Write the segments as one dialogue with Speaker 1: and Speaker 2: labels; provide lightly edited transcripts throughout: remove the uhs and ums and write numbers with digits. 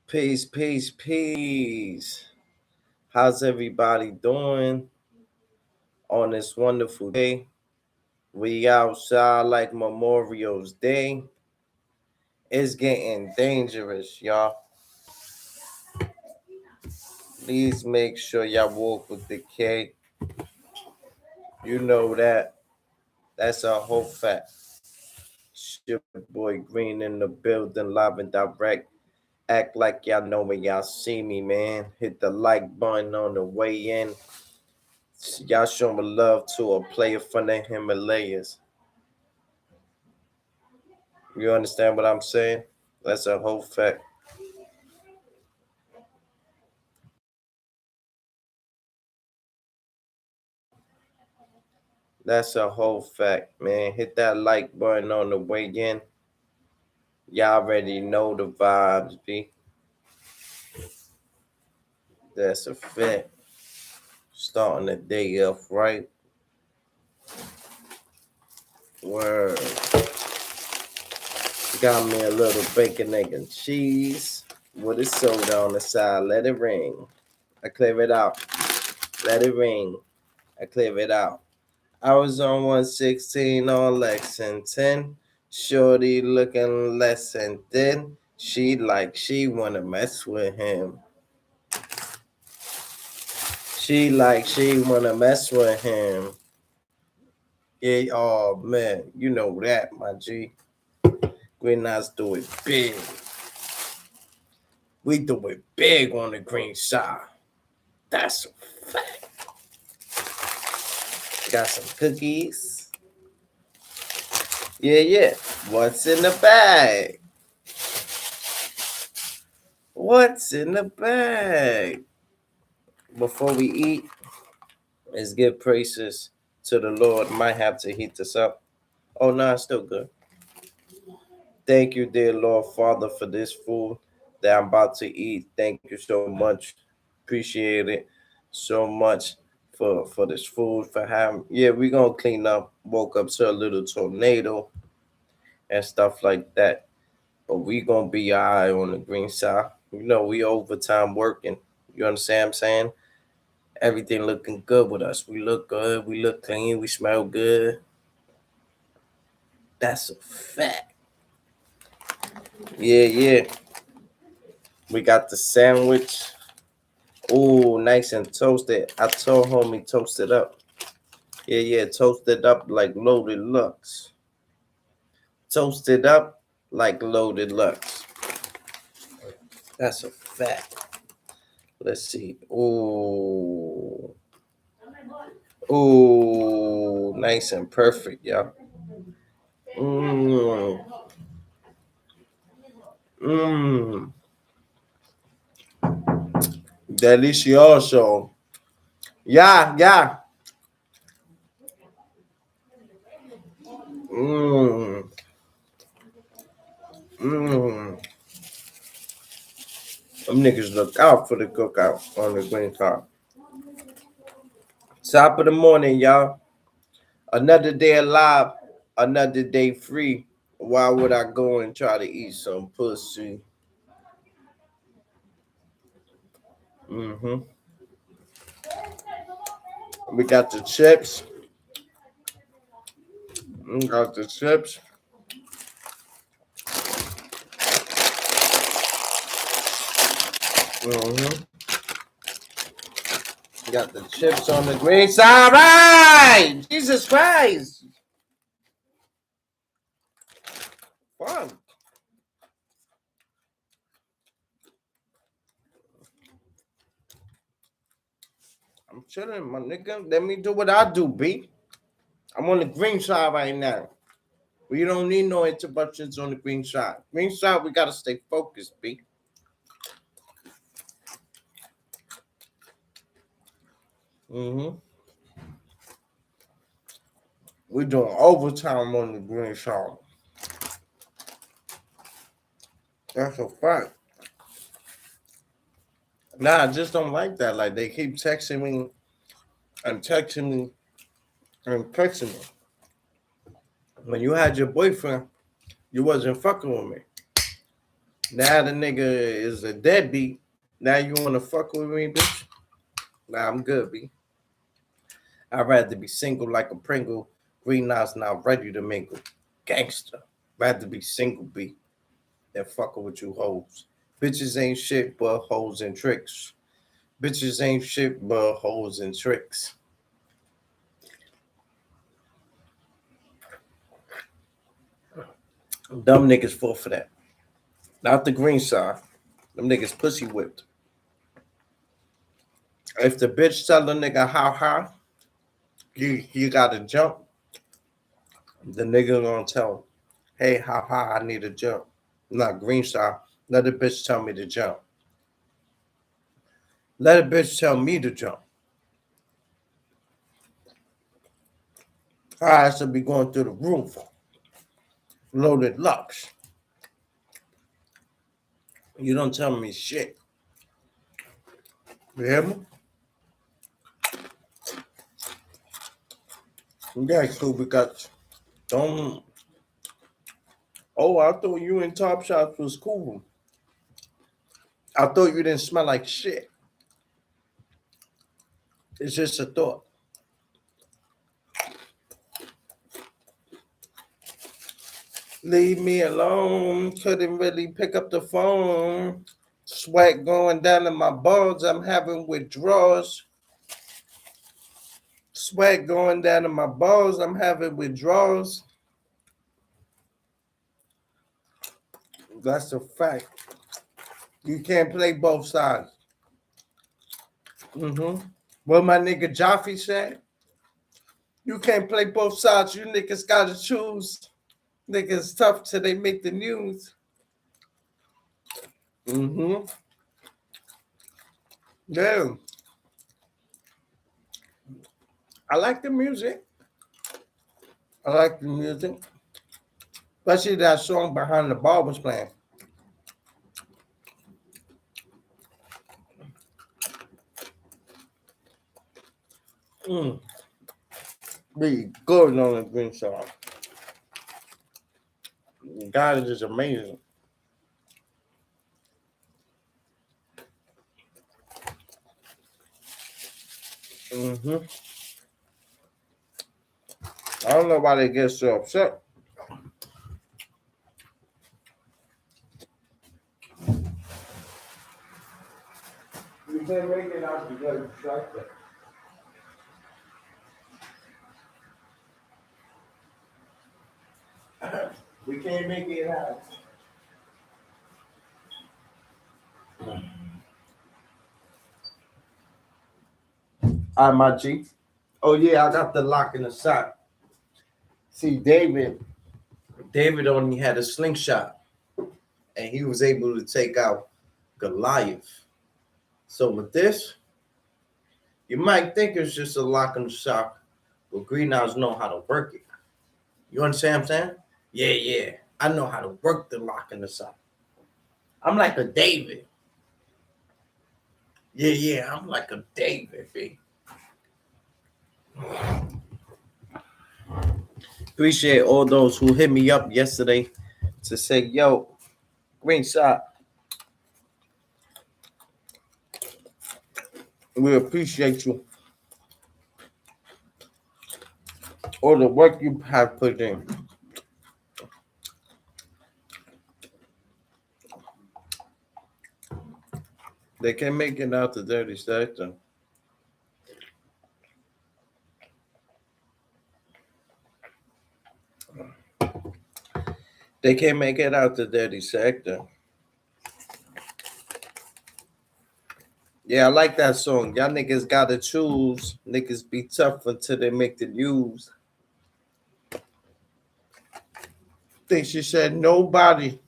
Speaker 1: Peace, peace, peace. How's everybody doing on this wonderful day? We outside like Memorial's Day. It's getting dangerous, y'all. Please make sure y'all walk with the K. You know that. That's a whole fact. It's your boy Green in the building, live and direct. Act like y'all know when y'all see me, man. Hit the like button on the way in. Y'all showing love to a player from the Himalayas. You understand what I'm saying? That's a whole fact. That's a whole fact, man. Hit that like button on the way in. Y'all already know the vibes, B. That's a fact. Starting the day off right. Word. Got me a little bacon, egg, and cheese with a soda on the side. Let it ring. I clear it out. Let it ring. I clear it out. I was on 116 on Lexington. Shorty looking less than thin. She wanna mess with him. She wanna mess with him. Yeah, oh man, you know that, my G. Green Eyes do it big. We do it big on the green side. That's a fact. Got some cookies. Yeah, yeah. What's in the bag? What's in the bag? Before we eat, let's give praises to the Lord. Might have to heat this up. Oh, no, it's still good. Thank you, dear Lord Father, for this food that I'm about to eat. Thank you so much. Appreciate it so much for this food, for having. Yeah, we're going to clean up. Woke up to a little tornado and stuff like that. But we going to be all right on the green side. You know, we overtime working. You understand what I'm saying? Everything looking good with us. We look good. We look clean. We smell good. That's a fact. Yeah, yeah. We got the sandwich. Ooh, nice and toasted. I told homie toast it up. Yeah, yeah. Toast it up like loaded Lux. Toast it up like loaded Lux. That's a fact. Let's see. Ooh. Ooh, nice and perfect, y'all. Mmm. Mmm. Delicioso. Yeah, yeah. Mmm. Mmm. Them niggas look out for the cookout on the green card. Top of the morning, y'all. Another day alive, another day free. Why would I go and try to eat some pussy? Mm-hmm. We got the chips. We got the chips. Mm-hmm. We got the chips on the green side. Right! Jesus Christ! Fuck. I'm chilling, my nigga. Let me do what I do, B. I'm on the green side right now. We don't need no interruptions on the green side. Green side, we gotta stay focused, B. Mm-hmm. We're doing overtime on the green side. That's a fact. Nah, I just don't like that. Like they keep texting me and texting me and texting me. When you had your boyfriend, you wasn't fucking with me. Now the nigga is a deadbeat. Now you wanna fuck with me, bitch? Nah, I'm good, B. I'd rather be single like a Pringle. Green eyes now ready to mingle. Gangster. Rather be single, B, than fucking with you hoes. Bitches ain't shit but hoes and tricks. Bitches ain't shit but hoes and tricks. Dumb niggas fall for that. Not the green side. Them niggas pussy whipped. If the bitch tell the nigga how high, you gotta jump, the nigga gonna tell, hey, how high I need to jump. Not green side. Let the bitch tell me to jump. Let a bitch tell me to jump. I should be going through the roof. Loaded Lux. You don't tell me shit. You hear me? Yeah, cool, because don't. Oh, I thought you in Top Shots was cool. I thought you didn't smell like shit. It's just a thought. Leave me alone. Couldn't really pick up the phone. Sweat going down in my balls. I'm having withdrawals. Sweat going down in my balls. I'm having withdrawals. That's a fact. You can't play both sides. What my nigga Jaffe said? You can't play both sides. You niggas gotta choose. Niggas tough till they make the news. Yeah. I like the music. I like the music. Especially that song Behind the Bar was playing. Be good on the green song. God is just amazing. I don't know why they get so upset. You can't make it out because you like that. We can't make it out. All right, my G. Oh yeah, I got the lock in the sock. See, David only had a slingshot, and he was able to take out Goliath. So with this, you might think it's just a lock in the sock, but Green Eyes know how to work it. You understand what I'm saying? Yeah. I know how to work the lock in the sock. I'm like a David. Yeah, I'm like a David, B. Appreciate all those who hit me up yesterday to say, yo, green shot. We appreciate you. All the work you have put in. They can make it out the dirty sector. They can't make it out the dirty sector. Yeah, I like that song. Y'all niggas gotta choose. Niggas be tough until they make the news. Think she said nobody.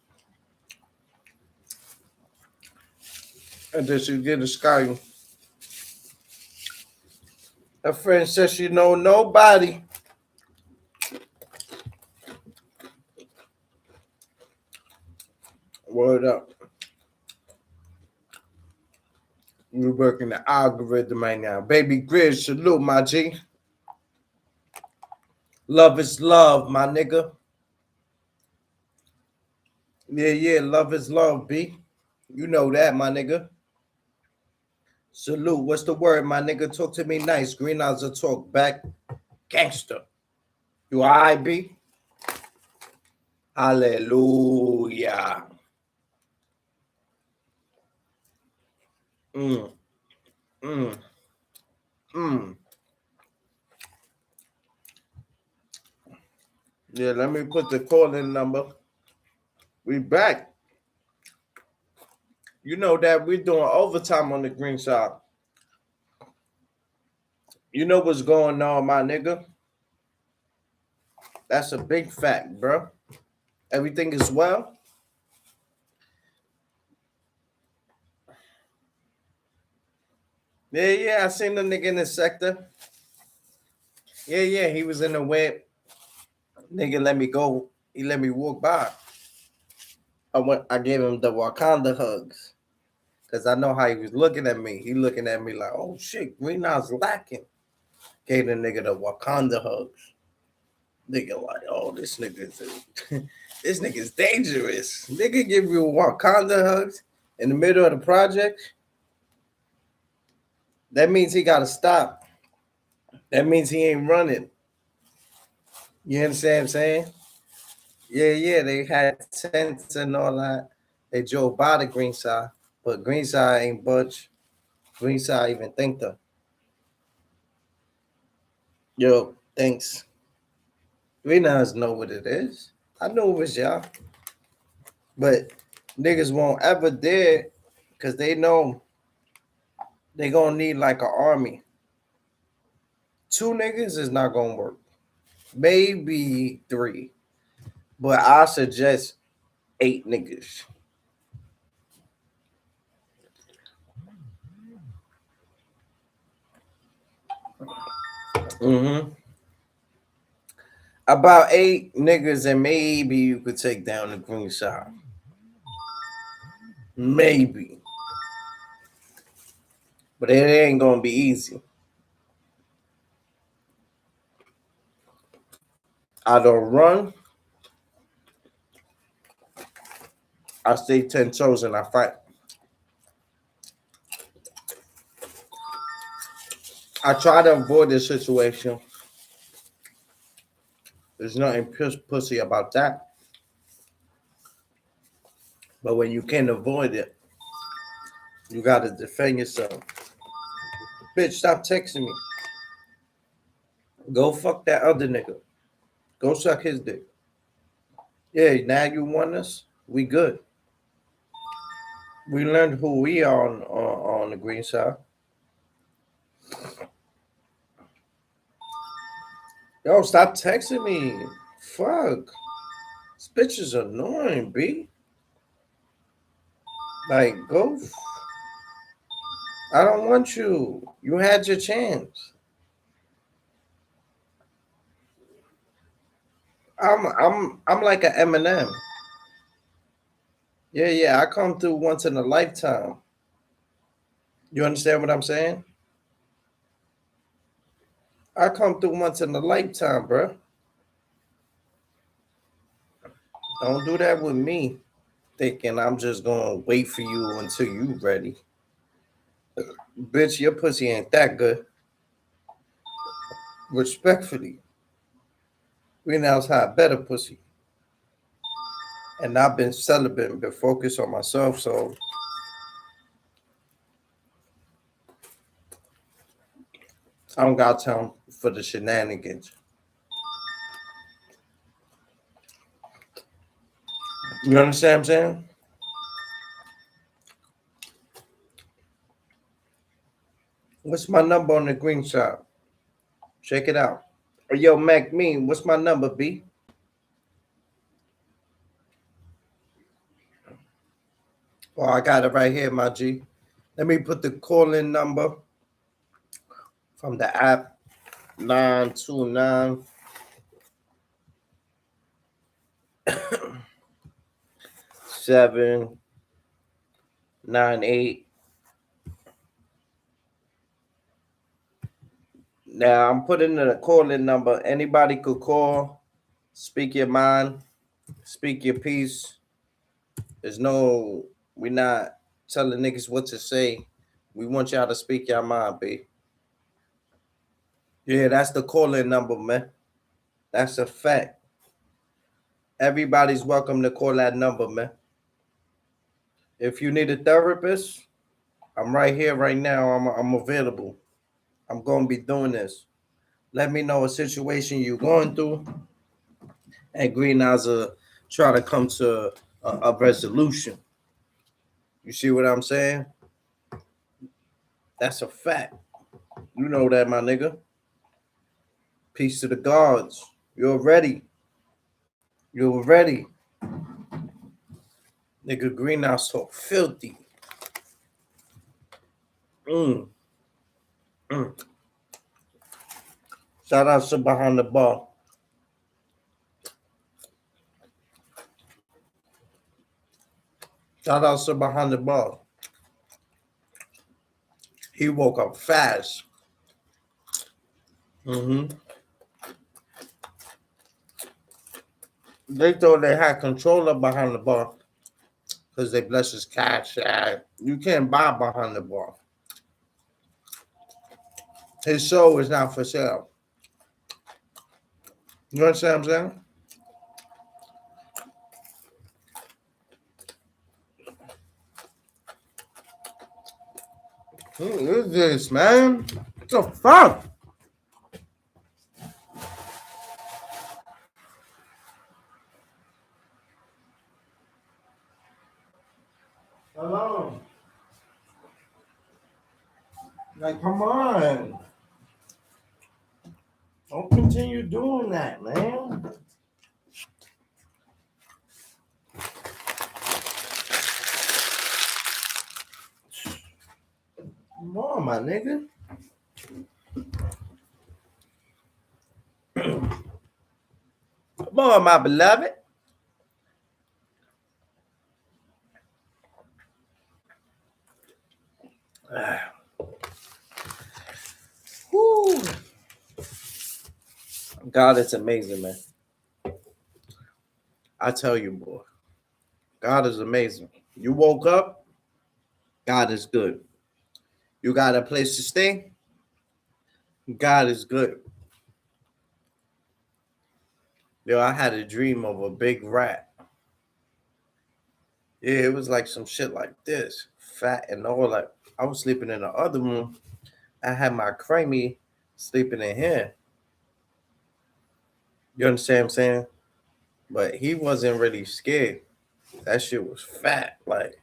Speaker 1: And then she get a sky. Her friend says she know nobody. Word up. You working the algorithm right now. Baby Grizz, salute, my G. Love is love, my nigga. Yeah, love is love, B. You know that, my nigga. Salute. What's the word, my nigga? Talk to me nice. Green eyes will talk back. Gangster. You alright, B? Hallelujah. Mm, mm, mm. Yeah, let me put the call-in number. We back. You know that we're doing overtime on the green side. You know what's going on, my nigga? That's a big fact, bro. Everything is well. Yeah, I seen the nigga in the sector. Yeah, he was in the web. Nigga let me go. He let me walk by. I gave him the Wakanda hugs. Cause I know how he was looking at me. He looking at me like, oh shit, Green Eyes lacking. Gave the nigga the Wakanda hugs. Nigga like, oh, this nigga's this nigga's dangerous. Nigga give you Wakanda hugs in the middle of the project. That means he gotta stop. That means he ain't running. You understand what I'm saying? Yeah, they had tents and all that. They drove by the green side, but green side ain't budge. Green side even think though. Yo, thanks. Green eyes know what it is. I know it was y'all. But niggas won't ever dare because they know they gonna need like an army. 2 niggas is not gonna work. Maybe 3. But I suggest 8 niggas. Mm-hmm. About 8 niggas, and maybe you could take down the green side. Maybe. But it ain't gonna be easy. I don't run. I stay 10 toes and I fight. I try to avoid this situation. There's nothing pussy about that. But when you can't avoid it, you gotta defend yourself. Bitch, stop texting me. Go fuck that other nigga. Go suck his dick. Yeah, now you want us? We good. We learned who we are on the green side. Yo, stop texting me. Fuck. This bitch is annoying, B. Like, go. I don't want you. You had your chance. I'm like an Eminem. Yeah. I come through once in a lifetime. You understand what I'm saying? I come through once in a lifetime, bro. Don't do that with me. Thinking I'm just gonna wait for you until you ready. Bitch, your pussy ain't that good. Respectfully. We now have better pussy. And I've been celibate and been focused on myself, so I don't got time for the shenanigans. You understand what I'm saying? What's my number on the green side? Check it out. Yo, Mac Mean, what's my number, B? Oh, I got it right here, my G. Let me put the call-in number from the app 929 798. Now I'm putting in a call-in number. Anybody could call, speak your mind, speak your piece. We're not telling niggas what to say. We want y'all to speak your mind, B. Yeah, that's the calling number, man. That's a fact. Everybody's welcome to call that number, man. If you need a therapist, I'm right here, right now. I'm available. I'm gonna be doing this. Let me know a situation you're going through, and Green Eyes will try to come to a resolution. You see what I'm saying? That's a fact. You know that, my nigga. Peace to the gods. You're ready. You're ready. Nigga, Green Eyes so filthy. Mm. Mm. Shout out to Behind the Bar. Shout out to Behind the Bar. He woke up fast. Mm-hmm. They thought they had control of Behind the Bar because they bless his cash. You can't buy Behind the Bar. His show is not for sale. You understand what I'm saying? Who is this, man? What the fuck? Hello. Like, come on. Don't continue doing that, man. Come on, my nigga. Come on, my beloved. Whew. God is amazing, man. I tell you, boy. God is amazing. You woke up, God is good. You got a place to stay, God is good. Yo, I had a dream of a big rat. Yeah, it was like some shit like this, fat and all. Like I was sleeping in the other room. I had my creamy sleeping in here. You understand what I'm saying? But he wasn't really scared. That shit was fat. Like,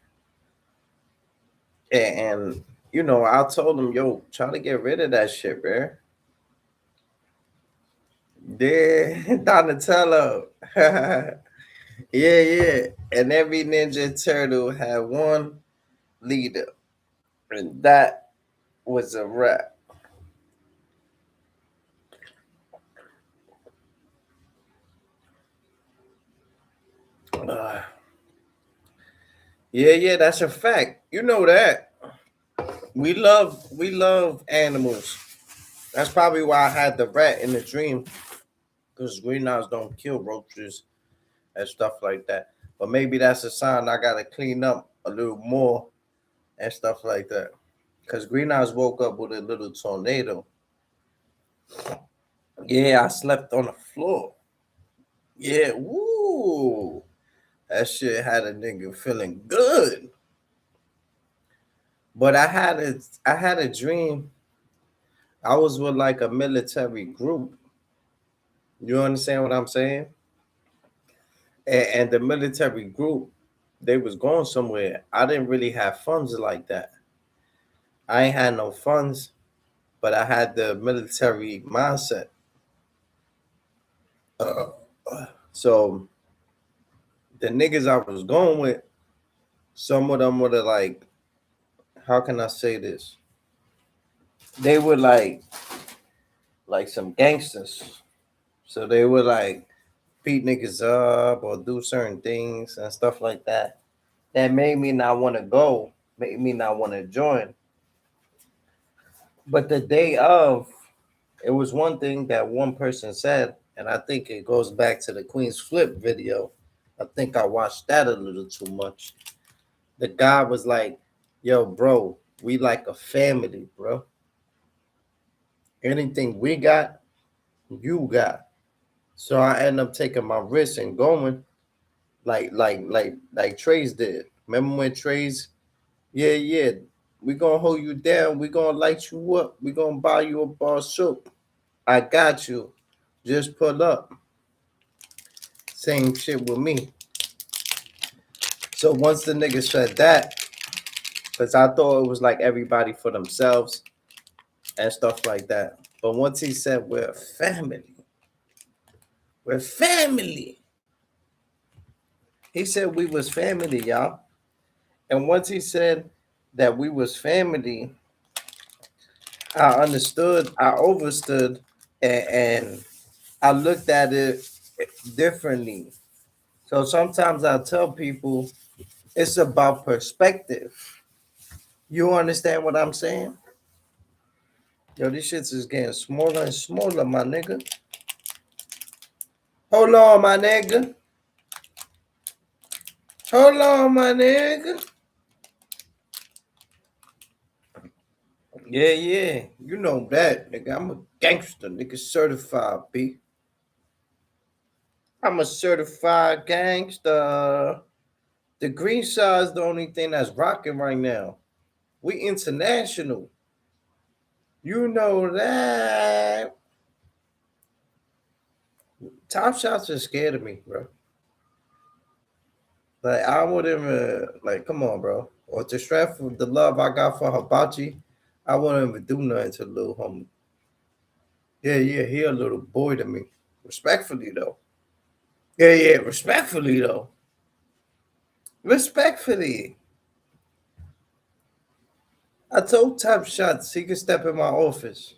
Speaker 1: and you know, I told him, yo, try to get rid of that shit, bro. Yeah, Donatello. Yeah, yeah. And every Ninja Turtle had one leader, and that was a rat. Uh, yeah, yeah, that's a fact. You know that. We love animals. That's probably why I had the rat in the dream. Because green eyes don't kill roaches and stuff like that. But maybe that's a sign I gotta clean up a little more and stuff like that. Because green eyes woke up with a little tornado. Yeah, I slept on the floor. Yeah, woo. That shit had a nigga feeling good. But I had a dream. I was with like a military group. You understand what I'm saying? And the military group, they was going somewhere. I didn't really have funds like that. I ain't had no funds, but I had the military mindset. Uh, so the niggas I was going with, some of them were like, how can I say this? They were like some gangsters. So they would like beat niggas up or do certain things and stuff like that. That made me not want to go, made me not want to join. But the day of, it was one thing that one person said, and I think it goes back to the Queen's Flip video. I think I watched that a little too much. The guy was like, yo, bro, we like a family, bro. Anything we got, you got. So I end up taking my risk and going like Trey's did. Remember when Trey's, yeah, we gonna hold you down, we gonna light you up, we gonna buy you a bar of soap. I got you. Just pull up. Same shit with me. So once the nigga said that, because I thought it was like everybody for themselves and stuff like that. But once he said we're family. He said we was family, y'all. And once he said that we was family, I understood, I overstood, and I looked at it differently. So sometimes I tell people it's about perspective. You understand what I'm saying? Yo, this shit's just getting smaller and smaller, my nigga. Hold on, my nigga. Hold on, my nigga. Yeah. You know that, nigga. I'm a gangster, nigga. Certified, B. I'm a certified gangster. The green side is the only thing that's rocking right now. We international. You know that. Top shots are scared of me, bro. Like I wouldn't even like. Come on, bro. Or to strap for the love I got for Hibachi, I wouldn't even do nothing to little homie. Yeah. He a little boy to me. Respectfully though. Yeah. Respectfully though. Respectfully. I told Top Shots he could step in my office.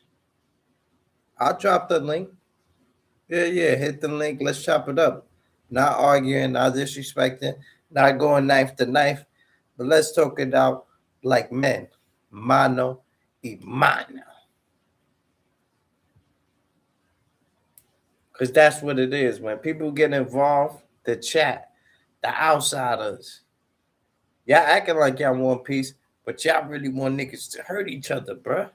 Speaker 1: I'll drop the link. Yeah. Hit the link. Let's chop it up. Not arguing, not disrespecting, not going knife to knife, but let's talk it out like men. Mano y mano. Because that's what it is. When people get involved, the chat, the outsiders, y'all acting like y'all want peace, but y'all really want niggas to hurt each other, bruh.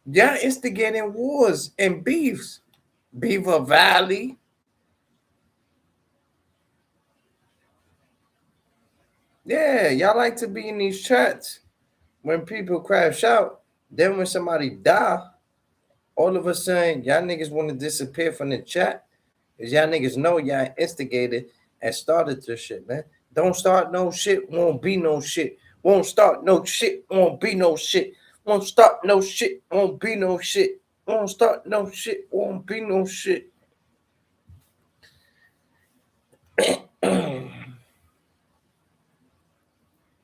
Speaker 1: Y'all instigating wars and beefs. Beaver Valley. Yeah, y'all like to be in these chats when people crash out. Then when somebody die, all of a sudden y'all niggas want to disappear from the chat. Cause y'all niggas know y'all instigated and started this shit, man. Don't start no shit, won't be no shit. Won't start no shit, won't be no shit. Won't start no shit, won't be no shit. Won't start no shit, won't be no shit.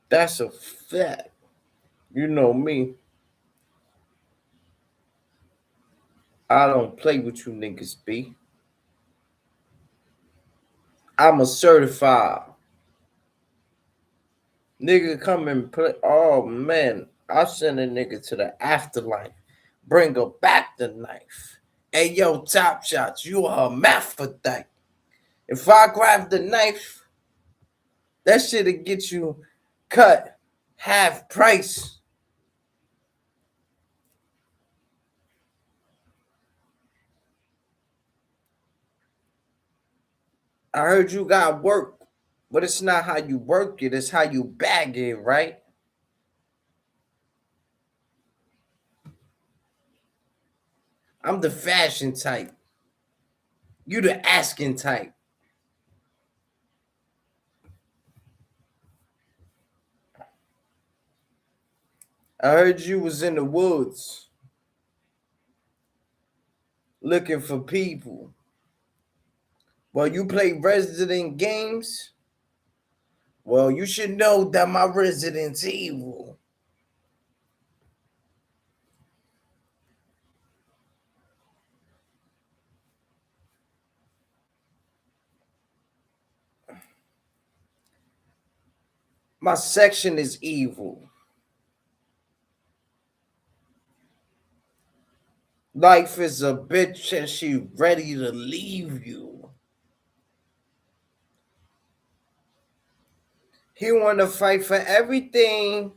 Speaker 1: That's a fact. You know me. I don't play with you niggas, B. I'm a certified nigga. Come and play. Oh man, I send a nigga to the afterlife. Bring her back the knife. Hey yo, Top Shots, you a hermaphrodite. If I grab the knife, that shit'll get you cut half price. I heard you got work, but it's not how you work it, it's how you bag it, right? I'm the fashion type. You the asking type. I heard you was in the woods looking for people. Well, you play Resident games? Well, you should know that my Resident's evil. My section is evil. Life is a bitch and she ready to leave you. He want to fight for everything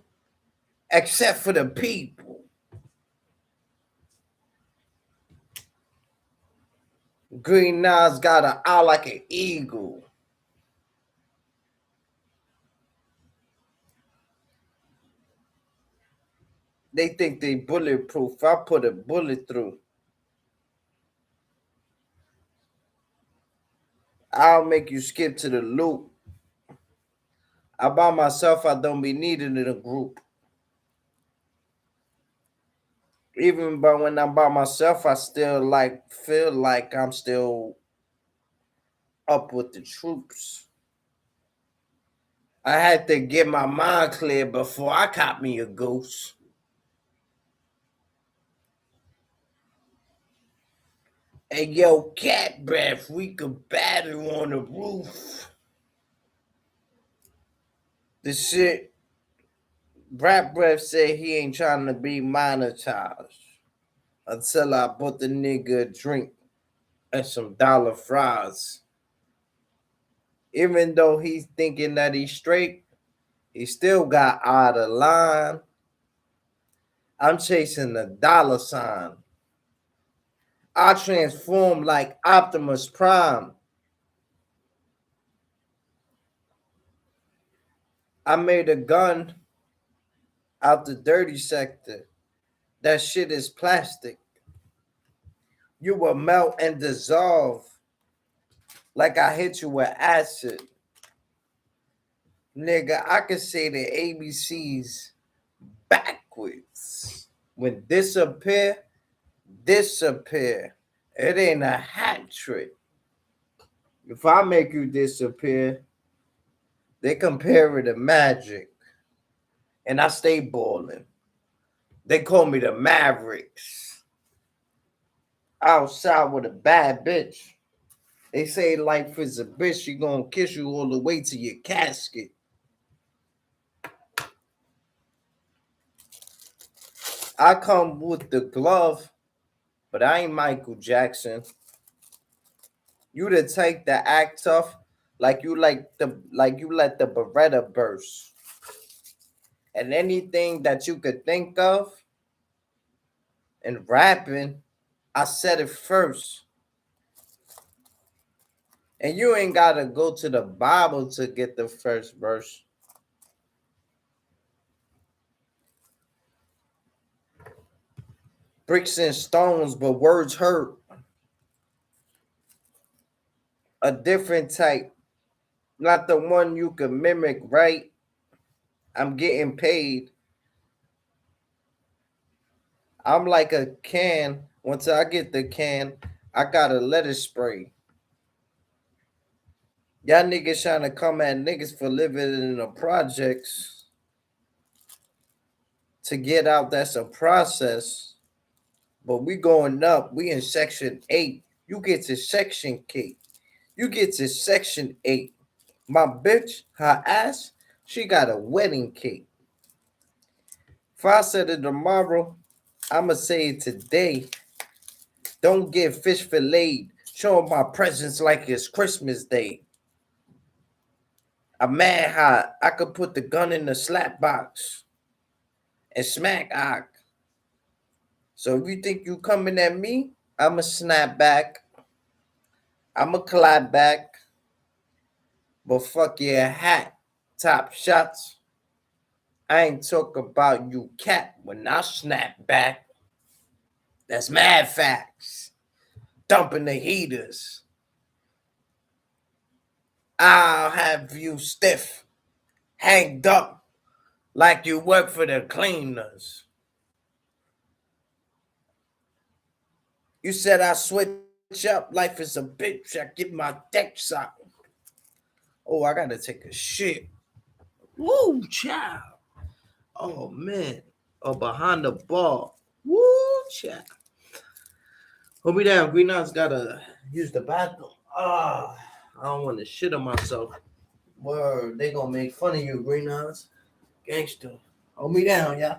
Speaker 1: except for the people. Green Nas got an eye like an eagle. They think they bulletproof. I put a bullet through. I'll make you skip to the loop. I by myself, I don't be needed in a group. Even but when I'm by myself, I still feel like I'm still up with the troops. I had to get my mind clear before I caught me a ghost. Hey yo, cat breath, we could battle on the roof. The shit, Brat Breath said he ain't trying to be monetized until I bought the nigga a drink and some dollar fries. Even though he's thinking that he's straight, he still got out of line. I'm chasing the dollar sign. I transform like Optimus Prime. I made a gun out the dirty sector. That shit is plastic. You will melt and dissolve like I hit you with acid. Nigga, I can say the ABCs backwards. When disappear, disappear. It ain't a hat trick. If I make you disappear, they compare it to magic. And I stay balling. They call me the Mavericks. Outside with a bad bitch. They say life is a bitch, she gonna kiss you all the way to your casket. I come with the glove, but I ain't Michael Jackson. You the type that act tough like you let the Beretta burst. And anything that you could think of in rapping, I said it first. And you ain't gotta go to the Bible to get the first verse. Bricks and stones, but words hurt. A different type, not the one you can mimic, right? I'm getting paid. I'm like a can. Once I get the can, I gotta let it spray. Y'all niggas trying to come at niggas for living in the projects. To get out, that's a process. But we going up. We in section 8. You get to section K. You get to section 8. My bitch, her ass, she got a wedding cake. If I said it tomorrow, I'ma say it today. Don't get fish filleted. Show 'em my presents like it's Christmas Day. I'm mad hot. I could put the gun in the slap box and smack Ock. So if you think you coming at me, I'ma snap back. I'ma clap back. But fuck your hat, top shots. I ain't talk about you cat when I snap back. That's mad facts. Dumping the heaters. I'll have you stiff, hanged up like you work for the cleaners. You said I switch up, life is a bitch. I get my decks out. Oh, I gotta take a shit. Woo, child. Oh man. Oh, behind the ball. Woo, child. Hold me down. Green Knight's gotta use the bathroom. Ah, I don't want to shit on myself. Word, they gonna make fun of you, Green Knight's. Gangster. Hold me down, yeah.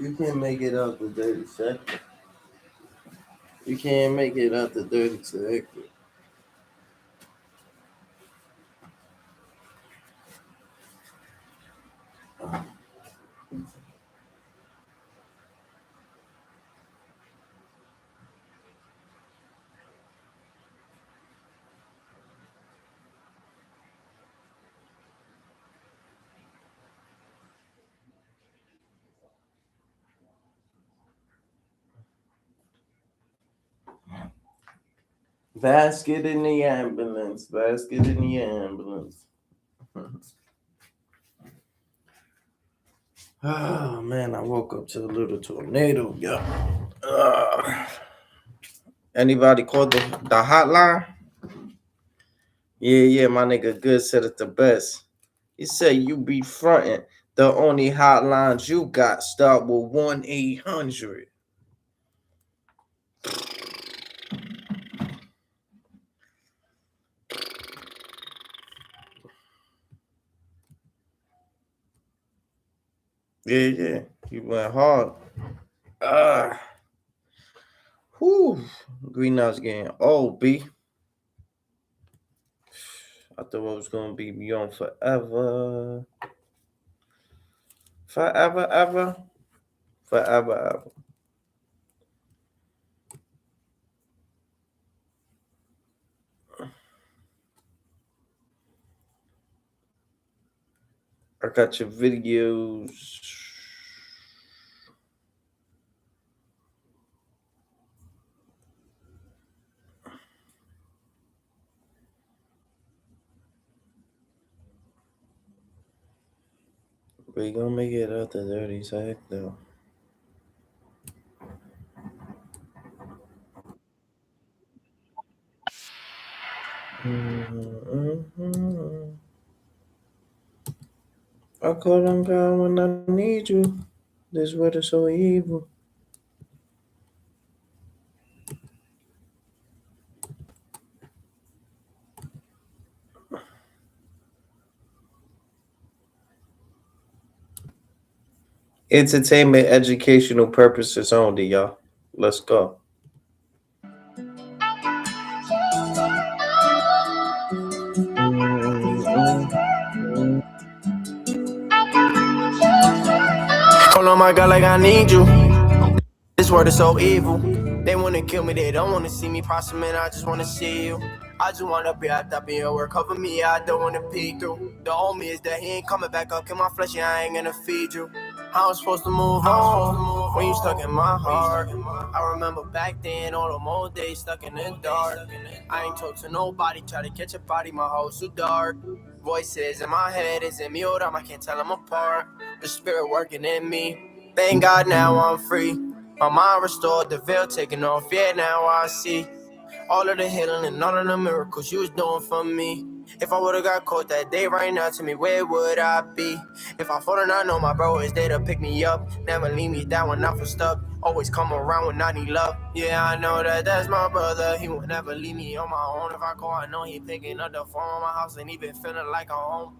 Speaker 1: You can't make it out the 30 second. You can't make it out the 30 second. Basket in the ambulance. Basket in the ambulance. Oh man, I woke up to a little tornado, yo. Anybody called the hotline? Yeah, my nigga Good said it the best. He said you be frontin'. The only hotlines you got start with 1-800. Yeah. He went hard. Whew. Greenhouse getting old, B. I thought it was gonna be beyond forever. Forever, ever. Forever, ever. I got your videos. We gonna make it out the 30 sec though. I call on God when I need you. This world is so evil. Entertainment, educational purposes only, y'all. Let's go. Call on my God like I need you. This world is so evil. They wanna kill me, they don't wanna see me prosper, man. I just wanna see you. I just wanna be out up in your work, cover me, I don't wanna peek through. The homie is that he ain't coming back up, kill my flesh, yeah, I ain't gonna feed you. How I'm supposed to move on when you stuck in my heart. I remember back then, all the old days stuck in the dark. I ain't talk to nobody, try to catch a body, my house so dark. Voices in my head, is it me or them? I can't tell them apart. The spirit working in me. Thank God now I'm free. My mind restored, the veil taken off, yeah, now I see all of the healing and all of the miracles you was doing for me. If I would've got caught that day right now, to me, where would I be? If I fallen, I know my bro is there to pick me up. Never leave me down when I'm stuck. Always come around when I need love. Yeah, I know that that's my brother. He will never leave me on my own. If I call, I know he picking up the phone. My house ain't even feeling like a home.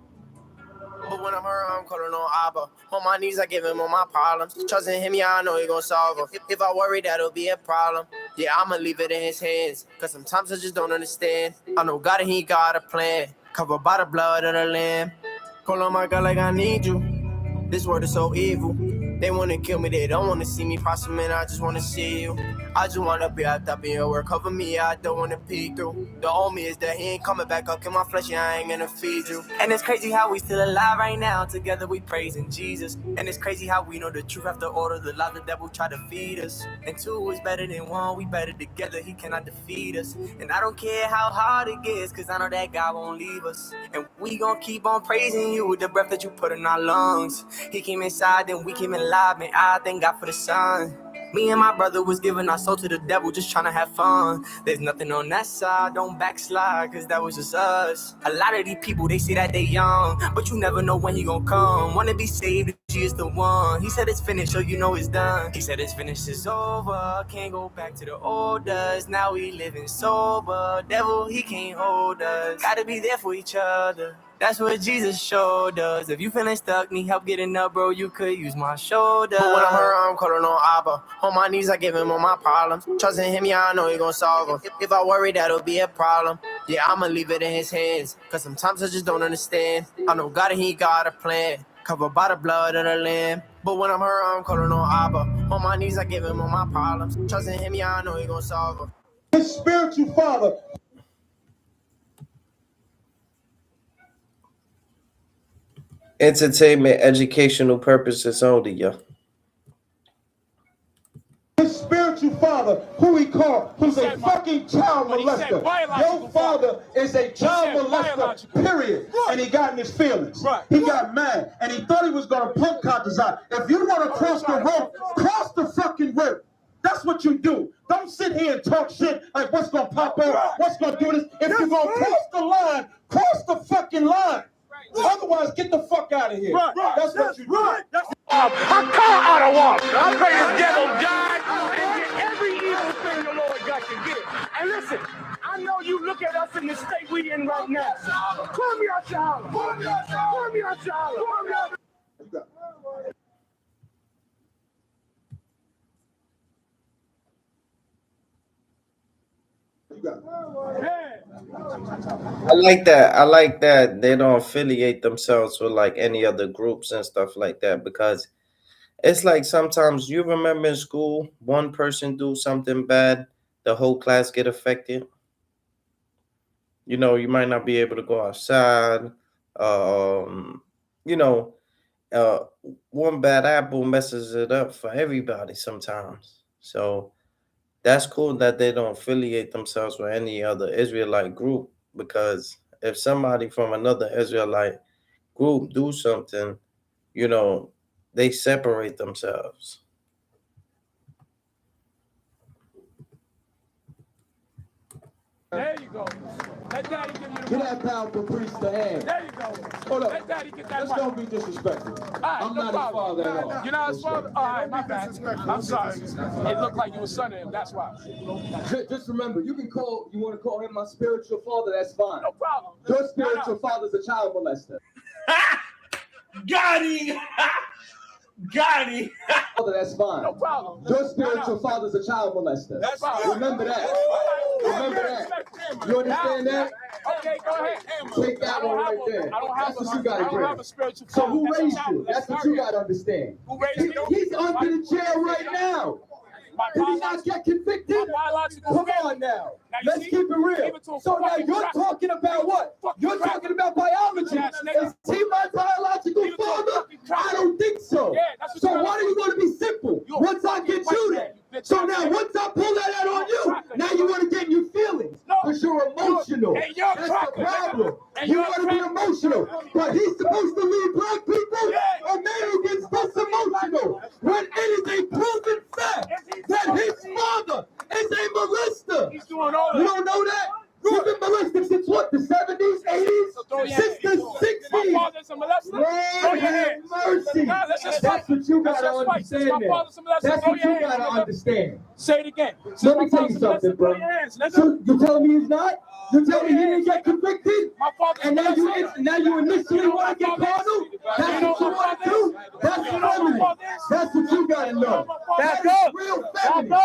Speaker 1: But when I'm hurt, I'm calling on Abba. On my knees, I give him all my problems. Trusting him, yeah, I know he gon' solve them. If I worry, that'll be a problem. Yeah, I'ma leave it in his hands. Cause sometimes I just don't understand. I know God and he got a plan. Covered by the blood of the Lamb. Call on my God like I need you. This world is so evil. They wanna kill me, they don't wanna see me prosper, man. I just wanna see you. I just wanna be out up in your work, cover me, I don't wanna peek through. The homie is that he ain't coming back up, kill my flesh, yeah, I ain't gonna feed you. And it's crazy how we still alive right now, together we praising Jesus. And it's crazy how we know the truth after order, the lie the devil try to feed us. And two is better than one, we better together, he cannot defeat us. And I don't care how hard it gets, cause I know that God won't leave us. And we gon' keep on praising you with the breath that you put in our lungs. He came inside, then we came alive, man, I thank God for the sun. Me and my brother was giving our soul to the devil, just trying to have fun. There's nothing on that side, don't backslide, cause that was just us. A lot of these people, they say that they young, but you never know when he gon' come. Wanna be saved, she is the one. He said it's finished, so you know it's done. He said it's finished, it's over. Can't go back to the old us. Now we living sober. Devil, he can't hold us. Gotta be there for each other.
Speaker 2: That's what Jesus showed us. If you feeling stuck, need help getting up, bro, you could use my shoulder. But when I'm hurt, I'm calling on Abba. On my knees, I give him all my problems. Trusting him, yeah, I know he gon' solve them. If I worry, that'll be a problem. Yeah, I'ma leave it in his hands. Cause sometimes I just don't understand. I know God and he got a plan. Covered by the blood of the Lamb. But when I'm hurt, I'm calling on Abba. On my knees, I give him all my problems. Trusting him, yeah, I know he gon' solve them.
Speaker 3: His spiritual father.
Speaker 1: Entertainment, educational purposes only, yo.
Speaker 3: His spiritual father, who he called, who's a fucking child molester. Your father is a child molester, period. And he got in his feelings. He got mad, and he thought he was going to punk contest out. If you want to cross the rope, cross the fucking rope. That's what you do. Don't sit here and talk shit like what's going to pop up, what's going to do this. If you're going to cross the line, cross the fucking line. Otherwise, get the fuck out of here. That's what you do.
Speaker 4: I call out of war. I pray this devil die and get every evil thing the Lord got to get. And listen, I know you look at us in the state we in right now. Call me out your holler. Call me out your holler. Call me out your holler. Call me out your holler.
Speaker 1: I like that. I like that they don't affiliate themselves with like any other groups and stuff like that, because it's like sometimes you remember in school, one person do something bad, the whole class get affected. You know, you might not be able to go outside. You know, one bad apple messes it up for everybody sometimes. So that's cool that they don't affiliate themselves with any other Israelite group, because if somebody from another Israelite group do something, you know, they separate themselves.
Speaker 4: There you go. Let Daddy give you the
Speaker 3: Get that powerful priest the hand.
Speaker 4: There you go.
Speaker 3: Hold up.
Speaker 4: Let Daddy get that
Speaker 3: Let's
Speaker 4: mic.
Speaker 3: don't be disrespectful.
Speaker 4: Right,
Speaker 3: I'm
Speaker 4: no
Speaker 3: not
Speaker 4: problem.
Speaker 3: his father at all.
Speaker 4: You're not his father? All right, my bad. I'm sorry. It looked like you were son of him, that's why.
Speaker 3: Just remember, you want to call him my spiritual father, that's fine.
Speaker 4: No problem.
Speaker 3: Your spiritual father's a child molester.
Speaker 5: Got him! Got him!
Speaker 3: That's fine.
Speaker 4: No problem.
Speaker 3: Your spiritual father's a child molester.
Speaker 4: That's fine.
Speaker 3: Remember that. Remember that. You understand that?
Speaker 4: Okay, go ahead.
Speaker 3: Take that one right there. That's what you got to
Speaker 4: I don't have a
Speaker 3: do.
Speaker 4: spiritual
Speaker 3: So
Speaker 4: father.
Speaker 3: who
Speaker 4: That's a
Speaker 3: raised
Speaker 4: child
Speaker 3: you? That's what
Speaker 4: molester.
Speaker 3: you got to understand.
Speaker 4: Who raised you?
Speaker 3: He's under the jail right now.
Speaker 4: My
Speaker 3: Did he not get convicted?
Speaker 4: My biological
Speaker 3: Come
Speaker 4: family.
Speaker 3: on now.
Speaker 4: Now, you
Speaker 3: Let's
Speaker 4: see?
Speaker 3: keep it real.
Speaker 4: Give it to him.
Speaker 3: So now
Speaker 4: Fucking
Speaker 3: you're
Speaker 4: crack.
Speaker 3: talking about what?
Speaker 4: Fucking
Speaker 3: You're
Speaker 4: crack.
Speaker 3: talking about biology.
Speaker 4: Yes, nigga.
Speaker 3: Is he my biological
Speaker 4: Give it to him.
Speaker 3: father?
Speaker 4: Fucking crack.
Speaker 3: I don't think so.
Speaker 4: Yeah, that's what
Speaker 3: So
Speaker 4: you gotta
Speaker 3: why are
Speaker 4: do.
Speaker 3: you going to be simple?
Speaker 4: You're
Speaker 3: Once I
Speaker 4: fucking
Speaker 3: get
Speaker 4: white
Speaker 3: you
Speaker 4: man,
Speaker 3: there.
Speaker 4: you bitch
Speaker 3: So
Speaker 4: ass
Speaker 3: now
Speaker 4: nigga.
Speaker 3: once I pull that out on you,
Speaker 4: Cracker,
Speaker 3: now
Speaker 4: nigga.
Speaker 3: you want to get in your feelings.
Speaker 4: No.
Speaker 3: Because you're emotional.
Speaker 4: And you're a
Speaker 3: That's
Speaker 4: cracker,
Speaker 3: the
Speaker 4: nigga.
Speaker 3: problem.
Speaker 4: And
Speaker 3: You
Speaker 4: you're a
Speaker 3: want to be
Speaker 4: cracker.
Speaker 3: emotional. But he's supposed to lead black people.
Speaker 4: Yeah.
Speaker 3: A man who gets this emotional. When it is a proven fact that his father is a molester.
Speaker 4: He's doing all
Speaker 3: You
Speaker 4: that.
Speaker 3: don't know that? You've been molested since what? The 70s, 80s? Since the
Speaker 4: My
Speaker 3: 60s?
Speaker 4: father's a molester. Throw
Speaker 3: Lord
Speaker 4: your
Speaker 3: have
Speaker 4: hands.
Speaker 3: mercy.
Speaker 4: Nah, let's just
Speaker 3: That's
Speaker 4: fight.
Speaker 3: what you
Speaker 4: Let's
Speaker 3: gotta
Speaker 4: just fight. Since
Speaker 3: understand
Speaker 4: my
Speaker 3: now.
Speaker 4: father's a molester,
Speaker 3: That's
Speaker 4: throw
Speaker 3: what
Speaker 4: your
Speaker 3: you
Speaker 4: hands.
Speaker 3: gotta
Speaker 4: nigga.
Speaker 3: understand.
Speaker 4: Say it again. Since
Speaker 3: Let
Speaker 4: my
Speaker 3: me tell you
Speaker 4: father's a molester,
Speaker 3: something,
Speaker 4: throw
Speaker 3: bro.
Speaker 4: your hands, nigga.
Speaker 3: So you telling me he's not? You telling me he didn't get convicted?
Speaker 4: My father's a
Speaker 3: And now
Speaker 4: molester.
Speaker 3: you initially want to get carnal? That's what you want to do? That's feminine. That's what you gotta know. That's real feminine.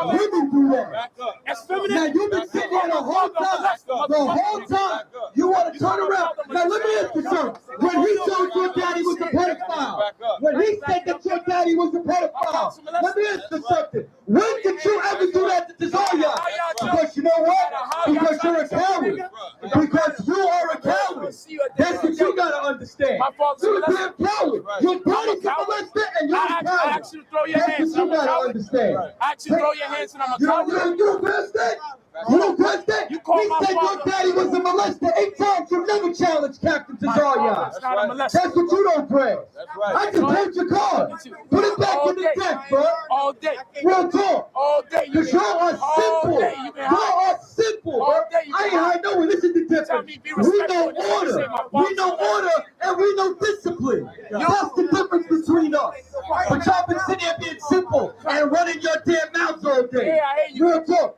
Speaker 3: Women do that.
Speaker 4: That's feminine.
Speaker 3: Now you've been sitting here the whole time. You want to turn around. Now let me ask you something. When he told your daddy was a pedophile, when he said that your daddy was a pedophile, let me ask you something. When did you ever do that to Desire? Because you know what? Because you're a coward. Because you are a coward. That's what you gotta understand. You're a damn coward. Your daddy's a molester and you're a
Speaker 4: I
Speaker 3: coward.
Speaker 4: asked you to throw your
Speaker 3: That's
Speaker 4: hands.
Speaker 3: what you
Speaker 4: I'm a
Speaker 3: gotta
Speaker 4: coward.
Speaker 3: understand.
Speaker 4: I asked you to throw your hands and I'm a
Speaker 3: You
Speaker 4: coward.
Speaker 3: don't pass that? You don't pass that?
Speaker 4: You call
Speaker 3: He
Speaker 4: my
Speaker 3: said your
Speaker 4: father-
Speaker 3: daddy was a molester 8 times. You never challenged Captain
Speaker 4: My father is
Speaker 3: Tazaria.
Speaker 4: not a molester.
Speaker 3: That's what you don't press. I can take your card. Put it back
Speaker 4: All
Speaker 3: in the
Speaker 4: day.
Speaker 3: deck, bro.
Speaker 4: All day.
Speaker 3: Real talk.
Speaker 4: All day.
Speaker 3: Because y'all are
Speaker 4: All
Speaker 3: simple.
Speaker 4: day you been
Speaker 3: Y'all
Speaker 4: high.
Speaker 3: are simple,
Speaker 4: All
Speaker 3: bro.
Speaker 4: day you
Speaker 3: I
Speaker 4: been
Speaker 3: ain't high no one. Listen to the
Speaker 4: Tell
Speaker 3: difference.
Speaker 4: me be
Speaker 3: We know
Speaker 4: respectful. You
Speaker 3: order.
Speaker 4: say my
Speaker 3: We
Speaker 4: father's
Speaker 3: know order and we know discipline. That's the difference between us. But y'all been sitting here being simple and running your damn mouths all day.
Speaker 4: Yeah, I hear you.
Speaker 3: Real talk.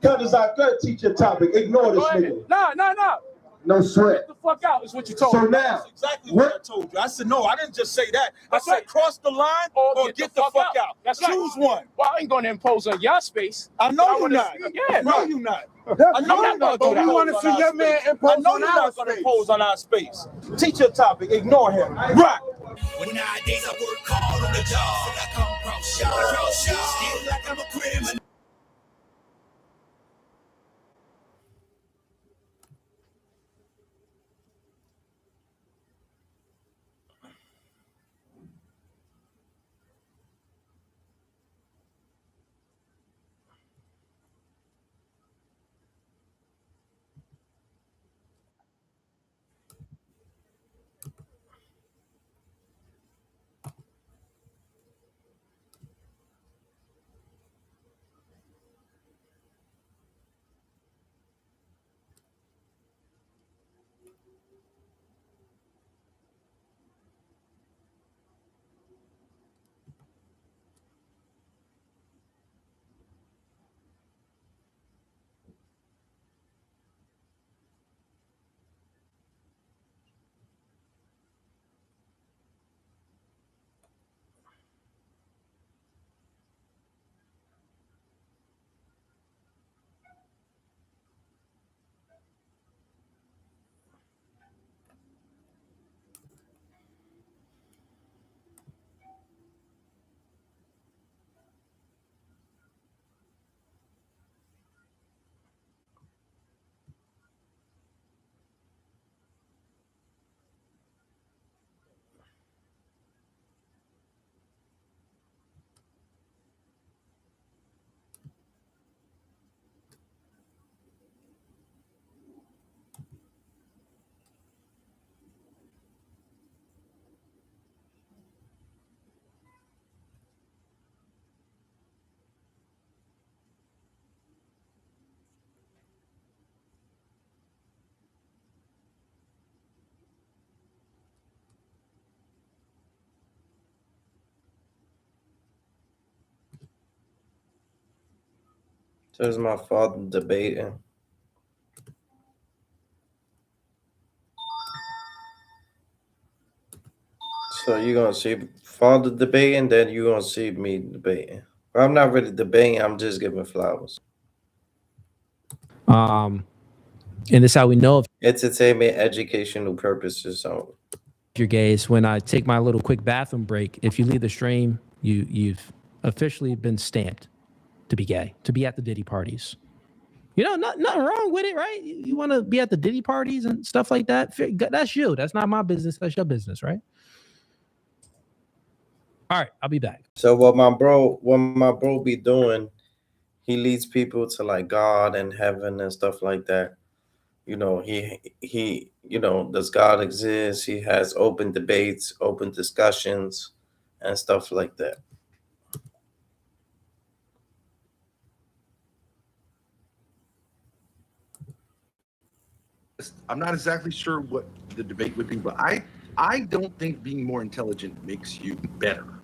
Speaker 3: Kandazaka, teacher topic. Ignore this nigga.
Speaker 4: No.
Speaker 3: No sweat.
Speaker 4: Get the fuck out is what you told
Speaker 3: So
Speaker 4: me.
Speaker 3: now,
Speaker 5: That's exactly what I told you. I said, no, I didn't just say that. I said, cross the line or get the fuck out.
Speaker 4: That's
Speaker 5: Choose
Speaker 4: right.
Speaker 5: one.
Speaker 4: Well, I ain't going to impose on your space.
Speaker 5: I know you're not.
Speaker 4: Yeah,
Speaker 5: I know you're not. I
Speaker 4: I'm
Speaker 5: know
Speaker 4: not
Speaker 5: you're not
Speaker 4: gonna do
Speaker 5: going
Speaker 4: that.
Speaker 5: to
Speaker 4: We
Speaker 5: want to see your man impose on our space. I know you're not going to impose on our space. Teacher topic. Ignore him. Rock.
Speaker 6: When nowadays I work hard on the job, I come across y'all, still like I'm a criminal.
Speaker 1: There's my father debating. So you're gonna see father debating, then you're gonna see me debating. But I'm not really debating, I'm just giving flowers.
Speaker 7: And this is how we know if
Speaker 1: Entertainment, educational purposes only.
Speaker 7: you're gay is when I take my little quick bathroom break. If you leave the stream, you've officially been stamped to be gay, to be at the Diddy parties. You know, nothing wrong with it, right? You want to be at the Diddy parties and stuff like that. That's you. That's not my business. That's your business, right? All right, I'll be back.
Speaker 1: So what my bro be doing, he leads people to like God and heaven and stuff like that. You know, he you know, does God exist? He has open debates, open discussions, and stuff like that.
Speaker 8: I'm not exactly sure what the debate would be, but I don't think being more intelligent makes you better.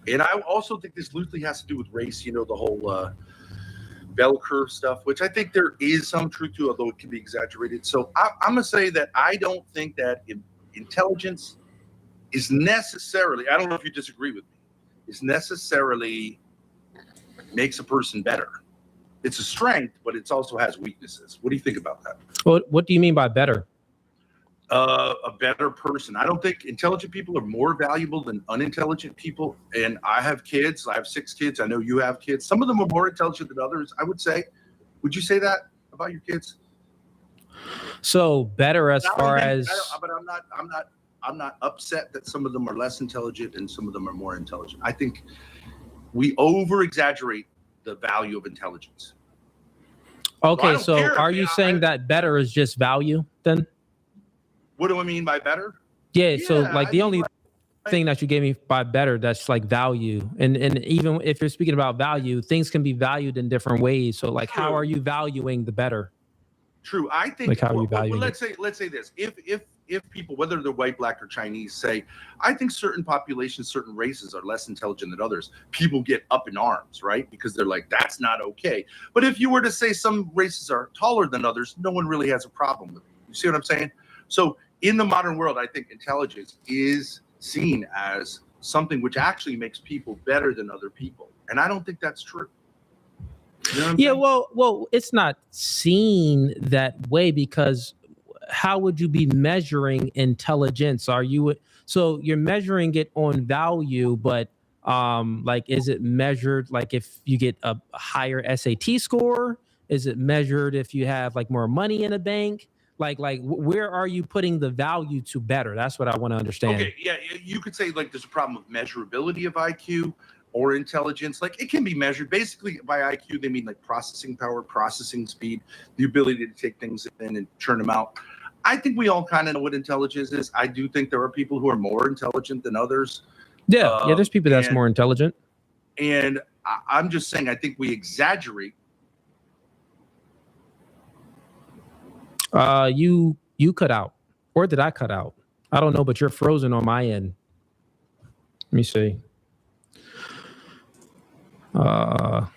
Speaker 8: And I also think this loosely has to do with race, you know, the whole bell curve stuff, which I think there is some truth to, although it can be exaggerated. So I'm going to say that I don't think that intelligence is necessarily, I don't know if you disagree with me, is necessarily makes a person better. It's a strength, but it also has weaknesses. What do you think about that?
Speaker 7: What do you mean by better?
Speaker 8: A better person. I don't think intelligent people are more valuable than unintelligent people. And I have kids. I have 6 kids. I know you have kids. Some of them are more intelligent than others, I would say. Would you say that about your kids?
Speaker 7: So better as far as.
Speaker 8: But I'm not upset that some of them are less intelligent and some of them are more intelligent. I think we over exaggerate the value of intelligence.
Speaker 7: Okay, so are you saying that better is just value then?
Speaker 8: What do I mean by better?
Speaker 7: Yeah, so like the only thing that you gave me by better, that's like value. And even if you're speaking about value, things can be valued in different ways. So like, how are you valuing the better?
Speaker 8: True. I think.
Speaker 7: Like, how are you
Speaker 8: well,
Speaker 7: valuing
Speaker 8: let's say this: if people, whether they're white, black, or Chinese, say, I think certain populations, certain races are less intelligent than others, people get up in arms, right? Because they're like, that's not okay. But if you were to say some races are taller than others, no one really has a problem with it. You see what I'm saying? So in the modern world, I think intelligence is seen as something which actually makes people better than other people, and I don't think that's true. You know what I'm saying?
Speaker 7: Well, it's not seen that way because how would you be measuring intelligence? So you're measuring it on value, but like, is it measured like if you get a higher SAT score? Is it measured if you have like more money in the bank? Like where are you putting the value to better? That's what I want to understand.
Speaker 8: Okay, yeah, you could say like there's a problem with measurability of IQ or intelligence. Like it can be measured basically by IQ. They mean like processing power, processing speed, the ability to take things in and churn them out. I think we all kind of know what intelligence is. I do think there are people who are more intelligent than others.
Speaker 7: Yeah, there's people that's more intelligent.
Speaker 8: And I'm just saying, I think we exaggerate.
Speaker 7: You cut out, or did I cut out? I don't know, but you're frozen on my end. Let me see. I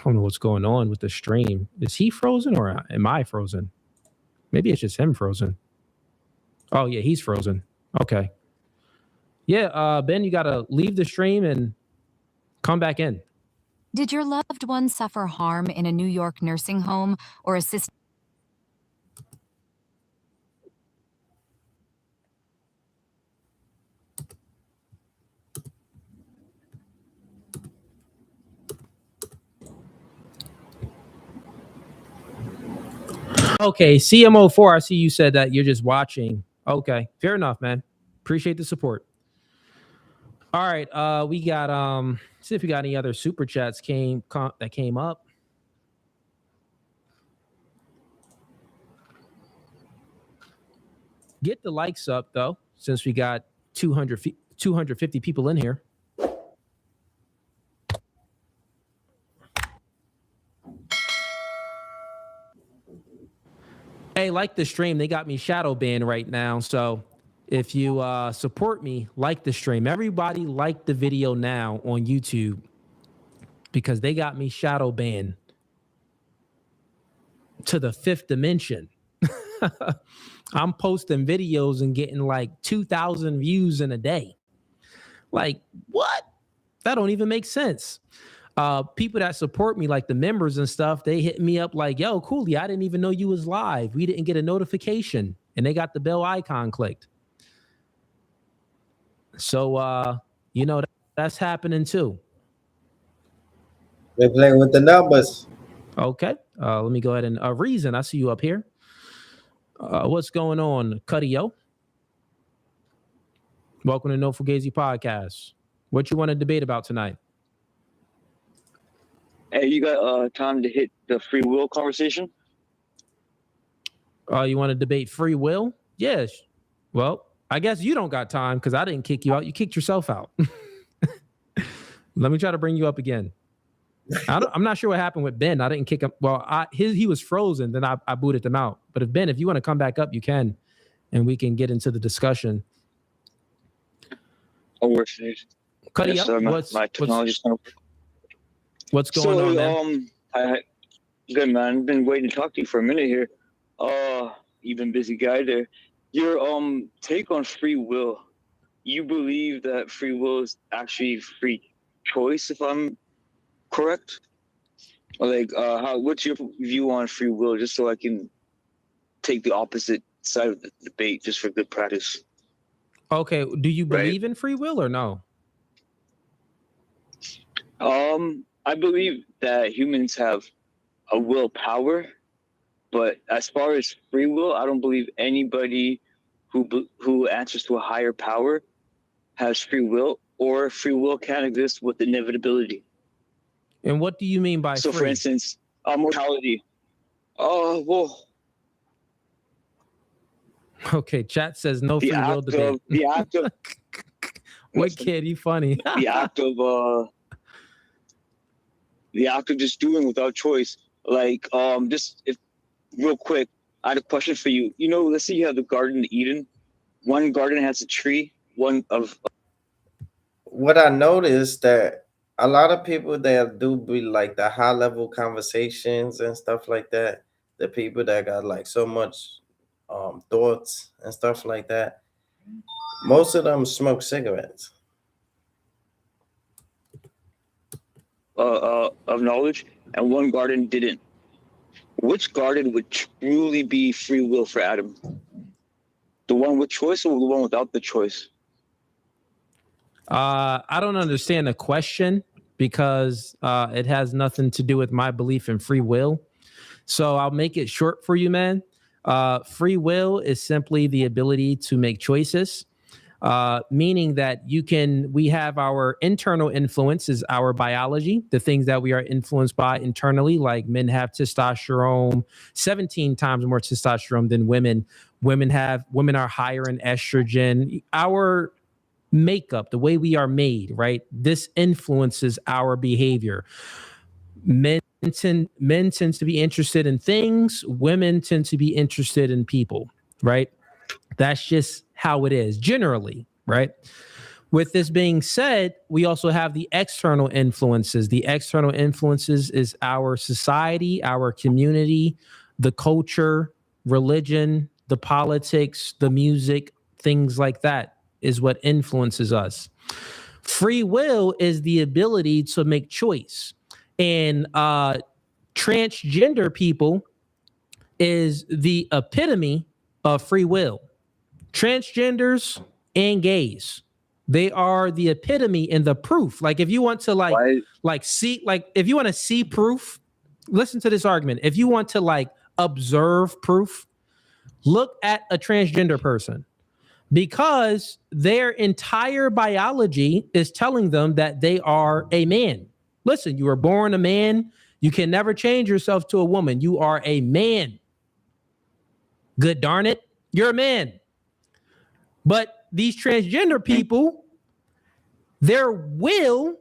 Speaker 7: don't know what's going on with the stream. Is he frozen or am I frozen? Maybe it's just him frozen. Oh yeah, he's frozen. Okay. Yeah, Ben, you gotta leave the stream and come back in.
Speaker 9: Did your loved one suffer harm in a New York nursing home or assist?
Speaker 7: Okay, CMO4, I see you said that you're just watching. Okay, fair enough, man. Appreciate the support. All right, we got see if we got any other super chats that came up. Get the likes up though, since we got 250 people in here. Hey, like the stream, they got me shadow banned right now. So if you support me, like the stream. Everybody like the video now on YouTube because they got me shadow banned to the 5th dimension. I'm posting videos and getting like 2,000 views in a day. Like, what? That don't even make sense. People that support me, like the members and stuff, they hit me up like, yo, Cooley, I didn't even know you was live. We didn't get a notification. And they got the bell icon clicked. So, you know, that's happening too.
Speaker 1: They're playing with the numbers.
Speaker 7: Okay. Let me go ahead and Reason, I see you up here. What's going on, Cuddy-O? Welcome to No Fugazi Podcast. What you want to debate about tonight?
Speaker 10: Hey, you got time to hit the free will conversation?
Speaker 7: You want to debate free will? Yes. Well, I guess you don't got time because I didn't kick you out. You kicked yourself out. Let me try to bring you up again. I'm not sure what happened with Ben. I didn't kick him. Well, he was frozen. Then I booted him out. But if Ben, if you want to come back up, you can, and we can get into the discussion.
Speaker 10: Oh, we're
Speaker 7: Cuddy,
Speaker 10: yes, my technology's
Speaker 7: what's going on, man?
Speaker 10: Good, man. I've been waiting to talk to you for a minute here. You've been busy guy there. Your take on free will. You believe that free will is actually free choice, if I'm correct? Or like, what's your view on free will, just so I can take the opposite side of the debate, just for good practice?
Speaker 7: Okay. Do you believe in free will or no?
Speaker 10: I believe that humans have a willpower, but as far as free will, I don't believe anybody who answers to a higher power has free will, or free will can exist with inevitability.
Speaker 7: And what do you mean by
Speaker 10: so?
Speaker 7: Free?
Speaker 10: For instance, mortality. Oh, well.
Speaker 7: Okay, chat says no free will debate.
Speaker 10: The act of
Speaker 7: what kid? You funny.
Speaker 10: The act of the act of just doing without choice. Like, real quick, I had a question for you. You know, let's say you have the Garden of Eden. One garden has a tree. One of
Speaker 1: what I noticed that a lot of people that do be like the high level conversations and stuff like that, the people that got like so much thoughts and stuff like that, most of them smoke cigarettes.
Speaker 10: Of knowledge, and one garden didn't. Which garden would truly be free will for Adam? The one with choice or the one without the choice?
Speaker 7: I don't understand the question because it has nothing to do with my belief in free will. So I'll make it short for you, man. Free will is simply the ability to make choices, meaning that we have our internal influences, our biology, the things that we are influenced by internally, like men have testosterone, 17 times more testosterone than women. Women are higher in estrogen. Our makeup, the way we are made, right? This influences our behavior. Men tend to be interested in things. Women tend to be interested in people, right? That's just how it is generally, right? With this being said, we also have the external influences. The external influences is our society, our community, the culture, religion, the politics, the music, things like that is what influences us. Free will is the ability to make choice. And transgender people is the epitome of free will. Transgenders and gays, they are the epitome and the proof. Like if you want to if you want to see proof, listen to this argument. If you want to observe proof, look at a transgender person, because their entire biology is telling them that they are a man. Listen, you were born a man. You can never change yourself to a woman. You are a man. Good darn it, you're a man. But these transgender people, their will.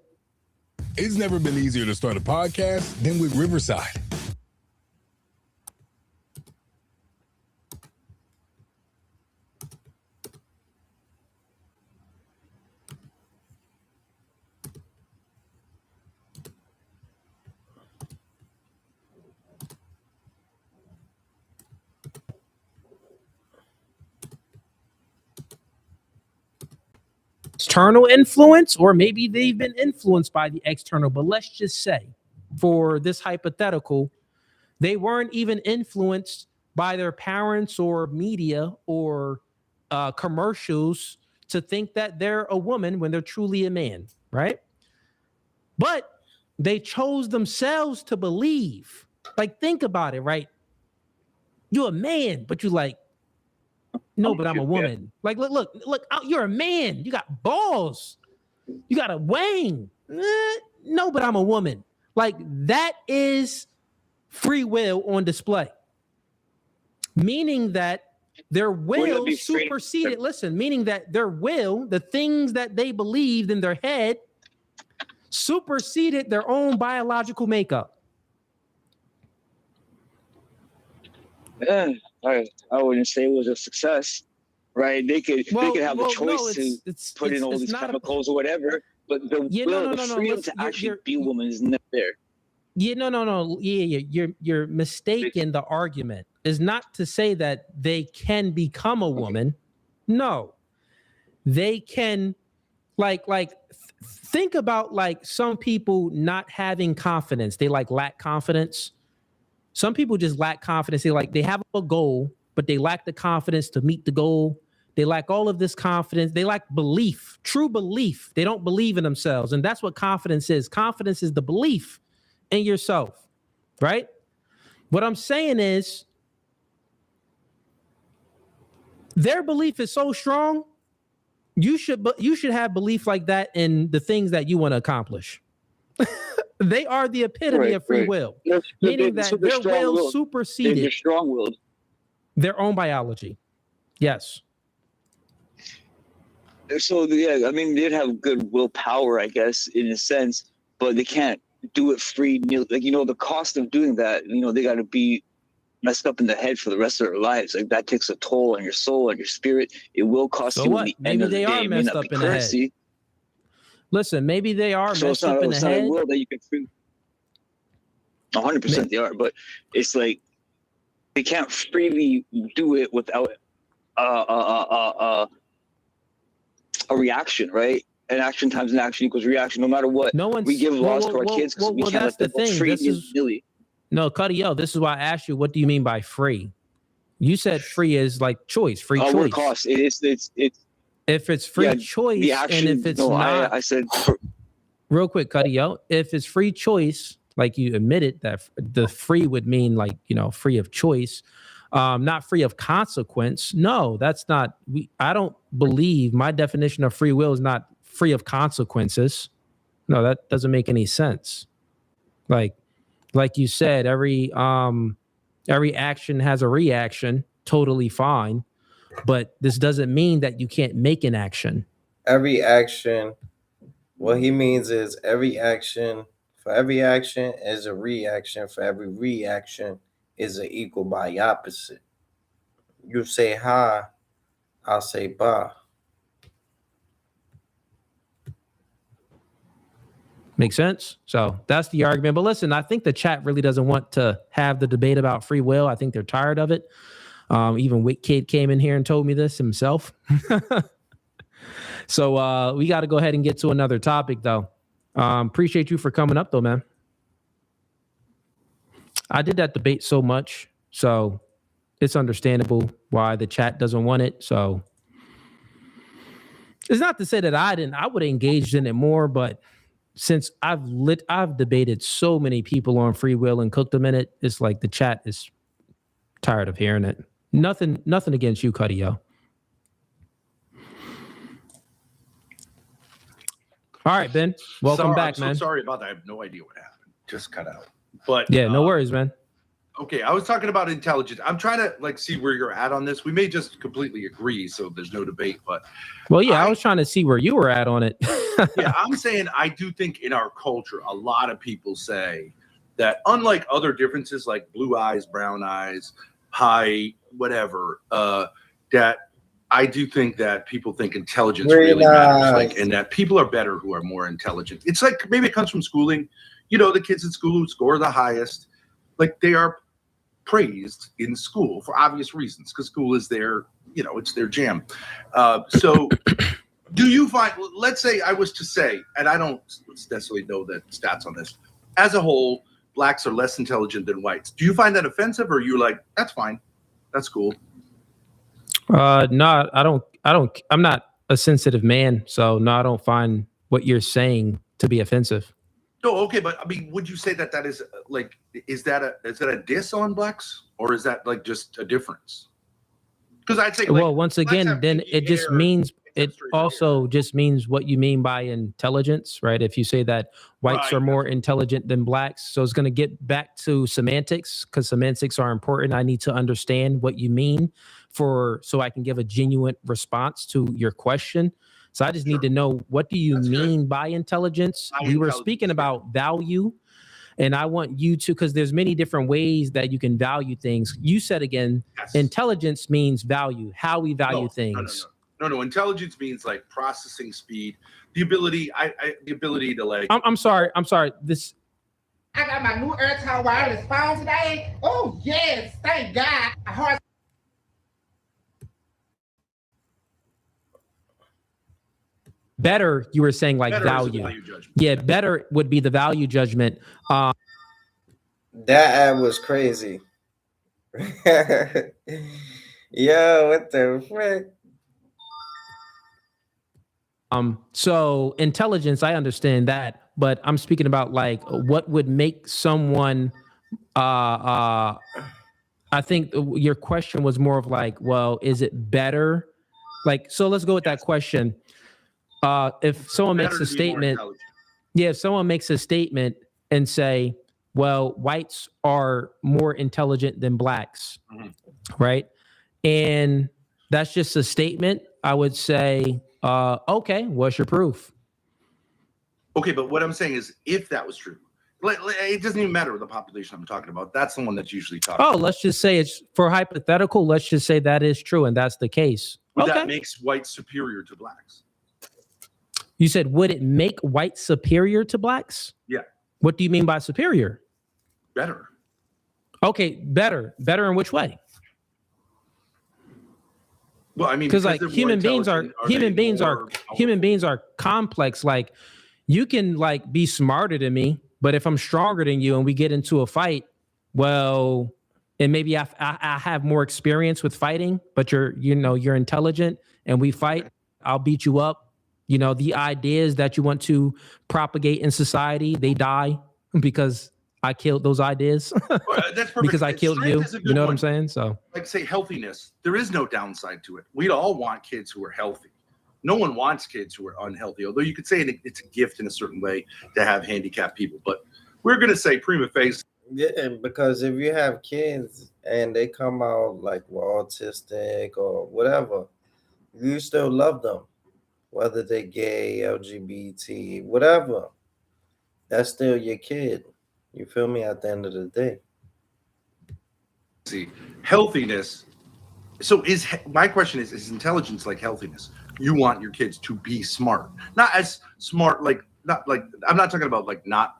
Speaker 11: It's never been easier to start a podcast than with Riverside.
Speaker 7: External influence, or maybe they've been influenced by the external, but let's just say for this hypothetical, they weren't even influenced by their parents or media or commercials to think that they're a woman when they're truly a man, right? But they chose themselves to believe. Think about it, right? You're a man, but you're like, no, but I'm a woman. Look, you're a man. You got balls. You got a wang. No, but I'm a woman. That is free will on display. Meaning that their will superseded, meaning that their will, the things that they believed in their head, superseded their own biological makeup.
Speaker 10: I wouldn't say it was a success, right? They could have the choice to put in all these chemicals or whatever, but the freedom to actually be a woman is never there. You're mistaken. The argument is not to say that they can become a woman. No, they can. Think about some people not having confidence. They lack confidence. Some people just lack confidence. They have a goal, but they lack the confidence to meet the goal. They lack all of this confidence. They lack belief, true belief. They don't believe in themselves. And that's what confidence is. Confidence is the belief in yourself, right? What I'm saying is their belief is so strong, you should have belief like that in the things that you want to accomplish. They are the epitome of free will, meaning that their will superseded strong-willed.
Speaker 7: Their own biology. Yes.
Speaker 10: So they'd have good willpower, I guess, in a sense, but they can't do it free. Like, the cost of doing that, they got to be messed up in the head for the rest of their lives. Like, that takes a toll on your soul and your spirit. It will cost
Speaker 7: So
Speaker 10: you
Speaker 7: what?
Speaker 10: at the
Speaker 7: Maybe
Speaker 10: end of the
Speaker 7: they
Speaker 10: day.
Speaker 7: are
Speaker 10: It may
Speaker 7: messed
Speaker 10: not
Speaker 7: up
Speaker 10: be
Speaker 7: in the head.
Speaker 10: currency.
Speaker 7: Listen, maybe they are
Speaker 10: So
Speaker 7: messed up in the
Speaker 10: it's not
Speaker 7: head.
Speaker 10: a will that you can free. 100% they are, but it's like they can't freely do it without a reaction, right? And action times an action equals reaction. No matter what, we give laws to our kids because we can't let them go free nilly.
Speaker 7: No, Cuddy, this is why I asked you, what do you mean by free? You said free is like choice, free choice.
Speaker 10: What cost? It's
Speaker 7: if it's free choice,
Speaker 10: the action,
Speaker 7: and if it's not,
Speaker 10: I said
Speaker 7: real quick, Cuddy, if it's free choice, like you admitted that the free would mean like, free of choice, not free of consequence. No, that's not. I don't believe my definition of free will is not free of consequences. No, that doesn't make any sense. Like you said, every action has a reaction. Totally fine, but this doesn't mean that you can't make an action.
Speaker 1: Every action. What he means is every action. For every action is a reaction. For every reaction is an equal by opposite. You say ha, I'll say ba.
Speaker 7: Make sense? So that's the argument. But listen, I think the chat really doesn't want to have the debate about free will. I think they're tired of it. Even WickKid came in here and told me this himself. So we got to go ahead and get to another topic, though. Appreciate you for coming up, though, man. I did that debate so much, so it's understandable why the chat doesn't want it. So it's not to say that I would have engaged in it more, but since I've debated so many people on free will and cooked them in it, it's like the chat is tired of hearing it. Nothing against you, Cuddy, yo. All right, Ben. Welcome back, man.
Speaker 8: I'm so sorry about that. I have no idea what happened. Just cut out. But
Speaker 7: yeah, no worries, man.
Speaker 8: Okay, I was talking about intelligence. I'm trying to see where you're at on this. We may just completely agree, so there's no debate. But
Speaker 7: well, yeah, I was trying to see where you were at on it.
Speaker 8: Yeah, I'm saying I do think in our culture, a lot of people say that unlike other differences like blue eyes, brown eyes, height, whatever, that I do think that people think intelligence really matters, and that people are better who are more intelligent. It's like maybe it comes from schooling. The kids in school who score the highest, like they are praised in school for obvious reasons because school is their, it's their jam. So do you find, let's say I was to say, and I don't necessarily know the stats on this, as a whole, blacks are less intelligent than whites. Do you find that offensive, or you're like, that's fine, that's cool?
Speaker 7: No, I don't. I'm not a sensitive man, so no, I don't find what you're saying to be offensive.
Speaker 8: No, okay, but I mean, would you say that is like, is that a diss on blacks, or is that like just a difference? Because I'd say,
Speaker 7: well, once again, then it just means it also just means what you mean by intelligence, right? If you say that whites are more intelligent than blacks, so it's going to get back to semantics because semantics are important. I need to understand what you mean so I can give a genuine response to your question. So I just need to know, what do you mean by intelligence? We were speaking about value, and I want you to, because there's many different ways that you can value things. You said again, intelligence means value, how we value things.
Speaker 8: No. Intelligence means like processing speed, the ability to like.
Speaker 7: I'm sorry. This.
Speaker 12: I got my new AirTower wireless phone today. Oh yes, thank God.
Speaker 7: Better, you were saying like value. Yeah, better would be the value judgment.
Speaker 1: That ad was crazy. Yo, what the frick?
Speaker 7: So intelligence, I understand that, but I'm speaking about like what would make someone. I think your question was more of like, well, is it better? Like, so let's go with that question. If someone makes a statement, if someone makes a statement and say, well, whites are more intelligent than blacks, right? And that's just a statement. I would say, okay, what's your proof?
Speaker 8: Okay, but what I'm saying is, if that was true, It doesn't even matter the population I'm talking about. That's the one that's usually talked
Speaker 7: Oh,
Speaker 8: about.
Speaker 7: let's just say it's for hypothetical. Let's just say that is true and that's the case.
Speaker 8: But
Speaker 7: Okay.
Speaker 8: that makes whites superior to blacks.
Speaker 7: You said, would it make whites superior to blacks?
Speaker 8: Yeah.
Speaker 7: What do you mean by superior?
Speaker 8: Better.
Speaker 7: Okay, better. Better in which way?
Speaker 8: Well, I mean,
Speaker 7: because like
Speaker 8: they're more
Speaker 7: human beings are
Speaker 8: intelligent,
Speaker 7: human beings are complex. Like you can like be smarter than me, but if I'm stronger than you and we get into a fight, well, and maybe I have more experience with fighting, but you're intelligent and we fight, I'll beat you up. You know, the ideas that you want to propagate in society, they die because I killed those ideas.
Speaker 8: That's perfect.
Speaker 7: Because I killed you. You know what I'm saying? So,
Speaker 8: like, say healthiness. There is no downside to it. We all want kids who are healthy. No one wants kids who are unhealthy. Although you could say it's a gift in a certain way to have handicapped people. But we're going to say prima facie.
Speaker 1: Yeah, because if you have kids and they come out like autistic or whatever, you still love them, whether they're gay, LGBT, whatever. That's still your kid. You feel me? At the end of the day.
Speaker 8: See, healthiness. So my question is intelligence like healthiness? You want your kids to be smart, not as smart, not like I'm not talking about like not.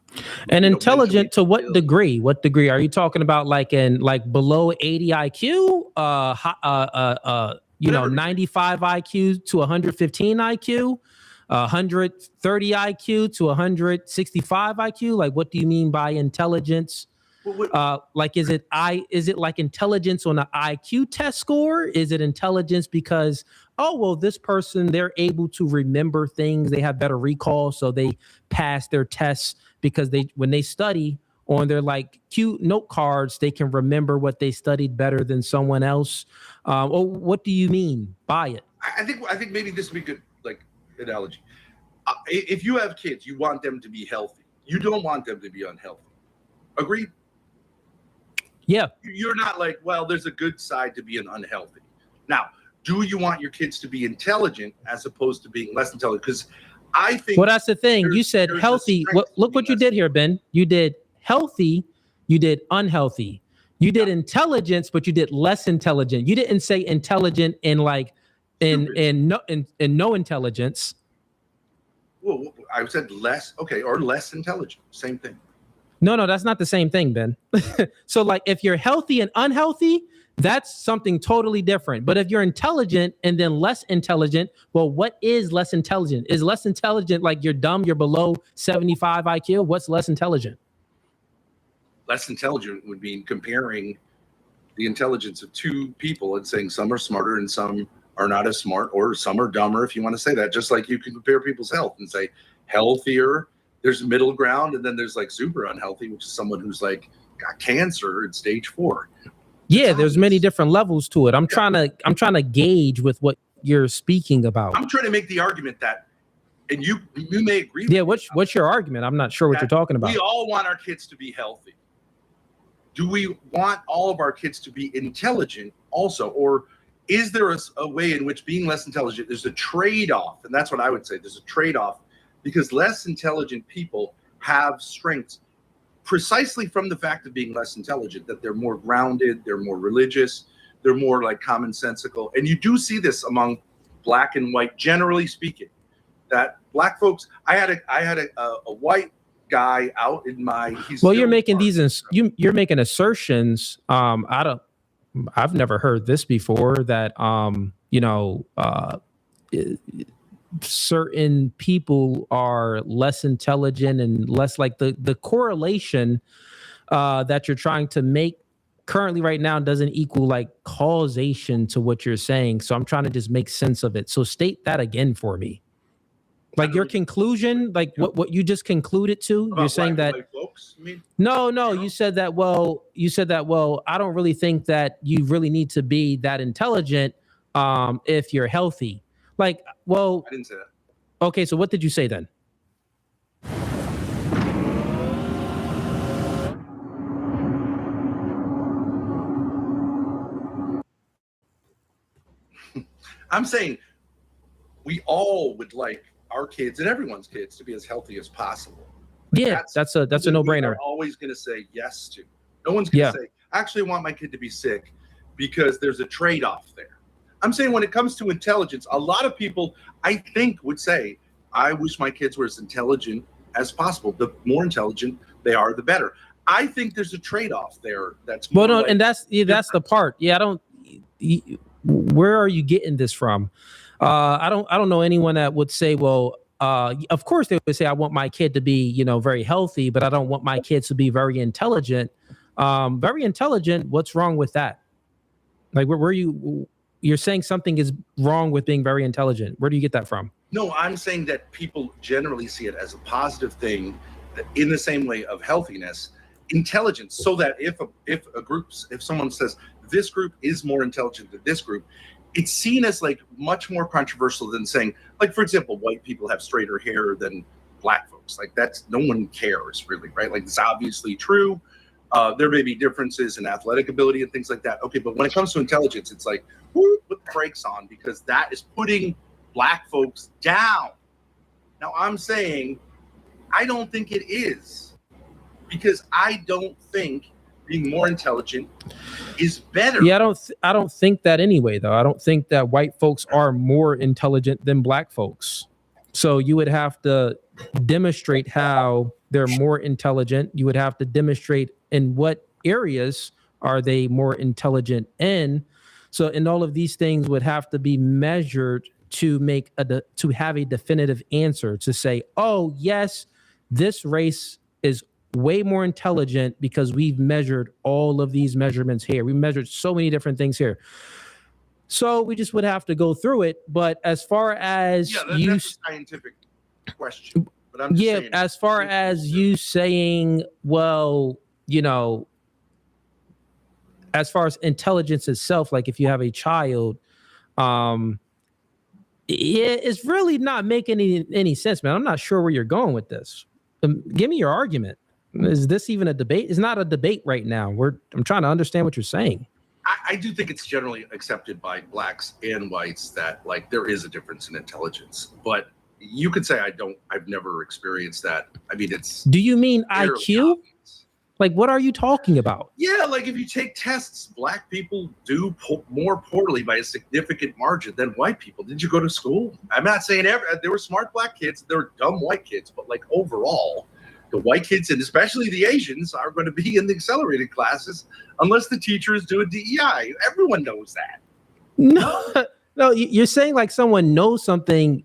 Speaker 7: And intelligent to what degree? What degree are you talking about? Like in like below 80 IQ, 95 IQ to 115 IQ, 130 IQ to 165 IQ. Like, what do you mean by intelligence? Like, is it like intelligence on an IQ test score? Is it intelligence because, oh, well, this person, they're able to remember things. They have better recall. So they pass their tests because when they study on their like cute note cards, they can remember what they studied better than someone else. Or what do you mean by it?
Speaker 8: I think maybe this would be good, like analogy. If you have kids, you want them to be healthy. You don't want them to be unhealthy. Agreed?
Speaker 7: Yeah.
Speaker 8: You're not like, well, there's a good side to being unhealthy. Now, do you want your kids to be intelligent as opposed to being less intelligent? Because I think.
Speaker 7: Well, that's the thing. You said healthy. Look what you did here, Ben. You did healthy. You did unhealthy. You did intelligence, but you did less intelligent. You didn't say intelligent in like in no intelligence.
Speaker 8: Well, I said less. Okay, or less intelligent. Same thing.
Speaker 7: No, that's not the same thing, Ben. So like if you're healthy and unhealthy, that's something totally different. But if you're intelligent and then less intelligent, well, what is less intelligent? Is less intelligent like you're dumb, you're below 75 IQ? What's less intelligent?
Speaker 8: Less intelligent would mean comparing the intelligence of two people and saying some are smarter and some are not as smart, or some are dumber, if you want to say that. Just like you can compare people's health and say healthier, there's middle ground, and then there's like super unhealthy, which is someone who's like got cancer at stage 4.
Speaker 7: Yeah, there's many different levels to it. I'm trying to gauge with what you're speaking about.
Speaker 8: I'm trying to make the argument that, and you may agree.
Speaker 7: Yeah, what's your argument? I'm not sure what you're talking about.
Speaker 8: We all want our kids to be healthy. Do we want all of our kids to be intelligent also, or is there a way in which being less intelligent, there's a trade-off? And that's what I would say. There's a trade-off because less intelligent people have strengths precisely from the fact of being less intelligent, that they're more grounded, they're more religious, they're more like commonsensical. And you do see this among black and white, generally speaking, that black folks, I had a white guy out in my,
Speaker 7: you're making you're making assertions. I've never heard this before that, certain people are less intelligent and less like the correlation that you're trying to make currently right now doesn't equal like causation to what you're saying. So I'm trying to just make sense of it. So state that again for me. Like your conclusion, like what you just concluded to, you're saying that
Speaker 8: folks, you mean?
Speaker 7: No, you said that, well, I don't really think that you really need to be that intelligent if you're healthy. Like, well,
Speaker 8: I didn't say that.
Speaker 7: Okay, so what did you say then?
Speaker 8: I'm saying we all would like our kids and everyone's kids to be as healthy as possible.
Speaker 7: Yeah, that's a no-brainer.
Speaker 8: We're always going to say yes to. No one's going to say, actually, I want my kid to be sick because there's a trade-off there. I'm saying when it comes to intelligence, a lot of people, I think, would say, I wish my kids were as intelligent as possible. The more intelligent they are, the better. I think there's a trade-off there. That's more
Speaker 7: and that's the part. Yeah, I don't. Where are you getting this from? I don't know anyone that would say, well, of course they would say, I want my kid to be, very healthy, but I don't want my kids to be very intelligent. Very intelligent. What's wrong with that? Like, where you're saying something is wrong with being very intelligent. Where do you get that from?
Speaker 8: No, I'm saying that people generally see it as a positive thing, in the same way of healthiness, intelligence. So that if someone says this group is more intelligent than this group, it's seen as like much more controversial than saying, like, for example, white people have straighter hair than black folks. Like, that's, no one cares really, right? Like, it's obviously true. There may be differences in athletic ability and things like that. Okay, but when it comes to intelligence, it's like, who put the brakes on, because that is putting black folks down. Now, I'm saying I don't think it is, because I don't think being more intelligent is better.
Speaker 7: Yeah, I don't think that anyway, though. I don't think that white folks are more intelligent than black folks. So you would have to demonstrate how they're more intelligent. You would have to demonstrate in what areas are they more intelligent in. So, and all of these things would have to be measured to have a definitive answer to say, oh, yes, this race is way more intelligent because we've measured all of these measurements here. We measured so many different things here. So we just would have to go through it. But as far as
Speaker 8: that's a scientific question. But I'm just saying,
Speaker 7: as far as you saying, well, as far as intelligence itself, like if you have a child, it's really not making any sense, man. I'm not sure where you're going with this. Give me your argument. Is this even a debate? It's not a debate right now. I'm trying to understand what you're saying.
Speaker 8: I do think it's generally accepted by blacks and whites that, like, there is a difference in intelligence, but you could say I've never experienced that. I mean,
Speaker 7: do you mean IQ?
Speaker 8: Obvious.
Speaker 7: Like, what are you talking about?
Speaker 8: Yeah, like if you take tests, black people do more poorly by a significant margin than white people. Did you go to school? I'm not saying there were smart black kids, there were dumb white kids, but like overall, the white kids, and especially the Asians, are going to be in the accelerated classes unless the teacher is doing DEI. Everyone knows that.
Speaker 7: No, you're saying like someone knows something.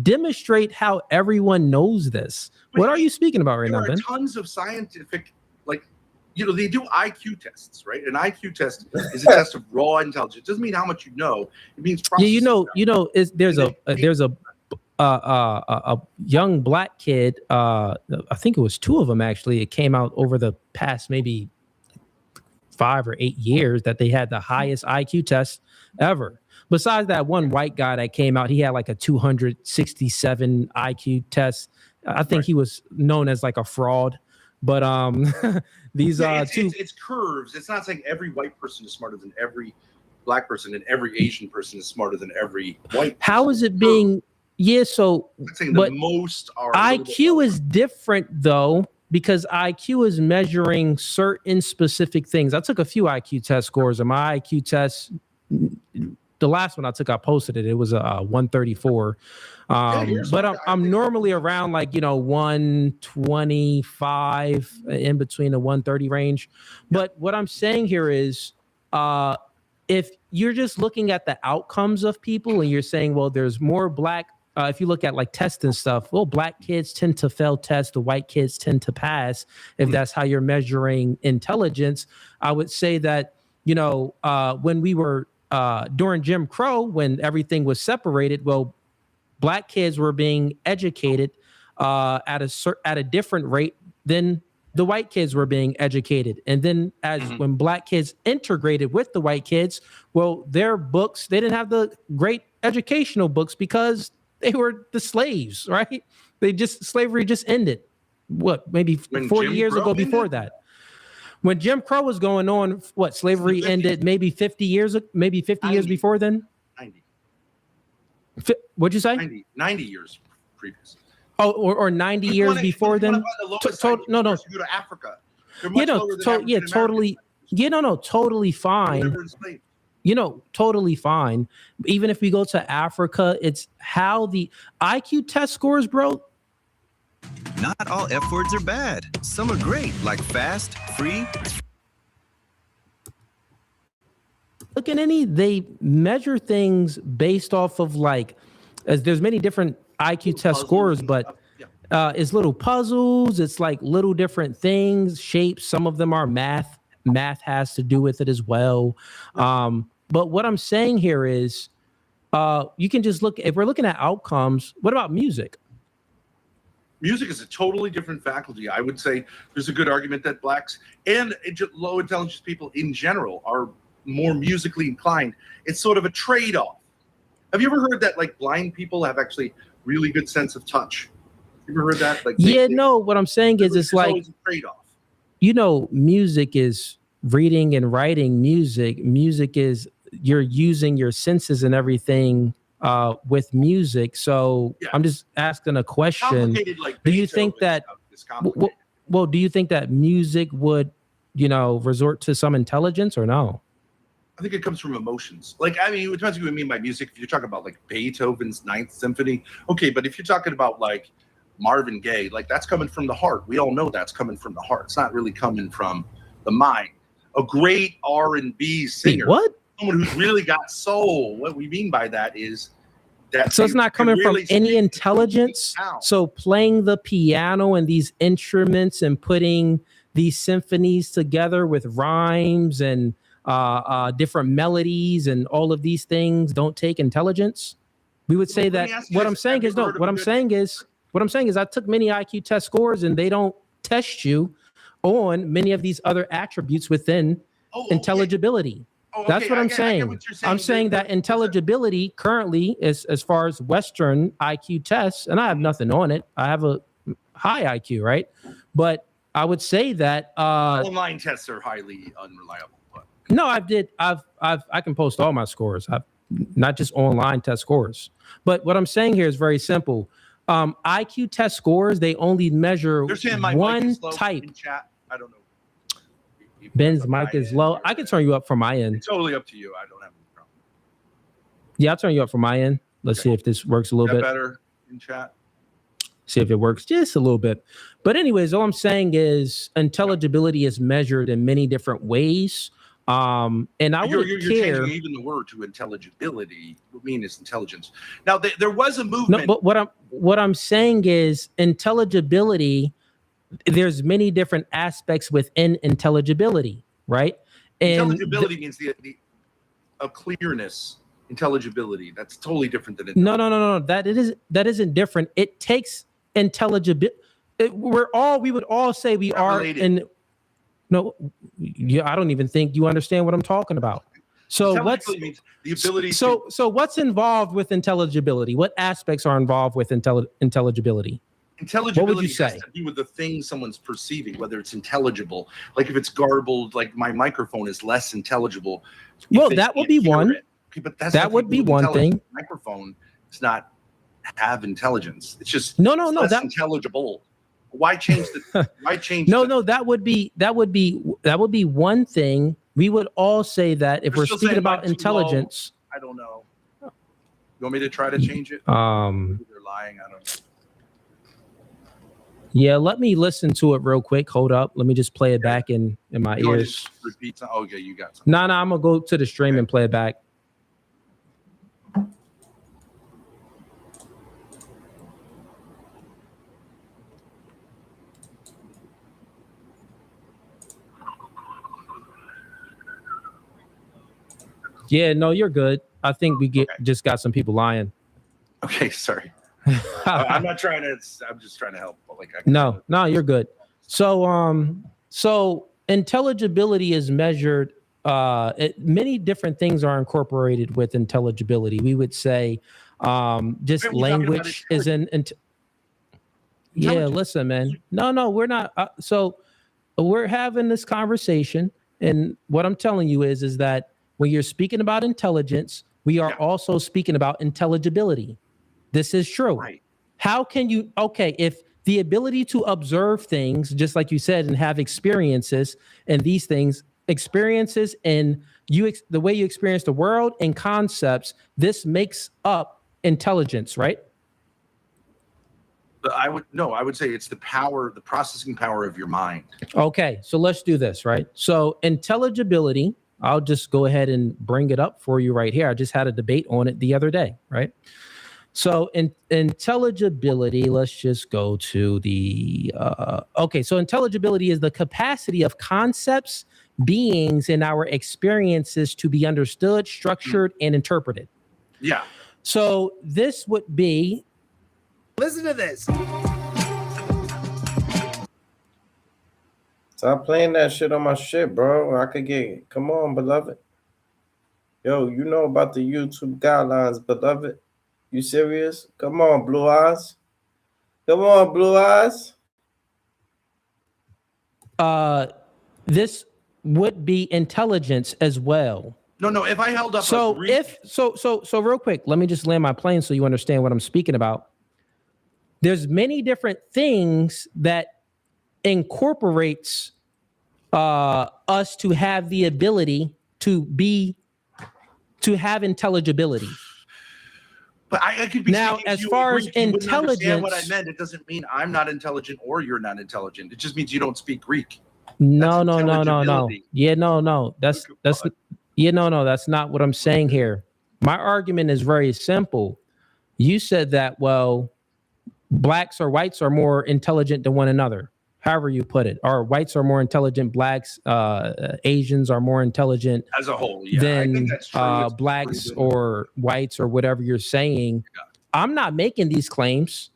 Speaker 7: Demonstrate how everyone knows this. What are you speaking about right now, Ben?
Speaker 8: There are tons of scientific, they do IQ tests, right? An IQ test is a test of raw intelligence. It doesn't mean how much you know. It means
Speaker 7: there's a young black kid. I think it was two of them actually. It came out over the past maybe 5 or 8 years that they had the highest IQ test ever. Besides that one white guy that came out, he had like a 267 IQ test. I think he was known as like a fraud. But these
Speaker 8: it's curves. It's not saying every white person is smarter than every black person and every Asian person is smarter than every white person.
Speaker 7: How is it being? Yeah, so
Speaker 8: but most are
Speaker 7: IQ is different though, because IQ is measuring certain specific things. I took a few IQ test scores, and my IQ test, the last one I took, I posted it. It was a 134. But I'm normally around 125, in between the 130 range. But what I'm saying here is, if you're just looking at the outcomes of people and you're saying, well, there's more black, if you look at like tests and stuff, well, black kids tend to fail tests, the white kids tend to pass. If that's how you're measuring intelligence, I would say that, when we were during Jim Crow, when everything was separated, well, black kids were being educated at a different rate than the white kids were being educated. And then when black kids integrated with the white kids, well, their books, they didn't have the great educational books because they were the slaves, right? Slavery just ended. Maybe 40 years ago before that. When Jim Crow was going on, slavery ended maybe 50 years before then?
Speaker 8: 90.
Speaker 7: What'd you say?
Speaker 8: 90 years previous.
Speaker 7: Oh, or 90 years before then?
Speaker 8: No.
Speaker 7: You
Speaker 8: go to Africa.
Speaker 7: Totally. Totally fine. Totally fine. Even if we go to Africa, it's how the IQ test scores, bro.
Speaker 13: Not all F words are bad. Some are great, like fast, free.
Speaker 7: Look at they measure things based off of as there's many different IQ test scores, but it's little puzzles. It's like little different things, shapes. Some of them are math. Math has to do with it as well. But what I'm saying here is you can just look, if we're looking at outcomes, what about music?
Speaker 8: Music is a totally different faculty. I would say there's a good argument that blacks and low intelligence people in general are more musically inclined. It's sort of a trade-off. Have you ever heard that blind people have actually really good sense of touch? You ever heard that?
Speaker 7: What I'm saying is it's like
Speaker 8: always a trade-off.
Speaker 7: Music is reading and writing music. Music is you're using your senses and everything with music. So I'm just asking a question. Do you think that do you think that music would, resort to some intelligence or no?
Speaker 8: I think it comes from emotions. It depends what you mean by music. If you're talking about Beethoven's Ninth Symphony, okay, but if you're talking about Marvin Gaye, that's coming from the heart. We all know that's coming from the heart. It's not really coming from the mind. A great R&B singer, someone who's really got soul. What we mean by that is that.
Speaker 7: So it's not coming from any intelligence. So playing the piano and these instruments and putting these symphonies together with rhymes and different melodies and all of these things don't take intelligence. We would say that what I'm saying is I took many IQ test scores and they don't test you on many of these other attributes within intelligibility. That's what I'm saying. I'm saying that intelligibility currently is as far as Western IQ tests, and I have nothing on it. I have a high IQ, right? But I would say that
Speaker 8: online tests are highly unreliable.
Speaker 7: No, I can post all my scores. I've not just online test scores. But what I'm saying here is very simple. IQ test scores, they only measure one type.
Speaker 8: I don't know.
Speaker 7: Ben's mic is low. I can turn you up from my end.
Speaker 8: It's totally up to you. I don't have any problem.
Speaker 7: Yeah, I'll turn you up from my end. Let's see if this works a little bit
Speaker 8: better in chat.
Speaker 7: See if it works just a little bit. But anyways, all I'm saying is intelligibility is measured in many different ways. And I would
Speaker 8: you're
Speaker 7: care.
Speaker 8: changing even the word to intelligibility. What I mean is intelligence. Now there was a movement.
Speaker 7: No, but what I'm saying is intelligibility. There's many different aspects within intelligibility, right? And
Speaker 8: intelligibility means a clearness. Intelligibility. That's totally different than
Speaker 7: no. That isn't different. It takes intelligibility. We would all say we are in. No, I don't even think you understand what I'm talking about. So
Speaker 8: means the ability.
Speaker 7: So what's involved with intelligibility? What aspects are involved with intelligibility?
Speaker 8: Intelligibility
Speaker 7: what would you say?
Speaker 8: has to do with the thing someone's perceiving, whether it's intelligible. Like if it's garbled, like my microphone is less intelligible.
Speaker 7: Well, that would be one.
Speaker 8: Okay, but
Speaker 7: that would be one thing.
Speaker 8: Microphone does not have intelligence. It's just
Speaker 7: no.
Speaker 8: That's
Speaker 7: That
Speaker 8: intelligible. Why change the? Why change?
Speaker 7: No. That would be one thing. We would all say that if we're speaking about intelligence.
Speaker 8: I don't know. You want me to try to change it?
Speaker 7: They're
Speaker 8: lying. I don't know.
Speaker 7: Yeah, let me listen to it real quick. Hold up. Let me just play it back in my ears.
Speaker 8: Repeat. Okay, you got something.
Speaker 7: No, I'm gonna go to the stream and play it back. Yeah, no, you're good. I think we just got some people lying.
Speaker 8: Okay, sorry. I'm not trying to. I'm just trying to help.
Speaker 7: No, you're good. So intelligibility is measured. Many different things are incorporated with intelligibility. We would say just language is yeah, listen, man. No, we're not. So we're having this conversation, and what I'm telling you is that when you're speaking about intelligence, we are also speaking about intelligibility. This is true.
Speaker 8: Right.
Speaker 7: How can you, if the ability to observe things, just like you said, and have experiences and these things, experiences and the way you experience the world and concepts, this makes up intelligence, right?
Speaker 8: I would say it's the processing power of your mind.
Speaker 7: Okay, so let's do this, right? So intelligibility, I'll just go ahead and bring it up for you right here. I just had a debate on it the other day, right? So intelligibility, let's just go to the, so intelligibility is the capacity of concepts, beings, and our experiences to be understood, structured, and interpreted.
Speaker 8: Yeah.
Speaker 7: So this would be,
Speaker 2: listen to this.
Speaker 1: Stop playing that shit on my shit, bro. I could get, come on, beloved. Yo, you know about the YouTube guidelines, beloved. You serious? Come on, Blue Eyes. Come on, Blue Eyes.
Speaker 7: This would be intelligence as well.
Speaker 8: No. If I held up,
Speaker 7: so real quick, let me just land my plane so you understand what I'm speaking about. There's many different things that incorporates us to have the ability to have intelligibility.
Speaker 8: But I could be
Speaker 7: now, as far as intelligence,
Speaker 8: what I meant, it doesn't mean I'm not intelligent or you're not intelligent. It just means you don't speak Greek.
Speaker 7: No. Yeah, no. That's not what I'm saying here. My argument is very simple. You said that, well, blacks or whites are more intelligent than one another. However you put it, or whites are more intelligent, blacks, Asians are more intelligent
Speaker 8: as a whole
Speaker 7: than blacks or whites or whatever you're saying. Yeah. I'm not making these claims,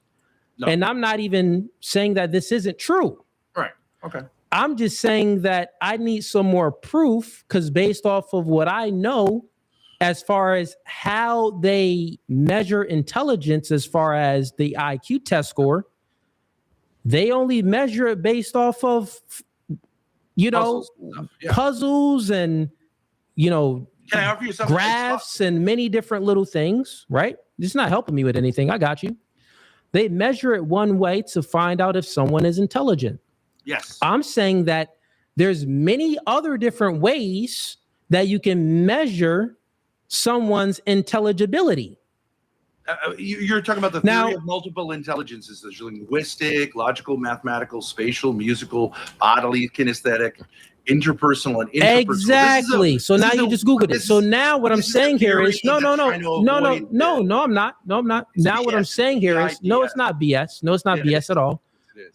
Speaker 7: and I'm not even saying that this isn't true.
Speaker 8: Right. Okay.
Speaker 7: I'm just saying that I need some more proof, because based off of what I know, as far as how they measure intelligence, as far as the IQ test score, they only measure it based off of, puzzles and, graphs and many different little things, right? It's not helping me with anything. I got you. They measure it one way to find out if someone is intelligent.
Speaker 8: Yes.
Speaker 7: I'm saying that there's many other different ways that you can measure someone's intelligibility.
Speaker 8: You're talking about the theory of multiple intelligences. There's linguistic, logical, mathematical, spatial, musical, bodily, kinesthetic, interpersonal, and interpersonal.
Speaker 7: Exactly. So now you just Googled it. So now what I'm saying here is no, I'm not. No, I'm not. Now what I'm saying here is no, it's not BS. No, it's not BS at all.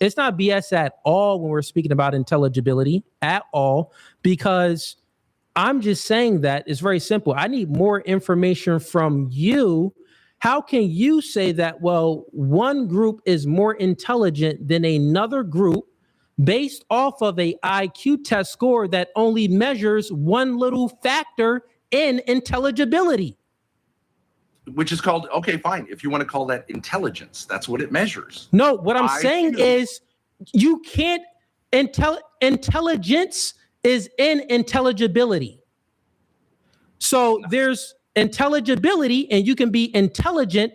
Speaker 7: It's not BS at all when we're speaking about intelligibility at all, because I'm just saying that it's very simple. I need more information from you. How can you say that, well, one group is more intelligent than another group based off of a IQ test score that only measures one little factor in intelligibility?
Speaker 8: Which is called, okay, fine. If you want to call that intelligence, that's what it measures.
Speaker 7: No, what I'm saying is you can't, intelligence is in intelligibility. So there's intelligibility, and you can be intelligent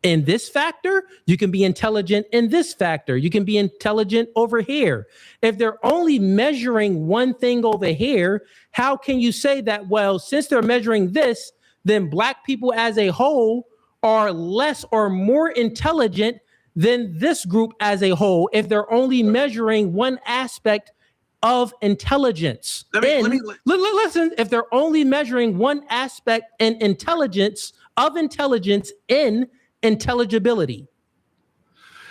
Speaker 7: in this factor. You can be intelligent in this factor. You can be intelligent over here. If they're only measuring one thing over here, how can you say that, well, since they're measuring this, then black people as a whole are less or more intelligent than this group as a whole if they're only measuring one aspect of intelligence? Listen, if they're only measuring one aspect in intelligence in intelligibility.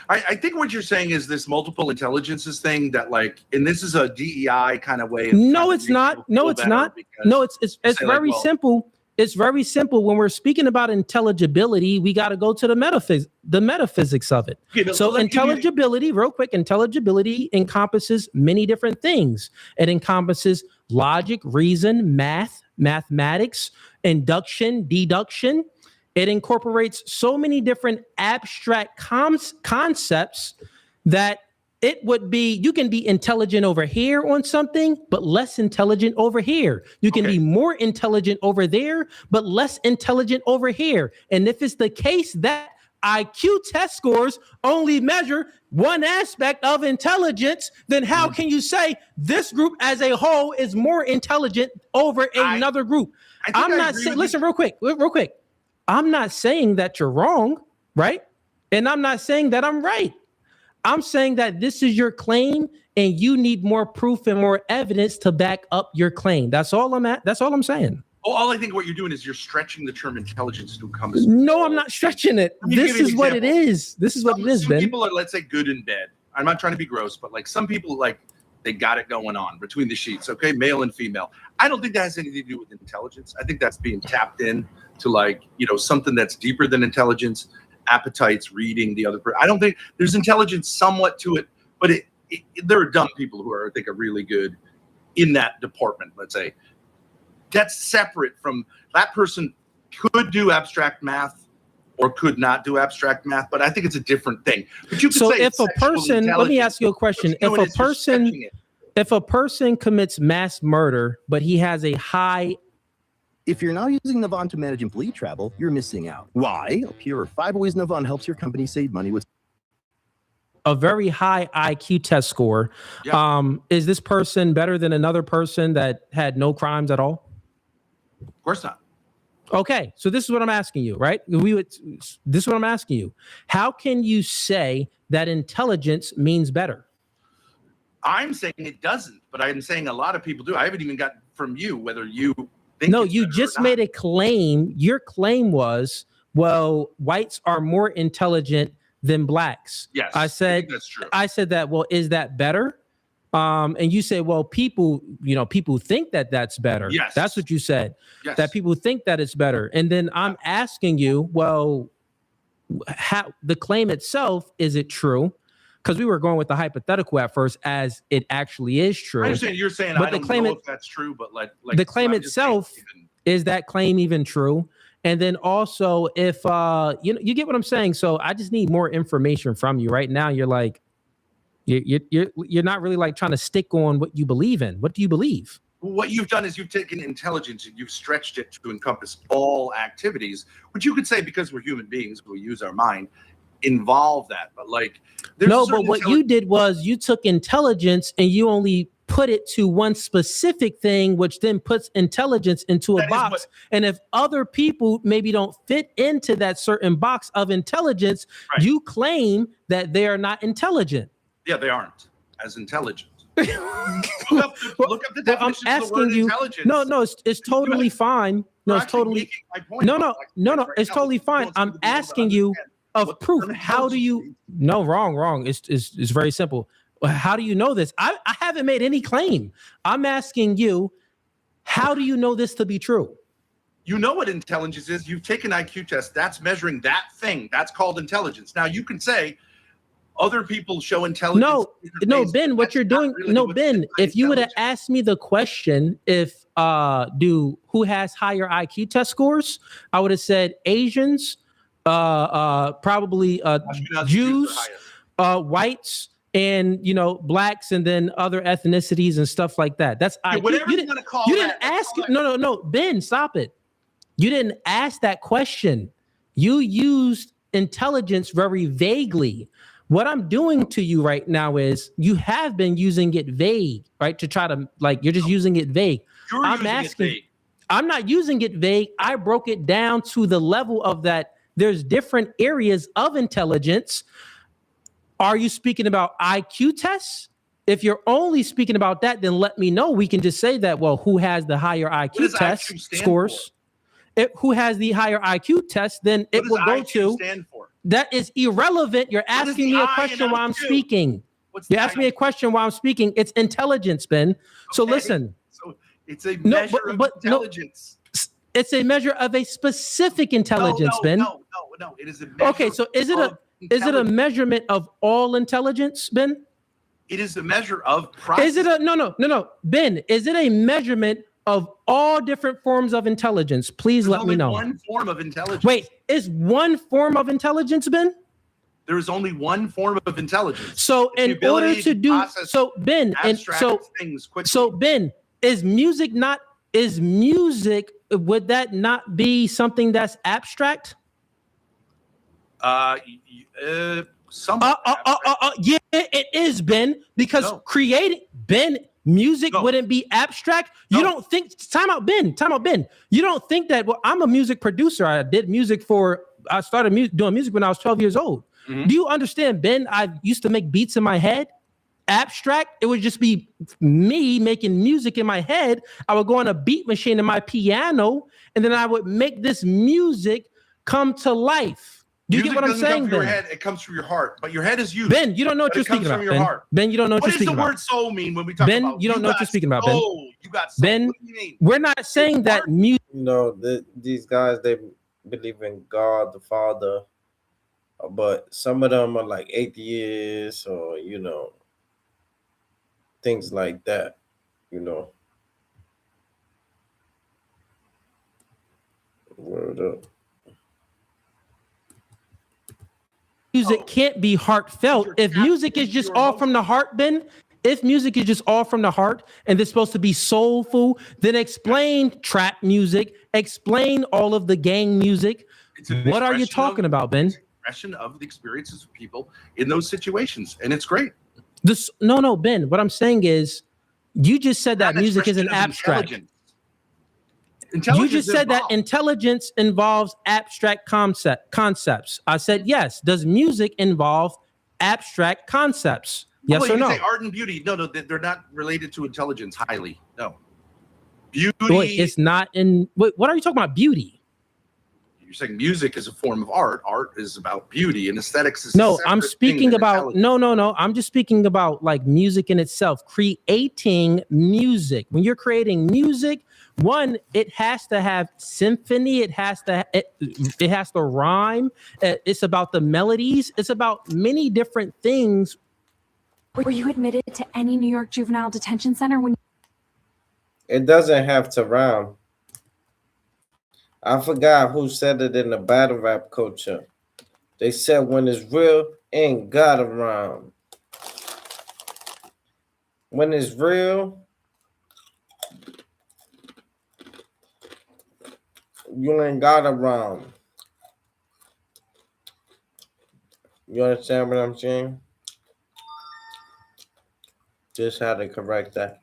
Speaker 8: I think what you're saying is this multiple intelligences thing that, like, and this is a DEI kind of way.
Speaker 7: No, it's not. No, it's not. No, it's very simple. It's very simple. When we're speaking about intelligibility, we got to go to the metaphysics of it. So intelligibility, real quick, intelligibility encompasses many different things. It encompasses logic, reason, mathematics, induction, deduction. It incorporates so many different abstract concepts that it would be, you can be intelligent over here on something, but less intelligent over here. You can be more intelligent over there, but less intelligent over here. And if it's the case that IQ test scores only measure one aspect of intelligence, then how can you say this group as a whole is more intelligent over another group? I'm not saying, listen, real quick. I'm not saying that you're wrong, right? And I'm not saying that I'm right. I'm saying that this is your claim and you need more proof and more evidence to back up your claim. That's all I'm saying.
Speaker 8: All I think what you're doing is you're stretching the term intelligence to encompass.
Speaker 7: No, I'm not stretching it. This is what it is. This is what it is,
Speaker 8: some
Speaker 7: Ben.
Speaker 8: People are, let's say, good in bed. I'm not trying to be gross, but like some people, like they got it going on between the sheets. Okay, male and female. I don't think that has anything to do with intelligence. I think that's being tapped in to something that's deeper than intelligence, appetites, reading the other person. I don't think there's intelligence somewhat to it, but there are dumb people who are, I think, are really good in that department. Let's say. That's separate from that person could do abstract math or could not do abstract math, but I think it's a different thing. But you could
Speaker 7: so
Speaker 8: say
Speaker 7: if a person, let me ask you a question. If a person commits mass murder, but he has a high.
Speaker 14: If you're now using Navan to manage employee travel, you're missing out. Why? Here are 5 ways Navan helps your company save money with
Speaker 7: a very high IQ test score. Yeah. Is this person better than another person that had no crimes at all?
Speaker 8: Of course not.
Speaker 7: Okay, so this is what I'm asking you, right? This is what I'm asking you. How can you say that intelligence means better?
Speaker 8: I'm saying it doesn't, but I'm saying a lot of people do. I haven't even gotten from you whether you think.
Speaker 7: No, you just made a claim. Your claim was, well, whites are more intelligent than blacks.
Speaker 8: Yes,
Speaker 7: I said
Speaker 8: that's true.
Speaker 7: I said that. Well, is that better? And you say, well, people think that that's better.
Speaker 8: Yes.
Speaker 7: That's what you said.
Speaker 8: Yes.
Speaker 7: That people think that it's better. And then I'm asking you, well, how the claim itself, is it true? Because we were going with the hypothetical at first as it actually is true.
Speaker 8: I understand you're saying
Speaker 7: but
Speaker 8: I don't know if that's true, but like
Speaker 7: the claim itself, is that claim even true? And then also if you get what I'm saying. So I just need more information from you. Right now you're like, you're not really like trying to stick on what you believe in. What do you believe?
Speaker 8: What you've done is you've taken intelligence and you've stretched it to encompass all activities, which you could say, because we're human beings, we use our mind, involve that. But like,
Speaker 7: no, but what you did was you took intelligence and you only put it to one specific thing, which then puts intelligence into a box. And if other people maybe don't fit into that certain box of intelligence, you claim that they are not intelligent.
Speaker 8: Yeah, they aren't as intelligent. look up the definition of the word intelligence.
Speaker 7: No, it's totally fine. No, it's totally no, it's totally fine. I'm asking you of proof. How do you? No, wrong. It's very simple. How do you know this? I haven't made any claim. I'm asking you, how do you know this to be true?
Speaker 8: You know what intelligence is. You've taken an IQ test. That's measuring that thing. That's called intelligence. Now you can say other people show intelligence.
Speaker 7: No, Ben, what you're doing. No, Ben, if you would have asked me the question, if who has higher IQ test scores, I would have said Asians, probably Jews, whites, and blacks, and then other ethnicities and stuff like that. That's
Speaker 8: whatever you're gonna call.
Speaker 7: You didn't ask it. No, Ben, stop it. You didn't ask that question. You used intelligence very vaguely. What I'm doing to you right now is you have been using it vague, right? To try to you're just using it vague. I'm asking. I'm not using it vague. I broke it down to the level of that. There's different areas of intelligence. Are you speaking about IQ tests? If you're only speaking about that, then let me know. We can just say that, well, who has the higher IQ test scores? Who has the higher IQ test, then it will go to. That is irrelevant. You're asking me a question while I'm speaking. You're asking me a question while I'm speaking. It's intelligence, Ben. So listen.
Speaker 8: So it's a measure of intelligence.
Speaker 7: It's a measure of a specific intelligence, Ben.
Speaker 8: No. It is a measure.
Speaker 7: Okay, so is it a measurement of all intelligence, Ben?
Speaker 8: It is a measure of process.
Speaker 7: Is it a no, Ben? Is it a measurement of all different forms of intelligence? Please let me know.
Speaker 8: One form of intelligence.
Speaker 7: Wait, is one form of intelligence, Ben?
Speaker 8: There is only one form of intelligence.
Speaker 7: So in order to do so, Ben, and so Ben, is music, would that not be something that's abstract?
Speaker 8: Some.
Speaker 7: Yeah, it is, Ben, because creating music wouldn't be abstract. You don't think time out, Ben. You don't think that I'm a music producer. I started doing music when I was 12 years old. Do you understand, Ben? I used to make beats in my head. Abstract, it would just be me making music in my head. I would go on a beat machine in my piano, and then I would make this music come to life. Do you get what I'm saying, Ben?
Speaker 8: Your head, it comes from your heart, but your head is used.
Speaker 7: Ben, you don't know what you're speaking about. Ben, you don't know what you're speaking about.
Speaker 8: What does the word soul mean when we talk about?
Speaker 7: Ben, you don't know what you're speaking about, Ben.
Speaker 8: You got soul.
Speaker 7: Ben,
Speaker 8: what do you mean?
Speaker 7: We're not saying that music.
Speaker 1: These guys, they believe in God the Father, but some of them are like atheists or things like that. Word up.
Speaker 7: Music can't be heartfelt. If music is just all from the heart, Ben, if music is just all from the heart and it's supposed to be soulful, then explain trap music, explain all of the gang music. What are you talking about, Ben?
Speaker 8: Expression of the experiences of people in those situations, and it's great.
Speaker 7: No, Ben. What I'm saying is, you just said that music isn't abstract. You just said that intelligence involves abstract concepts. I said yes. Does music involve abstract concepts? Yes or no?
Speaker 8: Say art and beauty. No, they're not related to intelligence highly. No. Beauty.
Speaker 7: Wait, it's not in. What are you talking about? Beauty.
Speaker 8: You're saying music is a form of art. Art is about beauty, and aesthetics is.
Speaker 7: No, I'm speaking about no. I'm just speaking about like music in itself. Creating music. When you're creating music, one, it has to have symphony. It has to rhyme. It's about the melodies. It's about many different things.
Speaker 15: Were you admitted to any New York juvenile detention center when?
Speaker 1: It doesn't have to rhyme. I forgot who said it in the battle rap culture. They said when it's real, it ain't gotta rhyme. When it's real, you ain't gotta rhyme. You understand what I'm saying? Just had to correct that.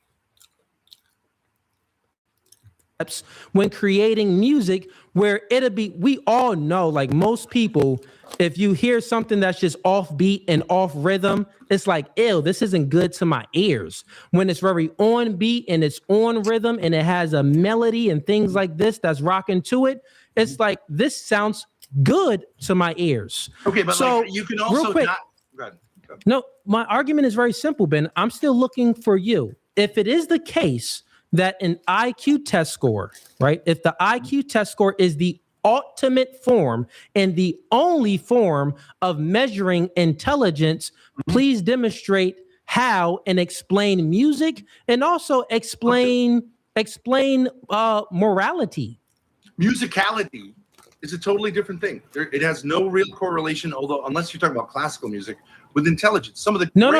Speaker 7: When creating music, where it'll be, we all know, like most people, if you hear something that's just off beat and off rhythm, it's like, ew, this isn't good to my ears. When it's very on beat and it's on rhythm and it has a melody and things like this that's rocking to it, it's like, this sounds good to my ears.
Speaker 8: Okay, but so, like, you can also not. Go ahead.
Speaker 7: No, my argument is very simple, Ben. I'm still looking for you. If it is the case that an IQ test score, right? If the IQ test score is the ultimate form and the only form of measuring intelligence, please demonstrate how and explain music and also explain morality.
Speaker 8: Musicality is a totally different thing. It has no real correlation, although unless you're talking about classical music, with intelligence. Some of the
Speaker 7: no.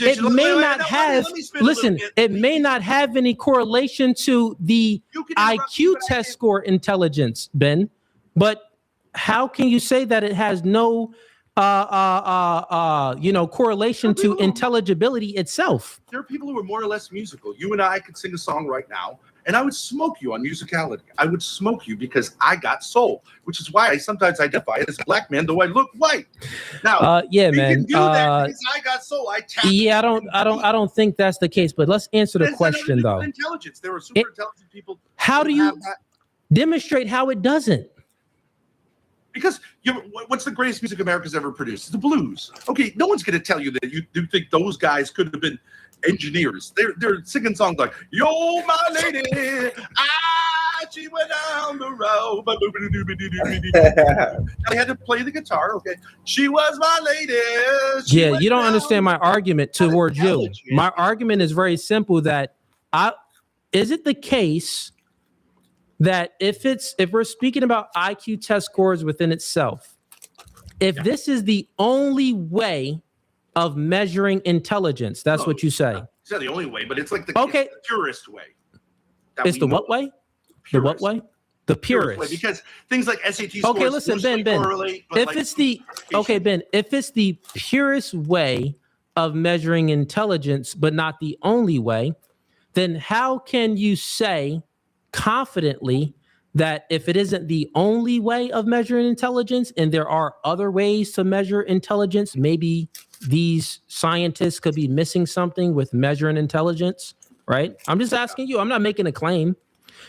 Speaker 7: It may not have. Listen, it may not have any correlation to the IQ test score intelligence, Ben. But how can you say that it has no, correlation to intelligibility itself?
Speaker 8: There are people who are more or less musical. You and I could sing a song right now, and I would smoke you on musicality. I would smoke you because I got soul, which is why I sometimes identify as a black man, though I look white. Now,
Speaker 7: yeah, man.
Speaker 8: Can do that because I got soul. I
Speaker 7: don't think that's the case. But let's answer the question, though.
Speaker 8: Intelligence. There are super intelligent people.
Speaker 7: How do you demonstrate how it doesn't?
Speaker 8: Because what's the greatest music America's ever produced? It's the blues. Okay, no one's going to tell you that you do think those guys could have been engineers. They're singing songs like "Yo, my lady, she went down the road." I had to play the guitar. Okay, she was my lady.
Speaker 7: Yeah, you don't understand my argument towards you. My argument is very simple. That is it the case that if we're speaking about IQ test scores within itself, if this is the only way of measuring intelligence, that's what you say.
Speaker 8: It's not the only way, but it's like the
Speaker 7: purest
Speaker 8: way.
Speaker 7: It's the what way? The what way? The purest
Speaker 8: way, because things like SAT scores.
Speaker 7: Okay, listen, Ben.
Speaker 8: Correlate,
Speaker 7: if it's the Ben, if it's the purest way of measuring intelligence, but not the only way, then how can you say confidently that if it isn't the only way of measuring intelligence and there are other ways to measure intelligence, maybe these scientists could be missing something with measuring intelligence, right? I'm just asking you. I'm not making a claim.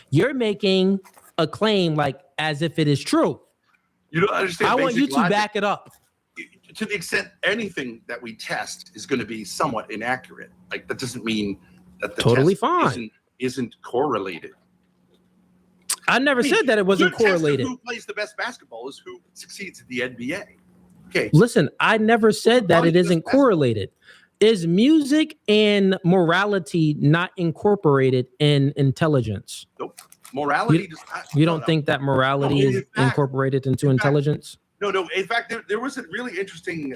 Speaker 7: You're making a claim like as if it is true.
Speaker 8: You don't understand.
Speaker 7: I want you to
Speaker 8: logic.
Speaker 7: back it up.
Speaker 8: To the extent anything that we test is going to be somewhat inaccurate. Like that doesn't mean that the
Speaker 7: Totally
Speaker 8: test
Speaker 7: fine.
Speaker 8: Isn't correlated.
Speaker 7: I never said that it wasn't correlated.
Speaker 8: Who plays the best basketball is who succeeds at the NBA. Okay.
Speaker 7: Listen, I never said that it isn't correlated. Is music and morality not incorporated in intelligence?
Speaker 8: Nope. Morality does not.
Speaker 7: You don't think that morality is incorporated into intelligence?
Speaker 8: No. In fact, there was a really interesting,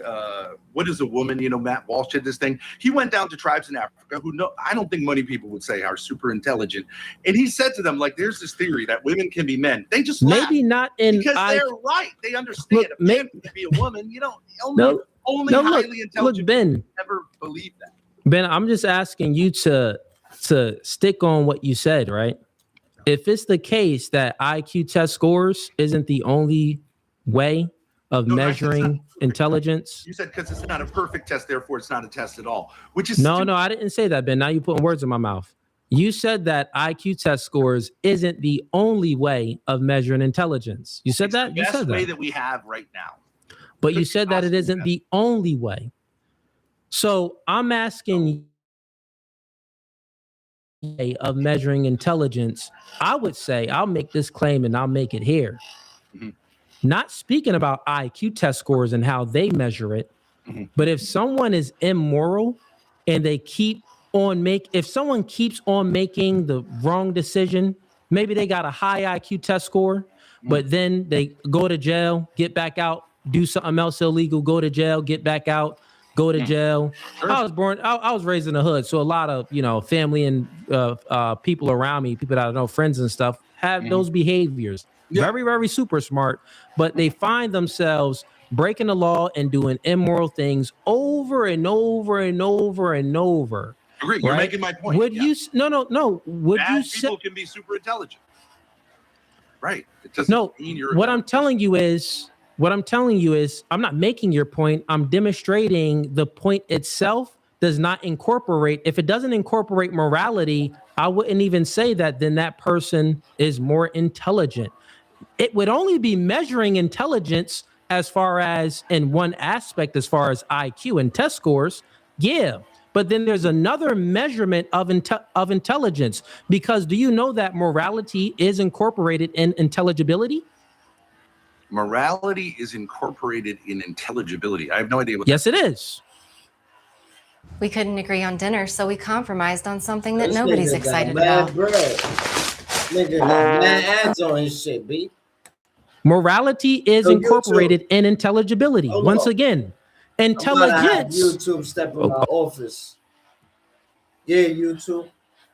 Speaker 8: what is a woman? Matt Walsh did this thing. He went down to tribes in Africa who I don't think many people would say are super intelligent. And he said to them, like, there's this theory that women can be men. They just
Speaker 7: maybe
Speaker 8: laugh
Speaker 7: not in.
Speaker 8: Because they're right. They understand. If man can be a woman, only highly intelligent
Speaker 7: Ben,
Speaker 8: people never believe that.
Speaker 7: Ben, I'm just asking you to stick on what you said, right? If it's the case that IQ test scores isn't the only way of measuring intelligence.
Speaker 8: You said because it's not a perfect test, therefore it's not a test at all. Which is
Speaker 7: no, I didn't say that, Ben. Now you're putting words in my mouth. You said that IQ test scores isn't the only way of measuring intelligence. You said that?
Speaker 8: You
Speaker 7: said
Speaker 8: said
Speaker 7: that.
Speaker 8: way that we have right now.
Speaker 7: But you said that it isn't the only way. So I'm asking you of measuring intelligence. I would say I'll make this claim and I'll make it here. Mm-hmm. Not speaking about IQ test scores and how they measure it, but if someone is immoral and they if someone keeps on making the wrong decision, maybe they got a high IQ test score, but then they go to jail, get back out, do something else illegal, go to jail, get back out, go to jail. Sure. I was raised in the hood, so a lot of family and people around me, people that I know, friends and stuff, have those behaviors. Very, very super smart, but they find themselves breaking the law and doing immoral things over and over and over and over.
Speaker 8: Agree. You're making my point.
Speaker 7: Would you? No. Would
Speaker 8: Bad
Speaker 7: you?
Speaker 8: People can be super intelligent, right? It doesn't mean you're.
Speaker 7: What I'm telling you is, I'm not making your point. I'm demonstrating the point itself does not incorporate. If it doesn't incorporate morality, I wouldn't even say that. Then that person is more intelligent. It would only be measuring intelligence as far as in one aspect, as far as IQ and test scores. Yeah. But then there's another measurement of intelligence, because do you know that morality is incorporated in intelligibility?
Speaker 8: Morality is incorporated in intelligibility. I have no idea what.
Speaker 7: Yes, it is.
Speaker 16: We couldn't agree on dinner, so we compromised on something that
Speaker 1: This
Speaker 16: nobody's
Speaker 1: nigga
Speaker 16: excited
Speaker 1: got mad
Speaker 16: about.
Speaker 1: bread. Nigga got mad ads on his shit, B.
Speaker 7: Morality is incorporated in intelligibility. Once again, intelligence.
Speaker 1: YouTube step in my office. Yeah, YouTube.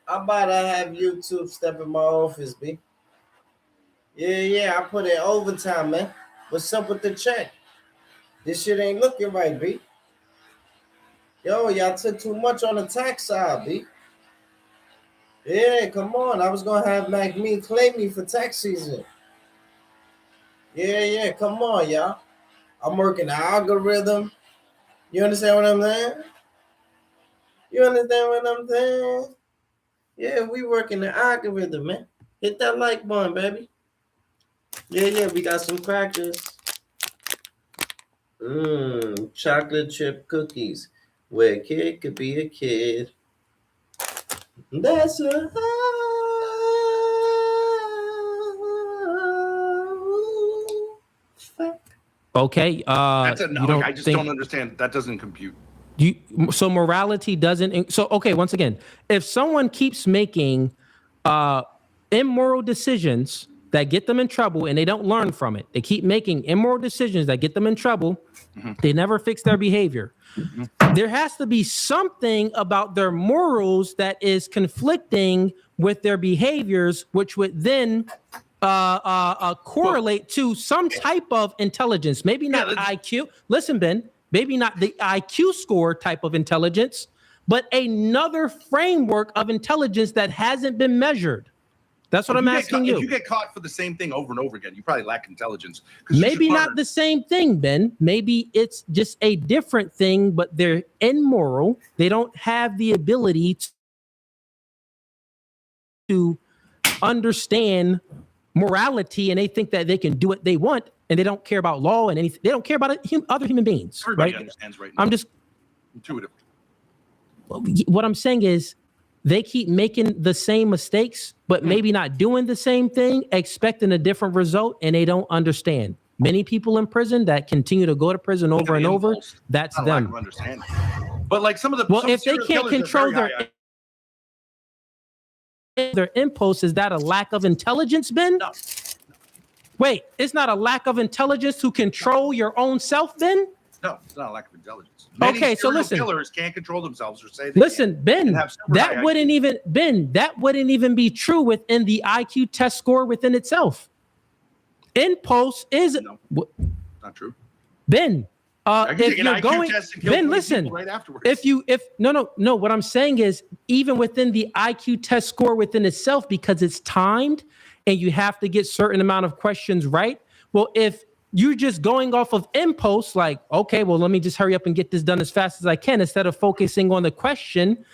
Speaker 1: I'm about to have YouTube step in my office, B. Yeah, I put in overtime, man. What's up with the check? This shit ain't looking right, B. Yo, y'all took too much on the tax side, B. Yeah, come on. I was gonna have McMe claim me for tax season. Yeah, come on, y'all. I'm working the algorithm. You understand what I'm saying? Yeah, we working the algorithm, man. Hit that like button, baby. Yeah, we got some crackers. Chocolate chip cookies. Where a kid could be a kid. That's a
Speaker 7: Okay.
Speaker 8: That's I just don't understand. That doesn't compute.
Speaker 7: So morality doesn't. So, okay, once again, if someone keeps making immoral decisions that get them in trouble and they don't learn from it, they keep making immoral decisions that get them in trouble, they never fix their behavior. There has to be something about their morals that is conflicting with their behaviors, which would then correlate to some type of intelligence. Maybe not IQ. Listen, Ben, maybe not the IQ score type of intelligence, but another framework of intelligence that hasn't been measured. That's what I'm asking you.
Speaker 8: If you get caught for the same thing over and over again, you probably lack intelligence.
Speaker 7: Maybe not the same thing, Ben. Maybe it's just a different thing, but they're immoral. They don't have the ability to understand morality, and they think that they can do what they want, and they don't care about law and anything. They don't care about other human beings.
Speaker 8: Everybody
Speaker 7: right?
Speaker 8: understands right now.
Speaker 7: I'm just
Speaker 8: intuitive.
Speaker 7: What I'm saying is they keep making the same mistakes, but maybe not doing the same thing, expecting a different result, and they don't understand. Many people in prison that continue to go to prison over and over, that's
Speaker 8: Not a lack
Speaker 7: them.
Speaker 8: of understanding. But like some of the
Speaker 7: Well,
Speaker 8: some
Speaker 7: if they
Speaker 8: serial
Speaker 7: can't
Speaker 8: killers are
Speaker 7: control
Speaker 8: very
Speaker 7: their impulse, is that a lack of intelligence, Ben?
Speaker 8: No.
Speaker 7: Wait, it's not a lack of intelligence to control your own self, Ben?
Speaker 8: No, it's not a lack of intelligence. Many
Speaker 7: Okay, so
Speaker 8: serial
Speaker 7: listen.
Speaker 8: killers can't control themselves or say they
Speaker 7: Listen,
Speaker 8: can't.
Speaker 7: Ben,
Speaker 8: And have super high
Speaker 7: that wouldn't even be true within the IQ test score within itself. Impulse is
Speaker 8: not true.
Speaker 7: Ben.
Speaker 8: I can
Speaker 7: If
Speaker 8: take an
Speaker 7: you're
Speaker 8: IQ
Speaker 7: going,
Speaker 8: test and kill
Speaker 7: Ben,
Speaker 8: 20
Speaker 7: listen.
Speaker 8: people right afterwards.
Speaker 7: No. What I'm saying is, even within the IQ test score within itself, because it's timed and you have to get certain amount of questions right. Well, if you're just going off of impulse, like, okay, well, let me just hurry up and get this done as fast as I can, instead of focusing on the question,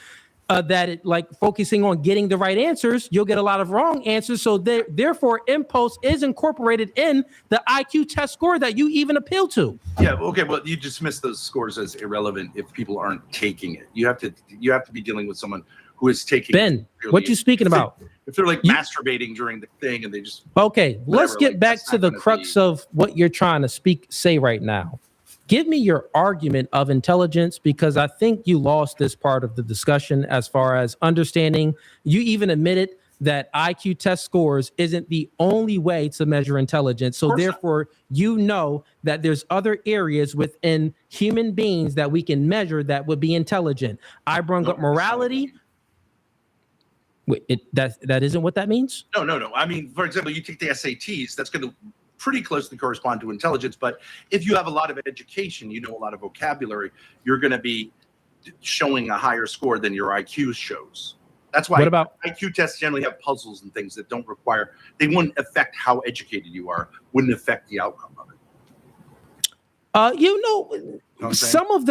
Speaker 7: focusing on getting the right answers, you'll get a lot of wrong answers. So therefore, impulse is incorporated in the IQ test score that you even appeal to.
Speaker 8: Yeah, okay, well, you dismiss those scores as irrelevant if people aren't taking it. You have to be dealing with someone who is taking
Speaker 7: Ben,
Speaker 8: it.
Speaker 7: what you speaking about?
Speaker 8: If they're like masturbating during the thing and they just
Speaker 7: Okay, let's
Speaker 8: whatever,
Speaker 7: get
Speaker 8: like,
Speaker 7: back
Speaker 8: that's
Speaker 7: to
Speaker 8: not
Speaker 7: the
Speaker 8: gonna
Speaker 7: crux of what you're trying to say right now. Give me your argument of intelligence, because I think you lost this part of the discussion as far as understanding. You even admitted that IQ test scores isn't the only way to measure intelligence. So therefore, you know that there's other areas within human beings that we can measure that would be intelligent. I brought up morality. Wait, that isn't what that means?
Speaker 8: No. I mean, for example, you take the SATs, that's going to pretty closely correspond to intelligence. But if you have a lot of education, you know a lot of vocabulary, you're going to be showing a higher score than your IQ shows. That's why IQ tests generally have puzzles and things that don't require, they wouldn't affect how educated you are, wouldn't affect the outcome of it.
Speaker 7: Some of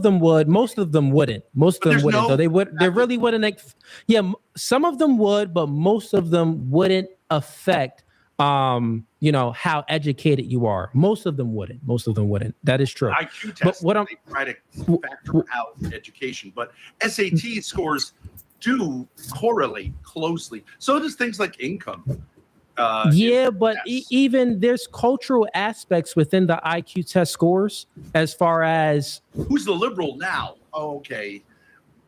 Speaker 7: them would, most of them wouldn't. Most of them wouldn't. Though they really wouldn't. Some of them would, but most of them wouldn't affect how educated you are. Most of them wouldn't. That is true.
Speaker 8: IQ tests, they try to factor out education, but SAT scores do correlate closely. So does things like income.
Speaker 7: Even there's cultural aspects within the IQ test scores as far as
Speaker 8: who's the liberal now. Oh, okay.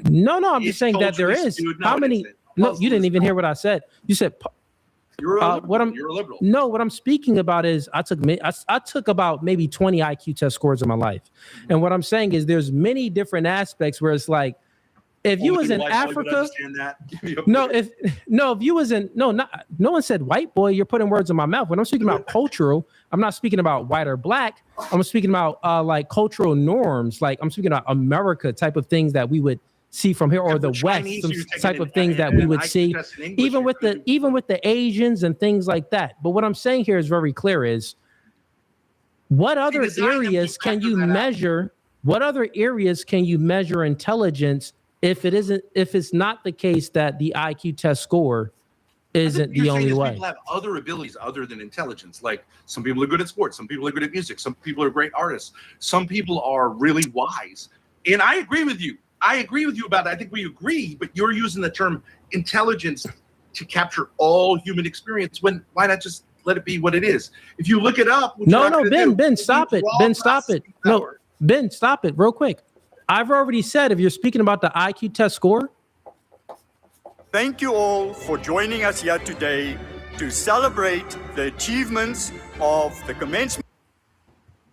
Speaker 7: No, I'm just saying that there is. How many? No, you didn't even hear what I said. You said
Speaker 8: you're a liberal. You're a liberal.
Speaker 7: No, what I'm speaking about is I took about maybe 20 IQ test scores in my life, and what I'm saying is there's many different aspects where it's like, if you was in Africa, no one said white boy. You're putting words in my mouth. When I'm speaking about cultural, I'm not speaking about white or black. I'm speaking about like cultural norms. Like I'm speaking about America type of things that we would see from here, or the West, some type of things that we would see, even with the Asians and things like that. But what I'm saying here is very clear: is what other areas can you measure? What other areas can you measure intelligence? If it's not the case that the IQ test score isn't the only way.
Speaker 8: People have other abilities other than intelligence. Like some people are good at sports, some people are good at music, some people are great artists, some people are really wise. And I agree with you. About that. I think we agree, but you're using the term intelligence to capture all human experience. Why not just let it be what it is? If you look it up,
Speaker 7: Ben, stop it. Ben, stop it. No, Ben, stop it real quick. I've already said, if you're speaking about the IQ test score.
Speaker 17: Thank you all for joining us here today to celebrate the achievements of the commencement.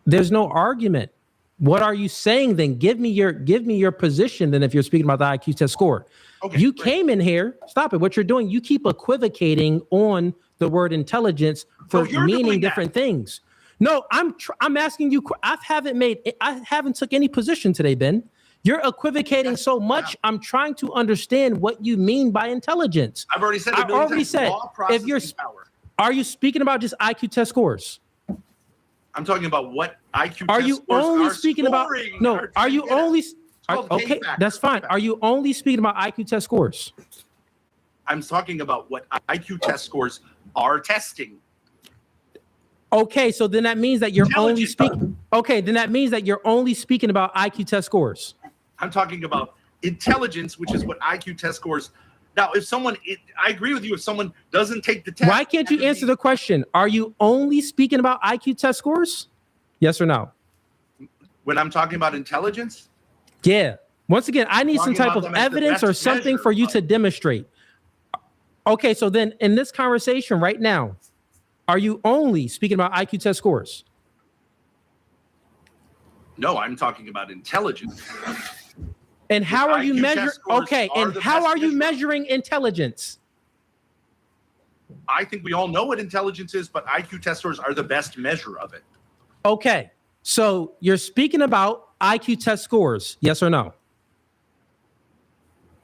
Speaker 7: There's no argument. What are you saying then? Give me your position then if you're speaking about the IQ test score. Okay, you came in here. Stop it. What you're doing, you keep equivocating on the word intelligence for meaning different things. No, I'm asking you. I haven't took any position today, Ben. You're equivocating so much. I'm trying to understand what you mean by intelligence.
Speaker 8: I've already said.
Speaker 7: If you're, are you speaking about just IQ test scores?
Speaker 8: I'm talking about what IQ
Speaker 7: are
Speaker 8: test
Speaker 7: you
Speaker 8: scores
Speaker 7: only
Speaker 8: are
Speaker 7: speaking about?
Speaker 8: scoring.
Speaker 7: No, are you only? Okay, that's fine. Are you only speaking about IQ test scores?
Speaker 8: I'm talking about what IQ test scores are testing.
Speaker 7: Okay, so then that means that you're only speaking. Okay, then that means that you're only speaking about IQ test scores.
Speaker 8: I'm talking about intelligence, which is what IQ test scores. Now, if someone, I agree with you. If someone doesn't take the test,
Speaker 7: why can't you answer the question? Are you only speaking about IQ test scores? Yes or no?
Speaker 8: When I'm talking about intelligence?
Speaker 7: Yeah. Once again, I need some type of evidence or something for you to demonstrate. Okay, so then in this conversation right now, are you only speaking about IQ test scores?
Speaker 8: No, I'm talking about intelligence.
Speaker 7: And how are you measuring? Okay, and how are you measuring intelligence?
Speaker 8: I think we all know what intelligence is, but IQ test scores are the best measure of it.
Speaker 7: Okay, so you're speaking about IQ test scores, yes or no?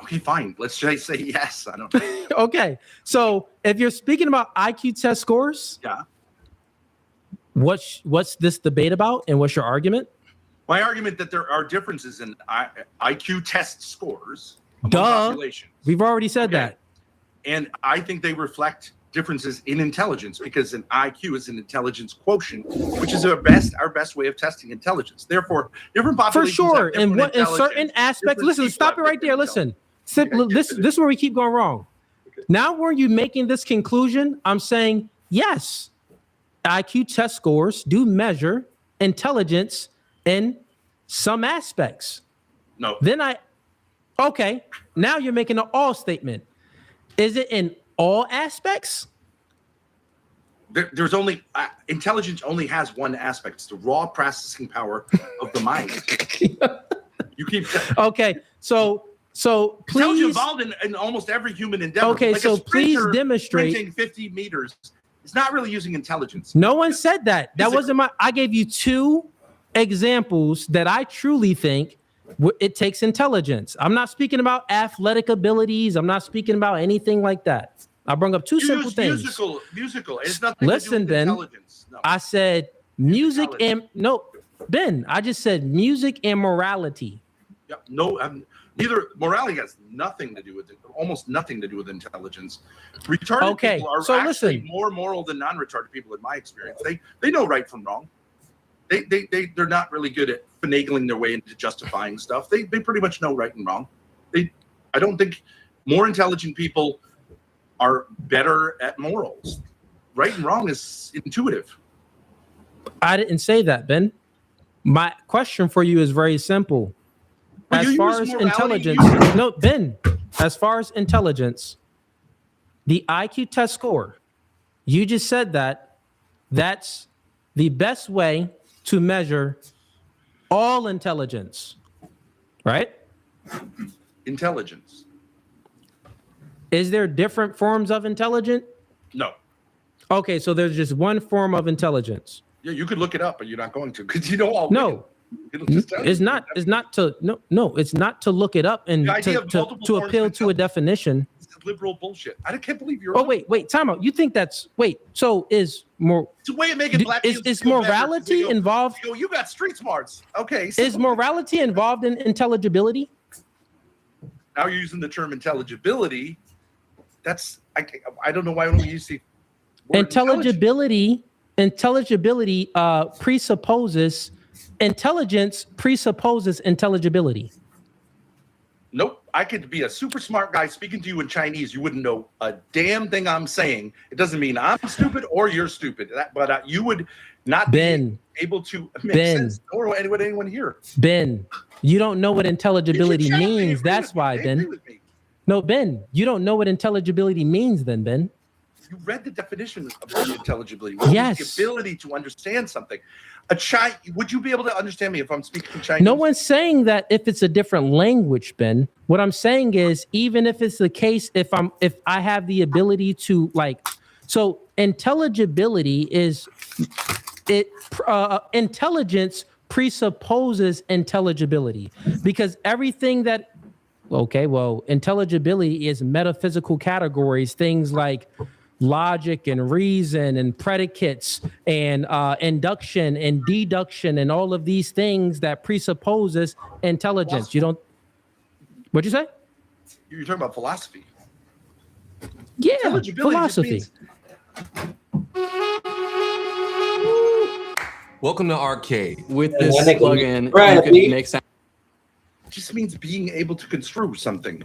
Speaker 8: Okay, fine. Let's just say yes. I don't know.
Speaker 7: Okay, so if you're speaking about IQ test scores,
Speaker 8: yeah.
Speaker 7: What's this debate about, and what's your argument?
Speaker 8: My argument that there are differences in IQ test scores.
Speaker 7: Duh. We've already said that.
Speaker 8: And I think they reflect differences in intelligence because an IQ is an intelligence quotient, which is our best way of testing intelligence. Therefore, different populations
Speaker 7: for sure.
Speaker 8: have
Speaker 7: And what in certain aspects? Listen, stop it right there. Listen, this is where we keep going wrong. Okay. Now, were you making this conclusion? I'm saying yes. IQ test scores do measure intelligence in some aspects.
Speaker 8: No.
Speaker 7: Okay, now you're making an all statement. Is it in all aspects?
Speaker 8: There's only intelligence only has one aspect. It's the raw processing power of the mind. You keep
Speaker 7: okay. So please
Speaker 8: involved in almost every human endeavor.
Speaker 7: Okay,
Speaker 8: like
Speaker 7: so please demonstrate.
Speaker 8: Sprinting 50 meters. It's not really using intelligence.
Speaker 7: No one said that. That wasn't my. I gave you two examples that I truly think it takes intelligence. I'm not speaking about athletic abilities. I'm not speaking about anything like that. I brought up two simple things.
Speaker 8: Musical. It's nothing
Speaker 7: Listen,
Speaker 8: to do with
Speaker 7: Ben.
Speaker 8: Intelligence. No.
Speaker 7: I said music and no, Ben. I just said music and morality.
Speaker 8: Yeah, no, neither morality has nothing to do with it. Almost nothing to do with intelligence. Retarded people are actually more moral than non-retarded people, in my experience. They know right from wrong. They're not really good at finagling their way into justifying stuff. They pretty much know right and wrong. I don't think more intelligent people are better at morals. Right and wrong is intuitive.
Speaker 7: I didn't say that, Ben. My question for you is very simple. As far as intelligence, no, Ben, as far as intelligence, the IQ test score, you just said that's the best way to measure all intelligence, right?
Speaker 8: Intelligence.
Speaker 7: Is there different forms of intelligence?
Speaker 8: No.
Speaker 7: Okay, so there's just one form of intelligence.
Speaker 8: Yeah, you could look it up, but you're not going to because you know all.
Speaker 7: No. It's not to look it up and to appeal to a definition.
Speaker 8: It's liberal bullshit. I can't believe you're.
Speaker 7: Oh wait, time out. You think so is more?
Speaker 8: It's a way of making black
Speaker 7: is morality involved?
Speaker 8: You got street smarts. Okay.
Speaker 7: Is morality involved in intelligibility?
Speaker 8: Now you're using the term intelligibility. That's I don't know why I don't use the word
Speaker 7: intelligibility. Intelligibility presupposes. Intelligence presupposes intelligibility.
Speaker 8: Nope. I could be a super smart guy speaking to you in Chinese. You wouldn't know a damn thing I'm saying. It doesn't mean I'm stupid or you're stupid. But you would not be able to make sense. Nor would anyone here.
Speaker 7: Ben, you don't know what intelligibility means. That's why, Ben. No, Ben, you don't know what intelligibility means then, Ben.
Speaker 8: You read the definition of intelligibility.
Speaker 7: Yes.
Speaker 8: The ability to understand something. Would you be able to understand me if I'm speaking Chinese?
Speaker 7: No one's saying that if it's a different language, Ben. What I'm saying is, even if it's the case, if I have the ability to So intelligibility is intelligence presupposes intelligibility, because everything that intelligibility is metaphysical categories, things like logic and reason and predicates and induction and deduction and all of these things that presupposes intelligence. You don't. What'd you say?
Speaker 8: You're talking about philosophy.
Speaker 7: Yeah, philosophy.
Speaker 18: Welcome to Arcade. With this
Speaker 8: Yeah,
Speaker 18: plugin, you
Speaker 8: Bradley.
Speaker 18: can make sound.
Speaker 8: It just means being able to construe something.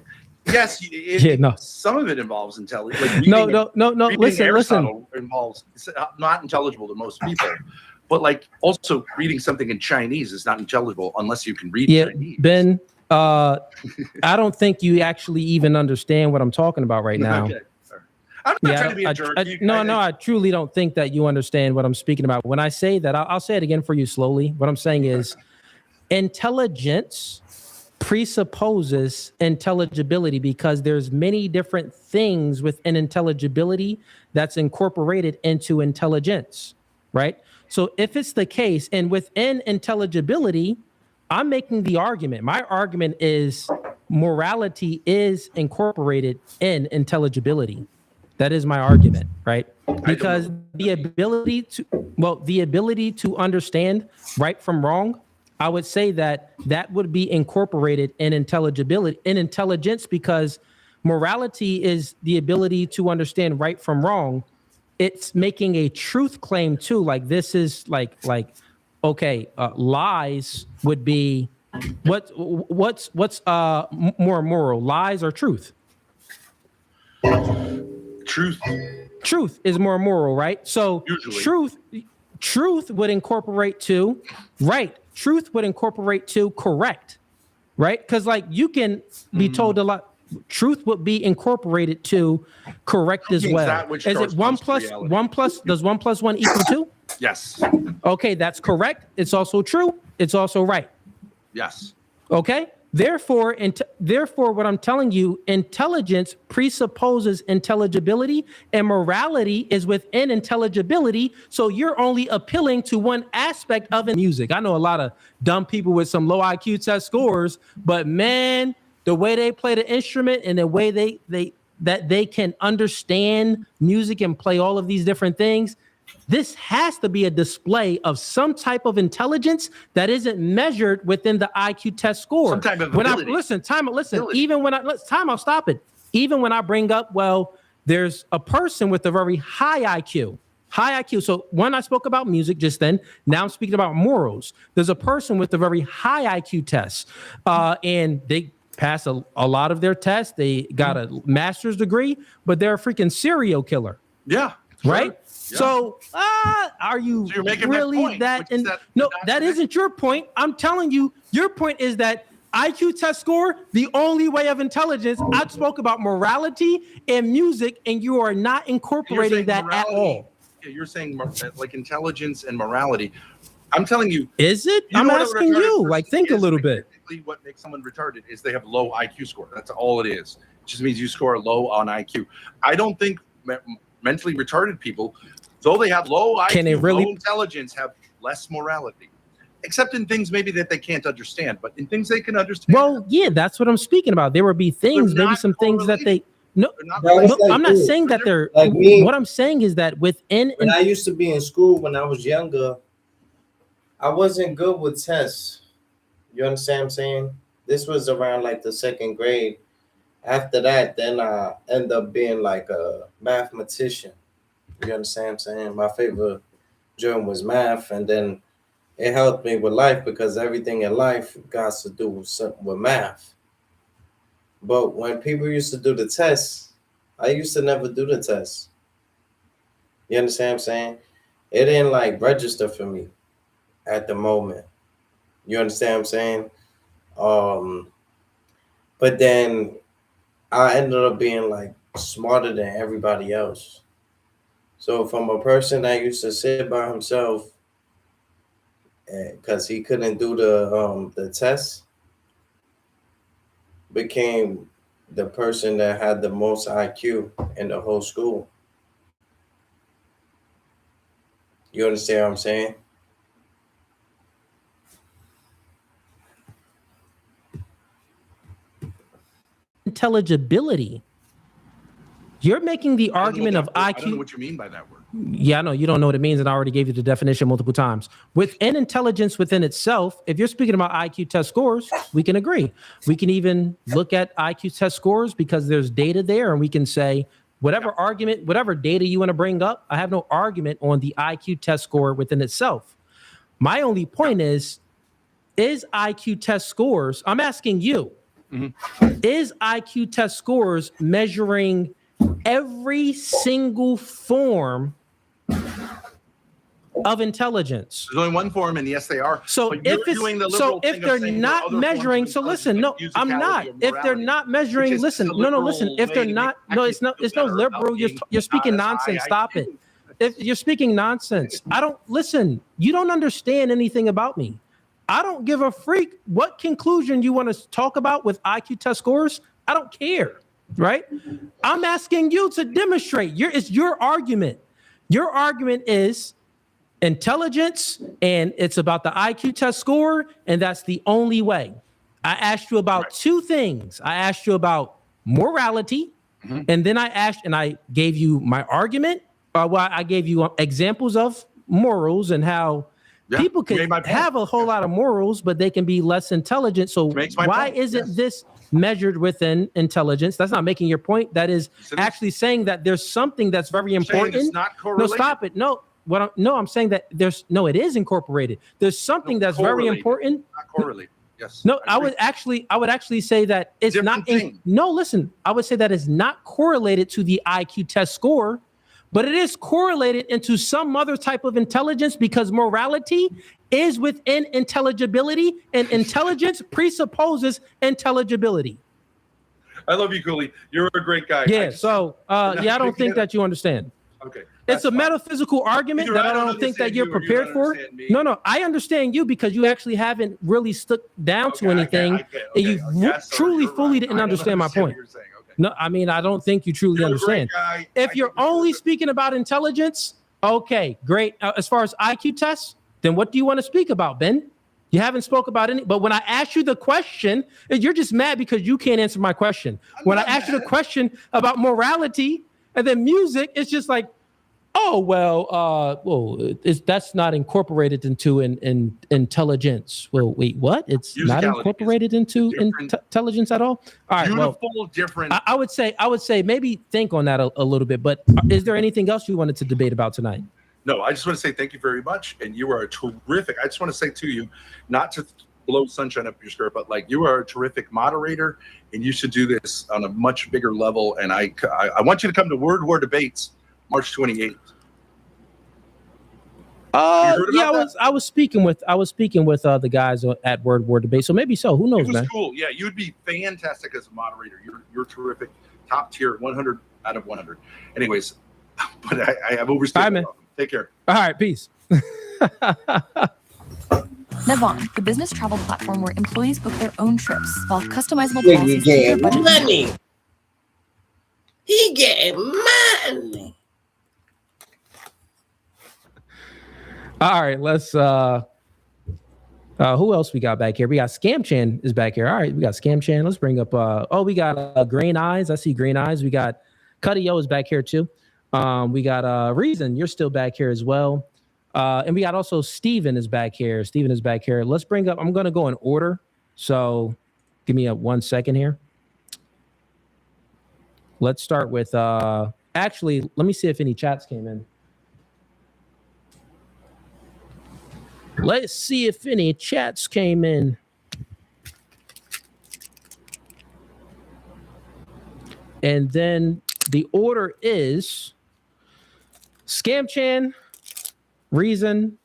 Speaker 8: Yes, some of it involves intelligence. Like
Speaker 7: No.
Speaker 8: reading
Speaker 7: Listen.
Speaker 8: Aristotle involves, it's not intelligible to most people. But like also reading something in Chinese is not intelligible unless you can read Chinese.
Speaker 7: Ben, I don't think you actually even understand what I'm talking about right now.
Speaker 8: Okay. I'm not trying to be a jerk.
Speaker 7: I truly don't think that you understand what I'm speaking about. When I say that, I'll say it again for you slowly. What I'm saying is intelligence presupposes intelligibility, because there's many different things within intelligibility that's incorporated into intelligence, right? So if it's the case, and within intelligibility, I'm making the argument. My argument is morality is incorporated in intelligibility. That is my argument, right? Because the ability to understand right from wrong, I would say that would be incorporated in intelligence, because morality is the ability to understand right from wrong. It's making a truth claim too. Like this is like lies would be what's more moral, lies or truth? Truth is more moral, right? So usually. truth would incorporate to right. Truth would incorporate to correct, right? Because like you can be told a lot. Truth would be incorporated to correct as well. Is it 1 plus 1 plus? Does 1 plus 1 equal 2?
Speaker 8: Yes.
Speaker 7: Okay, that's correct. It's also true. It's also right.
Speaker 8: Yes.
Speaker 7: Okay. Therefore, what I'm telling you, intelligence presupposes intelligibility, and morality is within intelligibility. So you're only appealing to one aspect of music. I know a lot of dumb people with some low IQ test scores, but man, the way they play the instrument and the way they can understand music and play all of these different things, this has to be a display of some type of intelligence that isn't measured within the IQ test score.
Speaker 8: Some type of
Speaker 7: when
Speaker 8: ability.
Speaker 7: I'll stop it. Even when I bring up, there's a person with a very high IQ. So when I spoke about music just then, now I'm speaking about morals. There's a person with a very high IQ test, and they pass a lot of their tests. They got a master's degree, but they're a freaking serial killer.
Speaker 8: Yeah.
Speaker 7: Right?
Speaker 8: Yeah.
Speaker 7: So, are you really that? No, that isn't your point. I'm telling you, your point is that IQ test score, the only way of intelligence. I spoke about morality and music, and you are not incorporating that at all.
Speaker 8: Yeah, you're saying like intelligence and morality. I'm telling you.
Speaker 7: Is it? I'm asking you. Like, think a little bit.
Speaker 8: What makes someone retarded is they have low IQ score. That's all it is. It just means you score low on IQ. I don't think mentally retarded people, though they have low IQ, low intelligence, have less morality. Except in things maybe that they can't understand, but in things they can understand.
Speaker 7: Well, yeah, that's what I'm speaking about. There would be things, maybe some things that they. No, I'm not saying that they're.
Speaker 1: Like me,
Speaker 7: what I'm saying is that within.
Speaker 1: When I used to be in school when I was younger, I wasn't good with tests. You understand what I'm saying? This was around like the 2nd grade. After that, then I end up being like a mathematician. You understand what I'm saying? My favorite job was math, and then it helped me with life because everything in life got to do with math. But when people used to do the tests, I used to never do the tests. You understand what I'm saying? It didn't like register for me at the moment. You understand what I'm saying? But then I ended up being like smarter than everybody else. So from a person that used to sit by himself because he couldn't do the test, became the person that had the most IQ in the whole school. You understand what I'm saying?
Speaker 7: Intelligibility. You're making the argument of IQ.
Speaker 8: I don't know what you mean by that word.
Speaker 7: Yeah, I know you don't know what it means, and I already gave you the definition multiple times. Within intelligence within itself, if you're speaking about IQ test scores, we can agree. We can even look at IQ test scores because there's data there, and we can say whatever argument, whatever data you want to bring up, I have no argument on the IQ test score within itself. My only point is IQ test scores, I'm asking you, is IQ test scores measuring every single form of intelligence?
Speaker 8: There's only one form, and yes, they are.
Speaker 7: So if they're not measuring, so listen, no, I'm not. If they're not measuring, listen, listen. If they're not, it's no liberal. You're speaking nonsense. Stop it. If you're speaking nonsense, I don't listen. You don't understand anything about me. I don't give a freak what conclusion you want to talk about with IQ test scores. I don't care. Right? I'm asking you to demonstrate. It's your argument. Your argument is intelligence, and it's about the IQ test score, and that's the only way. I asked you about two things. I asked you about morality, and then I gave you my argument. I gave you examples of morals and how people can have a whole lot of morals, but they can be less intelligent. So why isn't this measured within intelligence? That's not making your point. That is actually saying that there's something that's very important.
Speaker 8: It's not correlated.
Speaker 7: No, stop it. No, I'm saying that it is incorporated. There's something that's very important.
Speaker 8: Not correlated. Yes.
Speaker 7: No, I would actually say that it's not. No, listen, I would say that it's not correlated to the IQ test score, but it is correlated into some other type of intelligence because morality is within intelligibility, and intelligence presupposes intelligibility.
Speaker 8: I love you, Cooley. You're a great guy.
Speaker 7: Yeah. I don't think that you understand.
Speaker 8: Okay.
Speaker 7: It's a metaphysical argument that I don't think that you're prepared for. No, I understand you because you actually haven't really stuck down to anything. And you truly, fully didn't understand my point. No, I mean, I don't think you truly understand. If you're only speaking about intelligence, okay, great. As far as IQ tests, then what do you want to speak about, Ben? You haven't spoke about any, but when I asked you the question, you're just mad because you can't answer my question. When I asked you the question about morality and then music, it's just like, oh, that's not incorporated into intelligence. Well, wait, what? It's not incorporated into intelligence at all? All right,
Speaker 8: beautiful, different.
Speaker 7: I would say maybe think on that a little bit, but is there anything else you wanted to debate about tonight?
Speaker 8: No, I just want to say thank you very much. And you are a terrific, I just want to say to you, not to blow sunshine up your skirt, but like you are a terrific moderator and you should do this on a much bigger level. And I want you to come to Word War Debates, March 28th.
Speaker 7: I was speaking with the guys at Word War Debate. So maybe so. Who knows,
Speaker 8: it was
Speaker 7: man?
Speaker 8: Cool. Yeah, you'd be fantastic as a moderator. You're terrific. Top tier, 100 out of 100. Anyways, but I have overstayed.
Speaker 7: Bye, man.
Speaker 8: Take care.
Speaker 7: All right, peace.
Speaker 15: Navan, the business travel platform where employees book their own trips while customizable
Speaker 1: He
Speaker 15: policies
Speaker 1: getting
Speaker 15: budget.
Speaker 1: money. He getting money.
Speaker 7: All right, let's who else we got back here? We got Scam Chan is back here. All right, we got Scam Chan. Let's bring up we got Green Eyes. I see Green Eyes. We got Cuddy O is back here too. We got Reason, you're still back here as well. And we got also Steven is back here. Steven is back here. Let's bring up, I'm gonna go in order. So give me 1 second here. Let's start with actually, let me see if any chats came in. Let's see if any chats came in. And then the order is Scam Chan, Reason,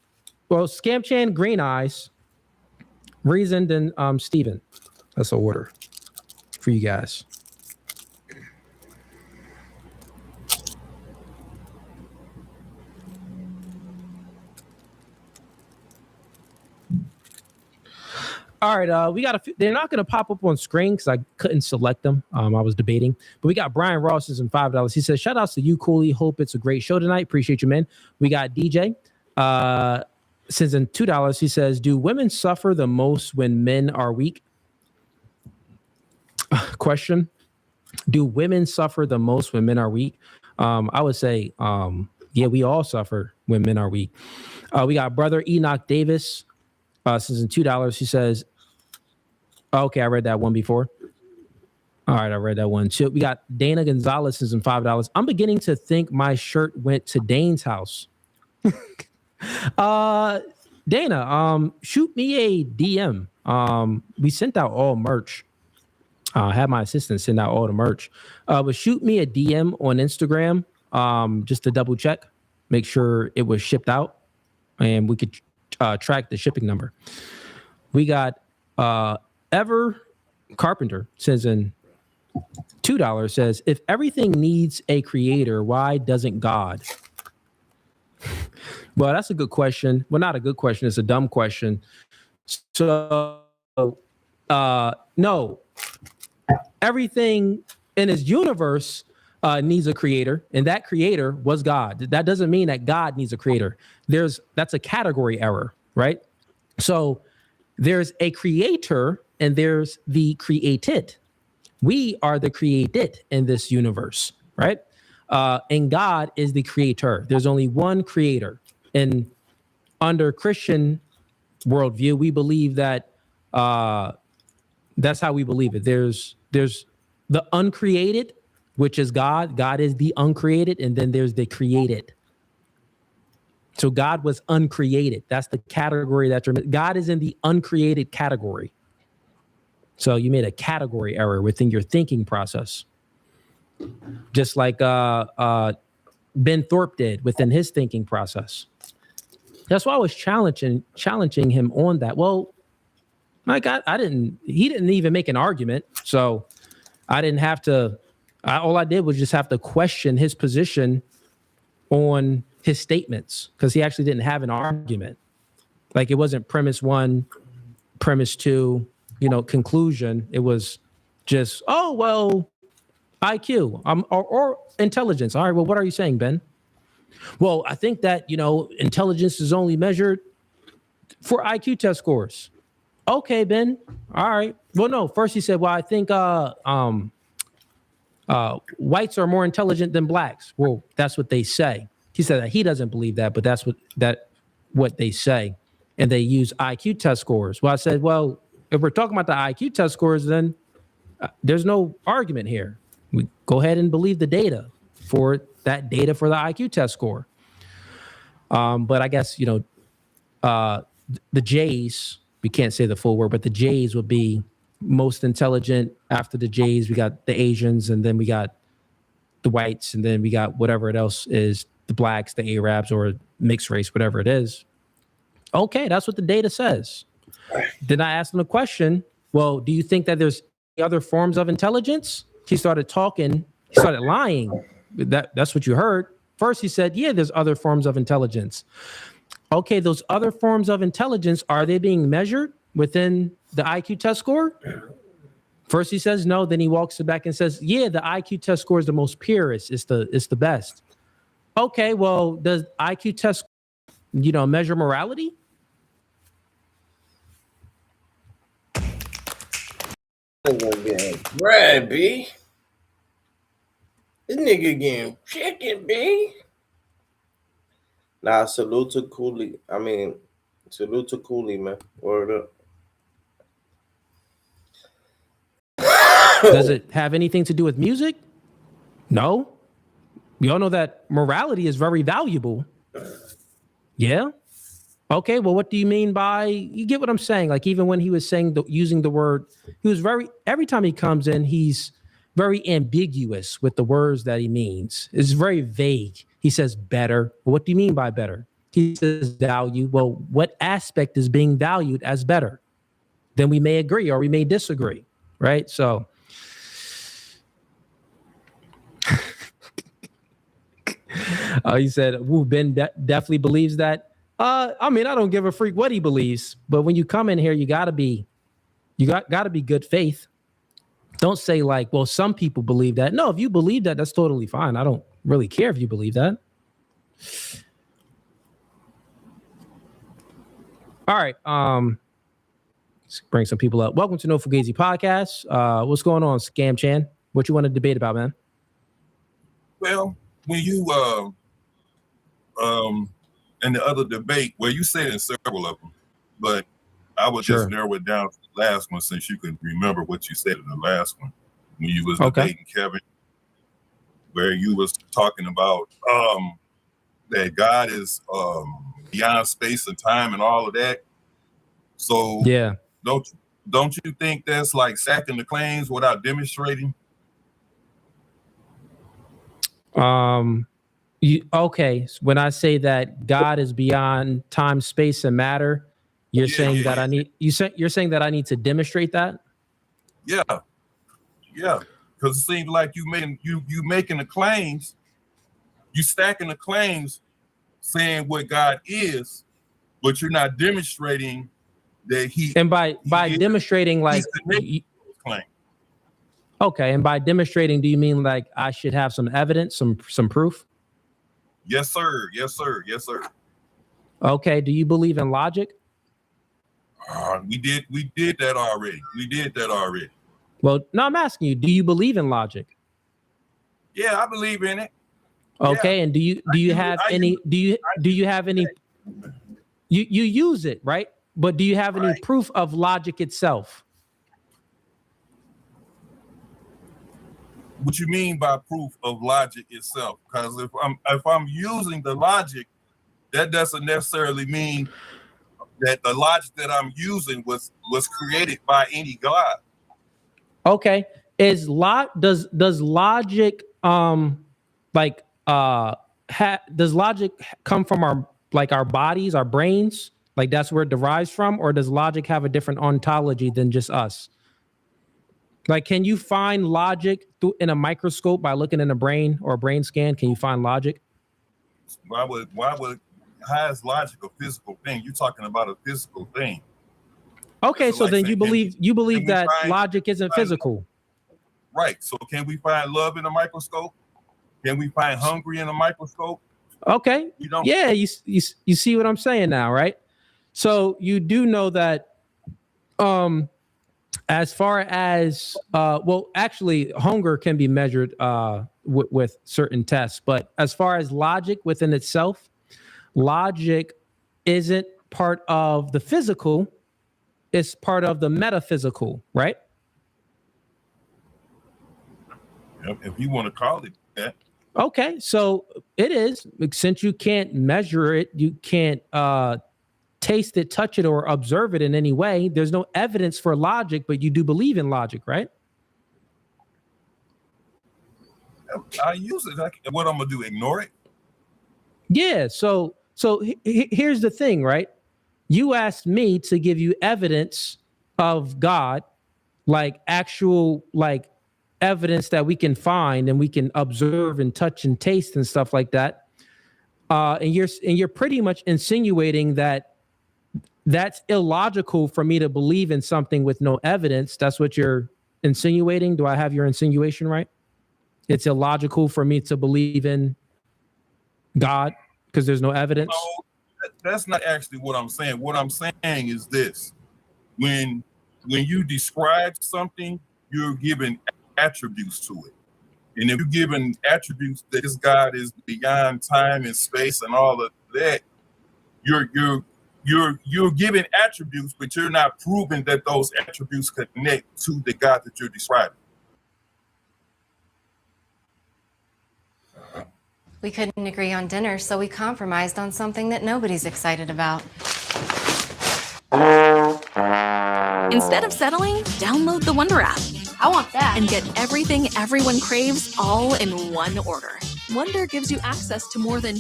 Speaker 7: Scam Chan, Green Eyes, Reason, then Steven. That's the order for you guys. All right, we got a few. They're not going to pop up on screen because I couldn't select them. I was debating, but we got Brian Ross is in $5. He says, "Shout outs to you, Cooley. Hope it's a great show tonight. Appreciate you, man." We got DJ. Sends in $2. He says, do women suffer the most when men are weak? Question. Do women suffer the most when men are weak? I would say, yeah, we all suffer when men are weak. We got Brother Enoch Davis. Sends in $2. He says, okay, I read that one before. All right, I read that one too. We got Dana Gonzalez sends in $5. I'm beginning to think my shirt went to Dane's house. Dana, shoot me a DM. We sent out all merch. Had my assistant send out all the merch. But shoot me a DM on Instagram, just to double check, make sure it was shipped out, and we could track the shipping number. We got Ever Carpenter sends in $2. Says, if everything needs a creator, why doesn't God? Well, that's a good question. Well, not a good question. It's a dumb question. So, no. Everything in his universe needs a creator, and that creator was God. That doesn't mean that God needs a creator. That's a category error, right? So there's a creator and there's the created. We are the created in this universe, right? And God is the creator. There's only one creator. And under Christian worldview, we believe that that's how we believe it. There's the uncreated, which is God. God is the uncreated, and then there's the created. So God was uncreated. That's the category that God is in the uncreated category. So you made a category error within your thinking process. Just like Ben Thorpe did within his thinking process. That's why I was challenging him on that. Well, my God, he didn't even make an argument. So I didn't have to, all I did was just have to question his position on his statements, because he actually didn't have an argument. Like, it wasn't premise one, premise two, conclusion. It was just, oh, well, IQ or intelligence. All right, well, what are you saying, Ben? Well, I think that, intelligence is only measured for IQ test scores. Okay, Ben. All right. Well, no, first he said, well, I think whites are more intelligent than blacks. Well, that's what they say. He said that he doesn't believe that, but that's what they say. And they use IQ test scores. Well, I said, well, if we're talking about the IQ test scores, then there's no argument here. We go ahead and believe the data for that data for the IQ test score. But I guess, the Jays, we can't say the full word, but the Jays would be most intelligent. After the Jays, we got the Asians, and then we got the whites, and then we got whatever it else is, the blacks, the Arabs, or mixed race, whatever it is. Okay, that's what the data says. Then I asked him a question. Well, do you think that there's other forms of intelligence? He started talking. He started lying. That's what you heard. First, he said, yeah, there's other forms of intelligence. Okay, those other forms of intelligence, are they being measured within the IQ test score? First, he says no. Then he walks it back and says, yeah, the IQ test score is the most purest. It's the best. Okay, well, does IQ test, measure morality?
Speaker 1: Brad, B. This nigga getting chicken, B. Nah, salute to Cooley. Salute to Cooley, man. Word up.
Speaker 7: Does it have anything to do with music? No. We all know that morality is very valuable. Yeah. Okay, well, what do you mean by, you get what I'm saying? Like, even when he was saying, using the word, he was every time he comes in, he's very ambiguous with the words that he means. It's very vague. He says better. What do you mean by better? He says value. Well, what aspect is being valued as better? Then we may agree or we may disagree, right? So he said, Ben definitely believes that. I don't give a freak what he believes, but when you come in here, you gotta be good faith. Don't say like, well, some people believe that. No, if you believe that, that's totally fine. I don't really care if you believe that. All right. Let's bring some people up. Welcome to No Fugazi Podcast. What's going on, Scam Chan? What you want to debate about, man?
Speaker 19: Well, when you in the other debate, well, you said in several of them, but I would just narrow it down to the last one since you can remember what you said in the last one when you was debating Kevin, where you was talking about that God is beyond space and time and all of that. So
Speaker 7: yeah,
Speaker 19: don't you think that's like stacking the claims without demonstrating?
Speaker 7: Okay. When I say that God is beyond time, space, and matter, you're saying that I need you're saying that I need to demonstrate that?
Speaker 19: Yeah. Because it seems like you making the claims, you stacking the claims, saying what God is, but you're not demonstrating that He.
Speaker 7: And by demonstrating, like,
Speaker 19: claim.
Speaker 7: Okay, and by demonstrating, do you mean like I should have some evidence, some proof?
Speaker 19: Yes, sir. Yes, sir. Yes, sir.
Speaker 7: Okay. Do you believe in logic?
Speaker 19: We did that already. We did that already.
Speaker 7: Well, no, I'm asking you, do you believe in logic?
Speaker 19: Yeah, I believe in it.
Speaker 7: Okay,
Speaker 19: Yeah.
Speaker 7: and do you have any you use it, right? But do you have any proof of logic itself?
Speaker 19: What you mean by proof of logic itself? Because if I'm using the logic, that doesn't necessarily mean that the logic that I'm using was created by any God.
Speaker 7: Okay. Does logic does logic come from our bodies, our brains? Like that's where it derives from, or does logic have a different ontology than just us? Like, can you find logic in a microscope by looking in a brain or a brain scan? Can you find logic?
Speaker 19: How is logic a physical thing? You're talking about a physical thing.
Speaker 7: Okay, so then you believe that logic isn't physical.
Speaker 19: Right. So can we find love in a microscope? Can we find hungry in a microscope?
Speaker 7: Okay. Yeah, you see what I'm saying now, right? So you do know that as far as actually hunger can be measured with certain tests, but as far as logic within itself, logic isn't part of the physical, it's part of the metaphysical, right?
Speaker 19: If you want to call it that.
Speaker 7: Okay, so it is. Since you can't measure it, you can't taste it, touch it, or observe it in any way. There's no evidence for logic, but you do believe in logic, right?
Speaker 19: I use it. What I'm gonna do? Ignore it?
Speaker 7: Yeah. So here's the thing, right? You asked me to give you evidence of God, like actual evidence that we can find and we can observe and touch and taste and stuff like that. And you're pretty much insinuating that that's illogical for me to believe in something with no evidence. That's what you're insinuating. Do I have your insinuation right? It's illogical for me to believe in God because there's no evidence.
Speaker 19: No, that's not actually what I'm saying. What I'm saying is this: when you describe something, you're giving attributes to it. And if you're giving attributes that this God is beyond time and space and all of that, you're giving attributes, but you're not proving that those attributes connect to the God that you're describing.
Speaker 16: We couldn't agree on dinner, so we compromised on something that nobody's excited about.
Speaker 15: Instead of settling, download the Wonder app. I want that. And get everything everyone craves all in one order. Wonder gives you access to more than...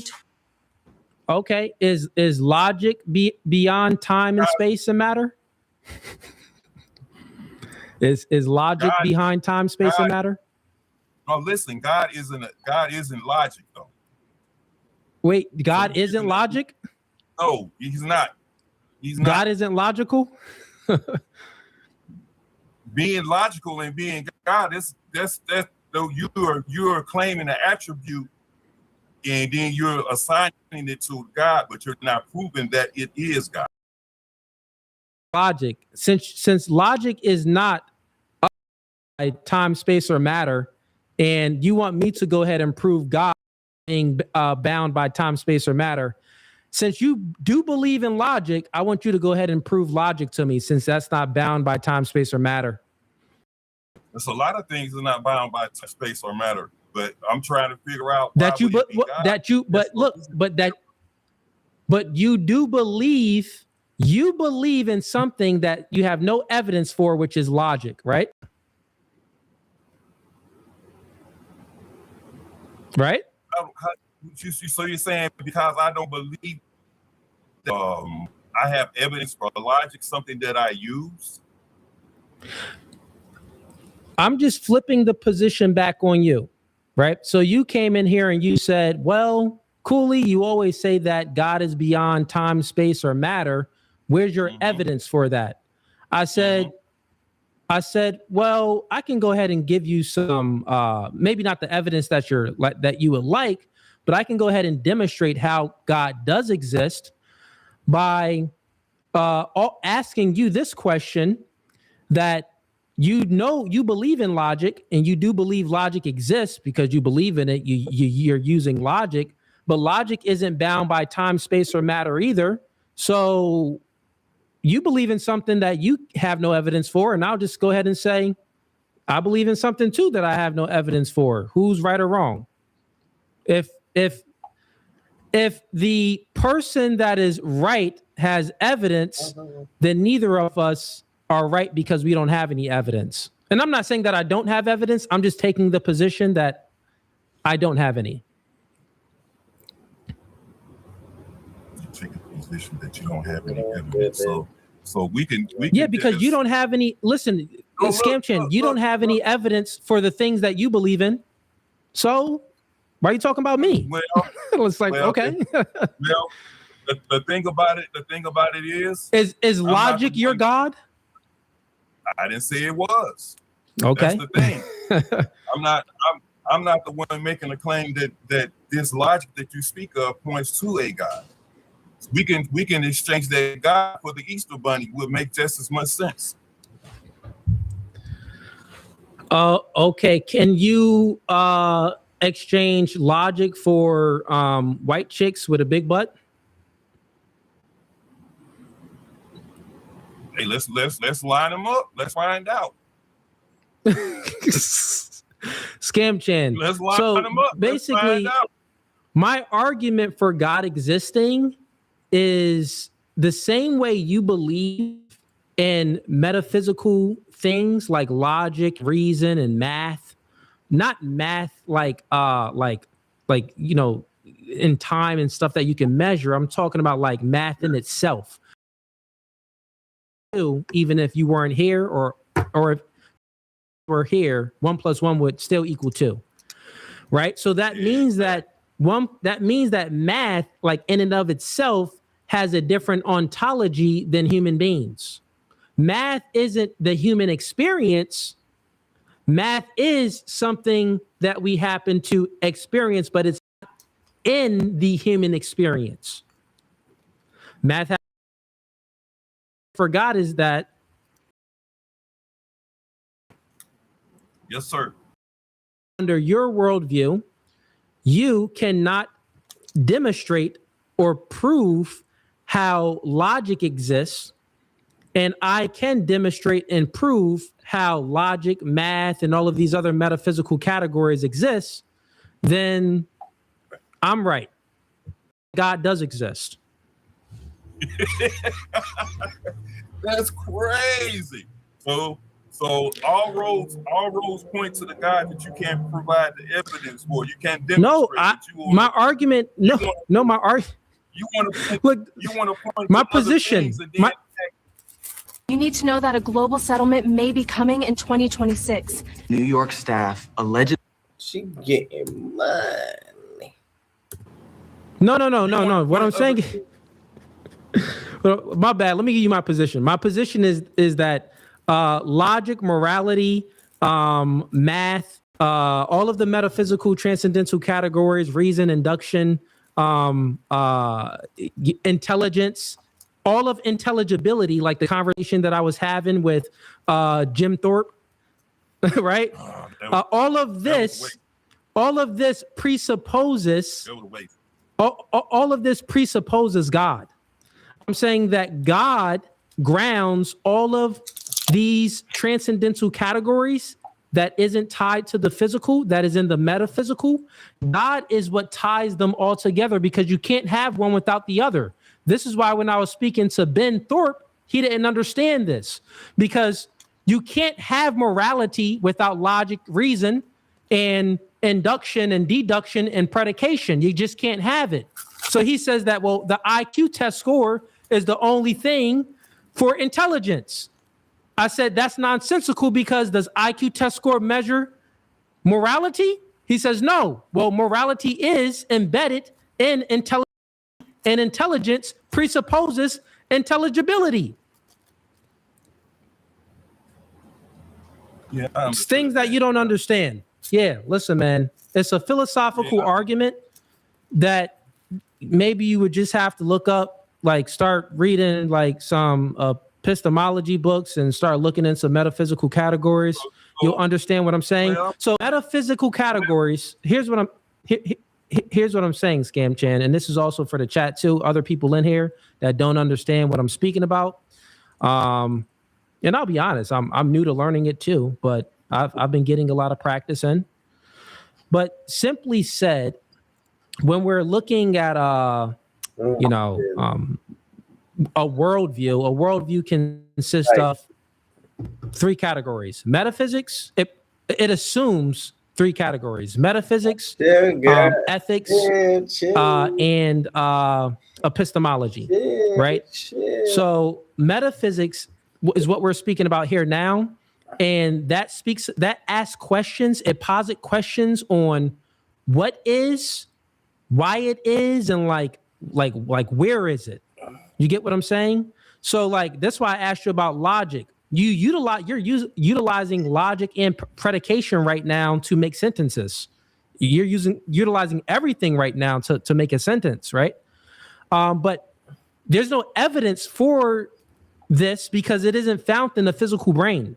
Speaker 7: Okay, is logic beyond time and space and matter? Is logic behind time, space, and matter?
Speaker 19: No, listen, God isn't logic though.
Speaker 7: Wait, God isn't logic?
Speaker 19: No, he's not. He's not.
Speaker 7: God isn't logical?
Speaker 19: Being logical and being God, that's though you're claiming an attribute and then you're assigning it to God, but you're not proving that it is God.
Speaker 7: logic, since logic is not time, space, or matter, and you want me to go ahead and prove God being bound by time, space, or matter. Since you do believe in logic, I want you to go ahead and prove logic to me, since that's not bound by time, space, or matter.
Speaker 19: There's a lot of things that are not bound by time, space, or matter, but I'm trying to figure out
Speaker 7: But you do believe. You believe in something that you have no evidence for, which is logic, right? Right?
Speaker 19: So you're saying because I don't believe I have evidence for logic, something that I use?
Speaker 7: I'm just flipping the position back on you, right? So you came in here and you said, well, Cooley, you always say that God is beyond time, space, or matter. Where's your evidence for that? I said, well, I can go ahead and give you some, maybe not the evidence that you would like, but I can go ahead and demonstrate how God does exist by asking you this question, that you believe in logic, and you do believe logic exists because you believe in it. You're using logic, but logic isn't bound by time, space, or matter either. So you believe in something that you have no evidence for, and I'll just go ahead and say, I believe in something too that I have no evidence for. Who's right or wrong? If the person that is right has evidence, then neither of us are right because we don't have any evidence. And I'm not saying that I don't have evidence. I'm just taking the position that I don't have any.
Speaker 19: Position that you don't have any evidence. So we can
Speaker 7: because you don't have any. Listen, Scam Chin, you don't have any evidence for the things that you believe in. So why are you talking about me?
Speaker 19: Well,
Speaker 7: it's like, okay.
Speaker 19: Well, the thing about it is
Speaker 7: logic your God?
Speaker 19: I didn't say it was.
Speaker 7: Okay.
Speaker 19: That's the thing. I'm not the one making a claim that this logic that you speak of points to a God. We can exchange that God for the Easter Bunny. Would make just as much sense.
Speaker 7: Okay. Can you exchange logic for white chicks with a big butt?
Speaker 19: Hey, let's line them up. Let's find out.
Speaker 7: Scam Chin.
Speaker 19: Let's line them up.
Speaker 7: Basically, my argument for God existing is the same way you believe in metaphysical things like logic, reason, and math. Not math like you know, in time and stuff that you can measure. I'm talking about like math in itself. Even if you weren't here, or if we're here, 1 + 1 would still equal 2, right? So that means that math, like in and of itself, has a different ontology than human beings. Math isn't the human experience. Math is something that we happen to experience, but it's not in the human experience. Math for God is that.
Speaker 19: Yes, sir.
Speaker 7: Under your worldview, you cannot demonstrate or prove how logic exists, and I can demonstrate and prove how logic, math, and all of these other metaphysical categories exist, then I'm right. God does exist.
Speaker 19: That's crazy. So all roads point to the God that you can't provide the evidence for. You can't demonstrate.
Speaker 7: My argument. You want
Speaker 19: to point
Speaker 7: my
Speaker 19: to
Speaker 7: position.
Speaker 20: You need to know that a global settlement may be coming in 2026.
Speaker 2: New York staff allegedly.
Speaker 1: She getting money.
Speaker 7: No. What I'm saying. Well, my bad. Let me give you my position. My position is that logic, morality, math, all of the metaphysical, transcendental categories, reason, induction, intelligence, all of intelligibility, like the conversation that I was having with Jim Thorpe, right? All of this presupposes all of this presupposes God. I'm saying that God grounds all of these transcendental categories that isn't tied to the physical, that is in the metaphysical. God is what ties them all together, because you can't have one without the other. This is why when I was speaking to Ben Thorpe, he didn't understand this, because you can't have morality without logic, reason, and induction and deduction and predication. You just can't have it. So he says that, well, the IQ test score is the only thing for intelligence. I said, that's nonsensical, because does IQ test score measure morality? He says, no. Well, morality is embedded in intelligence, and intelligence presupposes intelligibility.
Speaker 19: Yeah,
Speaker 7: it's things that you don't understand. Yeah, listen, man. It's a philosophical argument that maybe you would just have to look up, like start reading like some epistemology books and start looking into metaphysical categories. You'll understand what I'm saying. So metaphysical categories, here's what I'm saying, Scam Chan, and this is also for the chat too, other people in here that don't understand what I'm speaking about. And I'll be honest, I'm new to learning it too, but I've been getting a lot of practice in. But simply said, when we're looking at a worldview consists of three categories. Metaphysics, it assumes three categories: metaphysics, ethics, and epistemology, right? So metaphysics is what we're speaking about here now. And that asks questions, it posits questions on what is, why it is, and like where is it? You get what I'm saying? So like that's why I asked you about logic. You're utilizing logic and predication right now to make sentences. You're utilizing everything right now to make a sentence, right? But there's no evidence for this because it isn't found in the physical brain.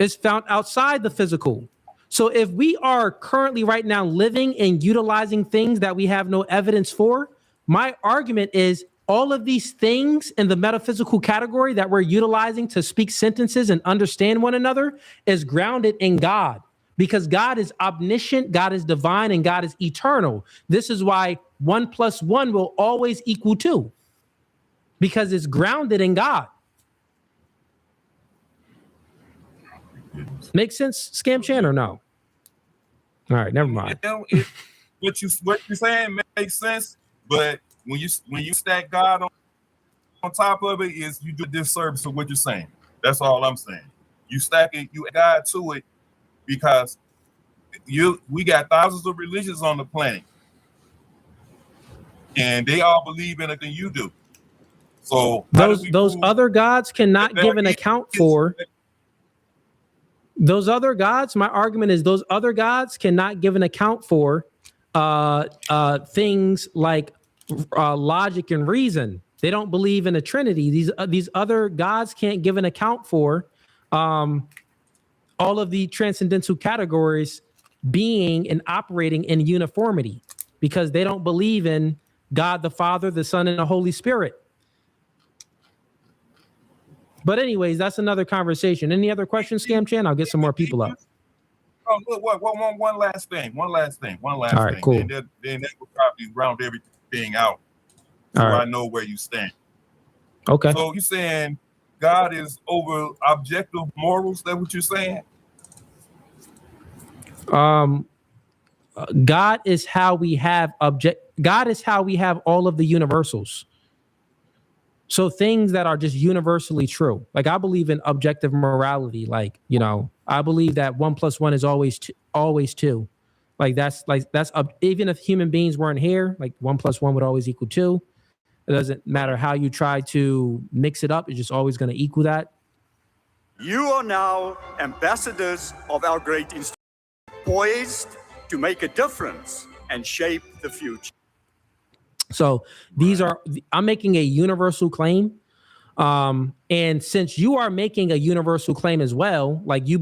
Speaker 7: It's found outside the physical. So if we are currently right now living and utilizing things that we have no evidence for, my argument is all of these things in the metaphysical category that we're utilizing to speak sentences and understand one another is grounded in God, because God is omniscient, God is divine, and God is eternal. This is why 1 + 1 will always equal 2, because it's grounded in God. Make sense, Scam Chan, or no? All right, never mind.
Speaker 19: What you're saying makes sense, but when you stack God on top of it, is you do a disservice to what you're saying. That's all I'm saying. You stack it, you add God to it, because we got thousands of religions on the planet, and they all believe in anything you do. So
Speaker 7: those other gods cannot give an account for. Those other gods, my argument is those other gods cannot give an account for things like logic and reason. They don't believe in a Trinity. These other gods can't give an account for all of the transcendental categories being and operating in uniformity, because they don't believe in God the Father, the Son, and the Holy Spirit. But anyways, that's another conversation. Any other questions, Scam Chan? I'll get some more people up.
Speaker 19: Oh, look, one last thing. All right,
Speaker 7: cool.
Speaker 19: And then that will probably round everything out, so I know where you stand.
Speaker 7: Okay.
Speaker 19: So you're saying God is over objective morals? Is that what you're saying?
Speaker 7: God is how we have all of the universals. So things that are just universally true. Like I believe in objective morality. Like, I believe that 1 + 1 is always 2. Like that's even if human beings weren't here, like 1 + 1 would always equal 2. It doesn't matter how you try to mix it up. It's just always going to equal that.
Speaker 17: You are now ambassadors of our great institution, poised to make a difference and shape the future.
Speaker 7: So I'm making a universal claim. And since you are making a universal claim as well, like you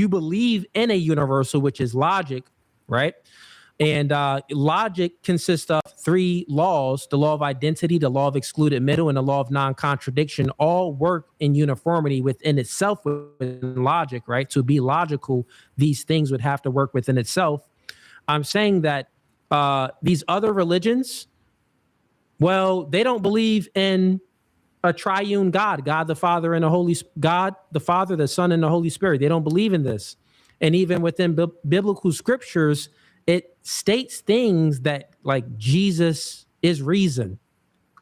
Speaker 7: believe in a universal, which is logic, right? And logic consists of 3 laws: the law of identity, the law of excluded middle, and the law of non-contradiction. All work in uniformity within itself within logic, right? To be logical, these things would have to work within itself. I'm saying that these other religions, well, they don't believe in a triune God, God the Father and God the Father, the Son, and the Holy Spirit. They don't believe in this. And even within biblical scriptures, it states things that like Jesus is reason,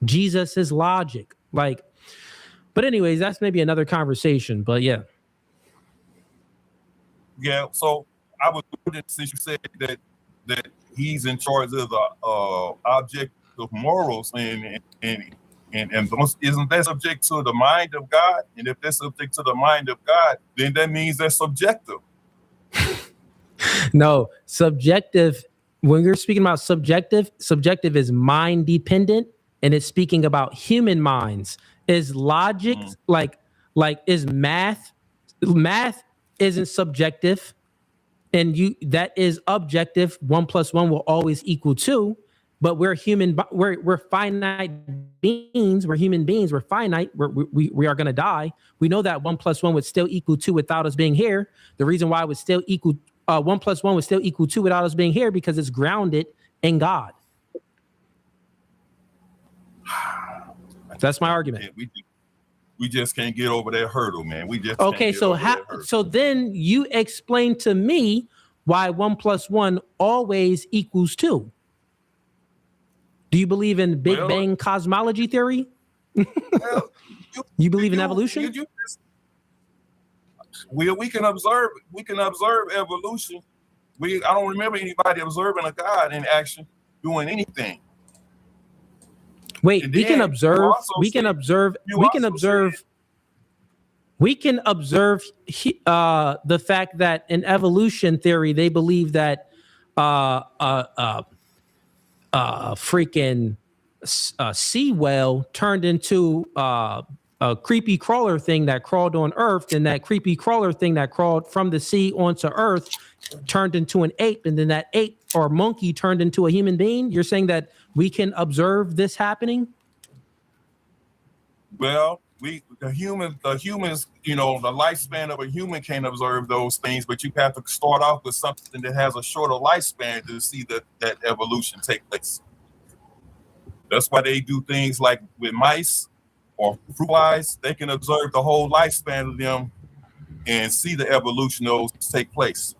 Speaker 7: Jesus is logic. Like, but anyways, that's maybe another conversation. But yeah.
Speaker 19: Yeah. So I was since you said that he's in charge of the object of morals and isn't that subject to the mind of God? And if that's subject to the mind of God, then that means that's subjective.
Speaker 7: No, subjective. When you're speaking about subjective is mind dependent, and it's speaking about human minds. Is logic like is math? Math isn't subjective, and that is objective. 1 + 1 will always equal 2. But we're human. We're finite beings. We're human beings. We're finite. We are going to die. We know that 1 + 1 would still equal 2 without us being here. The reason why it would still equal 1 + 1 would still equal 2 without us being here because it's grounded in God. That's my argument.
Speaker 19: We just can't get over that hurdle, man. We just
Speaker 7: okay. So then you explain to me why 1 + 1 always equals 2. Do you believe in Big Bang cosmology theory? You believe in evolution?
Speaker 19: We can observe evolution. I don't remember anybody observing a God in action doing anything.
Speaker 7: Wait, we can observe the fact that in evolution theory they believe that freaking sea whale turned into a creepy crawler thing that crawled on Earth, and that creepy crawler thing that crawled from the sea onto Earth turned into an ape, and then that ape or monkey turned into a human being. You're saying that we can observe this happening?
Speaker 19: Well, the humans, the lifespan of a human can't observe those things, but you have to start off with something that has a shorter lifespan to see that evolution take place. That's why they do things like with mice or fruit flies. They can observe the whole lifespan of them and see the evolution of those take place.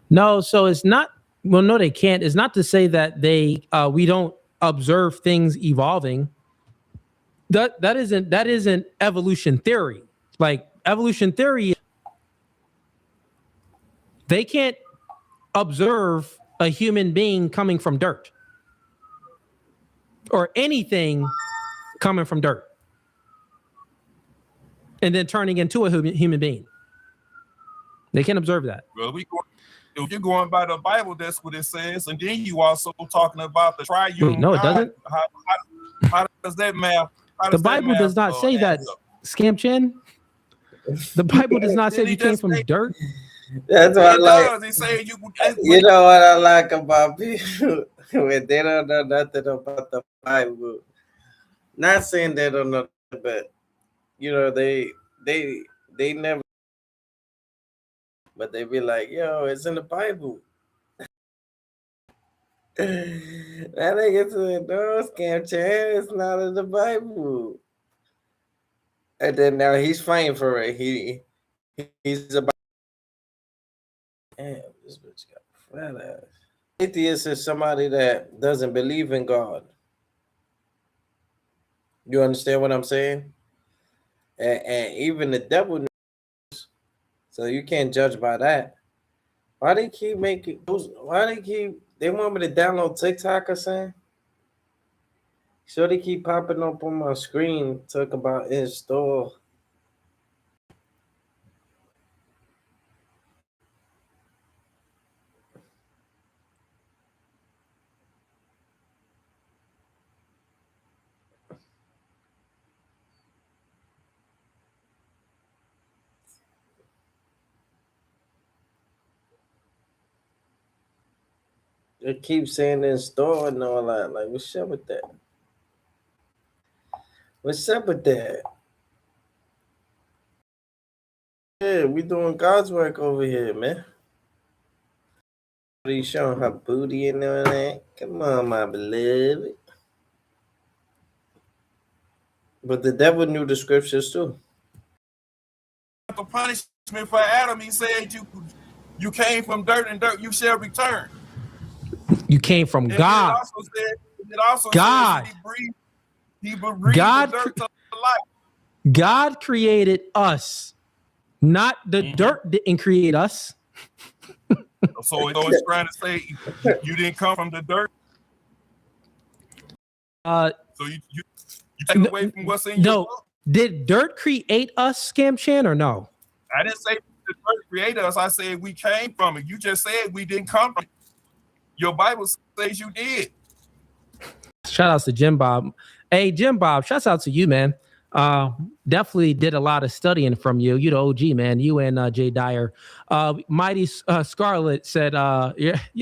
Speaker 7: No, so it's not. Well, no, they can't. It's not to say that we don't observe things evolving. That isn't evolution theory. Like evolution theory, they can't observe a human being coming from dirt or anything coming from dirt and then turning into a human being. They can't observe that.
Speaker 19: Well, if you're going by the Bible, that's what it says. And then you also talking about the triune.
Speaker 7: Wait, no, it doesn't.
Speaker 19: How does that math?
Speaker 7: The Bible does not say that, Scam Chin. The Bible does not say we came from dirt.
Speaker 1: That's what I like. You know what I like about people when they don't know nothing about the Bible. Not saying they don't know, but they never. But they be like, "Yo, it's in the Bible." That nigga said, "No, Scam Chan, it's not in the Bible." And then now he's fighting for it. He's about. Damn, this bitch got a fat ass. Atheist is somebody that doesn't believe in God. You understand what I'm saying? And even the devil knows. So you can't judge by that. Why they keep making those? They want me to download TikTok or something? So they keep popping up on my screen talking about install. It keeps saying in store and all that. Like, what's up with that? What's up with that? Yeah, we doing God's work over here, man. Are you showing her booty and all that? Come on, my beloved. But the devil knew the scriptures too.
Speaker 19: The punishment for Adam, he said, you came from dirt, and dirt you shall return.
Speaker 7: You came from
Speaker 19: And
Speaker 7: God.
Speaker 19: It also
Speaker 7: God.
Speaker 19: says he breathed
Speaker 7: God
Speaker 19: the dirt to life.
Speaker 7: God created us, not the dirt didn't create us.
Speaker 19: So it's trying to say you didn't come from the dirt. So you take away from what's in your book?
Speaker 7: Did dirt create us, Scam Chan, or no?
Speaker 19: I didn't say the dirt created us. I said we came from it. You just said we didn't come from it. Your Bible says you did.
Speaker 7: Shout outs to Jim Bob. Hey, Jim Bob, shouts out to you, man. Definitely did a lot of studying from you. You the OG, man. You and Jay Dyer. Mighty Scarlet said,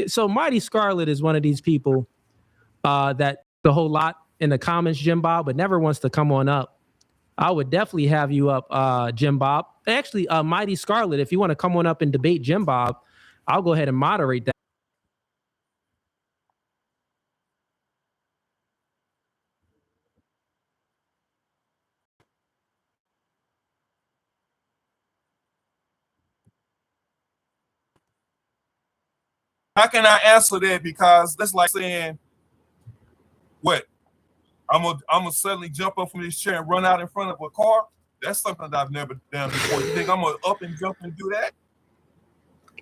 Speaker 7: so Mighty Scarlet is one of these people that the whole lot in the comments, Jim Bob, but never wants to come on up. I would definitely have you up, Jim Bob. Actually, Mighty Scarlet, if you want to come on up and debate Jim Bob, I'll go ahead and moderate that.
Speaker 19: How can I answer that? Because that's like saying, what? I'm gonna suddenly jump up from this chair and run out in front of a car? That's something that I've never done before. You think I'm gonna up and jump and do that?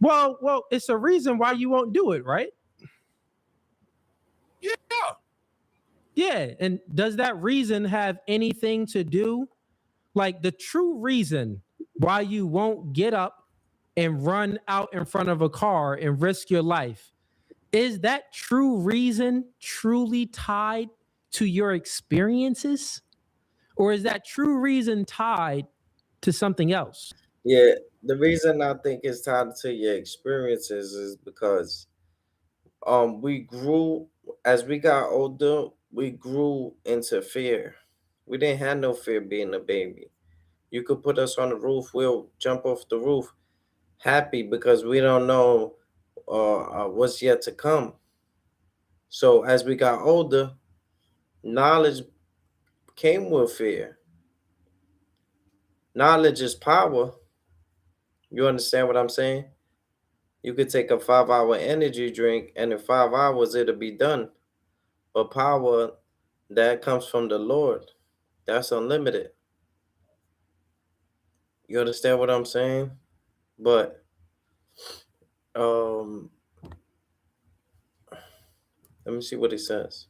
Speaker 7: Well, it's a reason why you won't do it, right?
Speaker 19: Yeah.
Speaker 7: Yeah, and does that reason have anything to do, like the true reason why you won't get up and run out in front of a car and risk your life? Is that true reason truly tied to your experiences? Or is that true reason tied to something else?
Speaker 1: Yeah, the reason I think it's tied to your experiences is because we grew, as we got older, we grew into fear. We didn't have no fear being a baby. You could put us on the roof, we'll jump off the roof happy because we don't know what's yet to come. So as we got older, knowledge came with fear. Knowledge is power. You understand what I'm saying? You could take a 5-hour energy drink and in 5 hours it'll be done. But power that comes from the Lord, that's unlimited. You understand what I'm saying? But let me see what he says.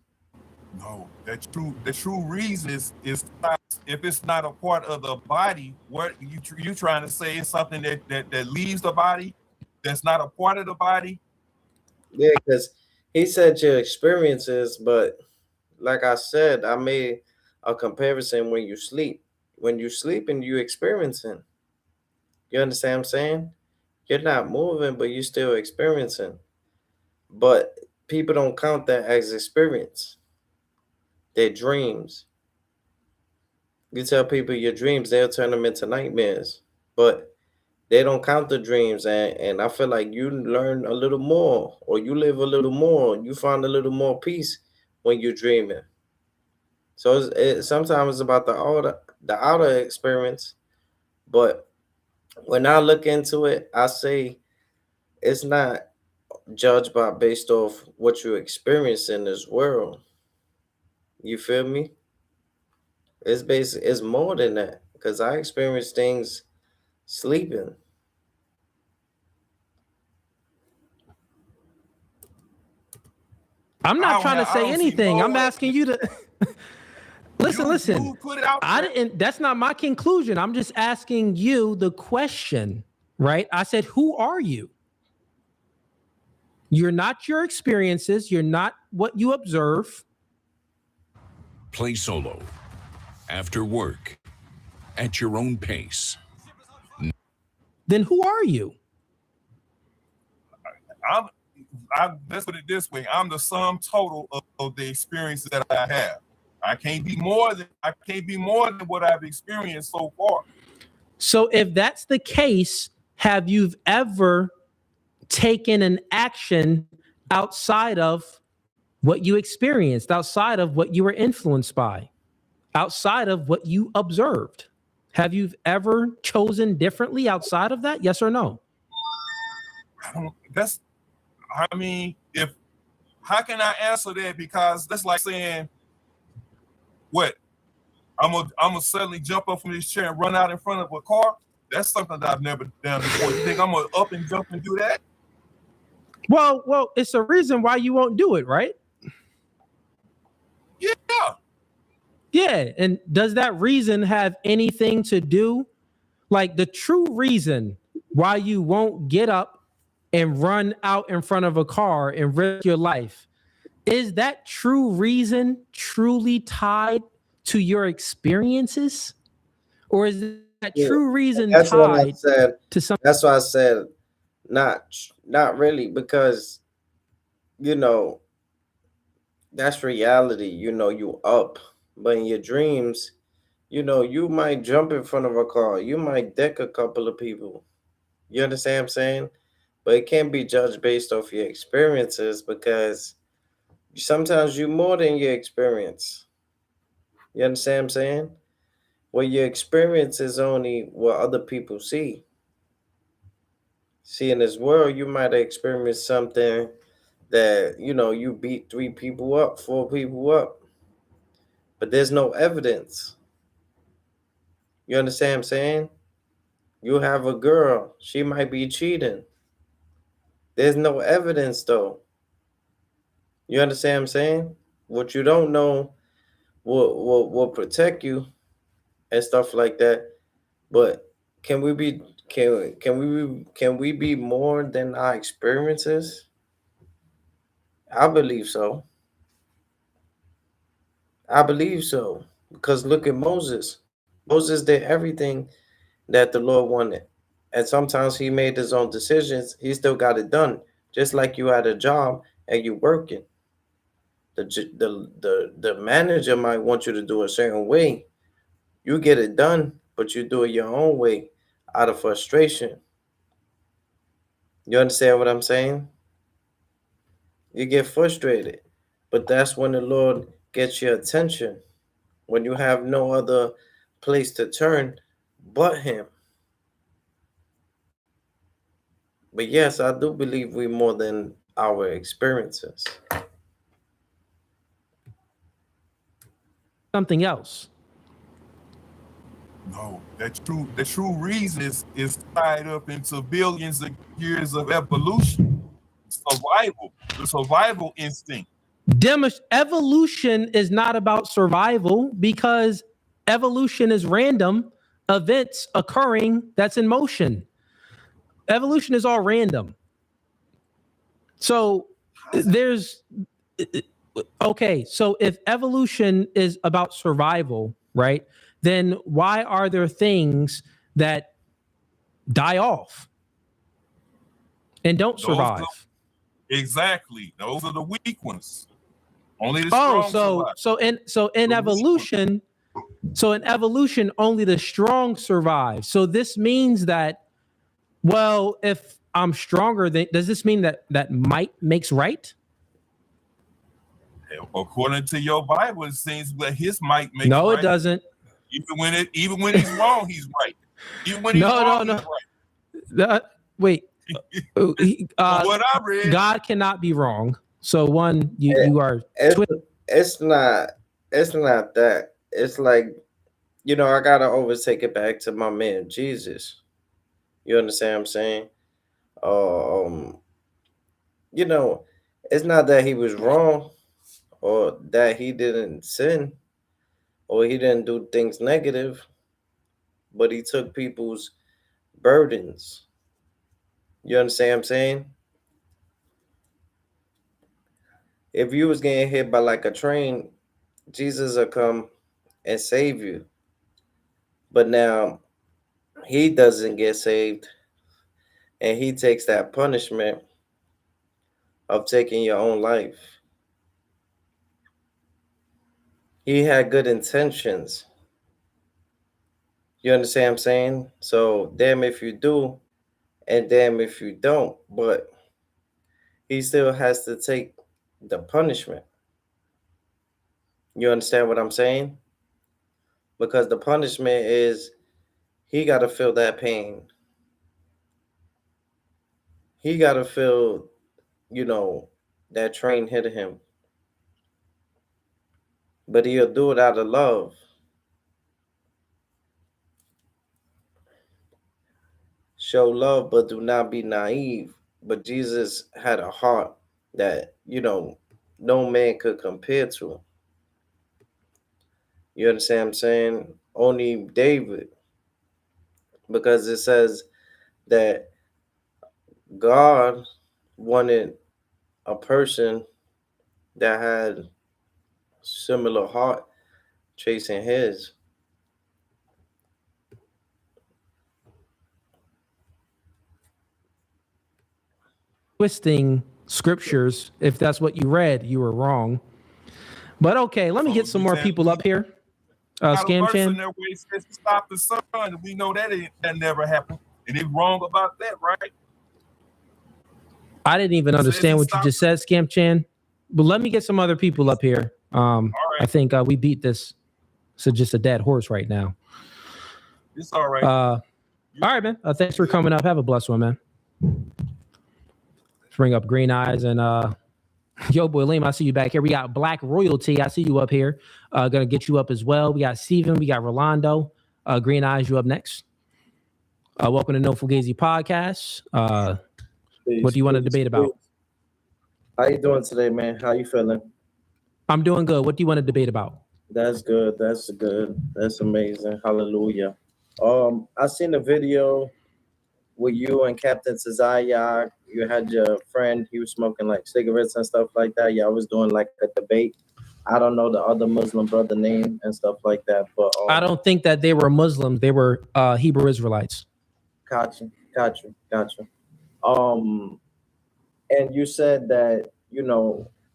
Speaker 19: No, the true reason is not, if it's not a part of the body, what you trying to say is something that leaves the body, that's not a part of the body?
Speaker 1: Yeah, because he said your experiences, but like I said, I made a comparison when you sleep. When you sleep and you experiencing. You understand what I'm saying? You're not moving, but you're still experiencing. But people don't count that as experience. Their dreams. You tell people your dreams, they'll turn them into nightmares. But they don't count the dreams. And I feel like you learn a little more, or you live a little more, you find a little more peace when you're dreaming. So sometimes it's about the outer experience. But when I look into it, I say it's not judged based off what you experience in this world. You feel me? It's more than that, because I experience things sleeping.
Speaker 7: I'm not trying to say anything. I'm asking you to listen.
Speaker 19: You put it out there.
Speaker 7: I didn't. That's not my conclusion. I'm just asking you the question, right? I said, who are you? You're not your experiences. You're not what you observe.
Speaker 21: Play solo, after work, at your own pace.
Speaker 7: Then who are you?
Speaker 19: let's put it this way. I'm the sum total of the experiences that I have. I can't be more than what I've experienced so far.
Speaker 7: So if that's the case, have you ever taken an action outside of what you experienced, outside of what you were influenced by, outside of what you observed? Have you ever chosen differently outside of that? Yes or no?
Speaker 19: How can I answer that? Because that's like saying, what? I'm gonna suddenly jump up from this chair and run out in front of a car? That's something that I've never done before. You think I'm gonna up and jump and do that?
Speaker 7: Well, it's a reason why you won't do it, right?
Speaker 19: Yeah.
Speaker 7: Yeah, and does that reason have anything to do, like the true reason why you won't get up and run out in front of a car and risk your life? Is that true reason truly tied to your experiences? Or is that true reason
Speaker 1: That's what I
Speaker 7: tied
Speaker 1: said.
Speaker 7: to something?
Speaker 1: That's why I said not really, because that's reality. You up, but in your dreams, you might jump in front of a car, you might deck a couple of people. You understand what I'm saying? But it can't be judged based off your experiences, because sometimes you're more than your experience. You understand what I'm saying? Well, your experience is only what other people see. See, in this world, you might have experienced something that, you beat 3 people up, 4 people up, but there's no evidence. You understand what I'm saying? You have a girl, she might be cheating. There's no evidence, though. You understand what I'm saying? What you don't know will protect you and stuff like that. But can we be more than our experiences? I believe so. Because look at Moses. Moses did everything that the Lord wanted. And sometimes he made his own decisions. He still got it done. Just like you had a job and you working. The manager might want you to do a certain way. You get it done, but you do it your own way out of frustration. You understand what I'm saying? You get frustrated, but that's when the Lord gets your attention, when you have no other place to turn but him. But yes, I do believe we're more than our experiences.
Speaker 7: Something else.
Speaker 19: No, the true reason is tied up into billions of years of evolution, survival, the survival instinct.
Speaker 7: Evolution is not about survival, because evolution is random events occurring that's in motion. Evolution is all random. So so if evolution is about survival, right, then why are there things that die off and don't survive?
Speaker 19: Exactly. Those are the weak ones. Only the strong survive.
Speaker 7: So in evolution, only the strong survive. So this means that, well, if I'm stronger, does this mean that might makes right?
Speaker 19: According to your Bible, it seems that his might makes right.
Speaker 7: No, it doesn't.
Speaker 19: Even when he's wrong, he's right. Even when he's wrong, he's right.
Speaker 7: Wait.
Speaker 19: What I read,
Speaker 7: God cannot be wrong. So you are.
Speaker 1: It's not that. It's like, I gotta always take it back to my man Jesus. You understand what I'm saying? It's not that he was wrong, or that he didn't sin, or he didn't do things negative, but he took people's burdens. You understand what I'm saying? If you was getting hit by like a train, Jesus will come and save you. But now he doesn't get saved, and he takes that punishment of taking your own life. He had good intentions. You understand what I'm saying? So damn if you do, and damn if you don't. But he still has to take the punishment. You understand what I'm saying? Because the punishment is he got to feel that pain. He got to feel, that train hit him. But he'll do it out of love. Show love, but do not be naive. But Jesus had a heart that, no man could compare to. You understand what I'm saying? Only David. Because it says that God wanted a person that had similar heart chasing his.
Speaker 7: Twisting scriptures. If that's what you read, you were wrong. But okay, let me get some more people up here. Scam Chan.
Speaker 19: There where he says to stop the sun, and we know that never happened, and they're wrong about that, right?
Speaker 7: I didn't even understand what you just said, Scam Chan. But let me get some other people up here. I think we beat this. So just a dead horse right now.
Speaker 19: It's all right.
Speaker 7: All right, man. Thanks for coming up. Have a blessed one, man. Let's bring up Green Eyes and Yo Boy Liam, I see you back here. We got Black Royalty. I see you up here. Gonna get you up as well. We got Steven. We got Rolando. Green Eyes, you up next. Welcome to No Fugazi Podcast. What do you want to debate about?
Speaker 1: How you doing today, man? How you feeling?
Speaker 7: I'm doing good. What do you want to debate about?
Speaker 1: That's good. That's good. That's amazing. Hallelujah. I seen a video with you and Captain Tazaya. You had your friend. He was smoking like cigarettes and stuff like that. Y'all was doing like a debate. I don't know the other Muslim brother name and stuff like that, but
Speaker 7: I don't think that they were Muslims. They were Hebrew Israelites.
Speaker 1: Gotcha. And you said that,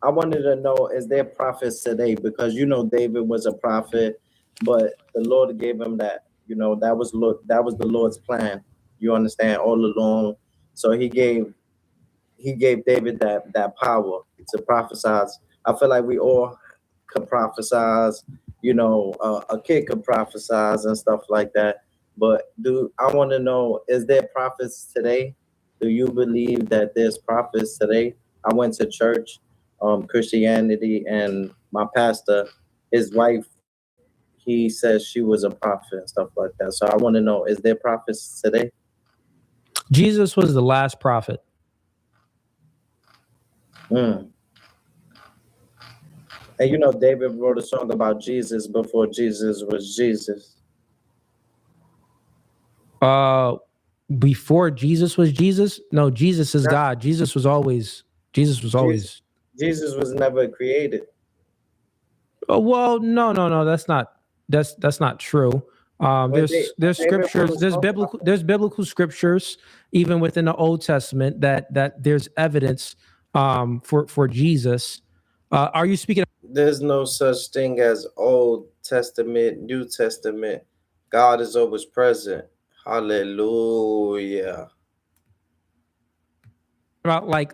Speaker 1: I wanted to know, is there prophets today? Because, David was a prophet, but the Lord gave him that, that was the Lord's plan. You understand, all along. So he gave David that power to prophesy. I feel like we all could prophesy, a kid could prophesy and stuff like that. But I want to know, is there prophets today? Do you believe that there's prophets today? I went to church, Christianity, and my pastor, his wife, he says she was a prophet and stuff like that. So I want to know, is there prophets today?
Speaker 7: Jesus was the last prophet.
Speaker 1: And David wrote a song about Jesus before Jesus was Jesus.
Speaker 7: Before Jesus was Jesus? No, Jesus is God. Jesus was always. Jesus was
Speaker 1: never created.
Speaker 7: Oh well, no. That's not true. There's scriptures. There's biblical scriptures even within the Old Testament that there's evidence for Jesus. Are you speaking?
Speaker 1: There's no such thing as Old Testament, New Testament. God is always present. Hallelujah.
Speaker 7: About like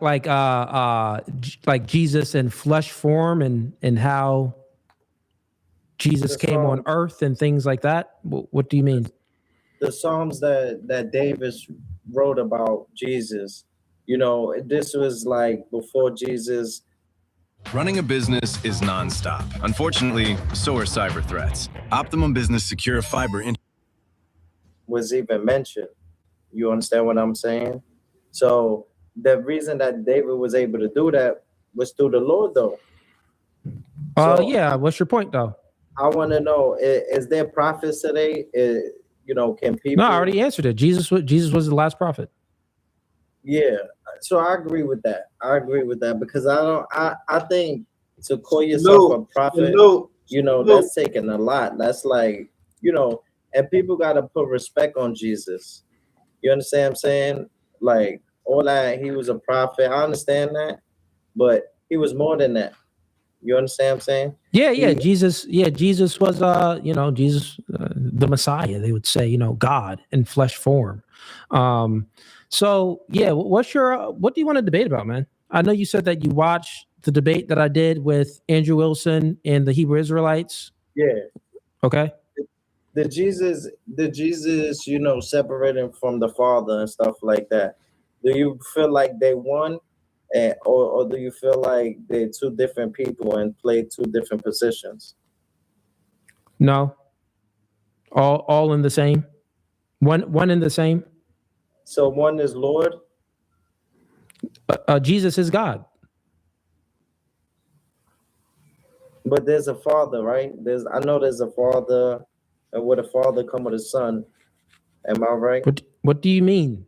Speaker 7: Jesus in flesh form and how Jesus came on earth and things like that. What do you mean?
Speaker 1: The Psalms that David wrote about Jesus, this was like before Jesus.
Speaker 3: Running a business is nonstop. Unfortunately, so are cyber threats. Optimum Business Secure Fiber
Speaker 1: was even mentioned. You understand what I'm saying? So the reason that David was able to do that was through the Lord, though.
Speaker 7: Yeah. What's your point, though?
Speaker 1: I want to know: is there prophets today? Can people?
Speaker 7: No, I already answered it. Jesus was the last prophet.
Speaker 1: Yeah. So I agree with that. Because I think to call yourself a prophet, that's taking a lot. That's like, and people got to put respect on Jesus. You understand what I'm saying? Like, all that, he was a prophet. I understand that. but he was more than that. You understand what I'm saying?
Speaker 7: Yeah. Jesus was, the Messiah. They would say, God in flesh form. So yeah, what do you want to debate about, man? I know you said that you watched the debate that I did with Andrew Wilson and the Hebrew Israelites.
Speaker 1: Yeah.
Speaker 7: Okay.
Speaker 1: The Jesus, separating from the Father and stuff like that. Do you feel like they won, or do you feel like they're two different people and play two different positions?
Speaker 7: No. All in the same. One in the same.
Speaker 1: So one is Lord.
Speaker 7: Jesus is God.
Speaker 1: But there's a Father, right? I know there's a Father, and with a Father come with a Son. Am I right?
Speaker 7: What do you mean?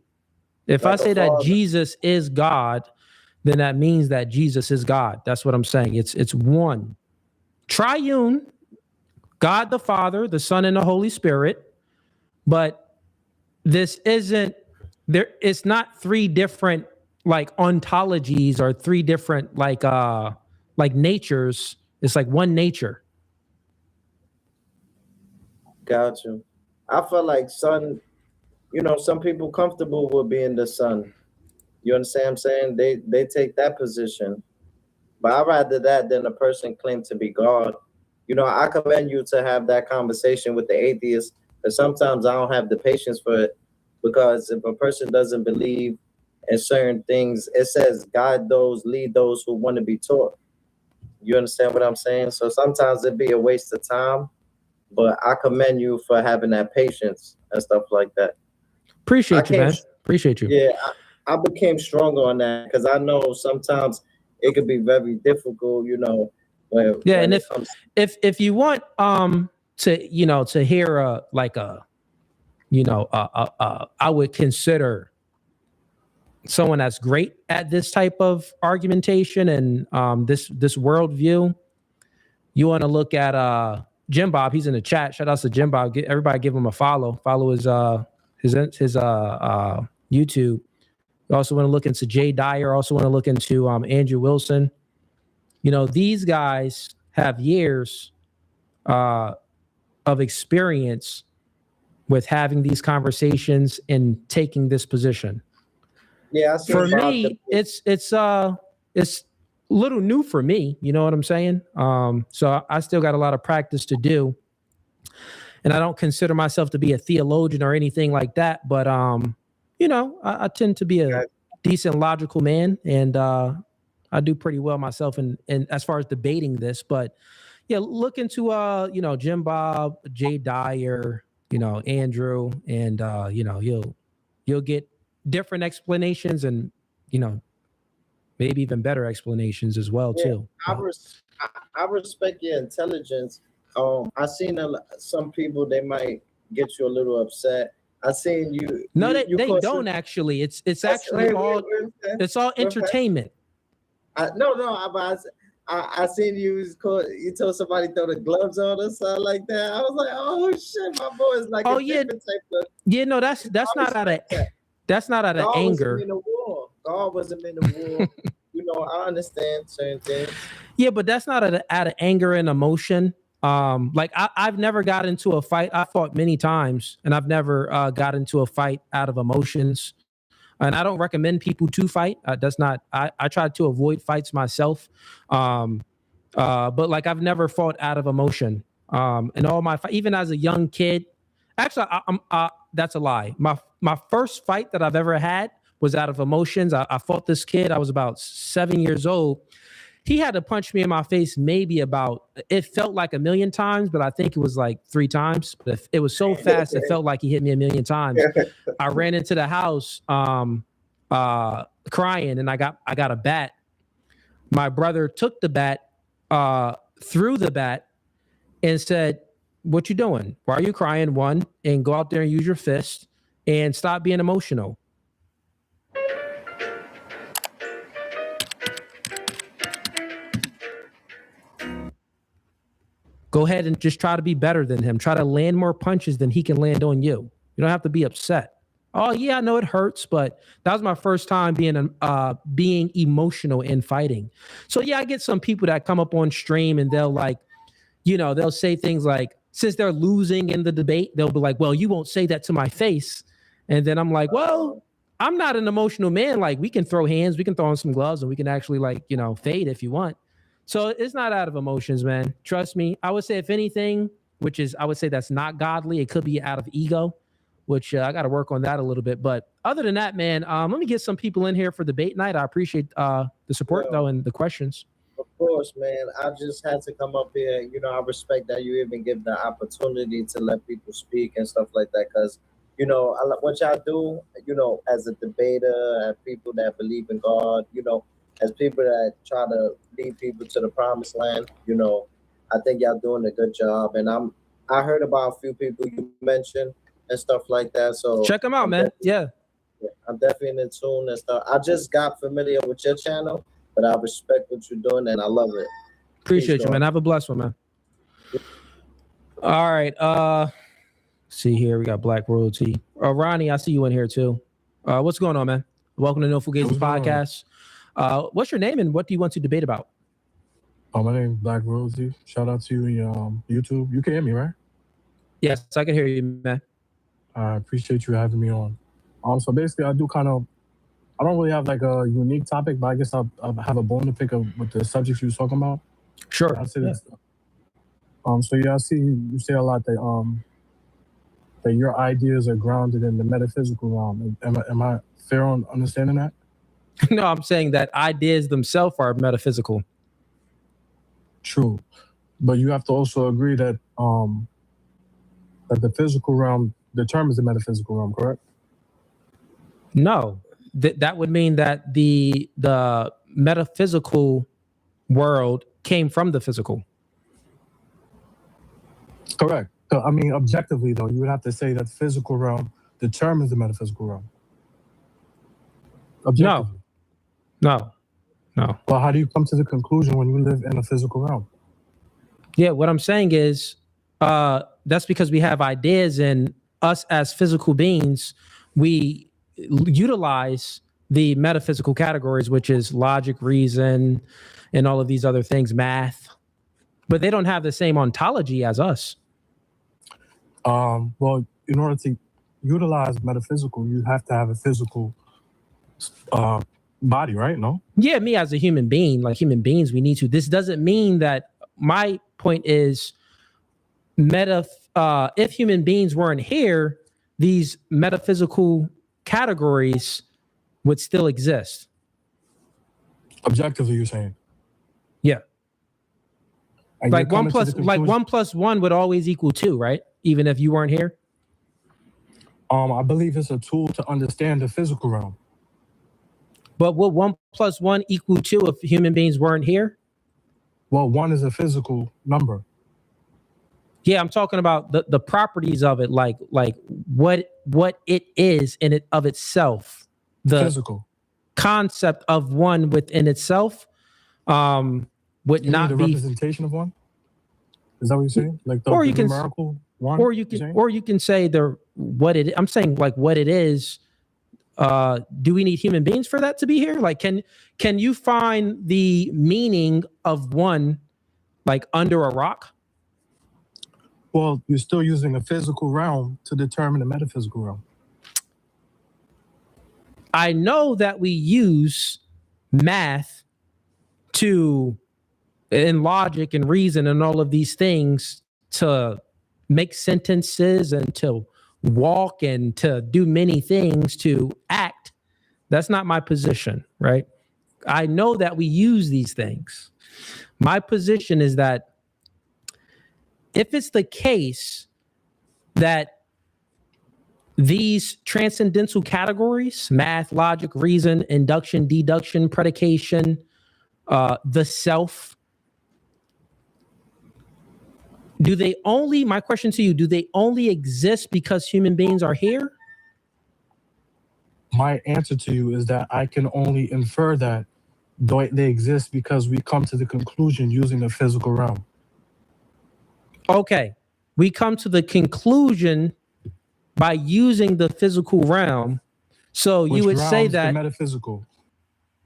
Speaker 7: If
Speaker 1: Like
Speaker 7: I say that
Speaker 1: Father.
Speaker 7: Jesus is God, then that means that Jesus is God. That's what I'm saying. It's one. Triune, God the Father, the Son, and the Holy Spirit. But this isn't there. It's not three different like ontologies or three different like natures. It's like one nature.
Speaker 1: Got you. I feel like Son, some people comfortable with being the Son. You understand what I'm saying? They take that position. But I'd rather that than a person claim to be God. I commend you to have that conversation with the atheist, but sometimes I don't have the patience for it, because if a person doesn't believe in certain things, it says lead those who want to be taught. You understand what I'm saying? So sometimes it'd be a waste of time, but I commend you for having that patience and stuff like that.
Speaker 7: Appreciate you, man. Appreciate you.
Speaker 1: Yeah, I became stronger on that because I know sometimes it could be very difficult,
Speaker 7: And if you want to hear I would consider someone that's great at this type of argumentation and this worldview. You want to look at Jim Bob. He's in the chat. Shout out to Jim Bob. Everybody give him a follow. Follow his YouTube. You also want to look into Jay Dyer. Also want to look into Andrew Wilson. These guys have years of experience with having these conversations and taking this position.
Speaker 1: Yeah,
Speaker 7: for me, it's a little new for me. You know what I'm saying? So I still got a lot of practice to do, and I don't consider myself to be a theologian or anything like that. But I tend to be a decent logical man, and I do pretty well myself in as far as debating this. But yeah, look into Jim Bob, Jay Dyer, Andrew, and you'll get different explanations and maybe even better explanations as well too.
Speaker 1: I respect your intelligence. I've seen some people, they might get you a little upset. I seen you.
Speaker 7: No, they don't actually. It's actually it's all entertainment.
Speaker 1: I seen you told somebody throw the gloves on or something like that. I was like, oh shit, my boy is like different type of.
Speaker 7: Yeah, no, that's not out of anger.
Speaker 1: God wasn't in the war. I understand certain things.
Speaker 7: Yeah, but that's not out of anger and emotion. Like I've never got into a fight. I fought many times, and I've never got into a fight out of emotions. And I don't recommend people to fight. I try to avoid fights myself. But like I've never fought out of emotion. And all my even as a young kid, actually, that's a lie. My first fight that I've ever had was out of emotions. I fought this kid. I was about 7 years old. He had to punch me in my face maybe it felt like 1 million times, but I think it was like 3 times. But it was so fast, it felt like he hit me 1 million times. I ran into the house crying, and I got a bat. My brother took the bat, threw the bat, and said, "What you doing? Why are you crying? One, and go out there and use your fist and stop being emotional." Go ahead and just try to be better than him. Try to land more punches than he can land on you. You don't have to be upset. Oh yeah, I know it hurts, but that was my first time being emotional in fighting. So yeah, I get some people that come up on stream and they'll like, they'll say things like, since they're losing in the debate, they'll be like, well, you won't say that to my face. And then I'm like, well, I'm not an emotional man. Like, we can throw hands, we can throw on some gloves, and we can actually fade if you want. So it's not out of emotions, man. Trust me. I would say if anything, I would say that's not godly. It could be out of ego, which I got to work on that a little bit. But other than that, man, let me get some people in here for debate night. I appreciate the support though and the questions.
Speaker 1: Of course, man. I just had to come up here. I respect that you even give the opportunity to let people speak and stuff like that. Because, what y'all do, as a debater and people that believe in God, as people that try to lead people to the promised land, I think y'all doing a good job. And I heard about a few people you mentioned and stuff like that. So
Speaker 7: check them out, man. Yeah.
Speaker 1: I'm definitely in tune and stuff. I just got familiar with your channel, but I respect what you're doing and I love it.
Speaker 7: Appreciate you, man. Have a blessed one, man. All right. See here, we got Black Royalty. Ronnie, I see you in here too. What's going on, man? Welcome to No Fugazi Podcast. What's your name and what do you want to debate about?
Speaker 4: My name is Black Royalty. Shout out to you on YouTube. You can hear me, right?
Speaker 7: Yes, I can hear you, man.
Speaker 4: I appreciate you having me on. So basically, I don't really have like a unique topic, but I guess I'll have a bone to pick up with the subjects you was talking about.
Speaker 7: Sure.
Speaker 4: I'll say this. So yeah, I see you say a lot that your ideas are grounded in the metaphysical realm. Am I fair on understanding that?
Speaker 7: No, I'm saying that ideas themselves are metaphysical.
Speaker 4: True, but you have to also agree that that the physical realm determines the metaphysical realm, correct?
Speaker 7: No, that would mean that the metaphysical world came from the physical.
Speaker 4: Correct. So, I mean, objectively, though, you would have to say that the physical realm determines the metaphysical realm. Objectively.
Speaker 7: No.
Speaker 4: Well, how do you come to the conclusion when you live in a physical realm?
Speaker 7: Yeah, what I'm saying is that's because we have ideas, and us as physical beings, we utilize the metaphysical categories, which is logic, reason, and all of these other things, math, but they don't have the same ontology as us.
Speaker 4: Well, in order to utilize metaphysical, you have to have a physical body, right? No?
Speaker 7: Yeah, me as a human being, like human beings, we need to. This doesn't mean that my point is if human beings weren't here, these metaphysical categories would still exist.
Speaker 4: Objectively, you're saying?
Speaker 7: Yeah.
Speaker 4: And
Speaker 7: like 1 + 1 would always equal 2, right? Even if you weren't here?
Speaker 4: I believe it's a tool to understand the physical realm.
Speaker 7: But would 1 + 1 equal 2 if human beings weren't here?
Speaker 4: Well, 1 is a physical number.
Speaker 7: Yeah, I'm talking about the properties of it, like what it is in it of itself. The
Speaker 4: physical
Speaker 7: concept of 1 within itself would not be
Speaker 4: representation of 1. Is that what you're saying? Like the numerical 1?
Speaker 7: Or you can say I'm saying like what it is. Do we need human beings for that to be here? Like, can you find the meaning of 1 like under a rock?
Speaker 4: Well, you're still using a physical realm to determine the metaphysical realm.
Speaker 7: I know that we use math and logic and reason and all of these things to make sentences and to walk and to do many things, to act. That's not my position, right? I know that we use these things. My position is that if it's the case that these transcendental categories, math, logic, reason, induction, deduction, predication, the self, my question to you, do they only exist because human beings are here?
Speaker 4: My answer to you is that I can only infer that they exist because we come to the conclusion using the physical realm.
Speaker 7: Okay. We come to the conclusion by using the physical realm. So you would say
Speaker 4: grounds the
Speaker 7: that
Speaker 4: metaphysical.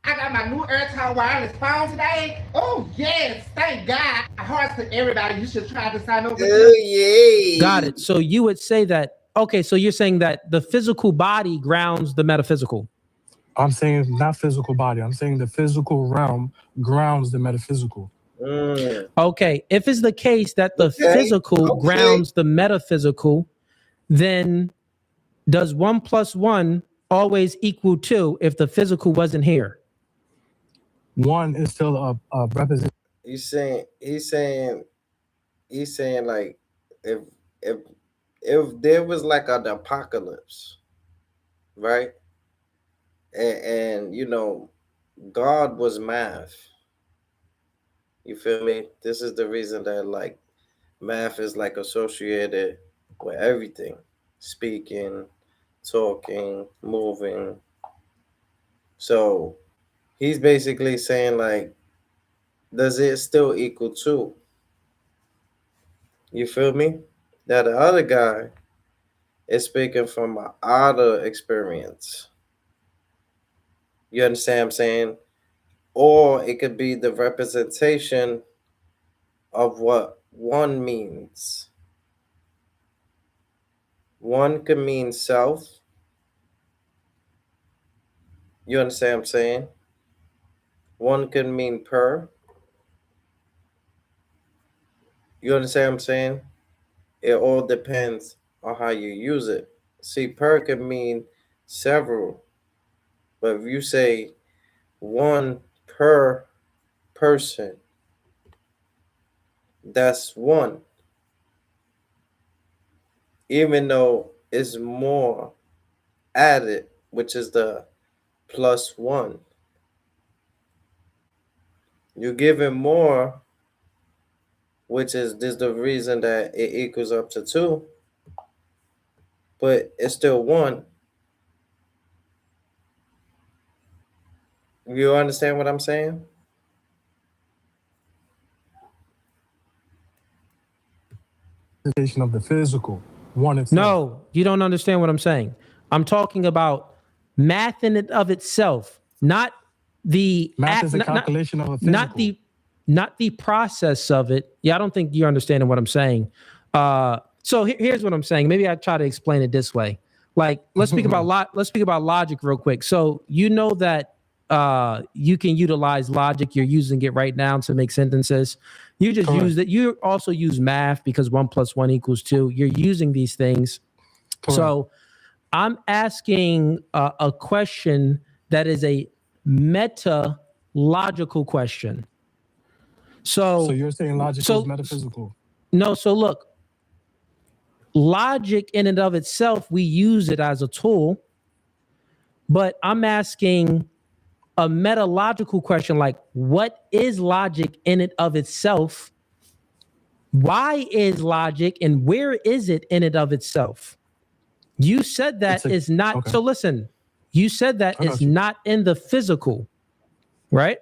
Speaker 12: I got my new AirTime wireless phone today. Oh, yes. Thank God. Hearts to everybody. You should try to sign up with me.
Speaker 7: Got it. So you would say that, okay, so you're saying that the physical body grounds the metaphysical.
Speaker 4: I'm saying not physical body. I'm saying the physical realm grounds the metaphysical.
Speaker 7: Okay, if it's the case that the physical grounds the metaphysical, then does 1 + 1 always equal 2 if the physical wasn't here?
Speaker 4: 1 is still a representation.
Speaker 1: He's saying like if there was like an apocalypse, right? And you know, God was math. You feel me? This is the reason that like math is like associated with everything. Speaking, talking, moving. So he's basically saying like, does it still equal 2? You feel me? Now the other guy is speaking from an outer experience. You understand what I'm saying? Or it could be the representation of what 1 means. 1 could mean self. You understand what I'm saying? 1 could mean per. You understand what I'm saying? It all depends on how you use it. See, per could mean several. But if you say 1 per person, that's 1. Even though it's more added, which is the +1. You're giving more, which is this the reason that it equals up to 2, but it's still 1. You understand what I'm saying?
Speaker 4: Of the physical. 1 itself.
Speaker 7: No, you don't understand what I'm saying. I'm talking about math in and of itself, not the
Speaker 4: Math is a calculation of a physical.
Speaker 7: not the process of it. Yeah, I don't think you're understanding what I'm saying. So here's what I'm saying. Maybe I try to explain it this way. Like, let's speak about logic real quick. So you know that you can utilize logic. You're using it right now to make sentences. You just use it. You also use math because 1 + 1 = 2. You're using these things. Correct. So I'm asking a question that is a meta-logical question. So
Speaker 4: you're saying logic is metaphysical?
Speaker 7: No. So look, logic in and of itself, we use it as a tool. But I'm asking a metalogical question like, what is logic in and of itself? Why is logic and where is it in and of itself? You said that is not. Okay. So listen, you said that is not in the physical, right?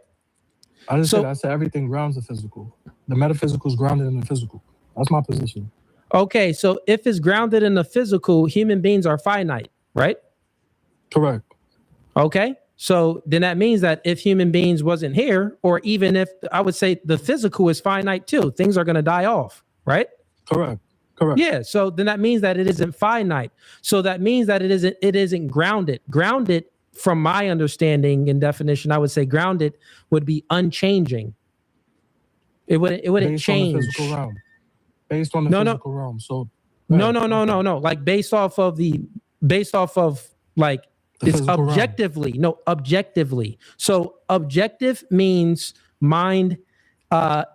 Speaker 4: I didn't say that. I said everything grounds the physical. The metaphysical is grounded in the physical. That's my position.
Speaker 7: Okay, so if it's grounded in the physical, human beings are finite, right?
Speaker 4: Correct.
Speaker 7: Okay. So then that means that if human beings wasn't here, or even if I would say the physical is finite too, things are going to die off, right?
Speaker 4: Correct.
Speaker 7: Yeah. So then that means that it isn't finite. So that means that it isn't grounded. Grounded, from my understanding and definition, I would say grounded would be unchanging. It wouldn't change.
Speaker 4: On the physical realm. Based on the physical realm. So
Speaker 7: no. Like based off of like, it's objectively, realm. Objectively. So objective means mind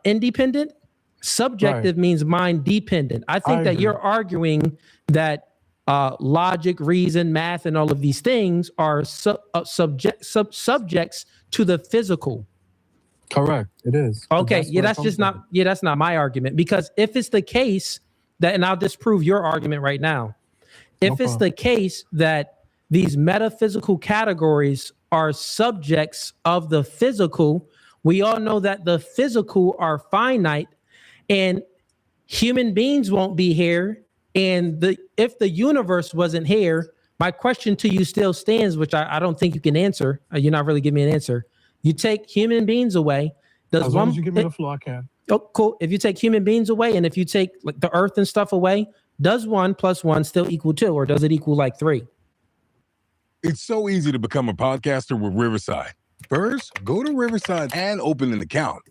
Speaker 7: independent. Subjective means mind dependent. I think that you're arguing that logic, reason, math, and all of these things are subjects to the physical.
Speaker 4: Correct. It is.
Speaker 7: Okay. That's not my argument, because if it's the case that, and I'll disprove your argument right now. If it's the case that these metaphysical categories are subjects of the physical, we all know that the physical are finite, and human beings won't be here And if the universe wasn't here, my question to you still stands, which I don't think you can answer. You're not really giving me an answer. You take human beings away.
Speaker 4: As long as you give me the floor, I can.
Speaker 7: Oh, cool. If you take human beings away, and if you take like the earth and stuff away, does 1 + 1 still equal 2, or does it equal like 3?
Speaker 11: It's so easy to become a podcaster with Riverside. First, go to Riverside and open an account.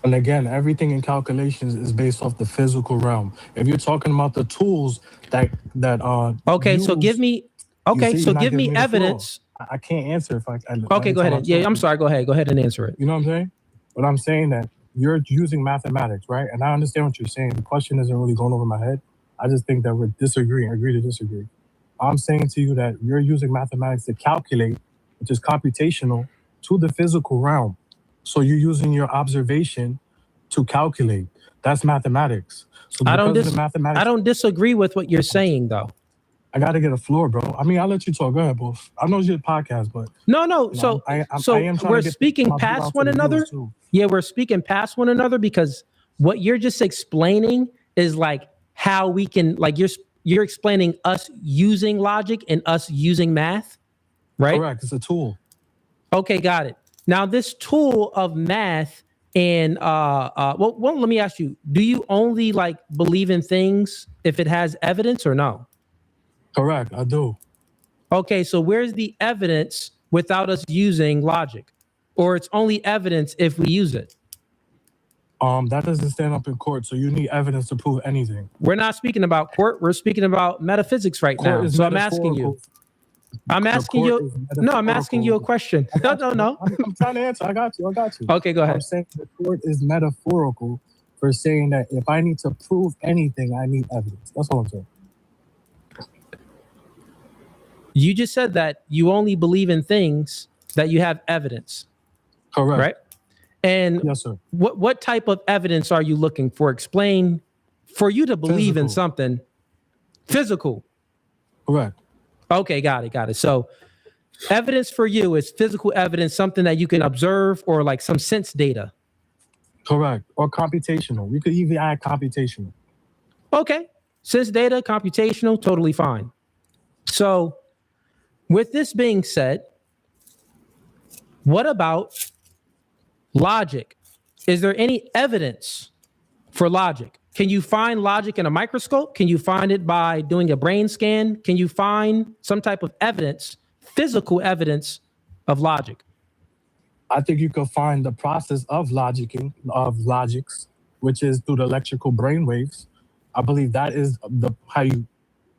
Speaker 4: And again, everything in calculations is based off the physical realm. If you're talking about the tools that
Speaker 7: okay, so give me
Speaker 4: give
Speaker 7: me evidence.
Speaker 4: I can't answer if I
Speaker 7: okay, go ahead. Yeah, I'm sorry. Go ahead and answer it.
Speaker 4: You know what I'm saying? But I'm saying that you're using mathematics, right? And I understand what you're saying. The question isn't really going over my head. I just think that we're disagreeing, agree to disagree. I'm saying to you that you're using mathematics to calculate, which is computational, to the physical realm. So you're using your observation to calculate. That's mathematics. So
Speaker 7: I don't disagree with what you're saying, though.
Speaker 4: I got to get a floor, bro. I mean, I'll let you talk. Go ahead, boss. I know it's your podcast, but
Speaker 7: no. So we're speaking past one another. Yeah, we're speaking past one another because what you're just explaining is like how we can, like you're explaining us using logic and us using math, right?
Speaker 4: Correct. It's a tool.
Speaker 7: Okay, got it. Now, this tool of math and well, let me ask you: do you only like believe in things if it has evidence, or no?
Speaker 4: Correct, I do.
Speaker 7: Okay, so where's the evidence without us using logic, or it's only evidence if we use it?
Speaker 4: That doesn't stand up in court, so you need evidence to prove anything.
Speaker 7: We're not speaking about court. We're speaking about metaphysics right now. So I'm asking you. I'm asking you a question. No.
Speaker 4: I'm trying to answer. I got you.
Speaker 7: Okay, go ahead.
Speaker 4: I'm saying the court is metaphorical for saying that if I need to prove anything, I need evidence. That's all I'm saying.
Speaker 7: You just said that you only believe in things that you have evidence.
Speaker 4: Correct.
Speaker 7: Right? And
Speaker 4: yes, sir.
Speaker 7: What type of evidence are you looking for? Explain for you to believe in something physical.
Speaker 4: Correct.
Speaker 7: Okay, got it. So evidence for you is physical evidence, something that you can observe or like some sense data.
Speaker 4: Correct. Or computational. You could even add computational.
Speaker 7: Okay. Sense data, computational, totally fine. So with this being said, what about logic? Is there any evidence for logic? Can you find logic in a microscope? Can you find it by doing a brain scan? Can you find some type of evidence, physical evidence of logic?
Speaker 4: I think you can find the process of logics, which is through the electrical brain waves. I believe that is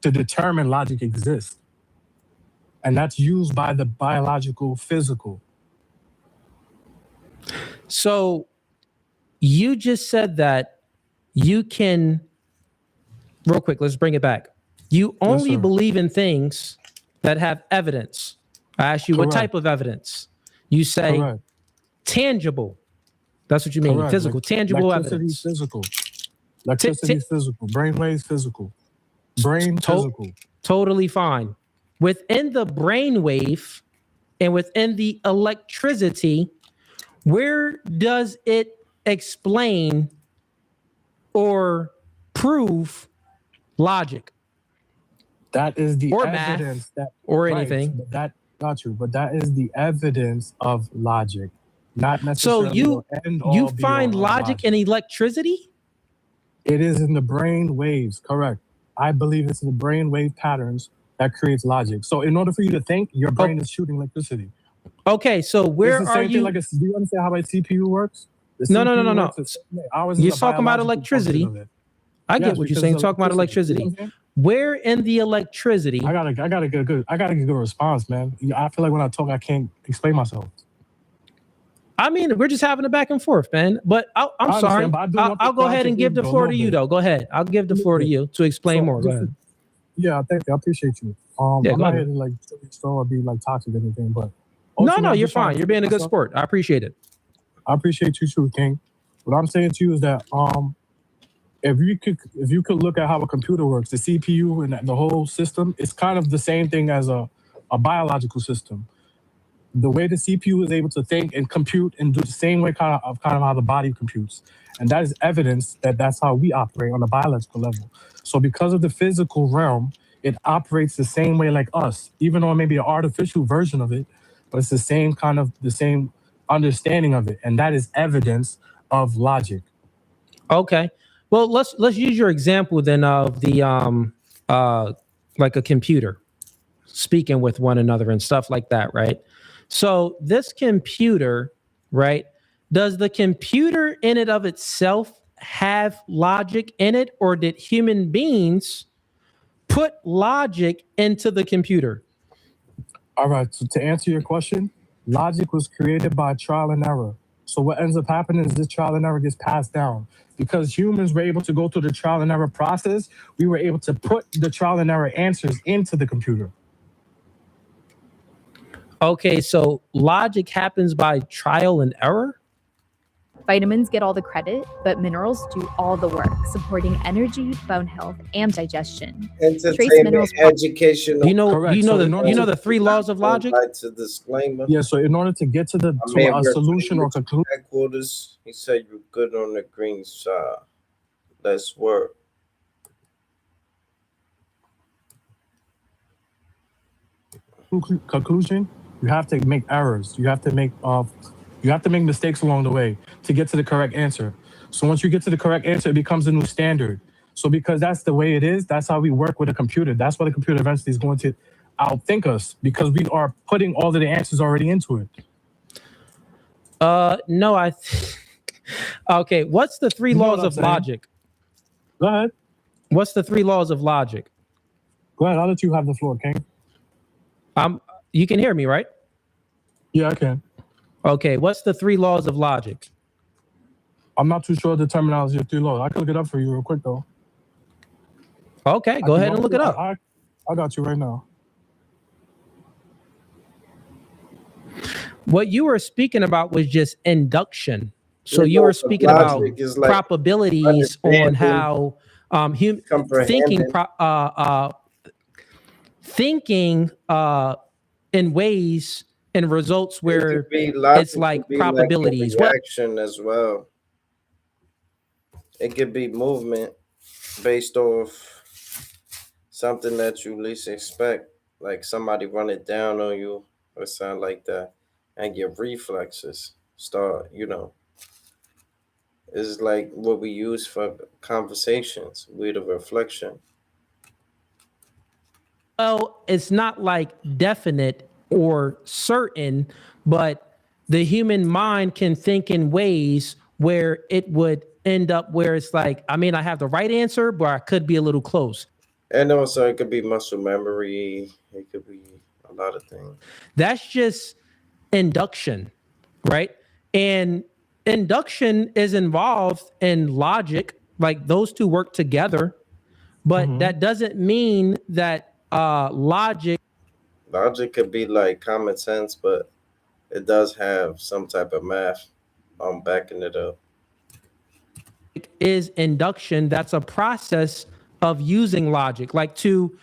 Speaker 4: to determine logic exists. And that's used by the biological physical.
Speaker 7: So you just said that you can, real quick, let's bring it back. You only believe in things that have evidence. I asked you what type of evidence. You say tangible. That's what you mean. Physical, tangible evidence.
Speaker 4: Physical. Electricity physical. Brainwaves physical. Physical.
Speaker 7: Totally fine. Within the brainwave and within the electricity, where does it explain or prove logic?
Speaker 4: That is the
Speaker 7: or
Speaker 4: evidence
Speaker 7: math or anything.
Speaker 4: That got you, but that is the evidence of logic, not necessarily.
Speaker 7: So you find logic in electricity?
Speaker 4: It is in the brain waves, correct. I believe it's in the brain wave patterns that creates logic. So in order for you to think, your brain is shooting electricity.
Speaker 7: Okay, so where are you?
Speaker 4: Do you understand how my CPU works?
Speaker 7: No. You're talking about electricity. I get what you're saying. Talking about electricity. Where in the electricity?
Speaker 4: I gotta get a good response, man. I feel like when I talk, I can't explain myself.
Speaker 7: I mean, we're just having a back and forth, man. But I'm sorry. I'll go ahead and give the floor to you, though. Go ahead. I'll give the floor to you to explain more. Go ahead.
Speaker 4: Yeah, thank you. I appreciate you. I'm not here to like or be like toxic or anything, but
Speaker 7: no, you're fine. You're being a good sport. I appreciate it.
Speaker 4: I appreciate you too, King. What I'm saying to you is that if you could look at how a computer works, the CPU and the whole system, it's kind of the same thing as a biological system. the way the CPU is able to think and compute and do the same way kind of how the body computes. And that is evidence that that's how we operate on a biological level. So because of the physical realm, it operates the same way like us, even though it may be an artificial version of it, but it's the same understanding of it. And that is evidence of logic.
Speaker 7: Okay. Well, let's use your example then of the like a computer speaking with one another and stuff like that, right? So this computer, right? Does the computer in and of itself have logic in it, or did human beings put logic into the computer?
Speaker 4: All right. So to answer your question, logic was created by trial and error. So what ends up happening is this trial and error gets passed down. Because humans were able to go through the trial and error process, we were able to put the trial and error answers into the computer.
Speaker 7: Okay, so logic happens by trial and error?
Speaker 5: Vitamins get all the credit, but minerals do all the work, supporting energy, bone health, and digestion.
Speaker 1: Entertainment, education.
Speaker 7: You know the three laws of logic?
Speaker 1: To disclaimer.
Speaker 4: Yeah, so in order to get to a solution or conclusion.
Speaker 1: Headquarters, he said you're good on the green side. Let's work.
Speaker 4: Conclusion, you have to make errors. You have to make mistakes along the way to get to the correct answer. So once you get to the correct answer, it becomes a new standard. So because that's the way it is, that's how we work with a computer. That's why the computer eventually is going to outthink us, because we are putting all of the answers already into it.
Speaker 7: No, okay, what's the three laws of logic?
Speaker 4: Go ahead.
Speaker 7: What's the three laws of logic?
Speaker 4: Go ahead, I'll let you have the floor, King.
Speaker 7: You can hear me, right?
Speaker 4: Yeah, I can.
Speaker 7: Okay, what's the three laws of logic?
Speaker 4: I'm not too sure of the terminology of three laws. I can look it up for you real quick, though.
Speaker 7: Okay, go ahead and look it up.
Speaker 4: I got you right now.
Speaker 7: What you were speaking about was just induction. So you were speaking about probabilities on how thinking in ways and results where it's like probabilities.
Speaker 1: Like reaction as well. It could be movement based off something that you least expect, like somebody run it down on you or something like that, and your reflexes start, it's like what we use for conversations with a reflection.
Speaker 7: Well, it's not like definite or certain, but the human mind can think in ways where it would end up where it's like, I have the right answer, but I could be a little close.
Speaker 1: And also it could be muscle memory. It could be a lot of things.
Speaker 7: That's just induction, right? And induction is involved in logic, like those two work together, but that doesn't mean that logic
Speaker 1: could be like common sense, but it does have some type of math backing it up.
Speaker 7: Is induction. That's a process of using logic, like to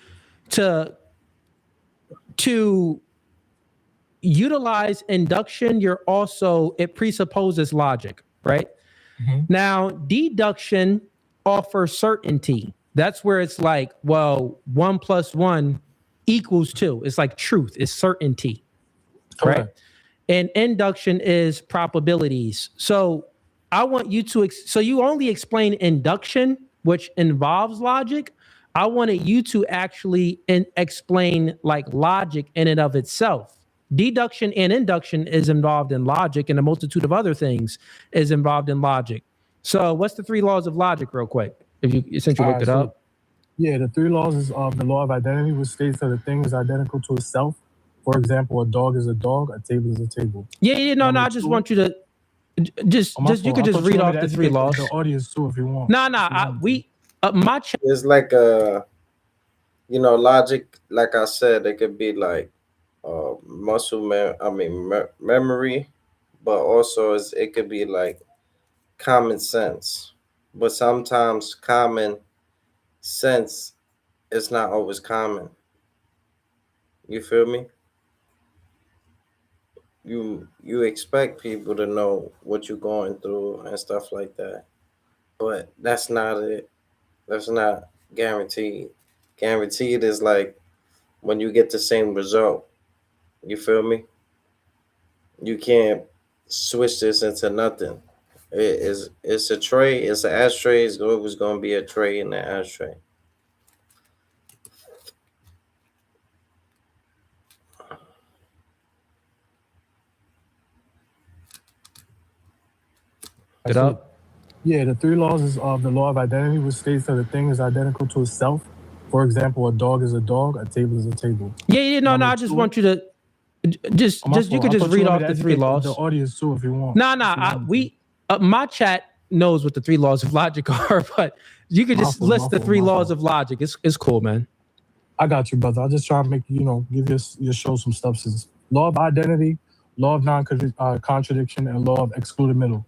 Speaker 7: utilize induction. It presupposes logic, right? Now deduction offers certainty. That's where it's like, well, 1 + 1 = 2. It's like truth, it's certainty, right? And induction is probabilities. So I want you to, so you only explain induction, which involves logic. I wanted you to actually explain like logic in and of itself. Deduction and induction is involved in logic, and a multitude of other things is involved in logic. So what's the three laws of logic real quick? Since you looked it up.
Speaker 4: Yeah, the three laws is the law of identity, which states that a thing is identical to itself. For example, a dog is a dog, a table is a table.
Speaker 7: No, I just want you to you could just read off the three laws.
Speaker 4: The audience too, if you want.
Speaker 1: It's like logic. Like I said, it could be like memory, but also it could be like common sense. But sometimes common sense is not always common. You feel me? you expect people to know what you're going through and stuff like that, but that's not it. That's not guaranteed. Guaranteed is like when you get the same result. You feel me? You can't switch this into nothing. It's a tray. It's an ashtray. It's always going to be a tray in the ashtray.
Speaker 7: It up.
Speaker 4: Yeah, the 3 laws is of the law of identity, which states that a thing is identical to itself. For example, a dog is a dog, a table is a table.
Speaker 7: Yeah. No. I just want you to just you could just read off the 3 laws.
Speaker 4: The audience too, if you want.
Speaker 7: My chat knows what the 3 laws of logic are, but you could just list the 3 laws of logic. It's cool, man.
Speaker 4: I got you, brother. I'll just try to make give your show some substance. Law of identity, law of non-contradiction, and law of excluded middle.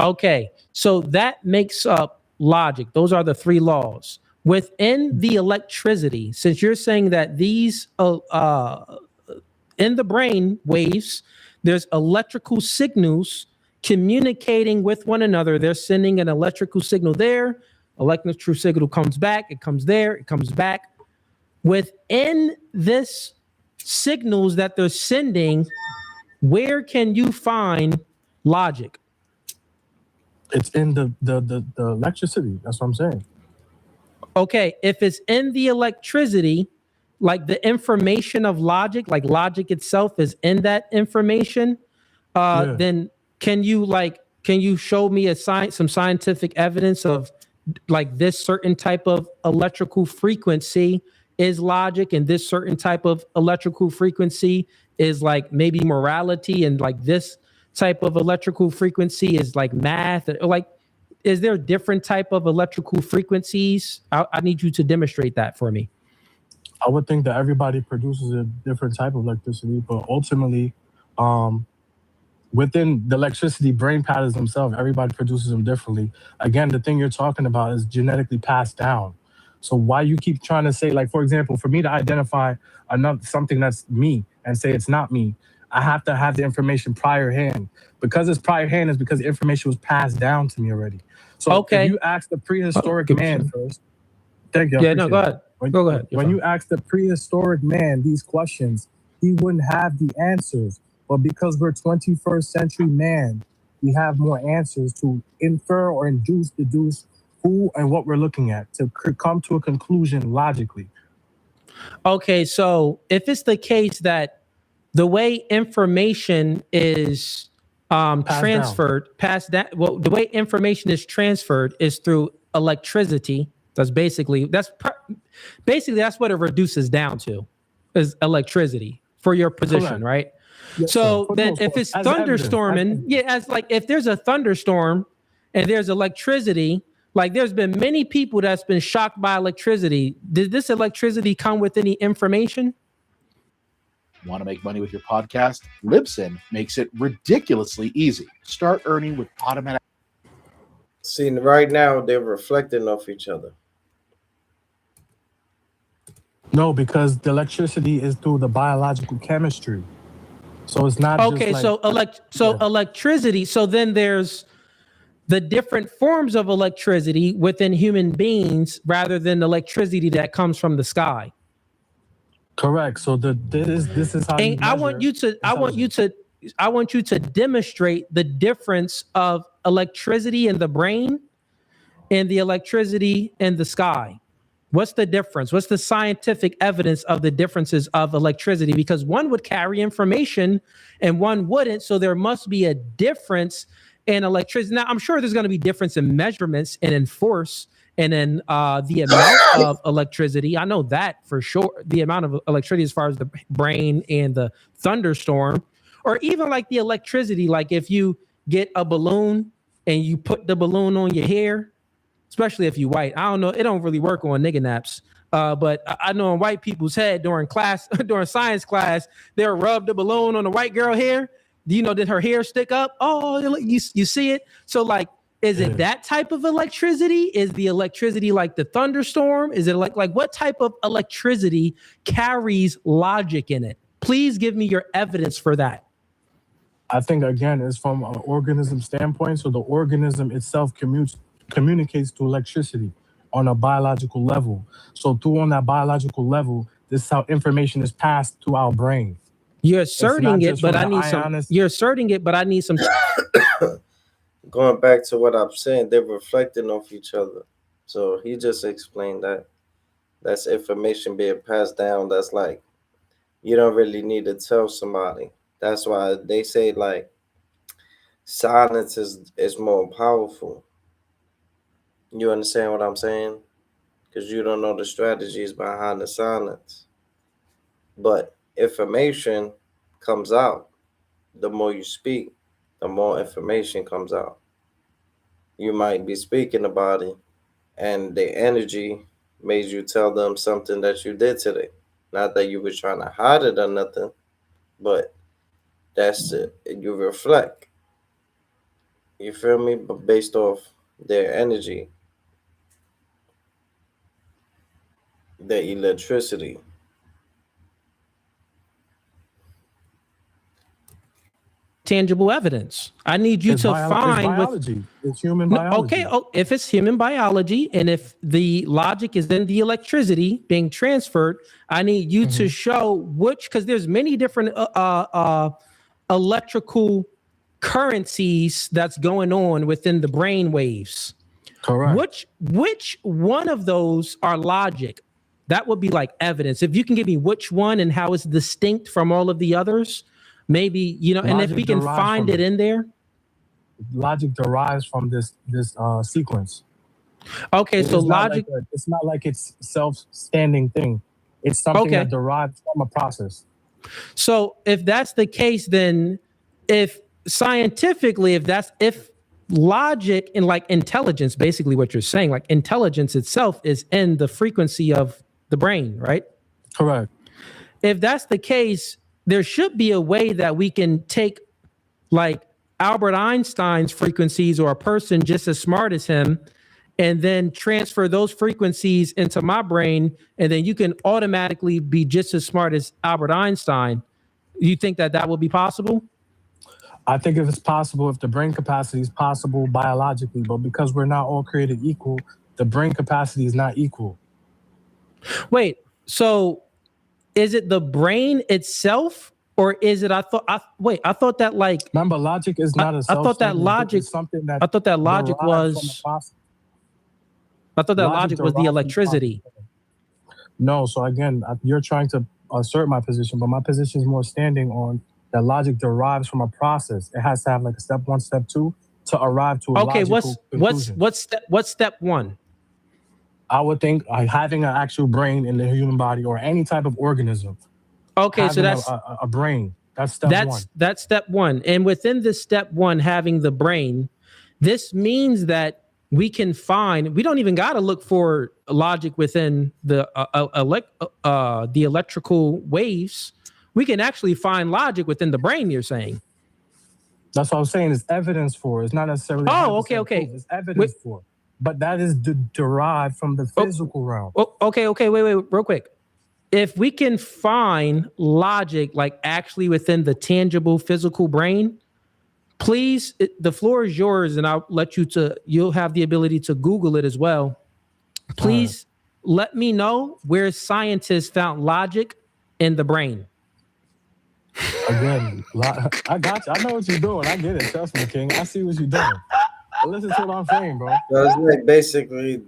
Speaker 7: Okay, so that makes up logic. Those are the 3 laws. Within the electricity, since you're saying that these in the brain waves, there's electrical signals communicating with one another. They're sending an electrical signal there. Electrical signal comes back. It comes there. It comes back. Within this signals that they're sending, where can you find logic?
Speaker 4: It's in the electricity. That's what I'm saying.
Speaker 7: Okay, if it's in the electricity, like the information of logic, like logic itself is in that information, then can you show me some scientific evidence of like this certain type of electrical frequency is logic, and this certain type of electrical frequency is like maybe morality, and like this type of electrical frequency is like math? Like, is there different type of electrical frequencies? I need you to demonstrate that for me.
Speaker 4: I would think that everybody produces a different type of electricity, but ultimately, within the electricity brain patterns themselves, everybody produces them differently. Again, the thing you're talking about is genetically passed down. So why you keep trying to say, like, for example, for me to identify something that's me and say it's not me, I have to have the information prior hand. Because it's prior hand is because the information was passed down to me already. So if you ask the prehistoric man first, thank you.
Speaker 7: Yeah, no, go ahead. Go ahead.
Speaker 4: When you ask the prehistoric man these questions, he wouldn't have the answers. But because we're 21st century man, we have more answers to infer or deduce who and what we're looking at to come to a conclusion logically.
Speaker 7: Okay, so if it's the case that the way information is transferred, the way information is transferred is through electricity. That's what it reduces down to, is electricity for your position, right? Yes, so then if it's thunderstorming, if there's a thunderstorm and there's electricity, like there's been many people that's been shocked by electricity. Did this electricity come with any information?
Speaker 6: Want to make money with your podcast? Libsyn makes it ridiculously easy. Start earning with automatic.
Speaker 1: See, right now they're reflecting off each other.
Speaker 4: No, because the electricity is through the biological chemistry. So it's not
Speaker 7: okay.
Speaker 4: Just like,
Speaker 7: electricity. So then there's the different forms of electricity within human beings rather than electricity that comes from the sky.
Speaker 4: Correct. So this is how.
Speaker 7: And I want you to demonstrate the difference of electricity in the brain and the electricity in the sky. What's the difference? What's the scientific evidence of the differences of electricity? Because one would carry information and one wouldn't. So there must be a difference in electricity. Now, I'm sure there's going to be difference in measurements and in force and in the amount of electricity. I know that for sure. The amount of electricity as far as the brain and the thunderstorm, or even like the electricity, like if you get a balloon and you put the balloon on your hair, especially if you white. I don't know. It don't really work on nigga naps. But I know in white people's head during science class, they'll rub the balloon on the white girl hair. Do you know, did her hair stick up? Oh, you see it? So like, is it that type of electricity? Is the electricity like the thunderstorm? Is it like what type of electricity carries logic in it? Please give me your evidence for that.
Speaker 4: I think again it's from an organism standpoint. So the organism itself communicates to electricity on a biological level. So through on that biological level, this is how information is passed to our brain.
Speaker 7: You're asserting it, but I need some. You're asserting it, but I need some.
Speaker 1: Going back to what I'm saying, they're reflecting off each other. So he just explained that that's information being passed down. That's like you don't really need to tell somebody. That's why they say like silence is more powerful. You understand what I'm saying? Because you don't know the strategies behind the silence. But information comes out. The more you speak, the more information comes out. You might be speaking about it, and the energy made you tell them something that you did today. Not that you were trying to hide it or nothing, but that's it. You reflect. You feel me? But based off their energy, their electricity.
Speaker 7: Tangible evidence. I need you to find
Speaker 4: biology. It's human biology.
Speaker 7: Okay, if it's human biology and if the logic is in the electricity being transferred, I need you to show which, because there's many different electrical currencies that's going on within the brain waves.
Speaker 4: Correct.
Speaker 7: Which one of those are logic? That would be like evidence. If you can give me which one and how it's distinct from all of the others, maybe, you know, and if we can find it in there.
Speaker 4: Logic derives from this sequence.
Speaker 7: Okay, so logic.
Speaker 4: It's not like it's self-standing thing. It's something that derives from a process.
Speaker 7: So if that's the case, then if scientifically, if logic and like intelligence, basically what you're saying, like intelligence itself is in the frequency of the brain, right?
Speaker 4: Correct.
Speaker 7: If that's the case, there should be a way that we can take like Albert Einstein's frequencies or a person just as smart as him and then transfer those frequencies into my brain. And then you can automatically be just as smart as Albert Einstein. You think that will be possible?
Speaker 4: I think if it's possible, if the brain capacity is possible biologically, but because we're not all created equal, the brain capacity is not equal.
Speaker 7: Wait, so is it the brain itself, or is it? I thought that like.
Speaker 4: Remember, logic is not a.
Speaker 7: I thought that logic.
Speaker 4: Something that
Speaker 7: I thought that logic was. I thought that logic was the electricity.
Speaker 4: No, so again, you're trying to assert my position, but my position is more standing on that logic derives from a process. It has to have like a step 1, step 2 to arrive to a logical conclusion.
Speaker 7: What's step 1?
Speaker 4: I would think having an actual brain in the human body or any type of organism.
Speaker 7: Okay, so that's
Speaker 4: a brain. That's step 1.
Speaker 7: That's step 1. And within this step 1, having the brain, this means that we can find. We don't even got to look for logic within the electrical waves. We can actually find logic within the brain. You're saying.
Speaker 4: That's what I was saying. It's evidence for. It's not necessarily.
Speaker 7: Oh, okay.
Speaker 4: Proof. It's evidence for. But that is derived from the physical realm.
Speaker 7: Okay. Wait, real quick. If we can find logic, like actually within the tangible physical brain, please, the floor is yours, and I'll let you'll have the ability to Google it as well. Please let me know where scientists found logic in the brain.
Speaker 4: Again, I got you. I know what you're doing. I get it. Trust me, King. I see what you're doing. Listen to what I'm saying, bro.
Speaker 1: So it's like basically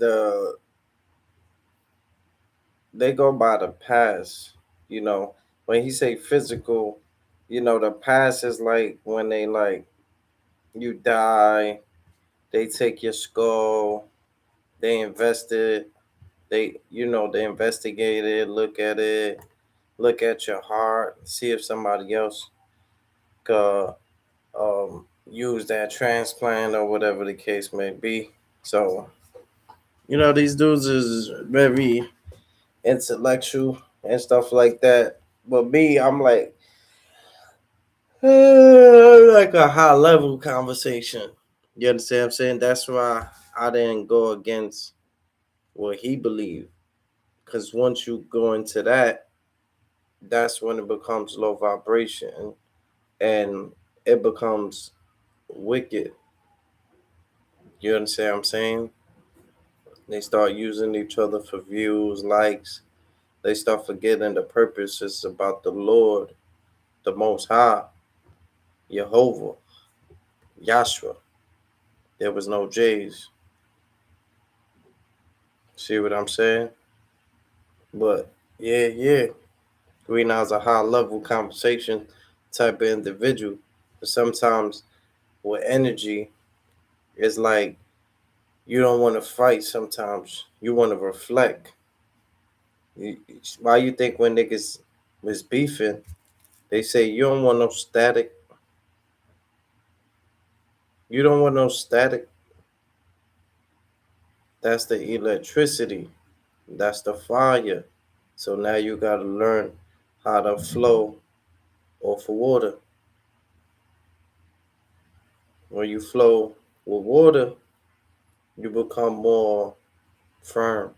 Speaker 1: they go by the past. You know, when he say physical, you know, the past is like when they like you die, they take your skull, they invest it, they investigate it, look at it, look at your heart, see if somebody else could use that transplant or whatever the case may be. So, you know, these dudes is very intellectual and stuff like that. But me, I'm like a high level conversation. You understand what I'm saying? That's why I didn't go against what he believed. Because once you go into that, that's when it becomes low vibration. And it becomes wicked. You understand what I'm saying? They start using each other for views, likes. They start forgetting the purpose is about the Lord, the Most High, Jehovah, Yahshua. There was no J's. See what I'm saying? But yeah. Greenhouse a high level conversation type of individual. But sometimes with energy, it's like you don't want to fight sometimes. You want to reflect. Why you think when niggas was beefing, they say you don't want no static? You don't want no static. That's the electricity. That's the fire. So now you got to learn how to flow off of water. When you flow with water, you become more firm.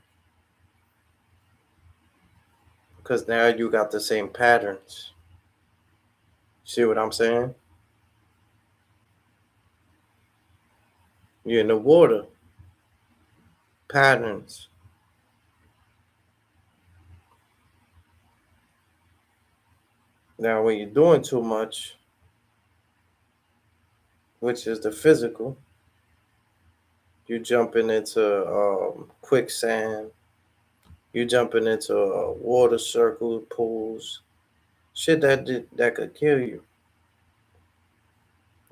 Speaker 1: Because now you got the same patterns. See what I'm saying? You're in the water. Patterns. Now, when you're doing too much, which is the physical, you're jumping into quicksand. You're jumping into water circles, pools, shit that could kill you.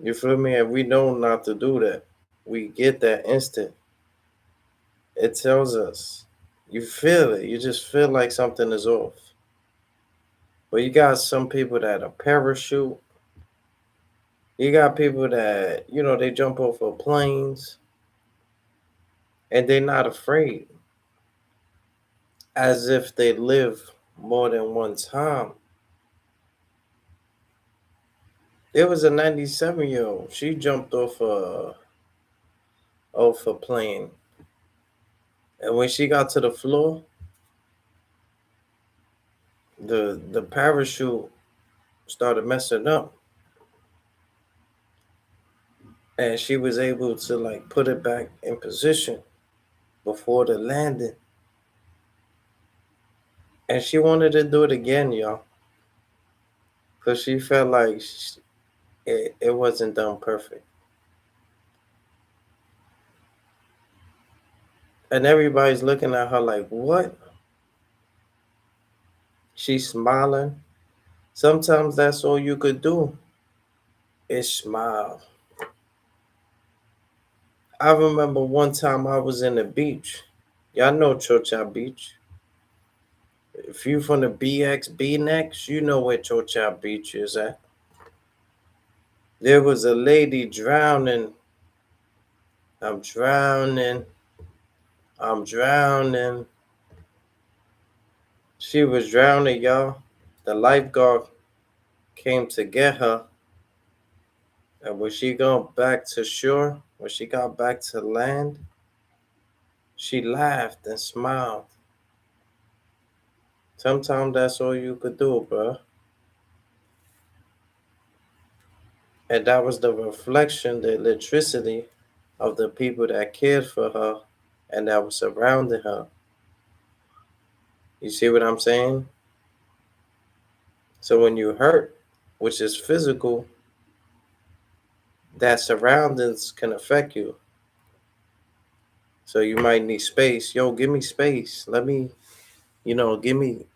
Speaker 1: You feel me? And we know not to do that. We get that instant. It tells us. You feel it. You just feel like something is off. But you got some people that are parachute. You got people that, they jump off of planes and they're not afraid. As if they live more than one time. There was a 97-year-old. She jumped off a plane. And when she got to the floor, the parachute started messing up. And she was able to put it back in position before the landing. And she wanted to do it again, y'all. Because she felt like it wasn't done perfect. And everybody's looking at her like, what? She's smiling. Sometimes that's all you could do is smile. I remember one time I was in the beach. Y'all know Chocha Beach. If you from the BX next, you know where Chocha Beach is at. There was a lady drowning. I'm drowning. She was drowning, y'all. The lifeguard came to get her. And when she got back to shore, when she got back to land, she laughed and smiled. Sometimes that's all you could do, bro. And that was the reflection, the electricity of the people that cared for her and that was surrounding her. You see what I'm saying? So when you hurt, which is physical, that surroundings can affect you. So you might need space. Yo, give me space. Let me, give me,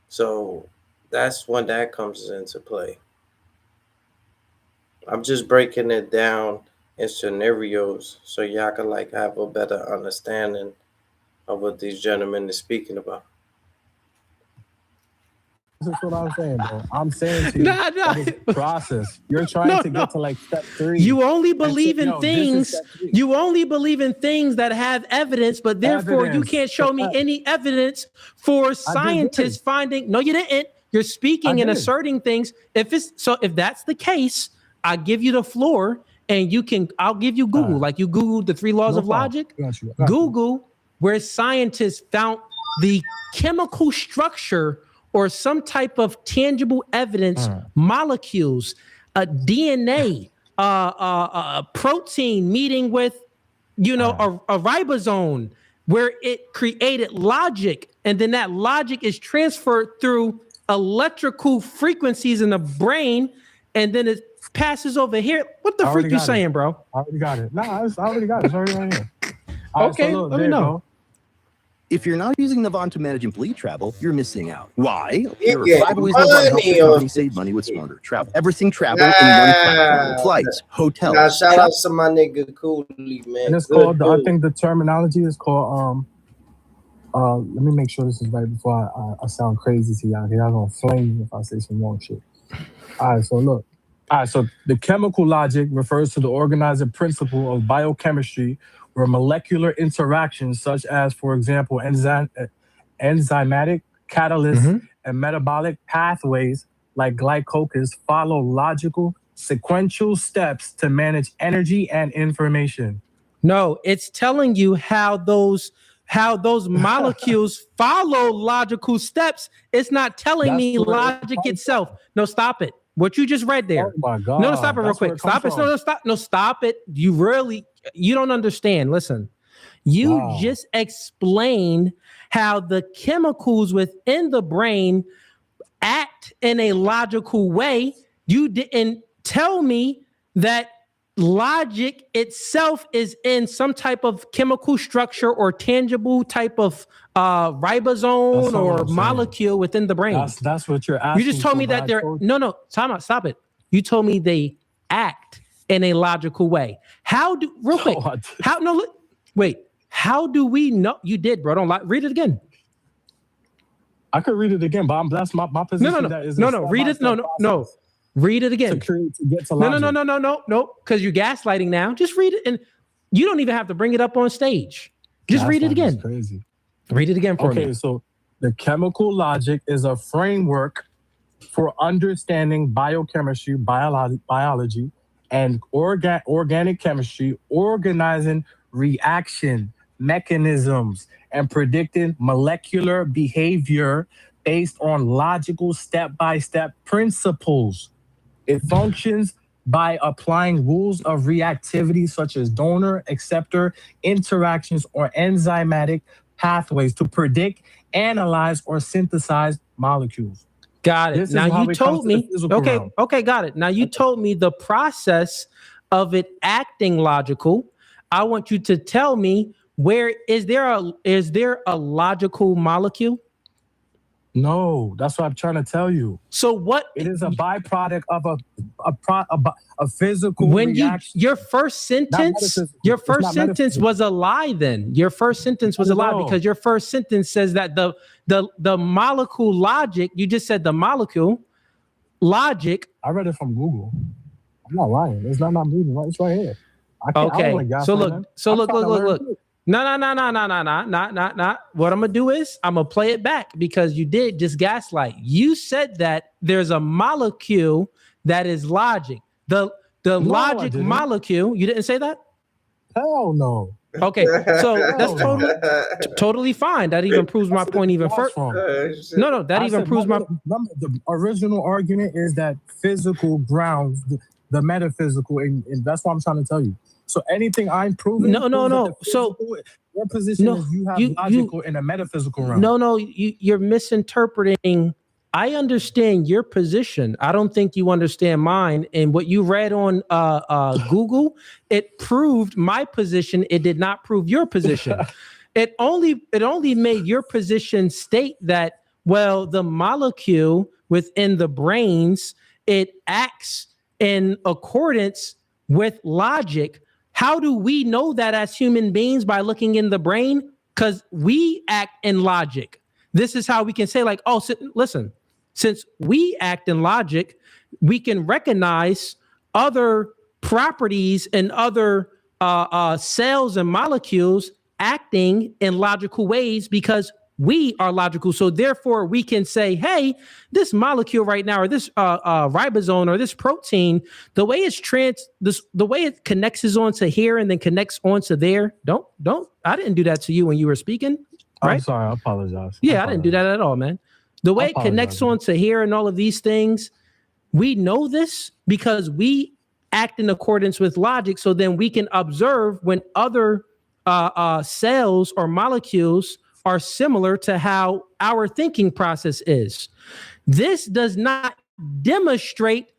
Speaker 1: So that's when that comes into play. I'm just breaking it down in scenarios so y'all can have a better understanding of what these gentlemen are speaking about.
Speaker 4: This is what I'm saying, bro. I'm saying to you, that is the process. You're trying to get to step 3.
Speaker 7: You only believe in things. You only believe in things that have evidence, but therefore you can't show me any evidence for scientists finding. No, you didn't. You're speaking and asserting things. If that's the case, I give you the floor, and I'll give you Google. Like you Googled the 3 laws of logic. Google where scientists found the chemical structure or some type of tangible evidence, molecules, DNA, protein meeting with, a ribosome, where it created logic, and then that logic is transferred through electrical frequencies in the brain, and then it passes over here. What the freak you saying, bro?
Speaker 4: I already got it. I already got it. It's already right here.
Speaker 7: Okay, let me know.
Speaker 14: If you're not using Navan to manage and bleed travel, you're missing out. Why?
Speaker 1: You
Speaker 14: There are
Speaker 1: get
Speaker 14: 5 ways Navan helps
Speaker 1: money
Speaker 14: your company
Speaker 1: on
Speaker 14: save money with smarter travel. Everything travel in one platform. Flights, hotels.
Speaker 1: Now shout out to my nigga Cooley, man.
Speaker 4: And it's called, I think the terminology is called, let me make sure this is right before I sound crazy to y'all. Y'all gonna flame me if I say some wrong shit. All right, so look. All right, so the chemical logic refers to the organizing principle of biochemistry where molecular interactions such as, for example, enzymatic catalysts and metabolic pathways like glycolysis follow logical sequential steps to manage energy and information.
Speaker 7: No, it's telling you how those molecules follow logical steps. It's not telling me logic itself. No, stop it. What you just read there.
Speaker 4: Oh my God.
Speaker 7: No, stop it real quick. Stop it. Stop it. You don't understand. Listen, you just explained how the chemicals within the brain act in a logical way. You didn't tell me that logic itself is in some type of chemical structure or tangible type of ribosome or molecule within the brain.
Speaker 4: That's what you're asking.
Speaker 7: You just told me that they're stop it. You told me they act in a logical way. How do we know? You did, bro. Don't lie. Read it again.
Speaker 4: I could read it again, but that's my position.
Speaker 7: Read it. No. Read it again.
Speaker 4: To get to logic.
Speaker 7: No. Because you're gaslighting now. Just read it, and you don't even have to bring it up on stage. Just read it again.
Speaker 4: Crazy.
Speaker 7: Read it again for me.
Speaker 4: Okay, so the chemical logic is a framework for understanding biochemistry, biology, and organic chemistry, organizing reaction mechanisms, and predicting molecular behavior based on logical step-by-step principles. It functions by applying rules of reactivity such as donor-acceptor interactions or enzymatic pathways to predict, analyze, or synthesize molecules.
Speaker 7: Got it. Now you told me. Okay, got it. Now you told me the process of it acting logical. I want you to tell me where is there a logical molecule?
Speaker 4: No, that's what I'm trying to tell you.
Speaker 7: So what?
Speaker 4: It is a byproduct of a physical reaction.
Speaker 7: Your first sentence was a lie. Then your first sentence was a lie because your first sentence says that the molecule logic. You just said the molecule logic.
Speaker 4: I read it from Google. I'm not lying. It's not reading. It's right here.
Speaker 7: Okay. So look. No. What I'm gonna do is I'm gonna play it back because you did just gaslight. You said that there's a molecule that is logic. The logic molecule. You didn't say that?
Speaker 4: Hell no.
Speaker 7: Okay, so that's totally fine. That even proves my point even further. No, that even proves my.
Speaker 4: The original argument is that physical grounds the metaphysical, and that's what I'm trying to tell you. So anything I'm proving,
Speaker 7: no. So
Speaker 4: your position is you have logical in a metaphysical realm.
Speaker 7: No, you're misinterpreting. I understand your position. I don't think you understand mine. And what you read on Google, it proved my position. It did not prove your position. It only made your position state that, well, the molecule within the brains, it acts in accordance with logic. How do we know that as human beings? By looking in the brain? Because we act in logic. This is how we can say, like, oh, listen, since we act in logic, we can recognize other properties and other cells and molecules acting in logical ways because we are logical. So therefore, we can say, hey, this molecule right now, or this ribosome, or this protein, the way it connects is onto here and then connects onto there. Don't. I didn't do that to you when you were speaking. Right?
Speaker 4: I'm sorry. I apologize.
Speaker 7: Yeah, I didn't do that at all, man. The way it connects on to here and all of these things, we know this because we act in accordance with logic. So then we can observe when other cells or molecules are similar to how our thinking process is. This does not demonstrate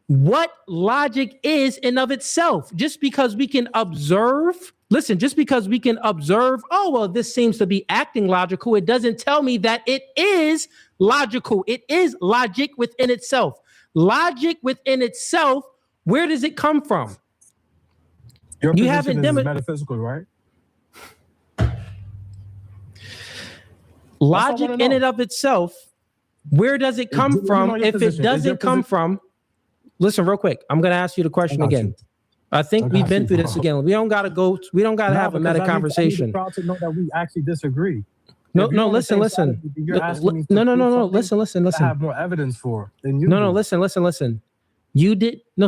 Speaker 7: what logic is in of itself. Just because we can observe, just because we can observe, oh, well, this seems to be acting logical, it doesn't tell me that it is logical. It is logic within itself. Logic within itself, where does it come from?
Speaker 4: You haven't metaphysical, right?
Speaker 7: Logic in and of itself, where does it come from? If it doesn't come from, listen real quick. I'm going to ask you the question again. I think we've been through this again. We don't got to have a meta conversation.
Speaker 4: I'm proud to know that we actually disagree.
Speaker 7: No, listen.
Speaker 4: You're asking me
Speaker 7: No. Listen.
Speaker 4: I have more evidence for than you.
Speaker 7: No, listen.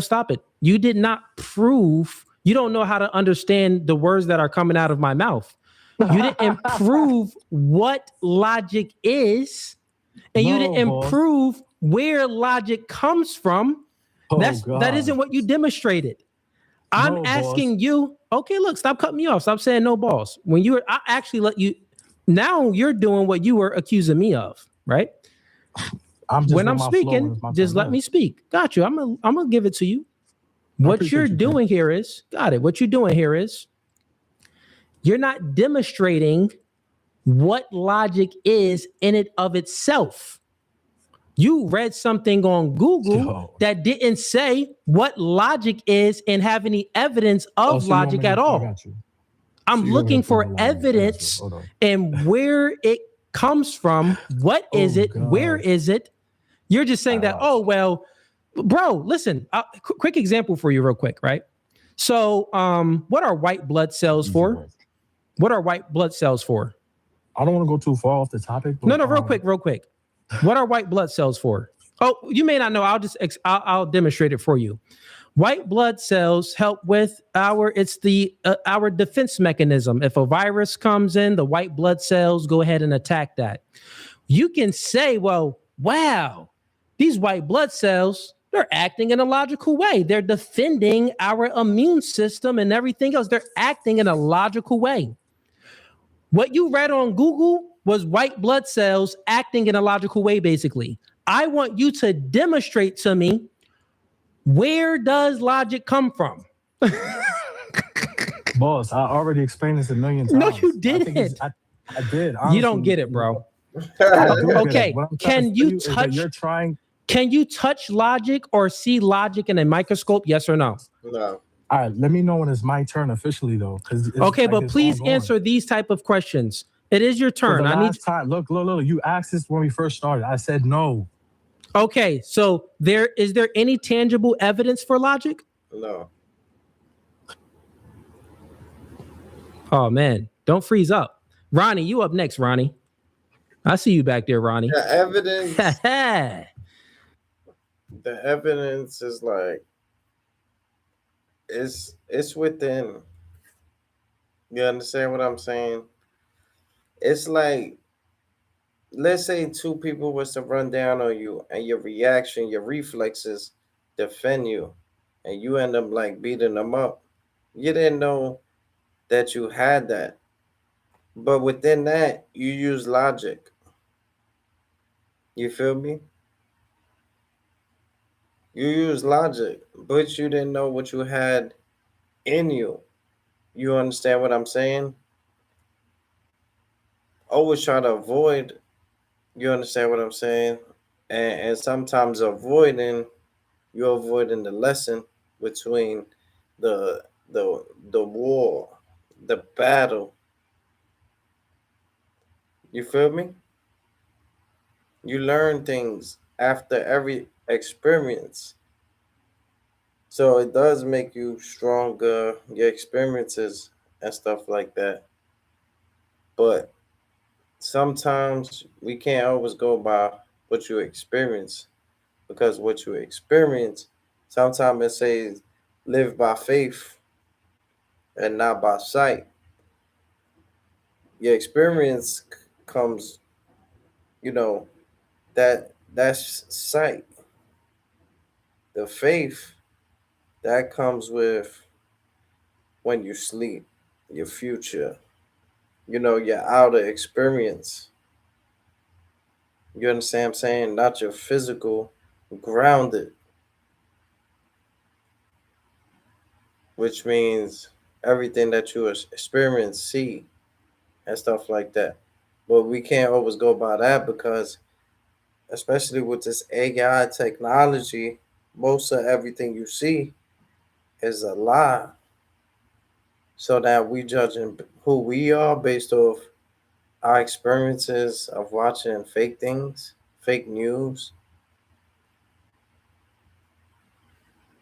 Speaker 7: Stop it. You did not prove. You don't know how to understand the words that are coming out of my mouth. You didn't prove what logic is, and you didn't prove where logic comes from. That isn't what you demonstrated. I'm asking you. Okay, look, stop cutting me off. Stop saying no balls. I actually let you. Now you're doing what you were accusing me of, right? When I'm speaking, just let me speak. Got you. I'm gonna give it to you. What you're doing here is, what you're doing here is, you're not demonstrating what logic is in it of itself. You read something on Google that didn't say what logic is and have any evidence of logic at all. I'm looking for evidence and where it comes from. What is it? Where is it? You're just saying that, oh, well, bro, listen, quick example for you real quick, right? So what are white blood cells for? What are white blood cells for?
Speaker 4: I don't want to go too far off the topic. But,
Speaker 7: no, real quick. What are white blood cells for? Oh, you may not know. I'll demonstrate it for you. White blood cells help with our defense mechanism. If a virus comes in, the white blood cells go ahead and attack that. You can say, well, wow, these white blood cells, they're acting in a logical way. They're defending our immune system and everything else. They're acting in a logical way. What you read on Google was white blood cells acting in a logical way, basically. I want you to demonstrate to me, where does logic come from?
Speaker 4: Boss, I already explained this a million times.
Speaker 7: No, you didn't.
Speaker 4: I did. Honestly,
Speaker 7: you don't get it, bro. Okay, can you touch logic or see logic in a microscope? Yes or no?
Speaker 1: No.
Speaker 4: All right, let me know when it's my turn officially, though.
Speaker 7: Okay, but please answer these type of questions. It is your turn.
Speaker 4: Look. You asked this when we first started. I said no.
Speaker 7: Okay, so is there any tangible evidence for logic?
Speaker 1: No.
Speaker 7: Oh man, don't freeze up. Ronnie, you up next, Ronnie. I see you back there, Ronnie.
Speaker 1: The evidence is like, it's within. You understand what I'm saying? It's like, let's say two people was to run down on you and your reaction, your reflexes defend you, and you end up like beating them up. You didn't know that you had that. But within that, you use logic. You feel me? You use logic, but you didn't know what you had in you. You understand what I'm saying? Always try to avoid. You understand what I'm saying? And sometimes you're avoiding the lesson between the war, the battle. You feel me? You learn things after every experience. So it does make you stronger, your experiences and stuff like that. But sometimes we can't always go by what you experience, because what you experience, sometimes it says live by faith and not by sight. Your experience comes, that's sight. The faith that comes with when you sleep, your future, your outer experience. You understand what I'm saying? Not your physical, grounded, which means everything that you experience, see, and stuff like that. But we can't always go by that because, especially with this AI technology, most of everything you see is a lie. So that we judging who we are based off our experiences of watching fake things, fake news.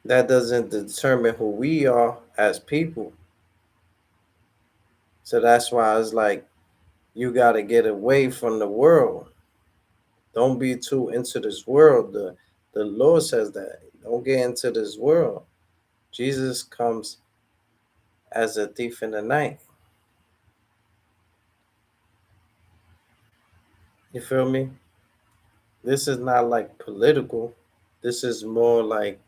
Speaker 1: That doesn't determine who we are as people. So that's why it's like you got to get away from the world. Don't be too into this world. The Lord says that. Don't get into this world. Jesus comes as a thief in the night. You feel me? This is not like political. This is more like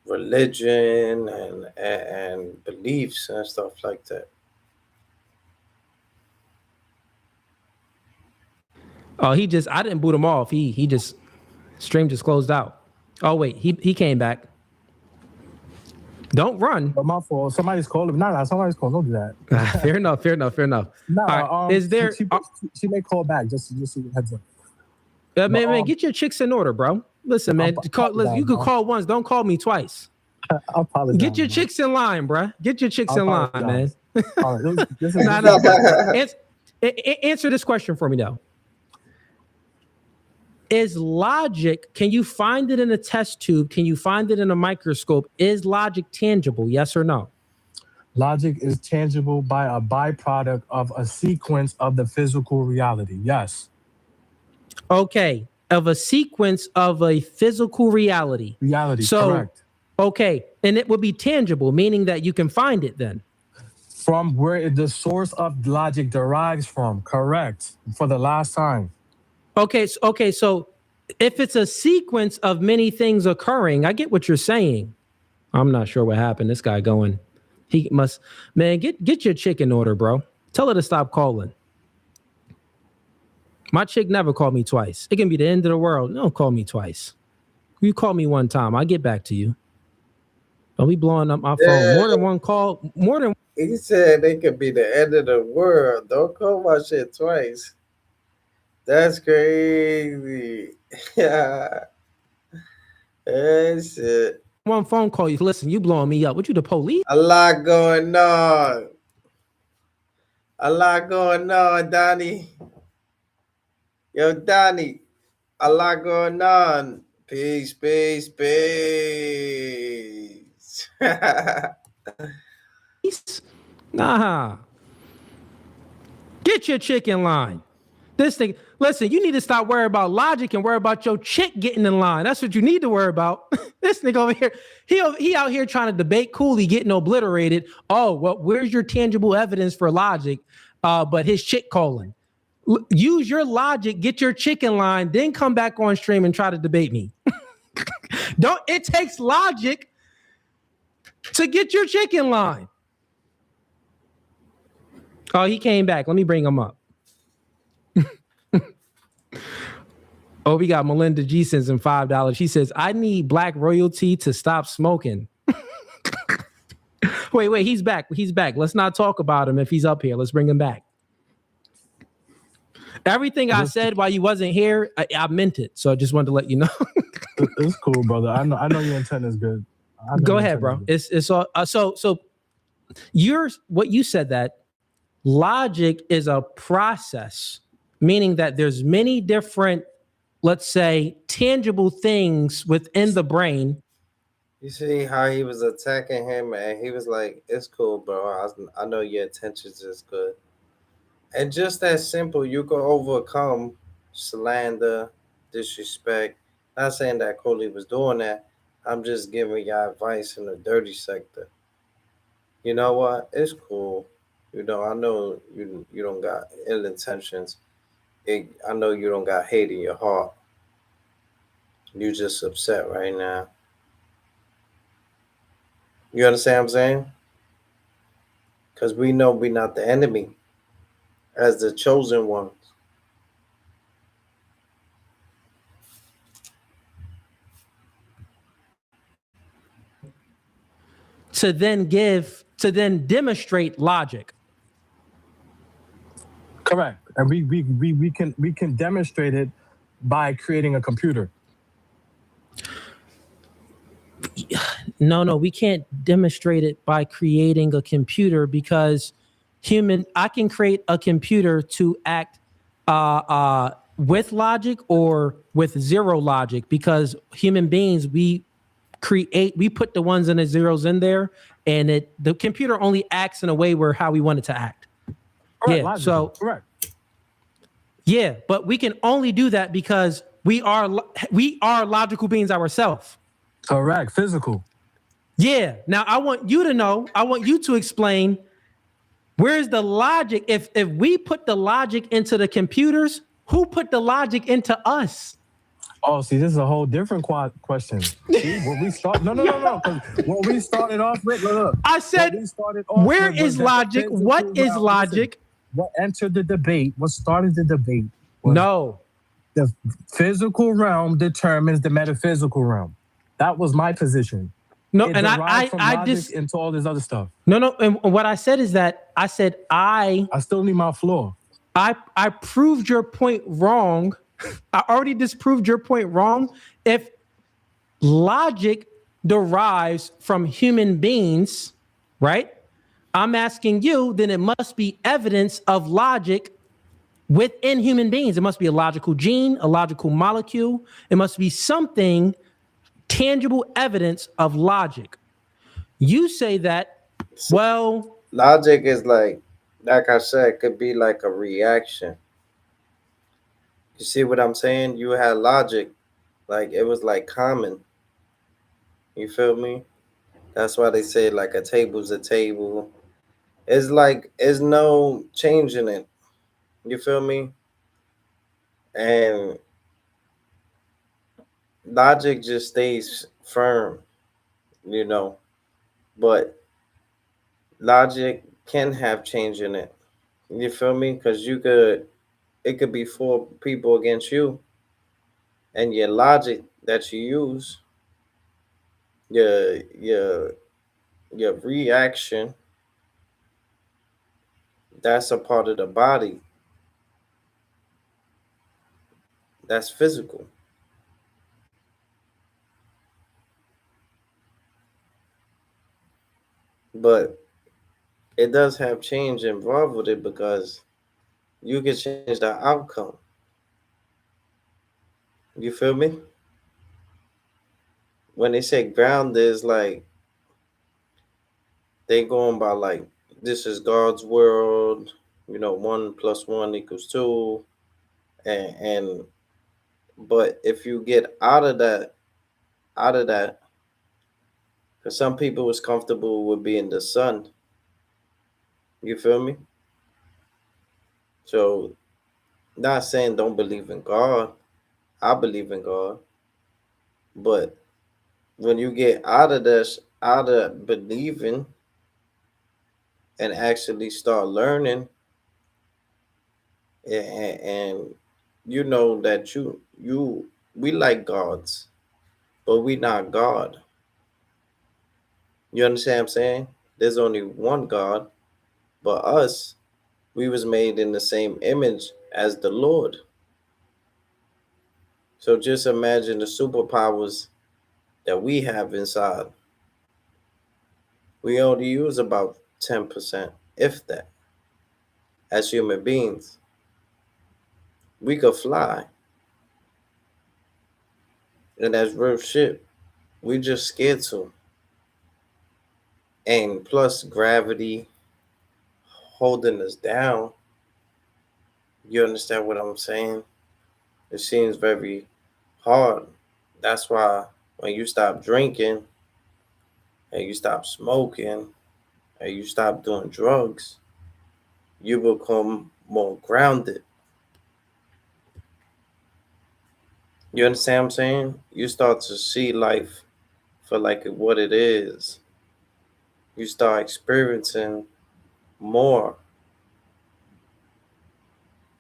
Speaker 1: religion and beliefs and stuff like that.
Speaker 7: Oh, I didn't boot him off. He just, stream just closed out. Oh, wait, he came back. Don't run.
Speaker 4: But my fault. Somebody's calling. No, somebody's calling. Don't do that.
Speaker 7: Fair enough.
Speaker 4: No,
Speaker 7: right. Is there?
Speaker 4: She may call back. Just heads up.
Speaker 7: Man, get your chicks in order, bro. Listen, man. You could call once. Don't call me twice.
Speaker 4: I apologize.
Speaker 7: Get your chicks in line, bro. Get your chicks in line, man.
Speaker 4: All right,
Speaker 7: Answer this question for me, though. Is logic, can you find it in a test tube? Can you find it in a microscope? Is logic tangible? Yes or no?
Speaker 4: Logic is tangible by a byproduct of a sequence of the physical reality. Yes.
Speaker 7: Okay. Of a sequence of a physical reality.
Speaker 4: Correct.
Speaker 7: Okay. And it would be tangible, meaning that you can find it then.
Speaker 4: From where the source of logic derives from. Correct. For the last time.
Speaker 7: Okay, so if it's a sequence of many things occurring, I get what you're saying. I'm not sure what happened. This guy going, he must, man, get your chick in order, bro. Tell her to stop calling. My chick never called me twice. It can be the end of the world. Don't call me twice. You call me one time, I'll get back to you. Don't be blowing up my phone. More than one call,
Speaker 1: He said it could be the end of the world. Don't call my shit twice. That's crazy. Yeah. That shit.
Speaker 7: One phone call, you listen, you blowing me up. What, you the police?
Speaker 1: A lot going on. Donnie. Yo, Donnie. A lot going on. Peace.
Speaker 7: Nah. Get your chick in line. This thing, listen, you need to stop worrying about logic and worry about your chick getting in line. That's what you need to worry about. This nigga over here, he out here trying to debate Cooley getting obliterated. Oh, well, where's your tangible evidence for logic? But his chick calling. Use your logic, get your chick in line, then come back on stream and try to debate me. It takes logic to get your chick in line. Oh, he came back. Let me bring him up. Oh, we got Melinda G sends him $5. She says, I need Black royalty to stop smoking. Wait, he's back. Let's not talk about him if he's up here. Let's bring him back. Everything I said while you wasn't here, I meant it. So I just wanted to let you know.
Speaker 4: It's cool, brother. I know your intent is good.
Speaker 7: Go ahead, bro. It's all so what you said, that logic is a process, meaning that there's many different, let's say, tangible things within the brain.
Speaker 1: You see how he was attacking him, and he was like, it's cool, bro. I know your intentions is good. And just that simple, you can overcome slander, disrespect. Not saying that Coley was doing that. I'm just giving y'all advice in the dirty sector. You know what? It's cool. I know you don't got ill intentions. I know you don't got hate in your heart. You just upset right now. You understand what I'm saying? Because we know we're not the enemy as the chosen ones.
Speaker 7: To then demonstrate logic.
Speaker 4: Correct. And we can demonstrate it by creating a computer.
Speaker 7: No, we can't demonstrate it by creating a computer because I can create a computer to act with logic or with zero logic, because human beings, we put the ones and the zeros in there, and the computer only acts in a way where how we want it to act.
Speaker 4: Correct,
Speaker 7: yeah.
Speaker 4: logical.
Speaker 7: So
Speaker 4: correct.
Speaker 7: Yeah, but we can only do that because we are logical beings ourselves.
Speaker 4: Correct. Physical.
Speaker 7: Yeah. Now I want you to explain where's the logic. If we put the logic into the computers, who put the logic into us?
Speaker 4: Oh, see, this is a whole different question. See, when we start, no. What we started off with, look.
Speaker 7: I said, where is logic? What is logic?
Speaker 4: Listen, what entered the debate? What started the debate?
Speaker 7: No.
Speaker 4: The physical realm determines the metaphysical realm. That was my position.
Speaker 7: No,
Speaker 4: it
Speaker 7: and
Speaker 4: I just into all this other stuff.
Speaker 7: No. And what I said is that I
Speaker 4: still need my floor.
Speaker 7: I proved your point wrong. I already disproved your point wrong. If logic derives from human beings, right? I'm asking you, then it must be evidence of logic within human beings. It must be a logical gene, a logical molecule. It must be something, tangible evidence of logic. You say that, well...
Speaker 1: Logic is like I said, could be like a reaction. You see what I'm saying? You had logic, like it was like common. You feel me? That's why they say like a table's a table. It's like there's no changing it. You feel me? And logic just stays firm, you know. But logic can have change in it. You feel me? Because it could be 4 people against you, and your logic that you use, your reaction, that's a part of the body. That's physical. But it does have change involved with it because you can change the outcome. You feel me? When they say ground is like, they going by like, this is God's world, 1 + 1 = 2. And but if you get out of that, because some people was comfortable with being the sun. You feel me? So, not saying don't believe in God. I believe in God. But when you get out of this, out of believing and actually start learning, and you know that we like gods, but we not God. You understand what I'm saying? There's only one God, but us, we was made in the same image as the Lord. So just imagine the superpowers that we have inside. We only use about 10%, if that, as human beings. We could fly. And that's real shit. We just scared to. And plus gravity holding us down. You understand what I'm saying? It seems very hard. That's why when you stop drinking and you stop smoking and you stop doing drugs, you become more grounded. You understand what I'm saying? You start to see life for like what it is. You start experiencing more.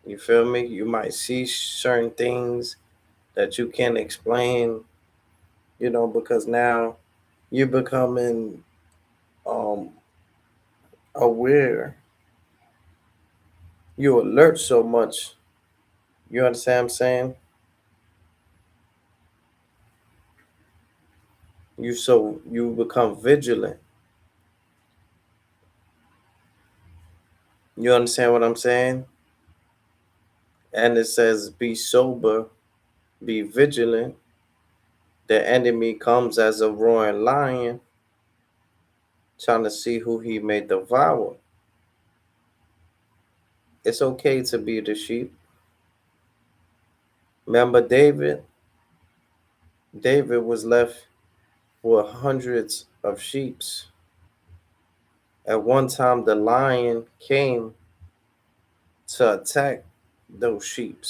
Speaker 1: You feel me? You might see certain things that you can't explain, because now you're becoming aware. You alert so much. You understand what I'm saying? You become vigilant. You understand what I'm saying? And it says, be sober, be vigilant. The enemy comes as a roaring lion, trying to see who he may devour. It's okay to be the sheep. Remember David? David was left with hundreds of sheep. At one time, the lion came to attack those sheep.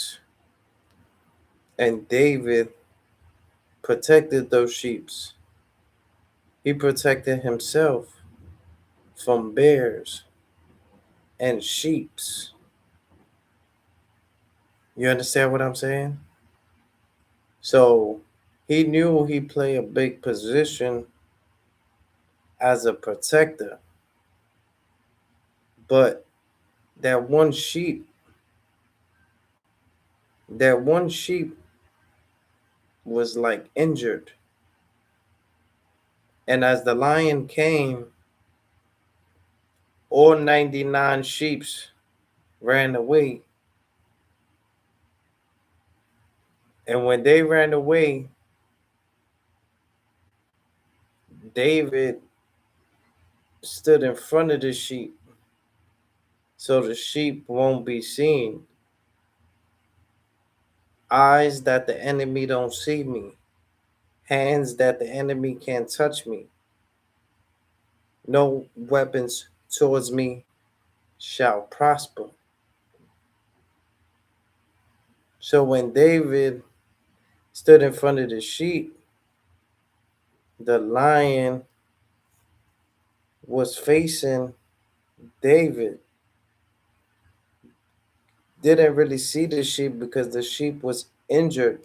Speaker 1: And David protected those sheep. He protected himself from bears and sheep. You understand what I'm saying? So he knew he played a big position as a protector. But that one sheep was like injured. And as the lion came, all 99 sheep ran away. And when they ran away, David stood in front of the sheep so the sheep won't be seen. Eyes that the enemy don't see me. Hands that the enemy can't touch me. No weapons towards me shall prosper. So when David stood in front of the sheep, the lion was facing David. Didn't really see the sheep because the sheep was injured.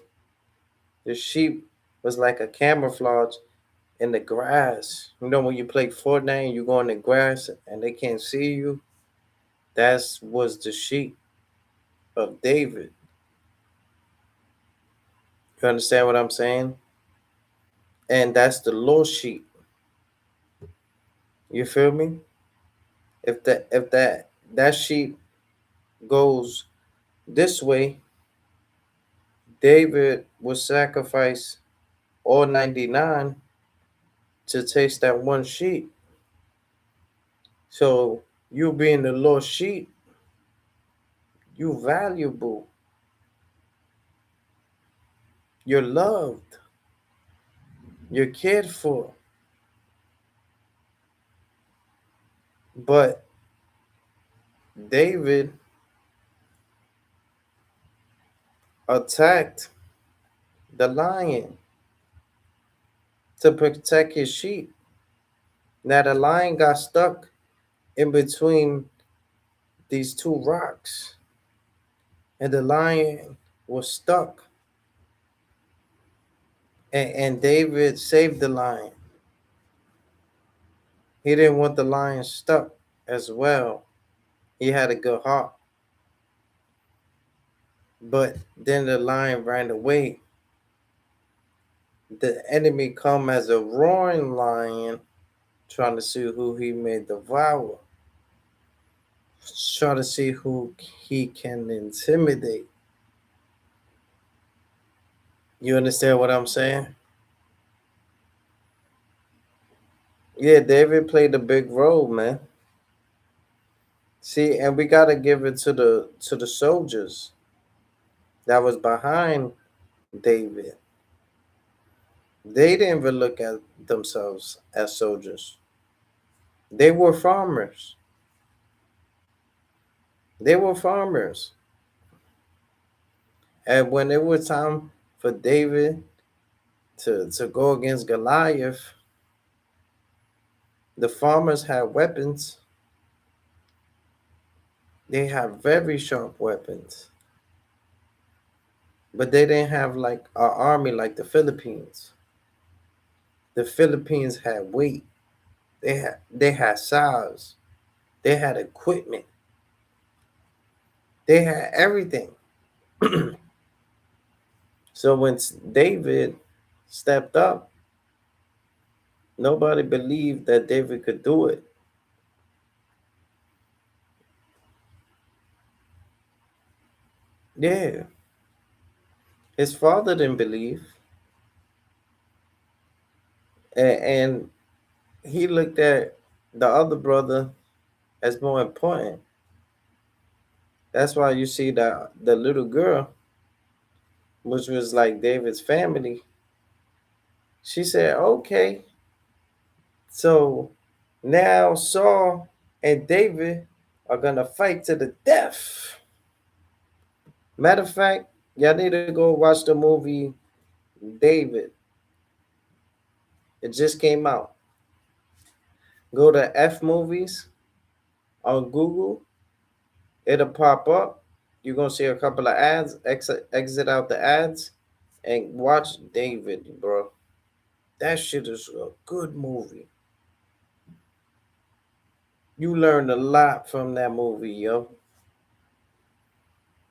Speaker 1: The sheep was like a camouflage in the grass. You know when you play Fortnite and you go in the grass and they can't see you? That was the sheep of David. You understand what I'm saying? And that's the lost sheep. You feel me? If that sheep goes this way, David will sacrifice all 99 to taste that one sheep. So you being the lost sheep, you valuable. You're loved. You're cared for. But David attacked the lion to protect his sheep. Now the lion got stuck in between these two rocks, and the lion was stuck. And David saved the lion. He didn't want the lion stuck as well. He had a good heart. But then the lion ran away. The enemy come as a roaring lion, trying to see who he may devour. Trying to see who he can intimidate. You understand what I'm saying? Yeah, David played a big role, man. See, and we gotta give it to the soldiers that was behind David. They didn't even look at themselves as soldiers. They were farmers. They were farmers. And when it was time for David to go against Goliath, the farmers had weapons. They have very sharp weapons. But they didn't have like an army like the Philippines. The Philippines had weight. They had size. They had equipment. They had everything. So when David stepped up, nobody believed that David could do it. Yeah. His father didn't believe. And he looked at the other brother as more important. That's why you see that the little girl, which was like David's family, she said, okay, so now Saul and David are going to fight to the death. Matter of fact, y'all need to go watch the movie David. It just came out. Go to F Movies on Google. It'll pop up. You're going to see a couple of ads. Exit out the ads and watch David, bro. That shit is a good movie. You learned a lot from that movie, yo.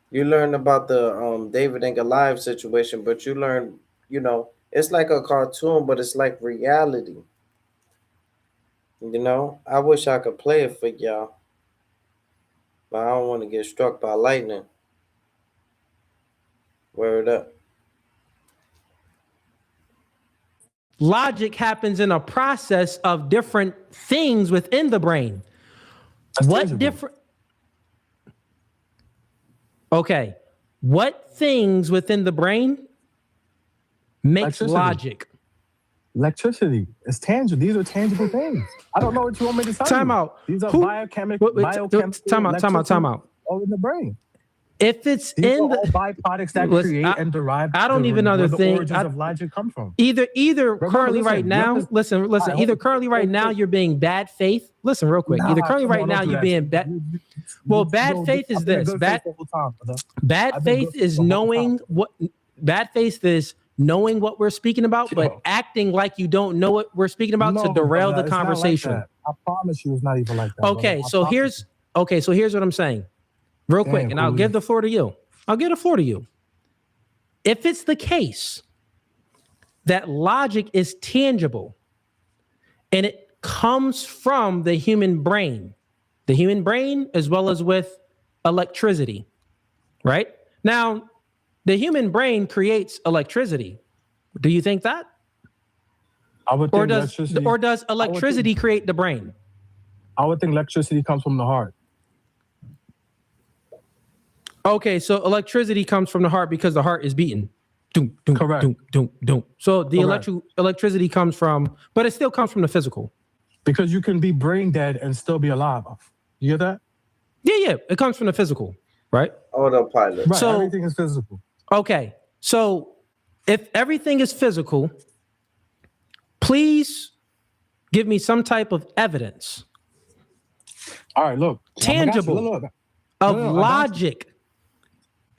Speaker 1: You learn about the David and Goliath situation, but you learn, you know, it's like a cartoon, but it's like reality. You know, I wish I could play it for y'all, but I don't want to get struck by lightning. Word up.
Speaker 7: Logic happens in a process of different things within the brain. What different? Okay. What things within the brain makes logic?
Speaker 4: Electricity. It's tangible. These are tangible things. I don't know what you want me to tell you.
Speaker 7: Time out.
Speaker 4: These are
Speaker 7: biochemical. Time out.
Speaker 4: All in the brain.
Speaker 7: If it's
Speaker 4: These
Speaker 7: in
Speaker 4: are all byproducts that create and derive.
Speaker 7: I don't even know the thing.
Speaker 4: Origins of logic come from.
Speaker 7: Either
Speaker 4: Remember,
Speaker 7: currently
Speaker 4: listen,
Speaker 7: right now, listen.
Speaker 4: right,
Speaker 7: Either currently right now you're being bad faith. Listen real quick. Either currently right now you're being bad. Well, bad faith is this. Bad faith is knowing what. Bad faith is knowing what we're speaking about, but acting like you don't know what we're speaking about to derail the conversation.
Speaker 4: I promise you, it's not even like that.
Speaker 7: Okay, so here's what I'm saying. Real quick, and I'll give the floor to you. If it's the case that logic is tangible and it comes from the human brain as well as with electricity, right? Now, the human brain creates electricity. Do you think that?
Speaker 4: I would think
Speaker 7: does electricity create the brain?
Speaker 4: I would think electricity comes from the heart.
Speaker 7: Okay, so electricity comes from the heart because the heart is beating.
Speaker 4: Correct.
Speaker 7: So the electricity comes from, but it still comes from the physical.
Speaker 4: Because you can be brain dead and still be alive. You hear that?
Speaker 7: Yeah. It comes from the physical, right?
Speaker 1: Autopilot.
Speaker 4: Right,
Speaker 7: So
Speaker 4: everything is physical.
Speaker 7: okay, so if everything is physical, please give me some type of evidence.
Speaker 4: All right, look.
Speaker 7: Tangible of logic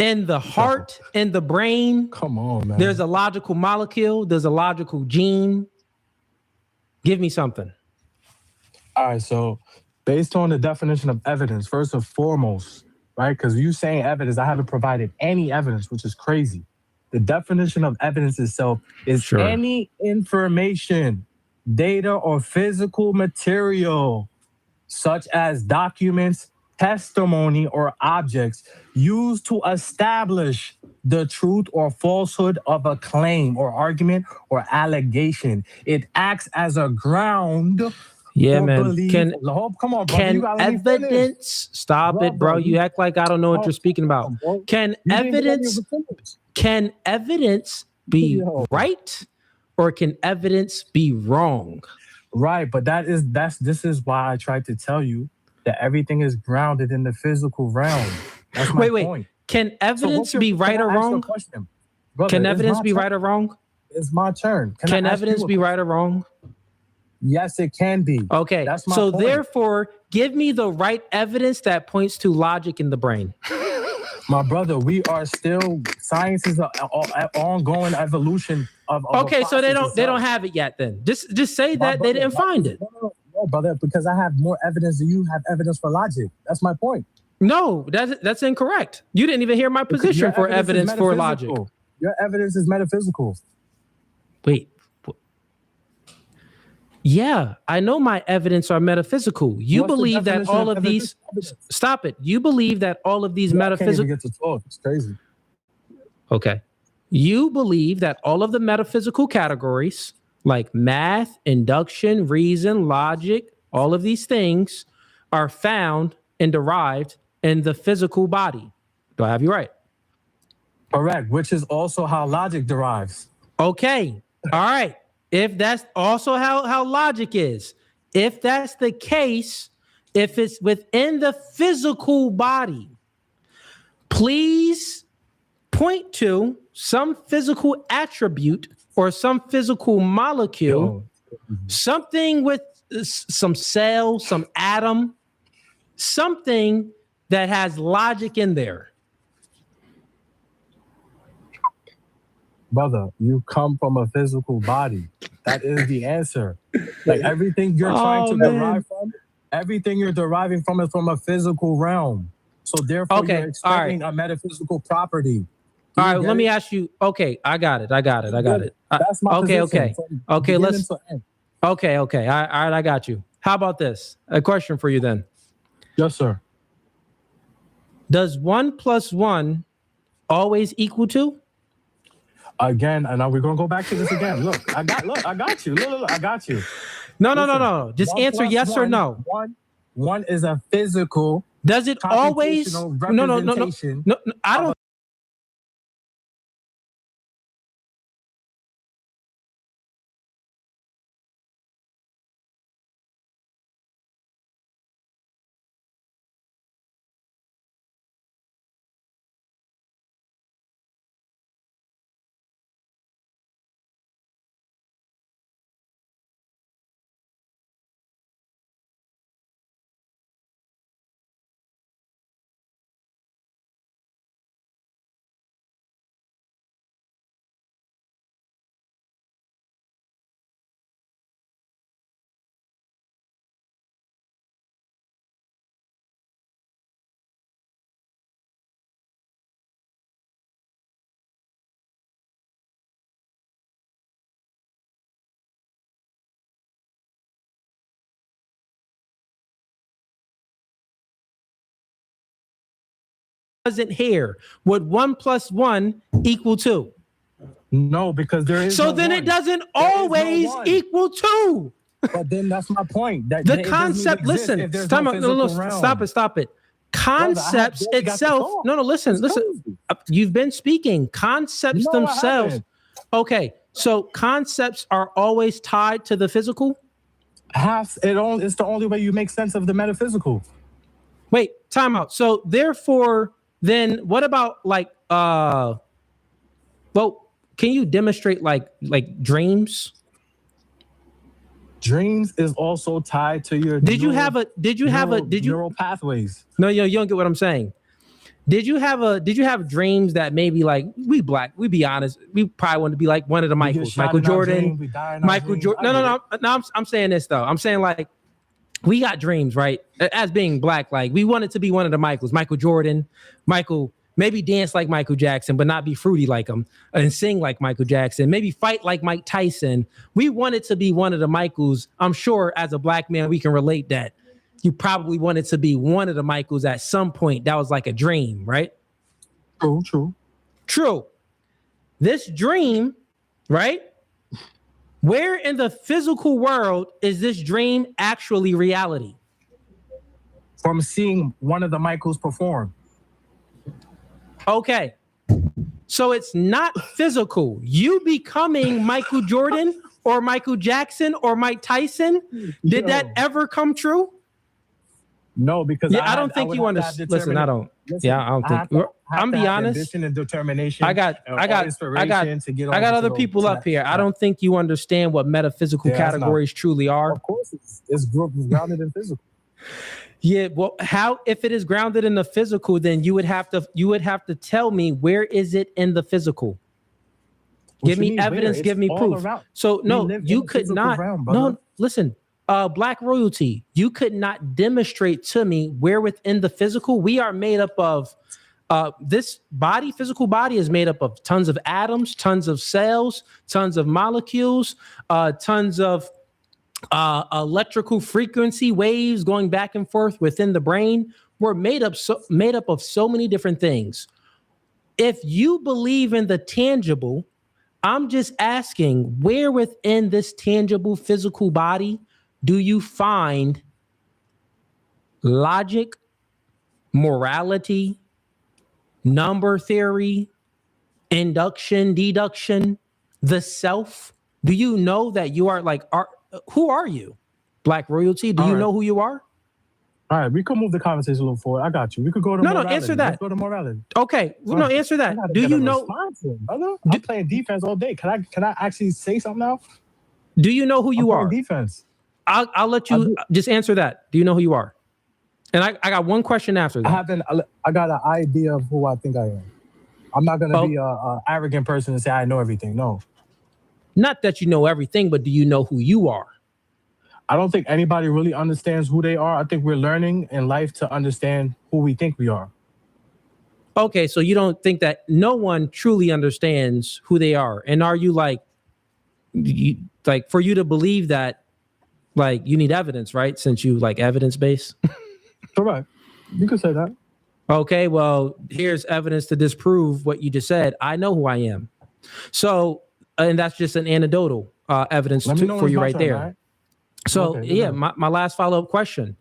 Speaker 7: in the heart and the brain.
Speaker 4: Come on, man.
Speaker 7: There's a logical molecule. There's a logical gene. Give me something.
Speaker 4: All right, so based on the definition of evidence, first and foremost, right? Because you saying evidence, I haven't provided any evidence, which is crazy. The definition of evidence itself is any information, data, or physical material, such as documents, testimony, or objects used to establish the truth or falsehood of a claim or argument or allegation. It acts as a ground.
Speaker 7: Yeah, man.
Speaker 4: Belief. Come on, bro.
Speaker 7: Can evidence stop it, bro? You act like I don't know what you're speaking about. Can evidence be right or can evidence be wrong?
Speaker 4: Right, but this is why I tried to tell you that everything is grounded in the physical realm. That's my point.
Speaker 7: Can evidence be right or wrong?
Speaker 4: Brother,
Speaker 7: Can
Speaker 4: it's
Speaker 7: evidence
Speaker 4: my
Speaker 7: be
Speaker 4: turn.
Speaker 7: right or wrong?
Speaker 4: It's my turn.
Speaker 7: Can
Speaker 4: I ask
Speaker 7: evidence
Speaker 4: you a
Speaker 7: be right
Speaker 4: question?
Speaker 7: or wrong?
Speaker 4: Yes, it can be.
Speaker 7: Okay.
Speaker 4: That's my
Speaker 7: So
Speaker 4: point.
Speaker 7: therefore, give me the right evidence that points to logic in the brain.
Speaker 4: My brother, we are still, science is an ongoing evolution of
Speaker 7: Okay,
Speaker 4: a
Speaker 7: so they
Speaker 4: process
Speaker 7: don't
Speaker 4: itself.
Speaker 7: have it yet then. Just say
Speaker 4: My
Speaker 7: that
Speaker 4: brother,
Speaker 7: they didn't find it.
Speaker 4: No, brother, because I have more evidence than you have evidence for logic. That's my point.
Speaker 7: No, that's incorrect. You didn't even hear my
Speaker 4: Because
Speaker 7: position
Speaker 4: your
Speaker 7: for evidence
Speaker 4: is
Speaker 7: for logic.
Speaker 4: metaphysical. Your evidence is metaphysical.
Speaker 7: Wait. Yeah, I know my evidence are metaphysical. You
Speaker 4: What's the
Speaker 7: believe that
Speaker 4: definition
Speaker 7: all
Speaker 4: of
Speaker 7: of these stop it. You believe that all of these
Speaker 4: I can't even
Speaker 7: metaphysical
Speaker 4: get to talk. It's crazy.
Speaker 7: Okay. You believe that all of the metaphysical categories like math, induction, reason, logic, all of these things are found and derived in the physical body. Do I have you right?
Speaker 4: Correct, which is also how logic derives.
Speaker 7: Okay. All right. If that's also how logic is, if that's the case, if it's within the physical body, please point to some physical attribute or some physical molecule, something with some cell, some atom, something that has logic in there.
Speaker 4: Brother, you come from a physical body. That is the answer. Like everything you're trying to derive from, everything you're deriving from is from a physical realm. So therefore,
Speaker 7: Okay,
Speaker 4: you're expecting a metaphysical property.
Speaker 7: All right, let me ask you. Okay, I got it.
Speaker 4: That's my
Speaker 7: Okay.
Speaker 4: position from
Speaker 7: Okay,
Speaker 4: beginning
Speaker 7: let's.
Speaker 4: to end.
Speaker 7: Okay. All right, I got you. How about this? A question for you then.
Speaker 4: Yes, sir.
Speaker 7: Does 1 + 1 always equal 2?
Speaker 4: Again, and now we're gonna go back to this again. Look, I got you. Look, I got you.
Speaker 7: No. Just
Speaker 4: 1
Speaker 7: answer
Speaker 4: +
Speaker 7: yes or
Speaker 4: 1,
Speaker 7: no.
Speaker 4: One is a physical.
Speaker 7: Does it always?
Speaker 4: computational
Speaker 7: No.
Speaker 4: representation
Speaker 7: No, I don't. Wasn't here. Would 1 + 1 equal 2?
Speaker 4: No, because there is.
Speaker 7: So
Speaker 4: no
Speaker 7: then
Speaker 4: one.
Speaker 7: it doesn't
Speaker 4: There is no
Speaker 7: always
Speaker 4: one.
Speaker 7: equal 2.
Speaker 4: But then that's my point. That
Speaker 7: The
Speaker 4: it doesn't even
Speaker 7: concept.
Speaker 4: exist
Speaker 7: Listen.
Speaker 4: if there's
Speaker 7: Stop
Speaker 4: no
Speaker 7: it.
Speaker 4: physical
Speaker 7: No,
Speaker 4: realm.
Speaker 7: stop it. Concepts
Speaker 4: barely got to
Speaker 7: itself.
Speaker 4: talk.
Speaker 7: No. Listen. You've been speaking. Concepts
Speaker 4: No, I
Speaker 7: themselves.
Speaker 4: haven't.
Speaker 7: Okay. So concepts are always tied to the physical.
Speaker 4: It's the only way you make sense of the metaphysical.
Speaker 7: Wait. Time out. So therefore, then what about like? Well, can you demonstrate like dreams?
Speaker 4: Dreams is also tied to your.
Speaker 7: Did you
Speaker 4: neural-
Speaker 7: have
Speaker 4: neural pathways?
Speaker 7: No, you don't get what I'm saying. Did you have dreams that maybe like we be honest, we probably want to be like one of the Michaels,
Speaker 4: shot
Speaker 7: Michael
Speaker 4: in our
Speaker 7: Jordan,
Speaker 4: dream, we die in our
Speaker 7: Michael
Speaker 4: dream.
Speaker 7: Jordan. No. I'm saying this though. I'm saying like we got dreams, right? As being black, like we wanted to be one of the Michaels, Michael Jordan, maybe dance like Michael Jackson, but not be fruity like him, and sing like Michael Jackson, maybe fight like Mike Tyson. We wanted to be one of the Michaels. I'm sure as a black man, we can relate that. You probably wanted to be one of the Michaels at some point. That was like a dream, right? True. This dream, right? Where in the physical world is this dream actually reality?
Speaker 4: From seeing one of the Michaels perform.
Speaker 7: Okay. So it's not physical. You becoming Michael Jordan or Michael Jackson or Mike Tyson, did that ever come true?
Speaker 4: No, because
Speaker 7: I don't think you understand. Listen, I don't.
Speaker 4: Listen,
Speaker 7: Yeah, I don't think. I'm be honest.
Speaker 4: Ambition and determination.
Speaker 7: I got
Speaker 4: inspiration to get
Speaker 7: I got
Speaker 4: over
Speaker 7: other
Speaker 4: to
Speaker 7: people
Speaker 4: to
Speaker 7: up
Speaker 4: that
Speaker 7: here. I
Speaker 4: spot.
Speaker 7: don't think you understand what metaphysical
Speaker 4: Yeah, that's not-
Speaker 7: categories truly are.
Speaker 4: Of course, it's grounded in physical.
Speaker 7: Yeah, well, how if it is grounded in the physical, then you would have to tell me where is it in the physical?
Speaker 4: What
Speaker 7: Give
Speaker 4: you
Speaker 7: me
Speaker 4: mean, where?
Speaker 7: evidence,
Speaker 4: It's
Speaker 7: give me
Speaker 4: all
Speaker 7: proof.
Speaker 4: around.
Speaker 7: So
Speaker 4: We
Speaker 7: no,
Speaker 4: live in
Speaker 7: you
Speaker 4: the
Speaker 7: could
Speaker 4: physical
Speaker 7: not.
Speaker 4: realm,
Speaker 7: No,
Speaker 4: brother.
Speaker 7: listen. Black royalty, you could not demonstrate to me where within the physical we are made up of. This body, physical body, is made up of tons of atoms, tons of cells, tons of molecules, tons of electrical frequency waves going back and forth within the brain. We're made up of so many different things. If you believe in the tangible, I'm just asking, where within this tangible physical body do you find logic, morality, number theory, induction, deduction, the self? Do you know that you are who are you? Black royalty, do
Speaker 4: All
Speaker 7: you
Speaker 4: right.
Speaker 7: know who you are?
Speaker 4: All right, we could move the conversation a little forward. I got you. We could go to
Speaker 7: No,
Speaker 4: morality.
Speaker 7: answer that.
Speaker 4: Let's go to morality.
Speaker 7: Okay, well, no, answer that. Do you know?
Speaker 4: Brother? I'm playing defense all day. Can I actually say something now?
Speaker 7: Do you know who you
Speaker 4: I'm
Speaker 7: are?
Speaker 4: playing defense.
Speaker 7: I'll let you just answer that. Do you know who you are? And I got one question after that.
Speaker 4: I got an idea of who I think I am. I'm not gonna be a arrogant person and say I know everything. No.
Speaker 7: Not that you know everything, but do you know who you are?
Speaker 4: I don't think anybody really understands who they are. I think we're learning in life to understand who we think we are.
Speaker 7: Okay, so you don't think that no one truly understands who they are. And are you for you to believe that, you need evidence, right? Since you like evidence-based?
Speaker 4: Correct. You could say that.
Speaker 7: Okay, well, here's evidence to disprove what you just said. I know who I am. So, and that's just an anecdotal evidence
Speaker 4: Let me know
Speaker 7: for
Speaker 4: when
Speaker 7: you
Speaker 4: it's my
Speaker 7: right
Speaker 4: turn,
Speaker 7: there.
Speaker 4: all right?
Speaker 7: So,
Speaker 4: Okay,
Speaker 7: yeah,
Speaker 4: good.
Speaker 7: my last follow-up question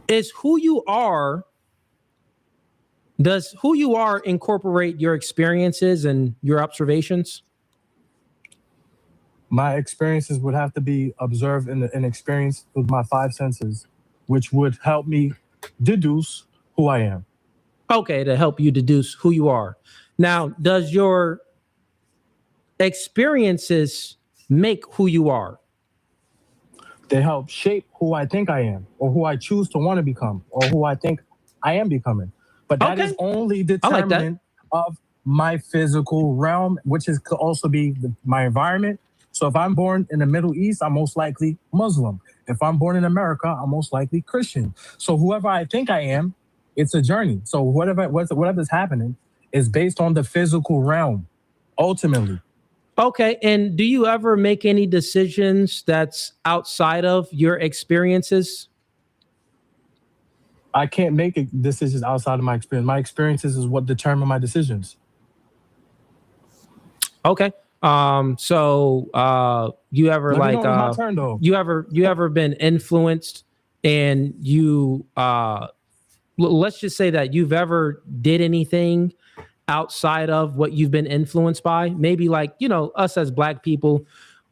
Speaker 7: is does who you are incorporate your experiences and your observations?
Speaker 4: My experiences would have to be observed and experienced with my five senses, which would help me deduce who I am.
Speaker 7: Okay, to help you deduce who you are. Now, does your experiences make who you are?
Speaker 4: They help shape who I think I am, or who I choose to want to become, or who I think I am becoming. But that is only determinant of my physical realm, which could also be my environment. So if I'm born in the Middle East, I'm most likely Muslim. If I'm born in America, I'm most likely Christian. So whoever I think I am, it's a journey. So whatever's happening is based on the physical realm, ultimately.
Speaker 7: Okay, and do you ever make any decisions that's outside of your experiences?
Speaker 4: I can't make decisions outside of my experience. My experiences is what determine my decisions.
Speaker 7: Okay. So you ever
Speaker 4: Let me know when it's my turn, though.
Speaker 7: you ever been influenced and you let's just say that you've ever did anything outside of what you've been influenced by? Maybe us as Black people,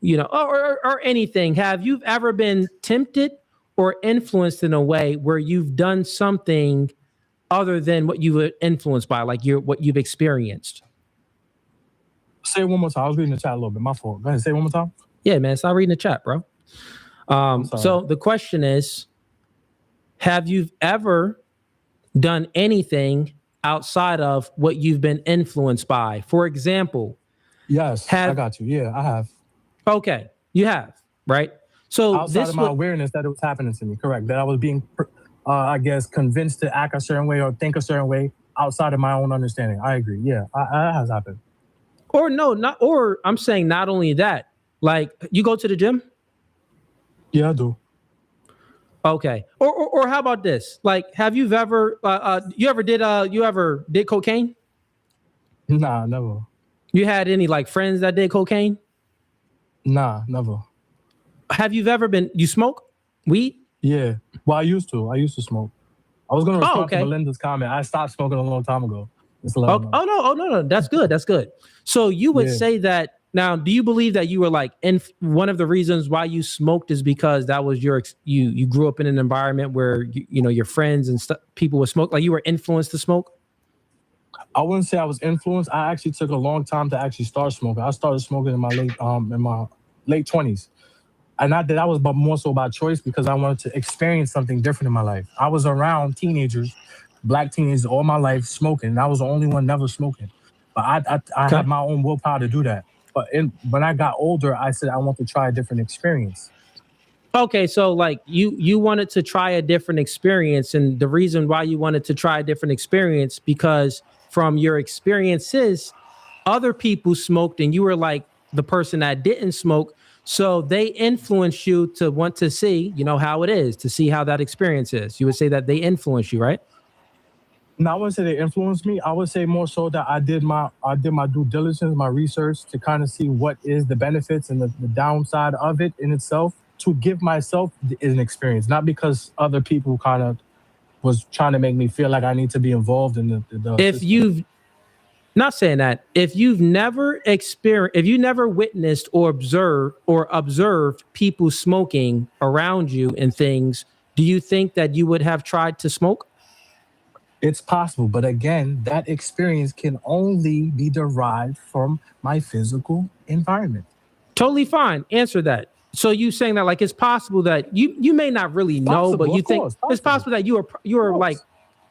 Speaker 7: or anything. Have you ever been tempted or influenced in a way where you've done something other than what you were influenced by, what you've experienced?
Speaker 4: Say it one more time. I was reading the chat a little bit. My fault. Go ahead. Say it one more time.
Speaker 7: Yeah, man. Stop reading the chat, bro. So the question is, have you ever done anything outside of what you've been influenced by? For example,
Speaker 4: yes, I got you. Yeah, I have.
Speaker 7: Okay, you have, right? So
Speaker 4: outside of my awareness that it was happening to me, correct? That I was being, I guess, convinced to act a certain way or think a certain way outside of my own understanding. I agree. Yeah, that has happened.
Speaker 7: Or I'm saying not only that, you go to the gym?
Speaker 4: Yeah, I do.
Speaker 7: Okay. Or how about this? Have you ever you ever did cocaine?
Speaker 4: Nah, never.
Speaker 7: You had any friends that did cocaine?
Speaker 4: Nah, never.
Speaker 7: Have you ever you smoke weed?
Speaker 4: Yeah. Well, I used to smoke. I was gonna respond to Melinda's comment. I stopped smoking a long time ago.
Speaker 7: Oh no. That's good. So you would say that Now, do you believe that you were like, one of the reasons why you smoked is because that was you grew up in an environment where you know your friends and people would smoke, like you were influenced to smoke?
Speaker 4: I wouldn't say I was influenced. I actually took a long time to actually start smoking. I started smoking in my late 20s. And not that I was, but more so by choice, because I wanted to experience something different in my life. I was around teenagers, black teenagers, all my life smoking, and I was the only one never smoking. But I had my own willpower to do that. But when I got older, I said I want to try a different experience.
Speaker 7: Okay, so like you wanted to try a different experience, and the reason why you wanted to try a different experience because from your experiences, other people smoked, and you were like the person that didn't smoke. So they influenced you to want to see, you know, how it is, to see how that experience is. You would say that they influenced you, right?
Speaker 4: No, I wouldn't say they influenced me. I would say more so that I did my due diligence, my research to kind of see what is the benefits and the downside of it in itself, to give myself an experience, not because other people kind of was trying to make me feel like I need to be involved in the
Speaker 7: If
Speaker 4: system.
Speaker 7: you've not saying that, if you never witnessed or observed people smoking around you and things, do you think that you would have tried to smoke?
Speaker 4: It's possible, but again, that experience can only be derived from my physical environment.
Speaker 7: Totally fine. Answer that. So you saying that like it's possible that you may not really know, but you think it's possible that you were like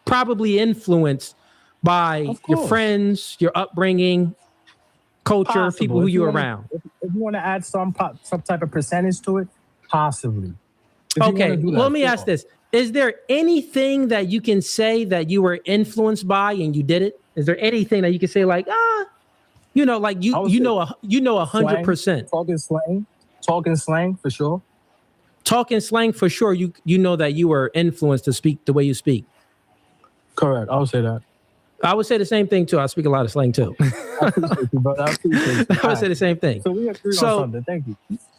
Speaker 7: probably influenced by your friends, your upbringing, culture, people who you're around.
Speaker 4: If you want to add some type of percentage to it, possibly.
Speaker 7: Okay, let me ask this. Is there anything that you can say that you were influenced by and you did it? Is there anything that you can say like, you know, like you know 100%.
Speaker 4: Talking slang for sure.
Speaker 7: Talking slang for sure. You know that you were influenced to speak the way you speak.
Speaker 4: Correct. I would say that.
Speaker 7: I would say the same thing too. I speak a lot of slang too.
Speaker 4: I appreciate you, brother. I appreciate you.
Speaker 7: I would say the same thing.
Speaker 4: So we agree on something. Thank you.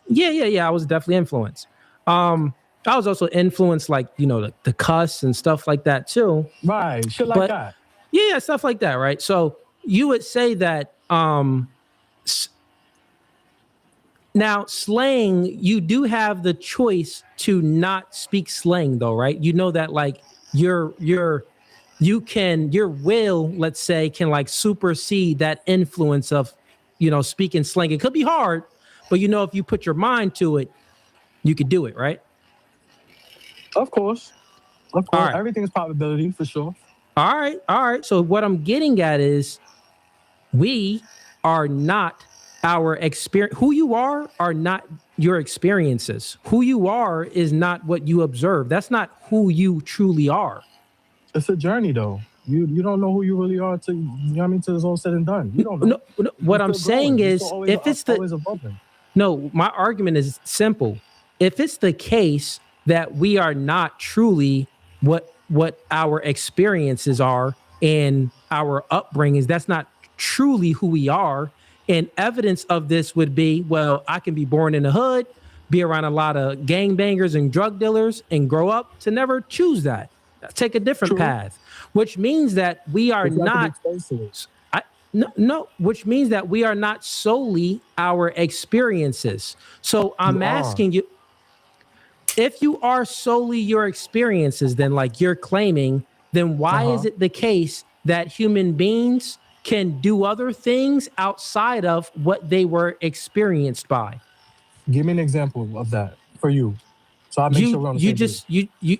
Speaker 7: Yeah. I was definitely influenced. I was also influenced, like, you know, the cuss and stuff like that too.
Speaker 4: Right. Shit like that.
Speaker 7: Yeah, stuff like that, right? So you would say that now slang, you do have the choice to not speak slang though, right? You know that like your will, let's say, can like supersede that influence of, you know, speaking slang. It could be hard, but you know, if you put your mind to it, you could do it, right?
Speaker 4: Of course. All
Speaker 7: right.
Speaker 4: Everything's probability for sure.
Speaker 7: All right. So what I'm getting at is we are not our experience. Who you are not your experiences. Who you are is not what you observe. That's not who you truly are.
Speaker 4: It's a journey though. You don't know who you really are till, you know what I mean, till it's all said and done. You don't know.
Speaker 7: No, what I'm saying is if it's my argument is simple. If it's the case that we are not truly what our experiences are and our upbringings, that's not truly who we are. And evidence of this would be, well, I can be born in the hood, be around a lot of gangbangers and drug dealers, and grow up to never choose that. Take a different path, which means that we are which means that we are not solely our experiences. So I'm asking you, if you are solely your experiences, then like you're claiming, then why is it the case that human beings can do other things outside of what they were experienced by?
Speaker 4: Give me an example of that for you. So I make sure we're on the same page.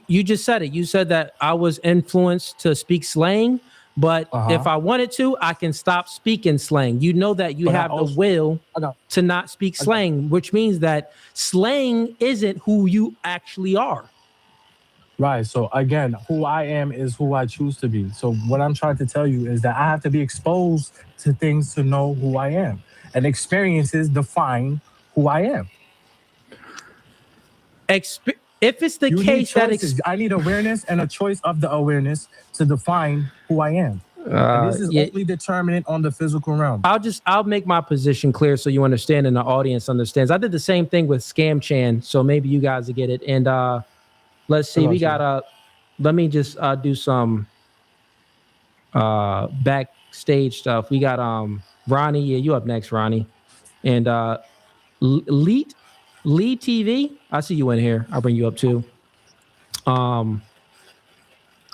Speaker 7: You just said it. You said that I was influenced to speak slang, but if I wanted to, I can stop speaking slang. You know that you have the will to not speak slang, which means that slang isn't who you actually are.
Speaker 4: Right. So again, who I am is who I choose to be. So what I'm trying to tell you is that I have to be exposed to things to know who I am. And experiences define who I am.
Speaker 7: If it's the case that
Speaker 4: I need awareness and a choice of the awareness to define who I am. And this is only determinant on the physical realm.
Speaker 7: I'll make my position clear so you understand and the audience understands. I did the same thing with Scam Chan, so maybe you guys will get it. And let's see, we got let me just do some backstage stuff. We got Ronnie. Yeah, you up next, Ronnie. And Lead TV, I see you in here. I'll bring you up too.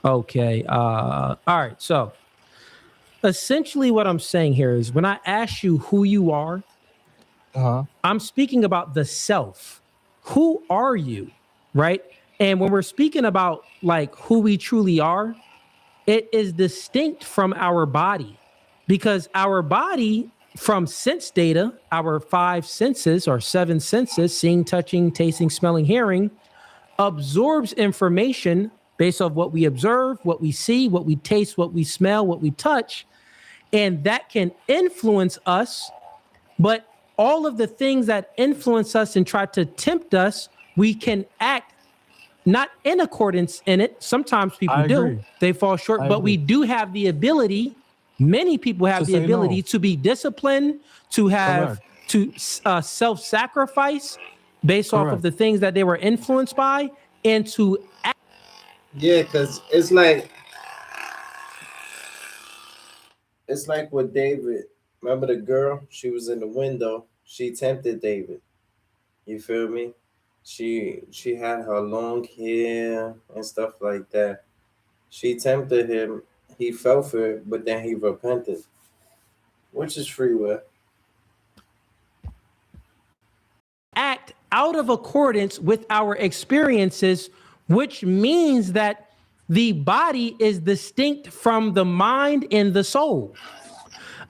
Speaker 7: Okay. All right. So essentially what I'm saying here is when I ask you who you are, I'm speaking about the self. Who are you? Right. And when we're speaking about like who we truly are, it is distinct from our body, because our body, from sense data, our 5 senses or 7 senses, seeing, touching, tasting, smelling, hearing, absorbs information based off what we observe, what we see, what we taste, what we smell, what we touch, and that can influence us. But all of the things that influence us and try to tempt us, we can act not in accordance in it. Sometimes people do. They fall short, but we do have the ability. Many people have the ability to be disciplined, to have to self-sacrifice based off of the things that they were influenced by, and to act.
Speaker 1: Yeah, because it's like with David. Remember the girl? She was in the window. She tempted David. You feel me? She had her long hair and stuff like that. She tempted him. He fell for it, but then he repented, which is free will.
Speaker 7: Act out of accordance with our experiences, which means that the body is distinct from the mind and the soul.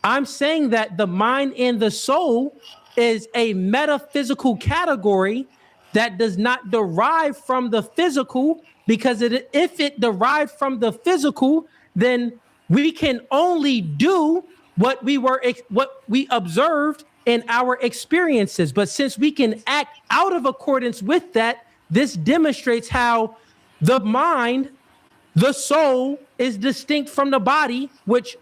Speaker 7: I'm saying that the mind and the soul is a metaphysical category that does not derive from the physical, because if it derived from the physical, then we can only do what we observed in our experiences. But since we can act out of accordance with that, this demonstrates how the mind, the soul, is distinct from the body, which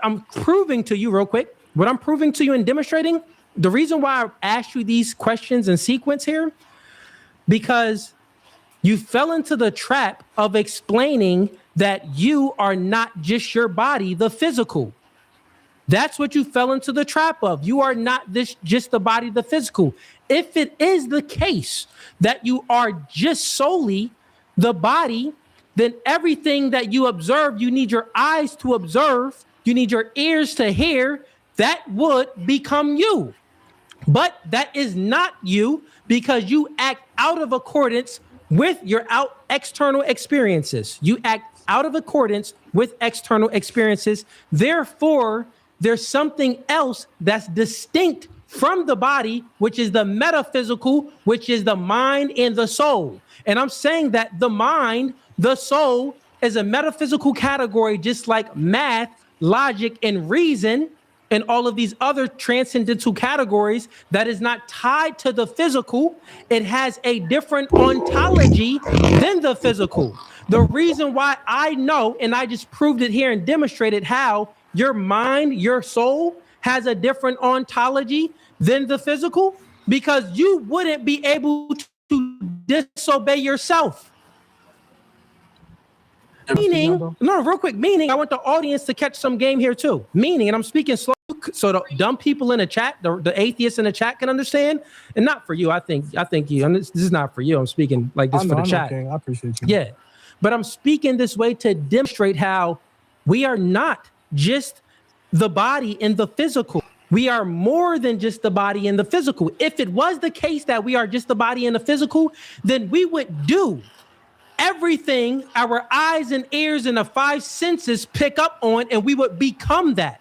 Speaker 7: I'm proving to you real quick. What I'm proving to you and demonstrating, the reason why I asked you these questions in sequence here, because you fell into the trap of explaining that you are not just your body, the physical. That's what you fell into the trap of. You are not just the body, the physical. If it is the case that you are just solely the body, then everything that you observe, you need your eyes to observe, you need your ears to hear, that would become you. But that is not you, because you act out of accordance with your external experiences. You act out of accordance with external experiences. Therefore, there's something else that's distinct from the body, which is the metaphysical, which is the mind and the soul. And I'm saying that the mind, the soul, is a metaphysical category, just like math, logic, and reason, and all of these other transcendental categories, that is not tied to the physical. It has a different ontology than the physical. The reason why I know, and I just proved it here and demonstrated how your mind, your soul, has a different ontology than the physical, because you wouldn't be able to disobey yourself. Meaning, no, real quick, meaning I want the audience to catch some game here too. Meaning, and I'm speaking slow so the dumb people in the chat, the atheists in the chat can understand, and not for you. I think you, and this is not for you. I'm speaking like this for the chat.
Speaker 4: Okay. I appreciate you.
Speaker 7: Yeah, but I'm speaking this way to demonstrate how we are not just the body and the physical. We are more than just the body and the physical. If it was the case that we are just the body and the physical, then we would do everything our eyes and ears and the 5 senses pick up on, and we would become that.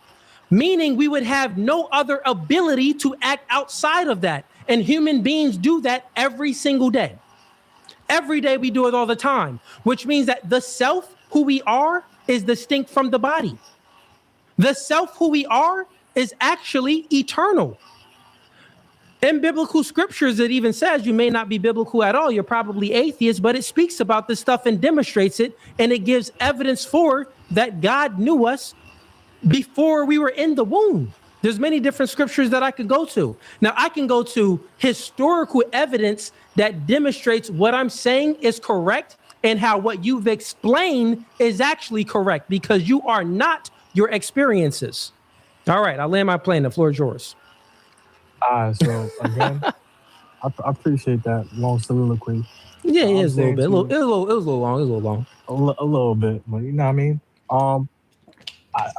Speaker 7: Meaning we would have no other ability to act outside of that. And human beings do that every single day. Every day we do it all the time, which means that the self, who we are, is distinct from the body. The self, who we are, is actually eternal. In biblical scriptures, it even says you may not be biblical at all. You're probably atheist, but it speaks about this stuff and demonstrates it. And it gives evidence for that God knew us before we were in the womb. There's many different scriptures that I could go to. Now, I can go to historical evidence that demonstrates what I'm saying is correct and how what you've explained is actually correct, because you are not your experiences. All right, I'll land my plane. The floor is yours.
Speaker 4: So again, I appreciate that long soliloquy.
Speaker 7: Yeah, it is a little bit.
Speaker 4: saying to
Speaker 7: It was a little long. It was a little long.
Speaker 4: a little bit, but you know what I mean.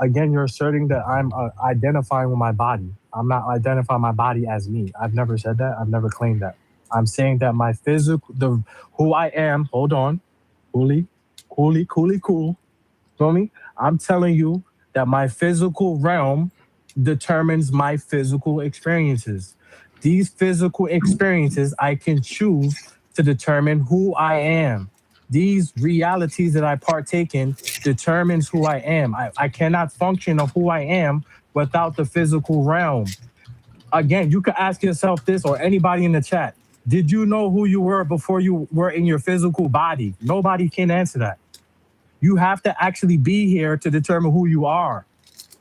Speaker 4: Again, you're asserting that I'm identifying with my body. I'm not identifying my body as me. I've never said that. I've never claimed that. I'm saying that my physical, who I am. Hold on, cool. Feel me? I'm telling you that my physical realm determines my physical experiences. These physical experiences I can choose to determine who I am. These realities that I partake in determines who I am. I cannot function of who I am without the physical realm. Again, you could ask yourself this, or anybody in the chat. Did you know who you were before you were in your physical body? Nobody can answer that. You have to actually be here to determine who you are.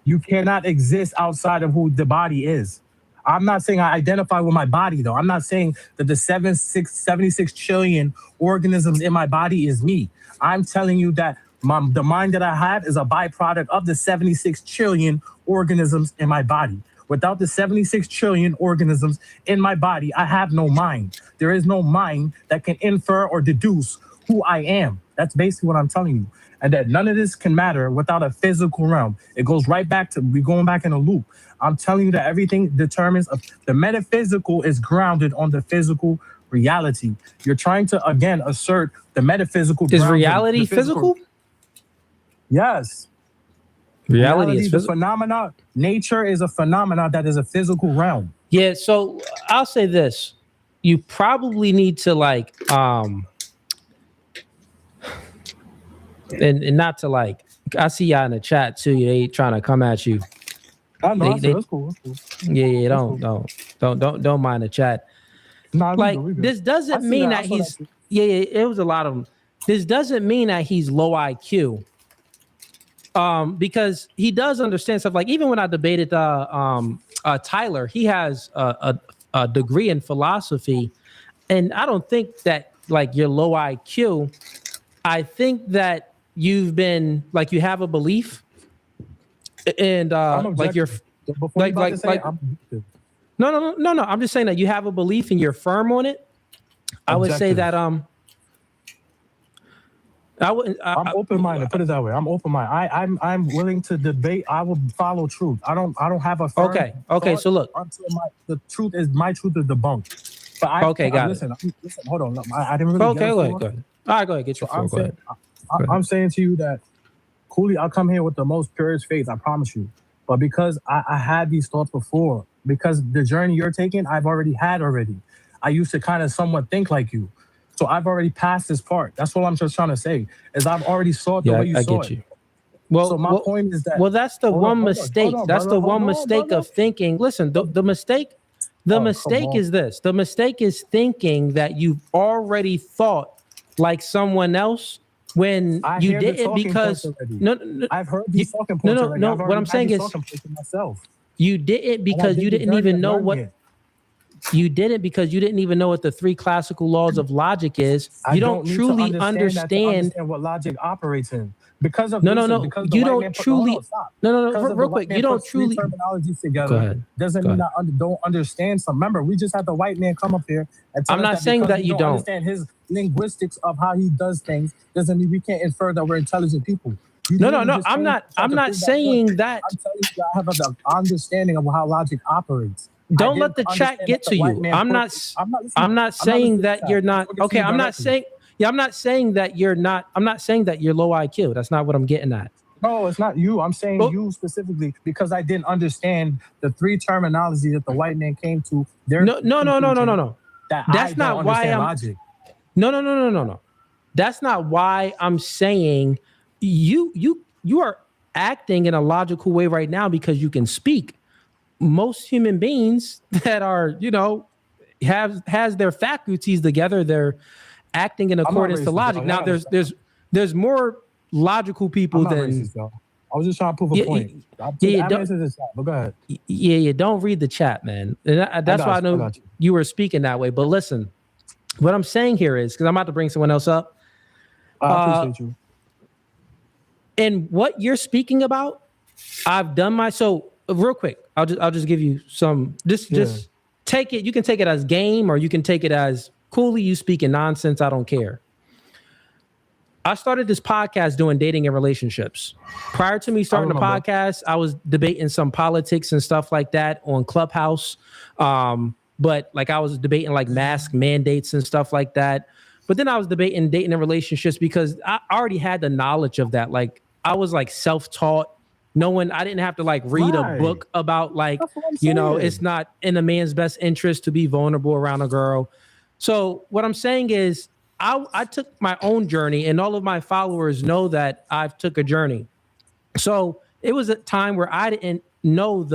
Speaker 4: You cannot exist outside of who the body is. I'm not saying I identify with my body, though. I'm not saying that the 76 trillion organisms in my body is me. I'm telling you that the mind that I have is a byproduct of the 76 trillion organisms in my body. Without the 76 trillion organisms in my body, I have no mind. There is no mind that can infer or deduce who I am. That's basically what I'm telling you. And that none of this can matter without a physical realm. It goes right back to, we're going back in a loop. I'm telling you that everything determines, the metaphysical is grounded on the physical reality. You're trying to, again, assert the metaphysical.
Speaker 7: Is reality physical?
Speaker 4: Yes.
Speaker 7: Reality is
Speaker 4: the
Speaker 7: physical.
Speaker 4: phenomena. Nature is a phenomena that is a physical realm.
Speaker 7: Yeah, so I'll say this. You probably need to and not to I see y'all in the chat too. They trying to come at you.
Speaker 4: That's cool.
Speaker 7: Yeah, don't mind the chat.
Speaker 4: Nah,
Speaker 7: this doesn't mean that he's it was a lot of them. This doesn't mean that he's low IQ. Because he does understand stuff. Like even when I debated Tyler, he has a degree in philosophy, and I don't think that you're low IQ. I think that you've been you have a belief, and you're no. I'm just saying that you have a belief and you're firm on it. I would say that I'm
Speaker 4: open-minded. Put it that way. I'm open-minded. I'm willing to debate. I will follow truth. I don't have a firm
Speaker 7: okay. So look,
Speaker 4: until my truth is debunked. But
Speaker 7: got
Speaker 4: it. Listen, hold on. I didn't really.
Speaker 7: Okay, go ahead. All right, go ahead. Get your floor. Go ahead.
Speaker 4: I'm saying to you that, Cooley, I'll come here with the most purest faith. I promise you. But because I had these thoughts before, because the journey you're taking, I've already had. I used to kind of somewhat think like you. So I've already passed this part. That's what I'm just trying to say, is I've already saw it the way you saw it.
Speaker 7: Well,
Speaker 4: so my point is that.
Speaker 7: Well, that's the one mistake. That's the one mistake of thinking. Listen, the mistake is this. The mistake is thinking that you've already thought like someone else when you didn't, because
Speaker 4: I've heard these talking points already.
Speaker 7: No. What I'm saying is you didn't because you didn't even know what. You didn't because you didn't even know what the 3 classical laws of logic is. You don't truly understand
Speaker 4: what logic operates in. Because of
Speaker 7: no. You don't truly. Real quick. You don't truly.
Speaker 4: Terminologies together doesn't mean I don't understand some. Remember, we just had the white man come up here and tell
Speaker 7: I'm not saying that you don't
Speaker 4: understand his linguistics of how he does things. Doesn't mean we can't infer that we're intelligent people.
Speaker 7: No. I'm not saying that.
Speaker 4: I'm telling you, I have an understanding of how logic operates.
Speaker 7: Don't let the chat get to you. I'm not saying that you're not okay. I'm not saying that you're not. I'm not saying that you're low IQ. That's not what I'm getting at.
Speaker 4: No, it's not you. I'm saying you specifically because I didn't understand the 3 terminology that the white man came to.
Speaker 7: No. That's not why I'm.
Speaker 4: Logic.
Speaker 7: No. That's not why I'm saying you are acting in a logical way right now because you can speak. Most human beings that are, has their faculties together, they're acting in accordance to logic. Now, there's more logical people than.
Speaker 4: Racist, I was just trying to prove a point. But go ahead.
Speaker 7: Yeah. Don't read the chat, man. And that's why I know you were speaking that way. But listen, what I'm saying here is because I'm about to bring someone else up.
Speaker 4: I appreciate you.
Speaker 7: And what you're speaking about, I've done so real quick. I'll just give you some just take it. You can take it as game, or you can take it as coolly you speaking nonsense. I don't care. I started this podcast doing dating and relationships. Prior to me starting the podcast, I was debating some politics and stuff like that on Clubhouse. But like I was debating like mask mandates and stuff like that. But then I was debating dating and relationships because I already had the knowledge of that. Like I was like self-taught. I didn't have to like read a book about like, it's not in a man's best interest to be vulnerable around a girl. So what I'm saying is I took my own journey, and all of my followers know that I've took a journey. So it was a time where I didn't know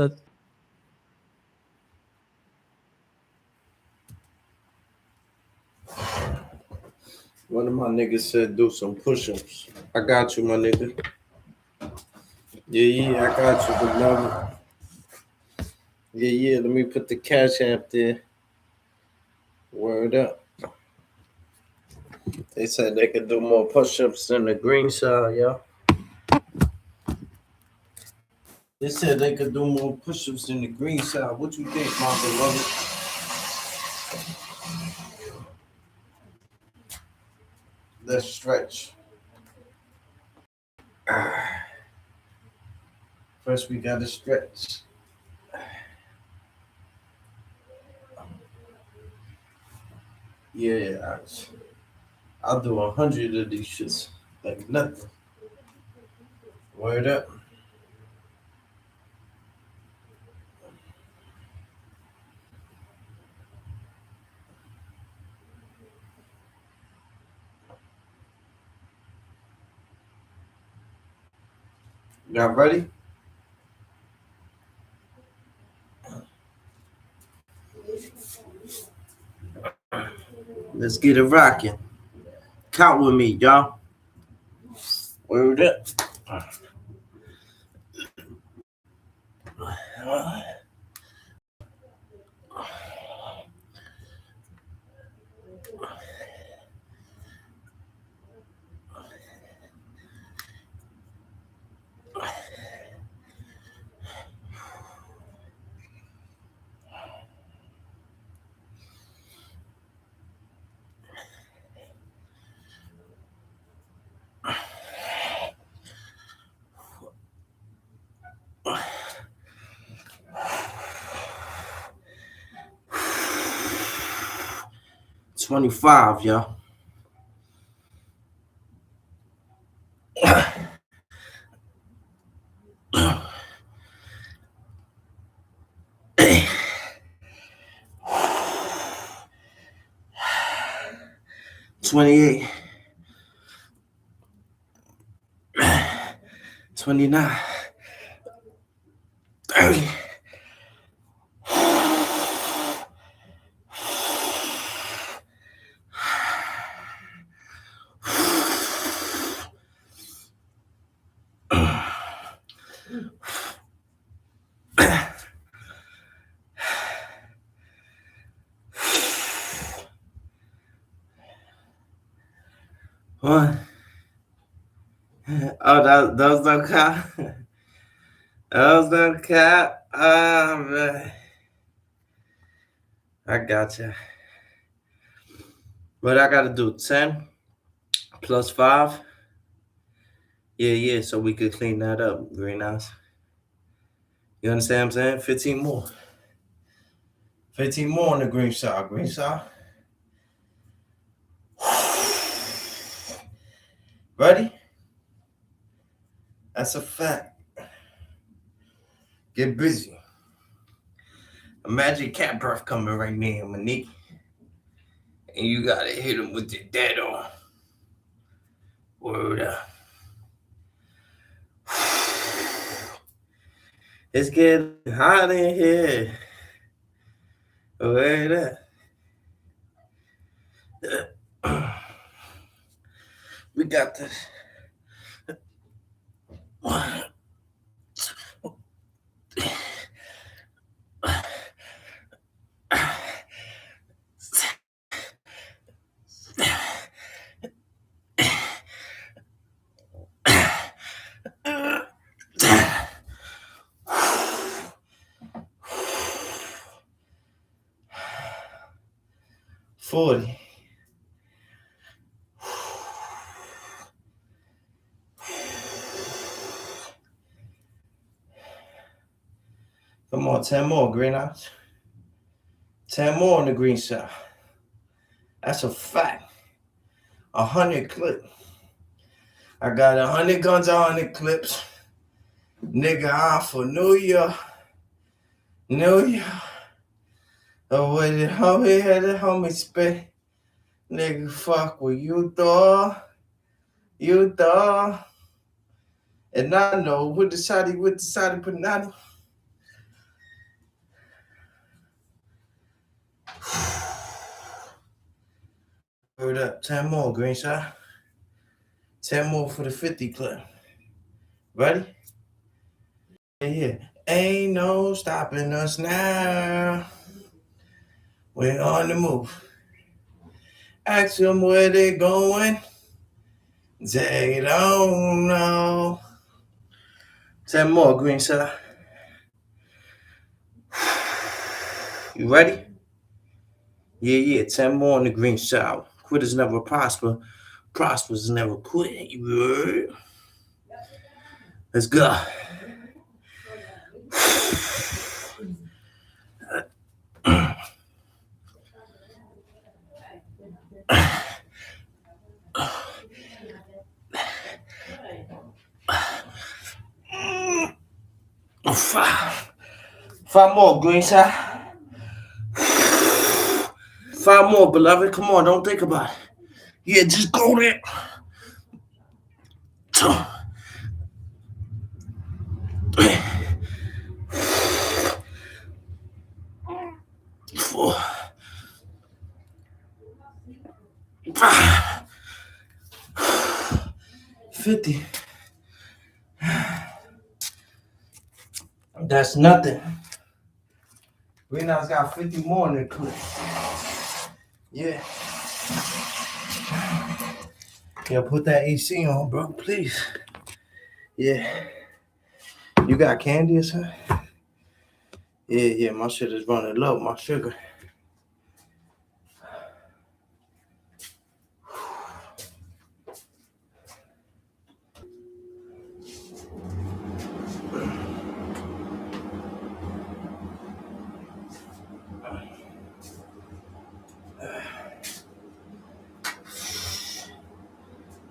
Speaker 1: One of my niggas said do some push-ups. I got you, my nigga. Yeah, I got you, but now. Yeah, let me put the cash app there. Word up. They said they could do more push-ups than the green side, y'all. They said they could do more push-ups than the green side. What you think, my beloved? Let's stretch. First, we gotta stretch. Yeah, I'll do 100 of these shits like nothing. Word up. Y'all ready? Let's get it rocking. Count with me, y'all. Word up. $25, y'all. $28, $29, $30. One. Oh, that was no cap. That was no cap. Oh, man. I gotcha. What I gotta do? 10 plus 5. Yeah. So we could clean that up. Greenhouse. You understand what I'm saying? 15 more. 15 more on the green side. Green side. Ready? That's a fact. Get busy. Imagine cat breath coming right now, Monique. And you gotta hit him with your dead on. Word up. It's getting hot in here. Word up. We got this. 1, 2, 3. 40. Come on, 10 more, greenhouse. 10 more on the green side. That's a fact. 100 clip. I got 100 guns, 100 clips. Nigga, I'm for New York. New York. Oh, what the homie had the homie spit. Nigga, fuck what you thought. You thought. And I know with the shotty Panani. Word up, 10 more, green shot. 10 more for the 50 clip. Ready? Yeah. Ain't no stopping us now. We're on the move. Ask them where they going. They don't know. 10 more, green shot. You ready? Yeah, 10 more on the green side. Quitters never prosper. Prospers never quit. You heard? Let's go. Five more, green side. 5 more, beloved. Come on, don't think about it. Yeah, just go there. 2, 3, 4, 5, 50. That's nothing. Greenhouse got 50 more in the clip. Yeah. Yeah, put that AC on, bro, please. Yeah. You got candy or something? Yeah, my shit is running low, my sugar.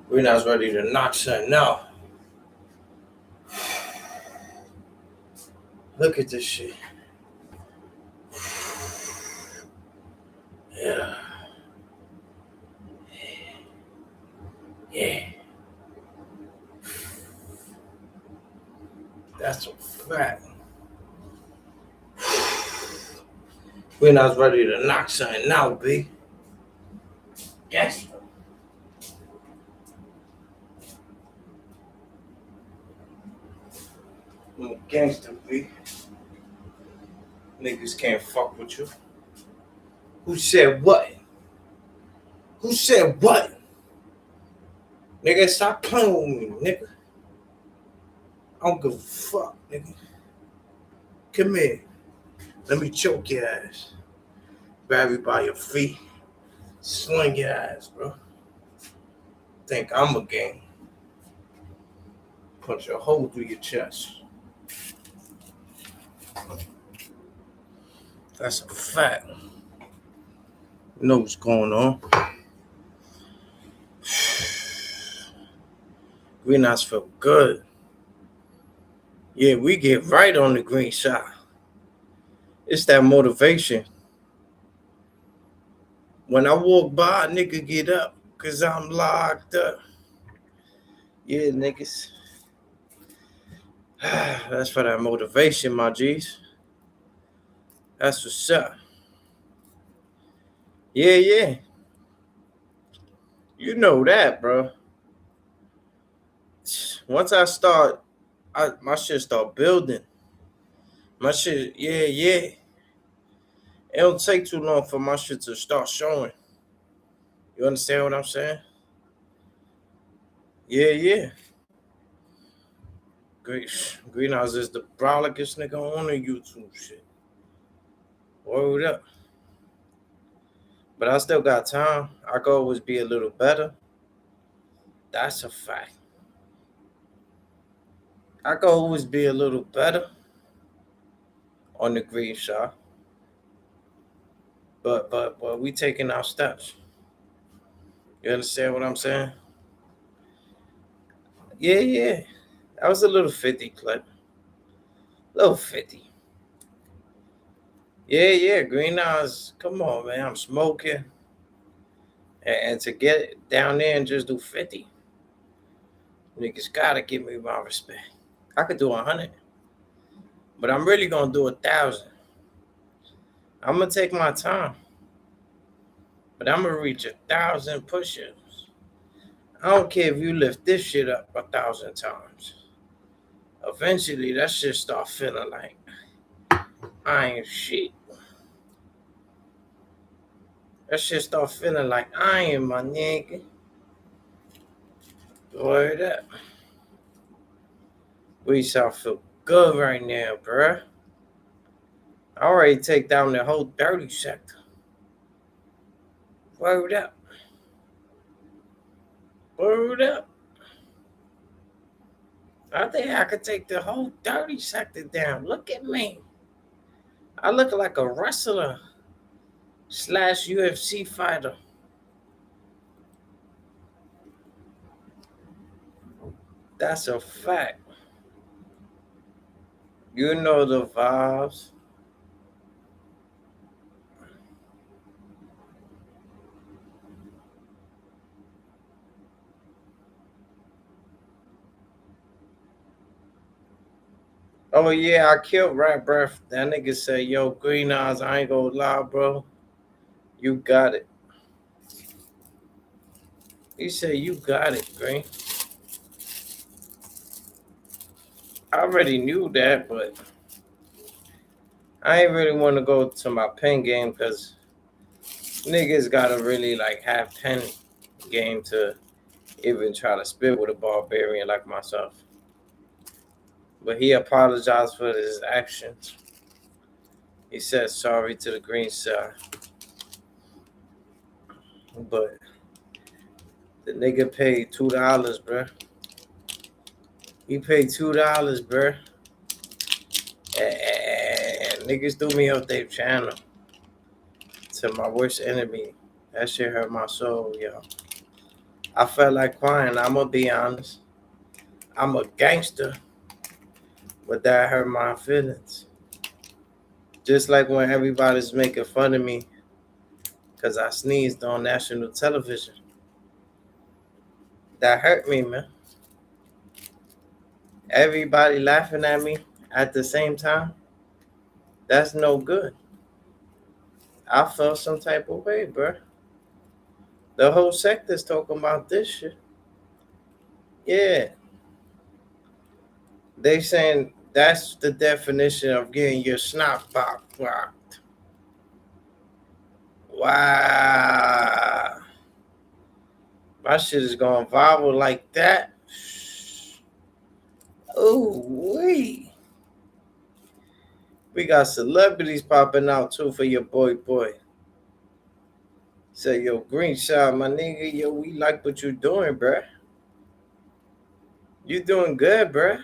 Speaker 1: We're not ready to knock something out. Look at this shit. Yeah. Yeah. That's a fact. We're not ready to knock something out, B. Yes. I'm a gangster, B. Niggas can't fuck with you. Who said what? Who said what? Nigga, stop playing with me, nigga. I don't give a fuck, nigga. Come here. Let me choke your ass. Grab you by your feet. Sling your ass, bro. Think I'm a gang. Punch a hole through your chest. That's a fact. You know what's going on. Greenhouse feel good. Yeah, we get right on the green shot. It's that motivation. When I walk by, nigga get up, cause I'm locked up. Yeah, niggas. That's for that motivation, my G's. That's what's up. Yeah. You know that, bro. Once I start, my shit start building. My shit, yeah. It don't take too long for my shit to start showing. You understand what I'm saying? Yeah. Greenhouse is the brolickest nigga on the YouTube shit. Word up. But I still got time. I could always be a little better. That's a fact. I could always be a little better on the green shot. But we taking our steps. You understand what I'm saying? Yeah. That was a little 50 clip. Little 50. Yeah, green eyes. Come on, man. I'm smoking. And to get down there and just do 50, niggas gotta give me my respect. I could do 100, but I'm really gonna do 1,000. I'm gonna take my time, but I'm gonna reach 1,000 push-ups. I don't care if you lift this shit up 1,000 times. Eventually, that shit start feeling like I ain't shit. That shit start feeling like I am, my nigga. Word up. We shall feel good right now, bruh. I already take down the whole dirty sector. Word up. Word up. I think I could take the whole dirty sector down. Look at me. I look like a wrestler / UFC fighter. That's a fact. You know the vibes. Oh yeah, I killed Rat Breath. That nigga said, yo, green eyes, I ain't gonna lie, bro. You got it. He said, you got it, Green. I already knew that, but I ain't really want to go to my pen game because niggas gotta really like have pen game to even try to spit with a barbarian like myself. But he apologized for his actions. He said sorry to the green side. But the nigga paid $2, bruh. He paid $2, bruh. And niggas threw me off their channel to my worst enemy. That shit hurt my soul, yo. I felt like crying. I'm gonna be honest. I'm a gangster, but that hurt my feelings. Just like when everybody's making fun of me because I sneezed on national television. That hurt me, man. Everybody laughing at me at the same time. That's no good. I felt some type of way, bro. The whole sector's talking about this shit. Yeah. They saying that's the definition of getting your snot popped. Wow. My shit is going viral like that. Oh, wait. We got celebrities popping out too for your boy. Say, yo, green shot, my nigga, yo, we like what you're doing, bruh. You doing good, bruh.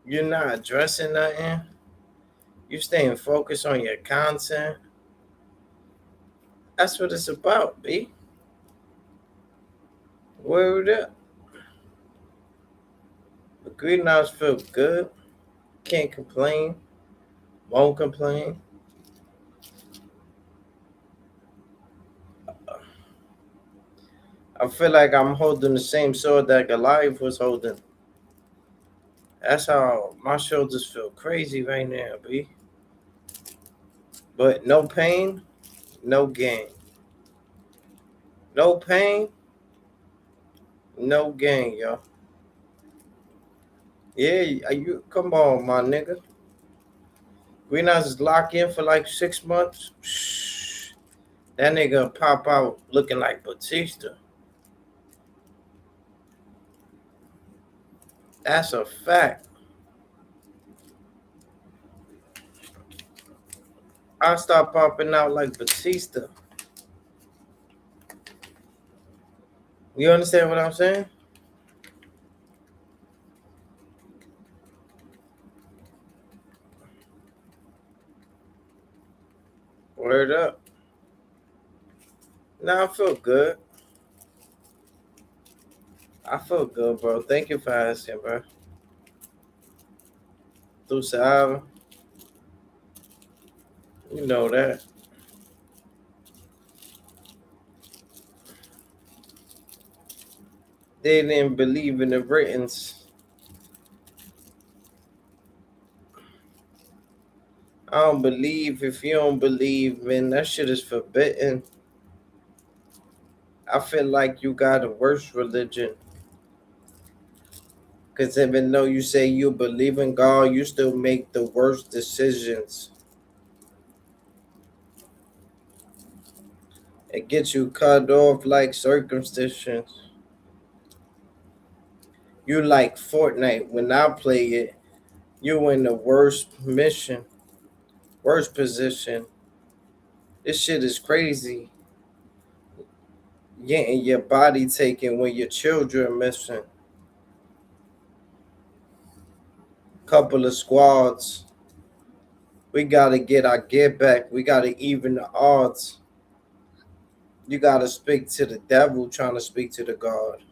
Speaker 1: You're not addressing nothing. You staying focused on your content. That's what it's about, B. Word up. The green eyes feel good. Can't complain. Won't complain. I feel like I'm holding the same sword that Goliath was holding. That's how my shoulders feel crazy right now, B. But no pain, no gain. No pain, no gain, yo. Yeah, you come on, my nigga. Green Eyes is locked in for like 6 months. Shh. That nigga pop out looking like Batista. That's a fact. I'll start popping out like Batista. You understand what I'm saying? Word up. Nah, I feel good. I feel good, bro. Thank you for asking, bro. Tu sabes. You know that. They didn't believe in the Britons. I don't believe. If you don't believe, man, that shit is forbidden. I feel like you got a worse religion. Because even though you say you believe in God, you still make the worst decisions. It gets you cut off like circumcisions. You like Fortnite. When I play it, you in the worst mission, worst position. This shit is crazy. Getting your body taken when your children are missing. Couple of squads. We gotta get our get back. We gotta even the odds. You gotta speak to the devil trying to speak to the God.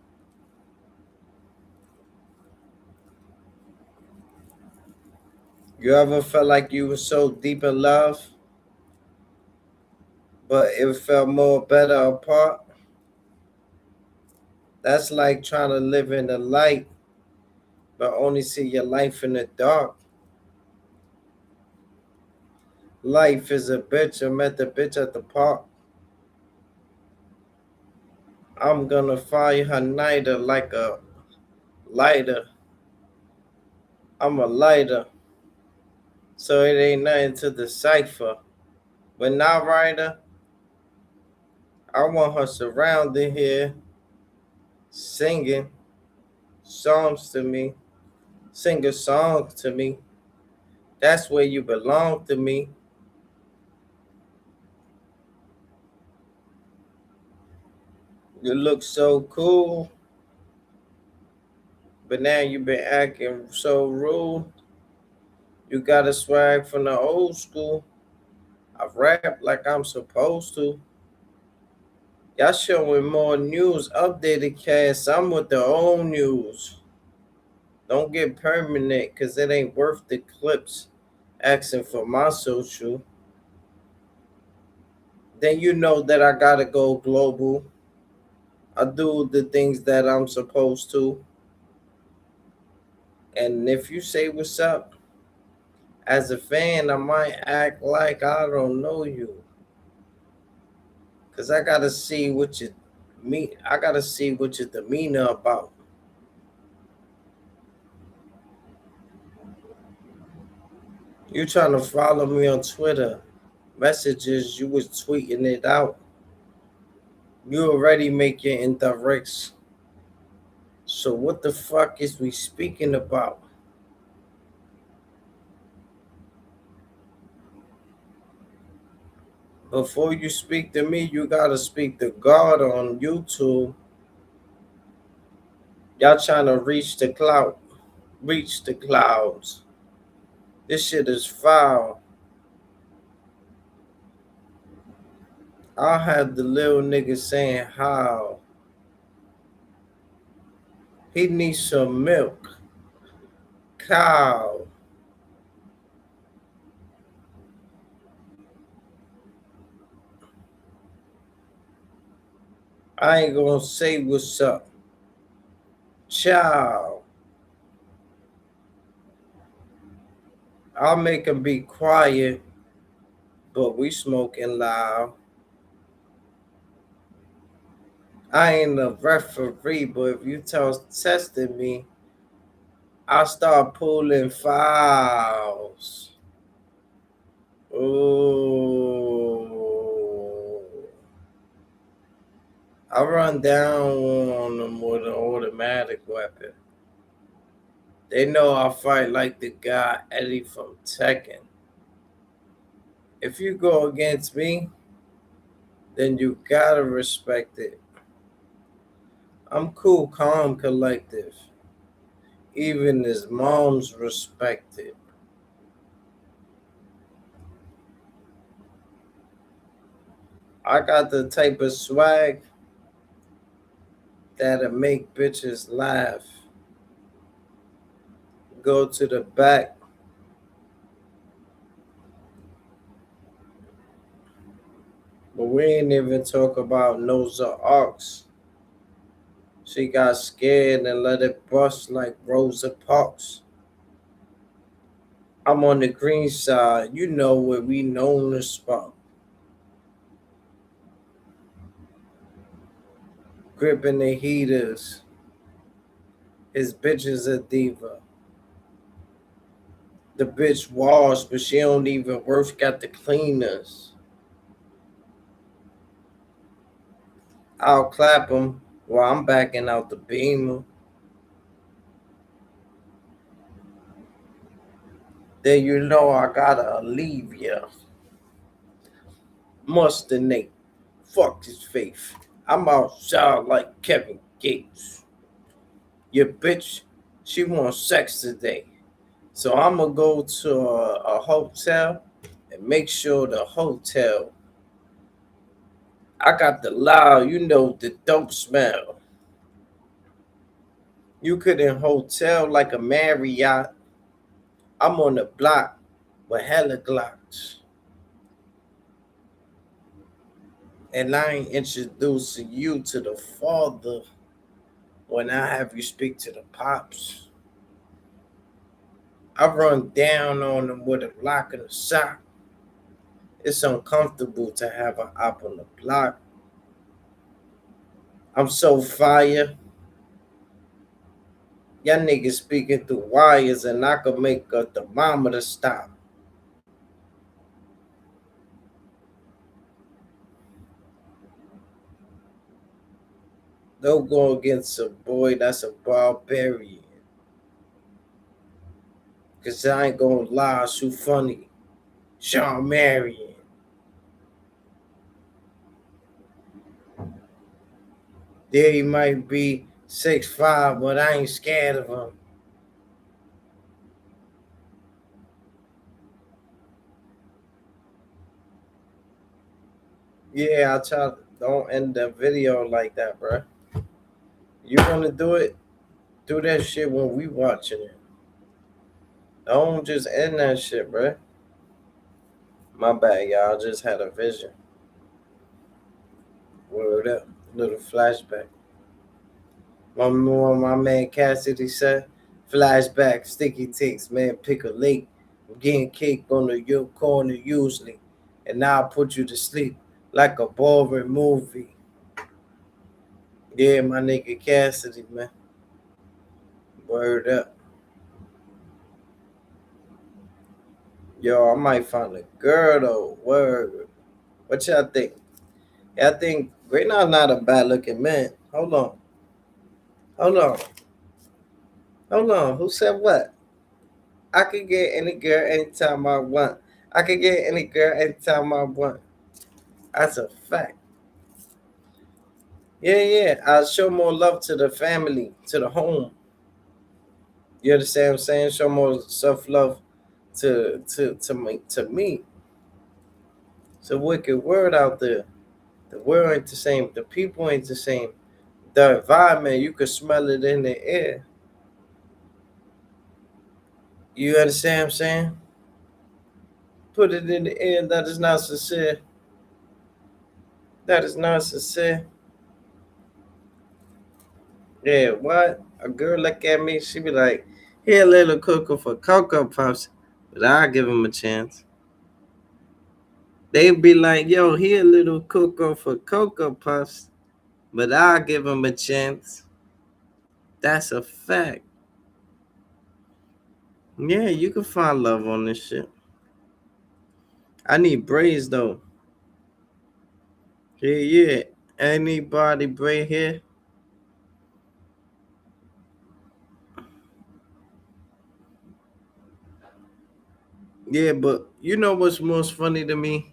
Speaker 1: You ever felt like you were so deep in love, but it felt more better apart? That's like trying to live in the light, but only see your life in the dark. Life is a bitch. I met the bitch at the park. I'm gonna fire her nighter like a lighter. I'm a lighter, so it ain't nothing to decipher. But now, Ryder, I want her surrounded here, singing songs to me, sing a song to me. That's where you belong to me. You look so cool, but now you've been acting so rude. You got a swag from the old school. I rap like I'm supposed to. Y'all showing more news, updated cast. I'm with the old news. Don't get permanent because it ain't worth the clips asking for my social. Then you know that I gotta go global. I do the things that I'm supposed to. And if you say what's up, as a fan, I might act like I don't know you. Cause I gotta see what you mean. I gotta see what your demeanor about. You trying to follow me on Twitter. Messages, you was tweeting it out. You already making indirects. So what the fuck is we speaking about? Before you speak to me, you gotta speak to God on YouTube. Y'all trying to reach the cloud, reach the clouds. This shit is foul. I'll have the little nigga saying how. He needs some milk. Cow. I ain't gonna say what's up. Ciao. I'll make him be quiet, but we smoking loud. I ain't a referee, but if you testing me, I'll start pulling fouls. Oh, I run down on them with an automatic weapon. They know I fight like the guy Eddie from Tekken. If you go against me, then you gotta respect it. I'm cool, calm, collective. Even his mom's respect it. I got the type of swag that'll make bitches laugh. Go to the back. But we ain't even talk about Rosa Parks. She got scared and let it bust like Rosa Parks. I'm on the green side. You know where we known the spot. Gripping the heaters. His bitch is a diva. The bitch washed, but she don't even worth got the cleaners. I'll clap him while I'm backing out the Beamer. Then you know I gotta leave ya. Mustard Nate. Fuck his faith. I'm outside like Kevin Gates. Your bitch, she wants sex today. So I'm gonna go to a hotel and make sure the hotel, I got the loud, you know, the dope smell. You couldn't hotel like a Marriott. I'm on the block with hella Glocks. And I ain't introducing you to the father when I have you speak to the pops. I run down on them with a block and a sock. It's uncomfortable to have an op on the block. I'm so fire. Y'all niggas speaking through wires and I could make a thermometer stop. Don't go against a boy that's a barbarian. Cause I ain't gonna lie, so funny. Sean Marion. Yeah, he might be 6'5", but I ain't scared of him. Yeah, I try. Don't end the video like that, bro. You wanna do it? Do that shit when we watching it. Don't just end that shit, bro. My bad, y'all. I just had a vision. Word up. Little flashback. My man Cassidy said, flashback, sticky ticks, man, pick a lake. I'm getting cake on the corner usually. And now I put you to sleep like a boring movie. Yeah, my nigga Cassidy, man. Word up. Yo, I might find a girl though. Word. What y'all think? Yeah, I think Great Now's not a bad looking man. Hold on. Who said what? I could get any girl anytime I want. That's a fact. Yeah. I'll show more love to the family, to the home. You understand what I'm saying? Show more self-love to me. It's a wicked word out there. The world ain't the same. The people ain't the same. The environment, you can smell it in the air. You understand what I'm saying? Put it in the air. That is not sincere. Yeah, what? A girl look at me, she be like, here, little Cocoa for Cocoa Puffs. But I'll give him a chance. They be like, yo, here, little Cocoa for Cocoa Puffs. But I'll give him a chance. That's a fact. Yeah, you can find love on this shit. I need braids though. Yeah. Anybody braid here? Yeah, but you know what's most funny to me?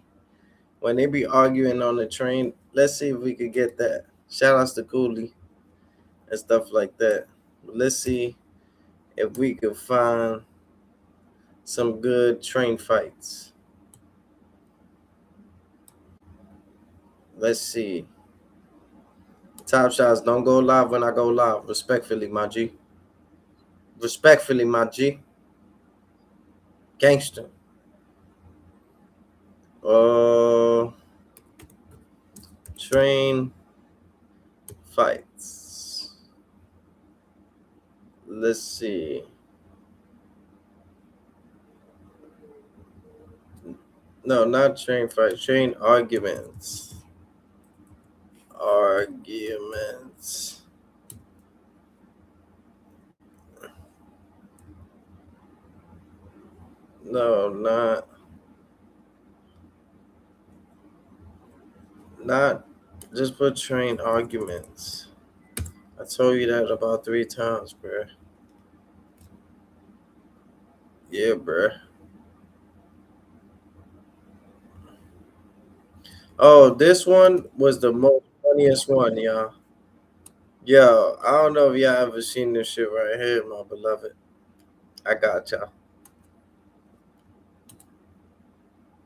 Speaker 1: When they be arguing on the train. Let's see if we could get that. Shout outs to Cooley and stuff like that. Let's see if we could find some good train fights. Let's see. Top shots, don't go live when I go live. Respectfully, my G. Respectfully, my G. Gangster. Train fights. Let's see. No, not train fights. Train arguments. Arguments. No, not just put train arguments. I told you that about 3 times, bruh. Yeah, bruh. Oh, this one was the most funniest one, y'all. Yo, I don't know if y'all ever seen this shit right here, my beloved. I got y'all.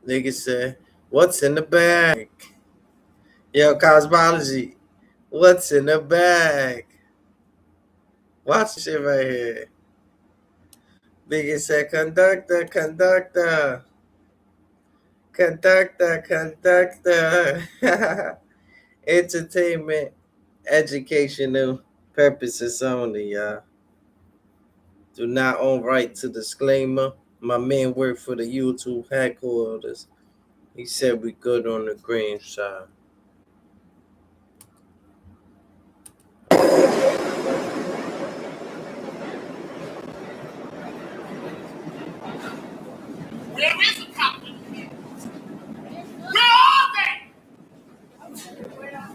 Speaker 1: Nigga said, what's in the bag? Yo, cosmology, what's in the bag? Watch this shit right here. Nigga said, conductor. Entertainment, educational purposes only, y'all. Do not own right to disclaimer. My man worked for the YouTube headquarters. He said we good on the green side.
Speaker 12: Where is the cop? Where are they?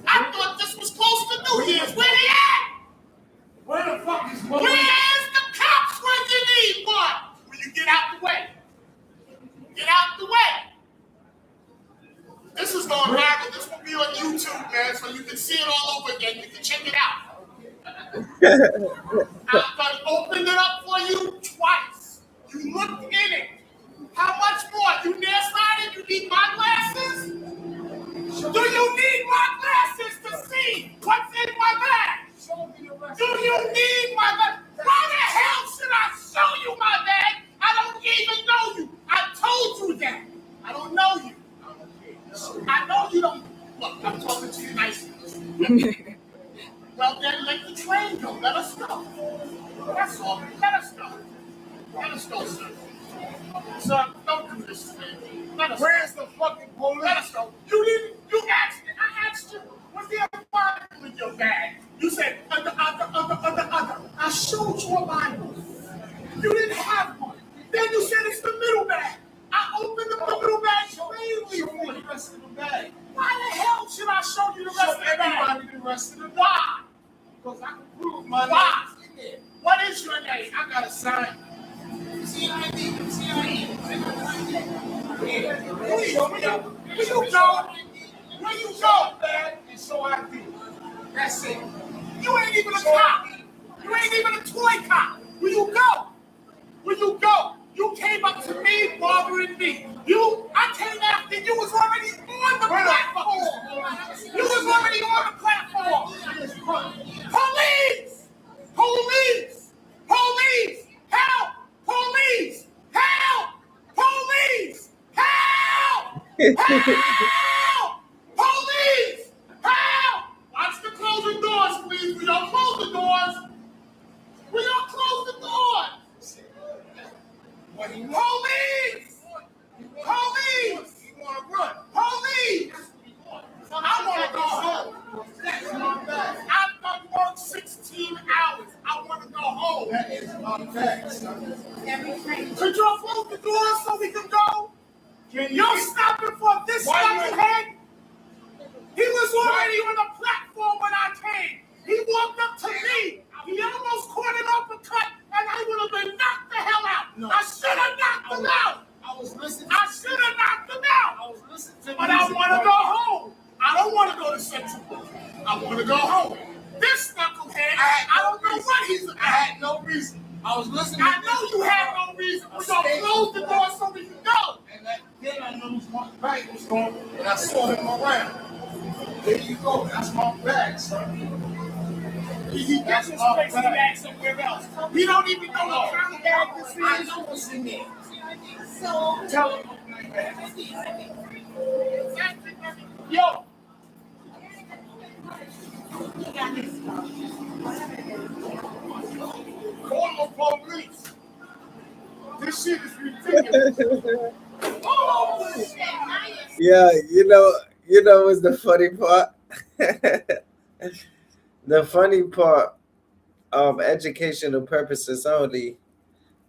Speaker 12: I thought this was close to New Year's. Where they at? Where the fuck is one? Where's the cops when you need one? Will you get out the way? Get out the way. This is going viral. This will be on YouTube, man, so you can see it all over again. You can check it out. I opened it up for you twice. You looked in it. How much more? You nearsighted? You need my glasses? Do you need my glasses to see what's in my bag? Do you need my bag? Why the hell should I show you my bag? I don't even know you. I told you that. I don't know you. I know you don't. Look, I'm talking to you nicely. Well, then let the train go. Let us go. That's all. Let us go. Let us go, sir. Sir, don't do this to me. Let us Where's the fucking police? Let us go. You didn't. You asked me. I asked you. Was there a Bible in your bag? You said under. I showed you a Bible. You didn't have one. Then you said it's the middle bag. I opened up the middle bag. Show me the rest of the bag. Why the hell should I show you the rest of the bag? Everybody the rest of the bag. Why? Because I can prove my name. Why? What is your name? I got a sign. CID. Where you go? Where you go, man? It's so ID. That's it. You ain't even a cop. You ain't even a toy cop. Where you go? Where you go? You came up to me, bothering me. I came after you. Was already on the platform. You was already on the platform. Police! Police! Police! Help! Police! Help! Police! Help! Help! Police! Help! Watch the closing doors, please. We don't close the doors. We don't close the doors. Police! Police! You want to run? Police! I want to go home. I've done work 16 hours. I want to go home. That is unfair. Could you close the door so we can go? You're stopping for this head? He was already on the platform when I came. He walked up to me. He almost caught an uppercut, and I would have been knocked the hell out. No. I should have knocked him out. I was listening. I should have knocked him out. I was listening, but I want to go home. I don't want to go to Central Park. I want to go home. This knucklehead, I don't know what he's about. I had no reason. I was listening. I know you had no reason. We're going to close the door so we can go. And then I noticed my bag was gone, and I saw him around. There you go. That's my bag, son. He gets his place bag somewhere else. He don't even know what kind of bag this is. I know what's in there. So tell him. Yo. Call the police. This shit is ridiculous.
Speaker 1: Yeah, you know what's the funny part? The funny part of educational purposes only.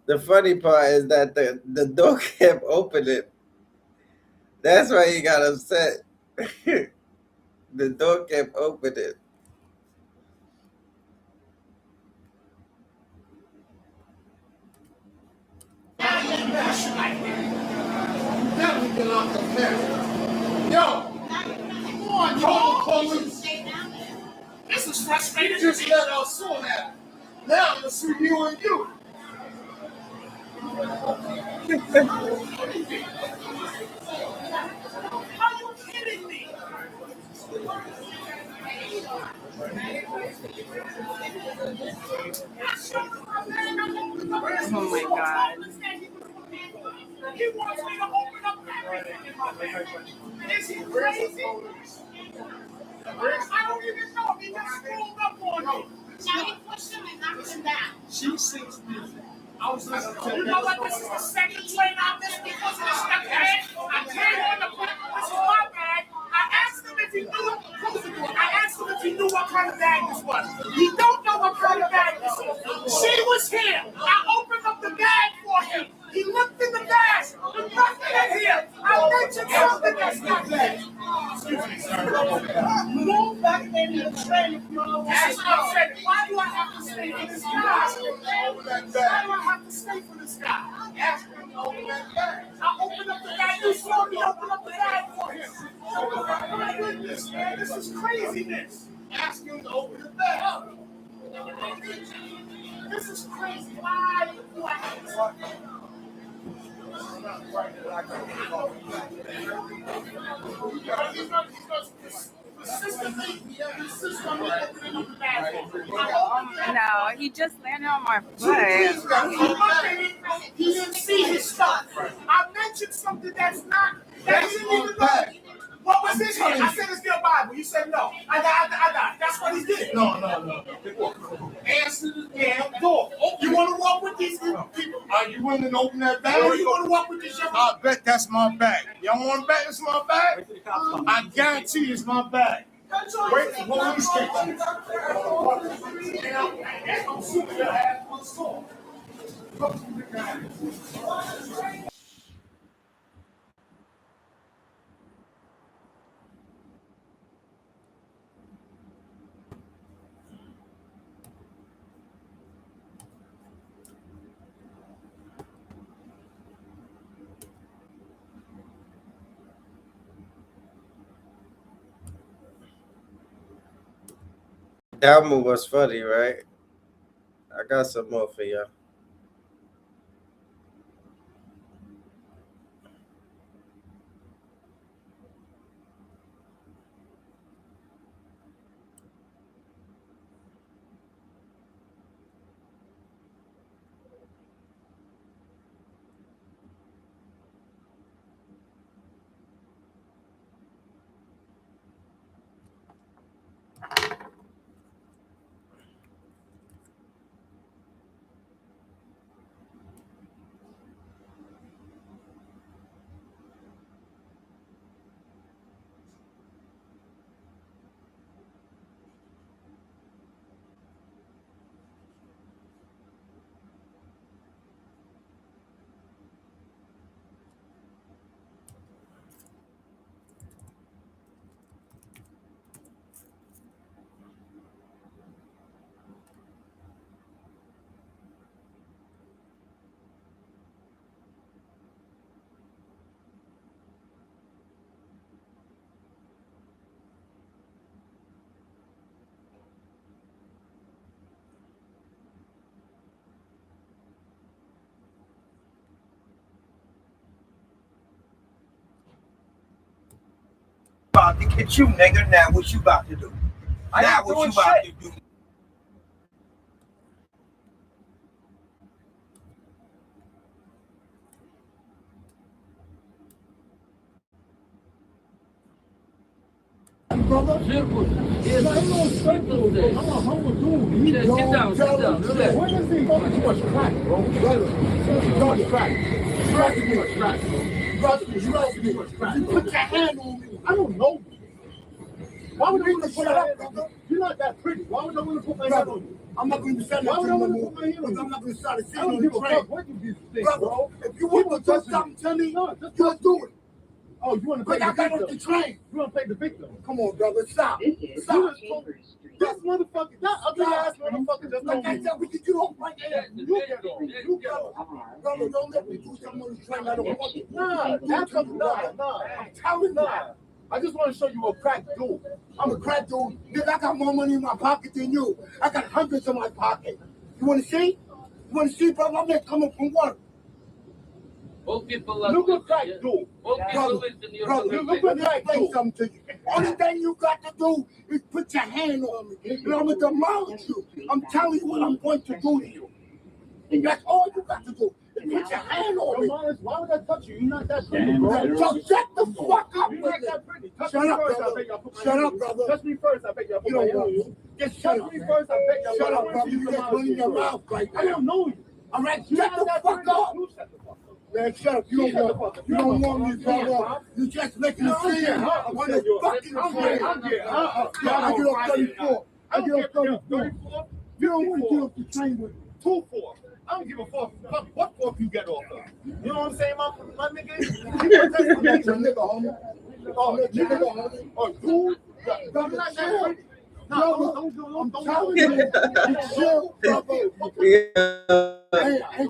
Speaker 1: The funny part is that the door kept opening. That's why he got upset. The door kept opening.
Speaker 12: Yo, come on, call the police. This is frustrating. You just let us sue that. Now I'm gonna sue you and you. Are you kidding me?
Speaker 9: Oh my God.
Speaker 12: He wants me to open up everything in my bag. Is he crazy? I don't even know. He just scrolled up on me. Now he pushed him and knocked him down. She sings music. I was listening to you know what? This is the second train on this because of the stuck bag. I came on the plane. This is my bag. I asked him if he knew what kind of bag this was. He don't know what kind of bag this is. She was here. I opened up the bag for him. He looked in the bag. There's nothing in here. I mentioned something that's not there. Excuse me, sir. Move back in the train if you don't know what I'm saying. Why do I have to stay for this guy? Why do I have to stay for this guy? Ask him to open that bag. I opened up the bag. You saw me open up the bag for him. Oh my goodness, man. This is craziness. Ask him to open the bag. This is crazy. Why do I have to
Speaker 9: No, he just landed on my foot.
Speaker 12: He didn't see his stuff. I mentioned something that's not. That he didn't even know. What was this here? I said it's your Bible. You said no. I got it. That's what he did. No. Answer the damn door. You want to walk with these people? Are you willing to open that bag? Or you want to walk with this young? I bet that's my bag. Y'all want to bet it's my bag? I guarantee it's my bag. Wait for police catch you.
Speaker 1: That move was funny, right? I got some more for y'all.
Speaker 10: about to get you, nigga. Now what you about to do? Now what you about to do?
Speaker 12: Brother, yeah, I'm no strength today. I'm a humble dude. You don't sit down. When is he talking too much crack, bro? Brother, too much crack. Crack too much crack, bro. Brother, you too much crack. You put your hand on me. I don't know you. Why would I want to put that up, brother? You're not that pretty. Why would I want to put my hand on you? I'm not going to say that. Why would I want to put my hand on you? I'm not going to start to see you on the train. What you think, bro? If you want to do something to me, you'll do it. Oh, you want to play the victim? I got off the train. You want to play the victim? Come on, brother. Stop. Stop. This motherfucker, that ugly ass motherfucker just like I said, we can get off right there. You get off. You get off. Brother, don't let me do something on the train. I don't want it. Nah, that's a nah. I'm telling you. I just want to show you a crack dude. I'm a crack dude. Nigga, I got more money in my pocket than you. I got hundreds in my pocket. You want to see? You want to see, brother? I'm just coming from work. Look at crack dude. Brother, look at that play something to you. Only thing you got to do is put your hand on me. And I'm going to demolish you. I'm telling you what I'm going to do to you. And that's all you got to do. Put your hand on me. Why would I touch you? You're not that pretty, bro. So shut the fuck up. You're not that pretty. Shut up, brother. Shut up, brother. Touch me first. I beg you. You don't know you. Just touch me first. I beg you. Shut up, brother. You just running your mouth right now. I don't know you. All right, shut the fuck up. Man, shut up. You don't want me, brother. You just making a scene. I'm on the fucking train. I get off 34. I get off 34. You don't want to get off the train with me. 2-4. I don't give a fuck what fork you get off of. You know what I'm saying, my nigga? That's a nigga, homie. Oh, nigga, homie. Oh, dude. I'm not that pretty. No, I'm telling you. Chill,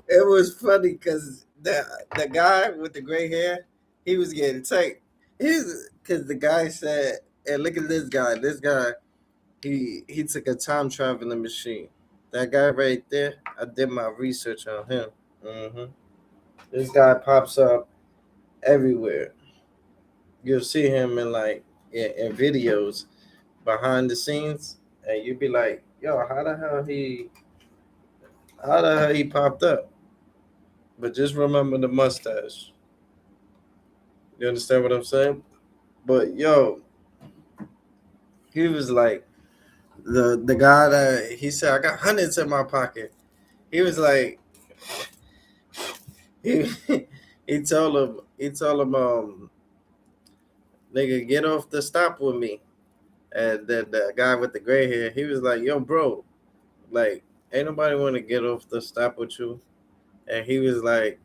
Speaker 1: It was funny because the guy with the gray hair, he was getting tight. Because the guy said, and look at this guy. This guy, he took a time traveling machine. That guy right there, I did my research on him. This guy pops up everywhere. You'll see him in in videos behind the scenes, and you'd be like, "Yo, how the hell he popped up?" But just remember the mustache. You understand what I'm saying? But yo, he was like. The guy that he said I got hundreds in my pocket. He was like he told him nigga, get off the stop with me. And then the guy with the gray hair, he was like, yo, bro, like ain't nobody want to get off the stop with you. And he was like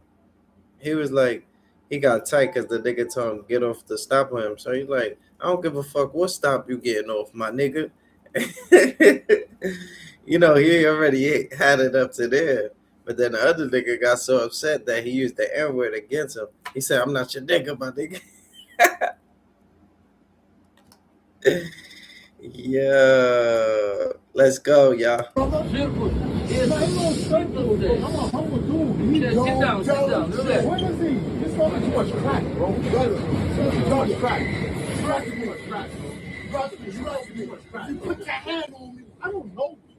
Speaker 1: he got tight because the nigga told him get off the stop with him. So he's like, I don't give a fuck what stop you getting off, my nigga. You know, he already had it up to there. But then the other nigga got so upset that he used the N-word against him. He said, I'm not your nigga, my nigga. Yeah. Let's go, y'all.
Speaker 12: I'm no strength today. I'm a humble dude. You sit down. When is he? You're smoking too much crack, bro. Brother, too much crack. Crack too much crack, bro. Brother, you too much crack. You put your hand on me. I don't know you.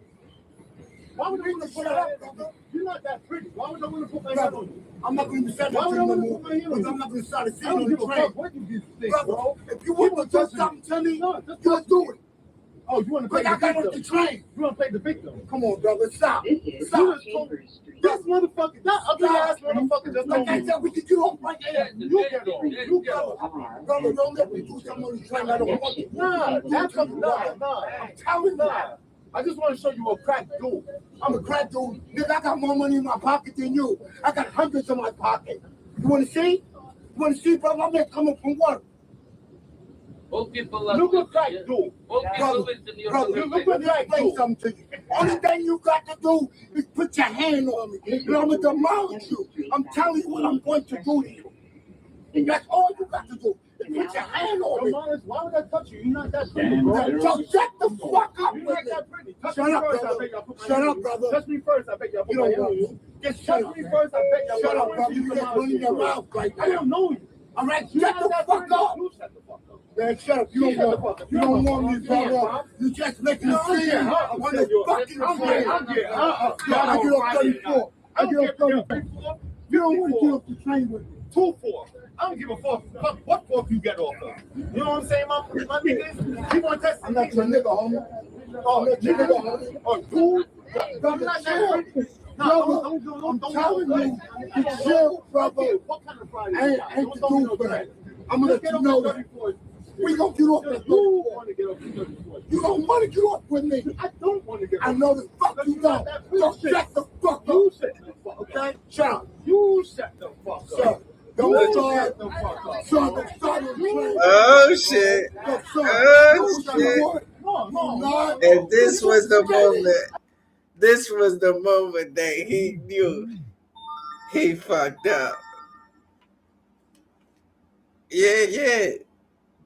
Speaker 12: Why would I want to put that up, brother? You're not that pretty. Why would I want to put my hand on you? I'm not going to say that. Why would I want to put my hand on you? I'm not going to start to see you on the train. What you think, bro? If you want to do something to me, you'll do it. Oh, you want to play the victim? I got off the train. You want to play the victim? Come on, brother. Stop. Stop. This motherfucker, that ugly ass motherfucker just like I said, we can get off right there. You get off. You get off. Brother, don't let me do something on the train. I don't want it. Nah, that's a nah. I'm telling you. I just want to show you a crack dude. I'm a crack dude. Nigga, I got more money in my pocket than you. I got hundreds in my pocket. You want to see? You want to see, brother? I'm just coming from work. Look at crack dude. Brother, look at that play something to you. Only thing you got to do is put your hand on me. And I'm going to demolish you. I'm telling you what I'm going to do to you. And that's all you got to do. Put your hand on me. Why would I touch you? You're not that pretty, bro. So shut the fuck up. You're not that pretty. Shut up, brother. Shut up, brother. Touch me first. I beg you. You don't know you. Just touch me first. I beg you. Shut up, brother. You just running your mouth right now. I don't know you. All right, shut the fuck up. Man, shut up. You don't want me, brother. You just making a scene on the fucking train. I get off 34. I get off 34. You don't want to get off the train with me. 2-4. I don't give a fuck what fork you get off of. You know what I'm saying, my niggas? You want to test? I'm not your nigga, homie. Oh, nigga, homie. Oh, dude. I'm not sure. No, I'm telling you, to chill, brother. What kind of Friday? Ain't to do for that. I'm gonna let you know that. We gonna get off the 34. You don't want to get off with me. I don't want to get off. I know the fuck you don't. So shut the fuck up. You shut the fuck up, okay? Shut up. You shut the fuck up. Don't start the fuck up.
Speaker 1: Oh shit. And this was the moment. This was the moment that he knew he fucked up. Yeah.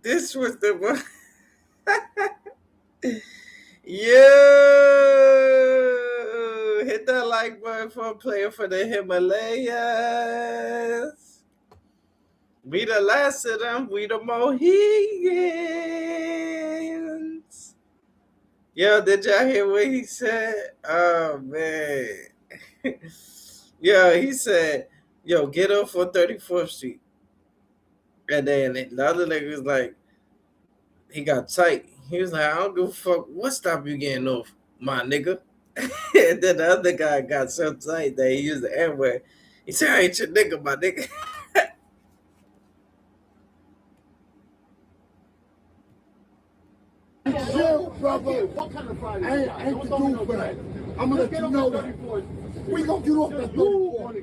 Speaker 1: This was the one. Yo, hit that like button for playing for the Himalayas. We the last of them. We the Mohegans. Yo, did y'all hear what he said? Oh, man. Yo, he said, yo, get off on 34th Street. And then the other nigga was like, he got tight. He was like, I don't give a fuck. What stop you getting off, my nigga? And then the other guy got so tight that he used the N-word. He said, I ain't your nigga, my nigga.
Speaker 12: Chill, brother. What kind of Friday? Ain't to do for that. I'm gonna let you know that. We gonna get off the 34.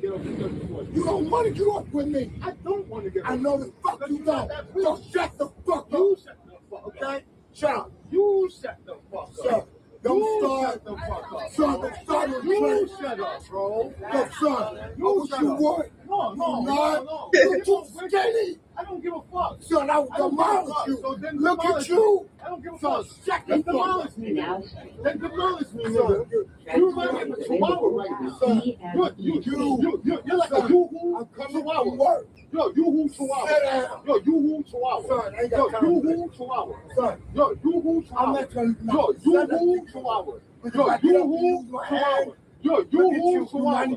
Speaker 12: You don't want to get off with me. I don't want to get off. I know the fuck you don't. So shut the fuck up. You shut the fuck up, okay? Shut up. You shut the fuck up. Don't start the fuck up. Son, don't start the train. You shut up, bro. Yo, son, you shut up. What? No. You're too skinny. I don't give a fuck. Son, I will demolish you. So look at you. I don't give a fuck. Then demolish me now. Then demolish me, son. You're like a chihuahua right now, son. You're like a yoo-hoo. I'm coming to work. Yo, yoo-hoo chihuahua. Sit down. Yo, yoo-hoo chihuahua. Son, I ain't got time. Yoo-hoo chihuahua. Son. Yo, yoo-hoo chihuahua. I'm not trying to. Yo, yoo-hoo chihuahua. Yo, yoo-hoo chihuahua. Yo, yoo-hoo chihuahua. Yo,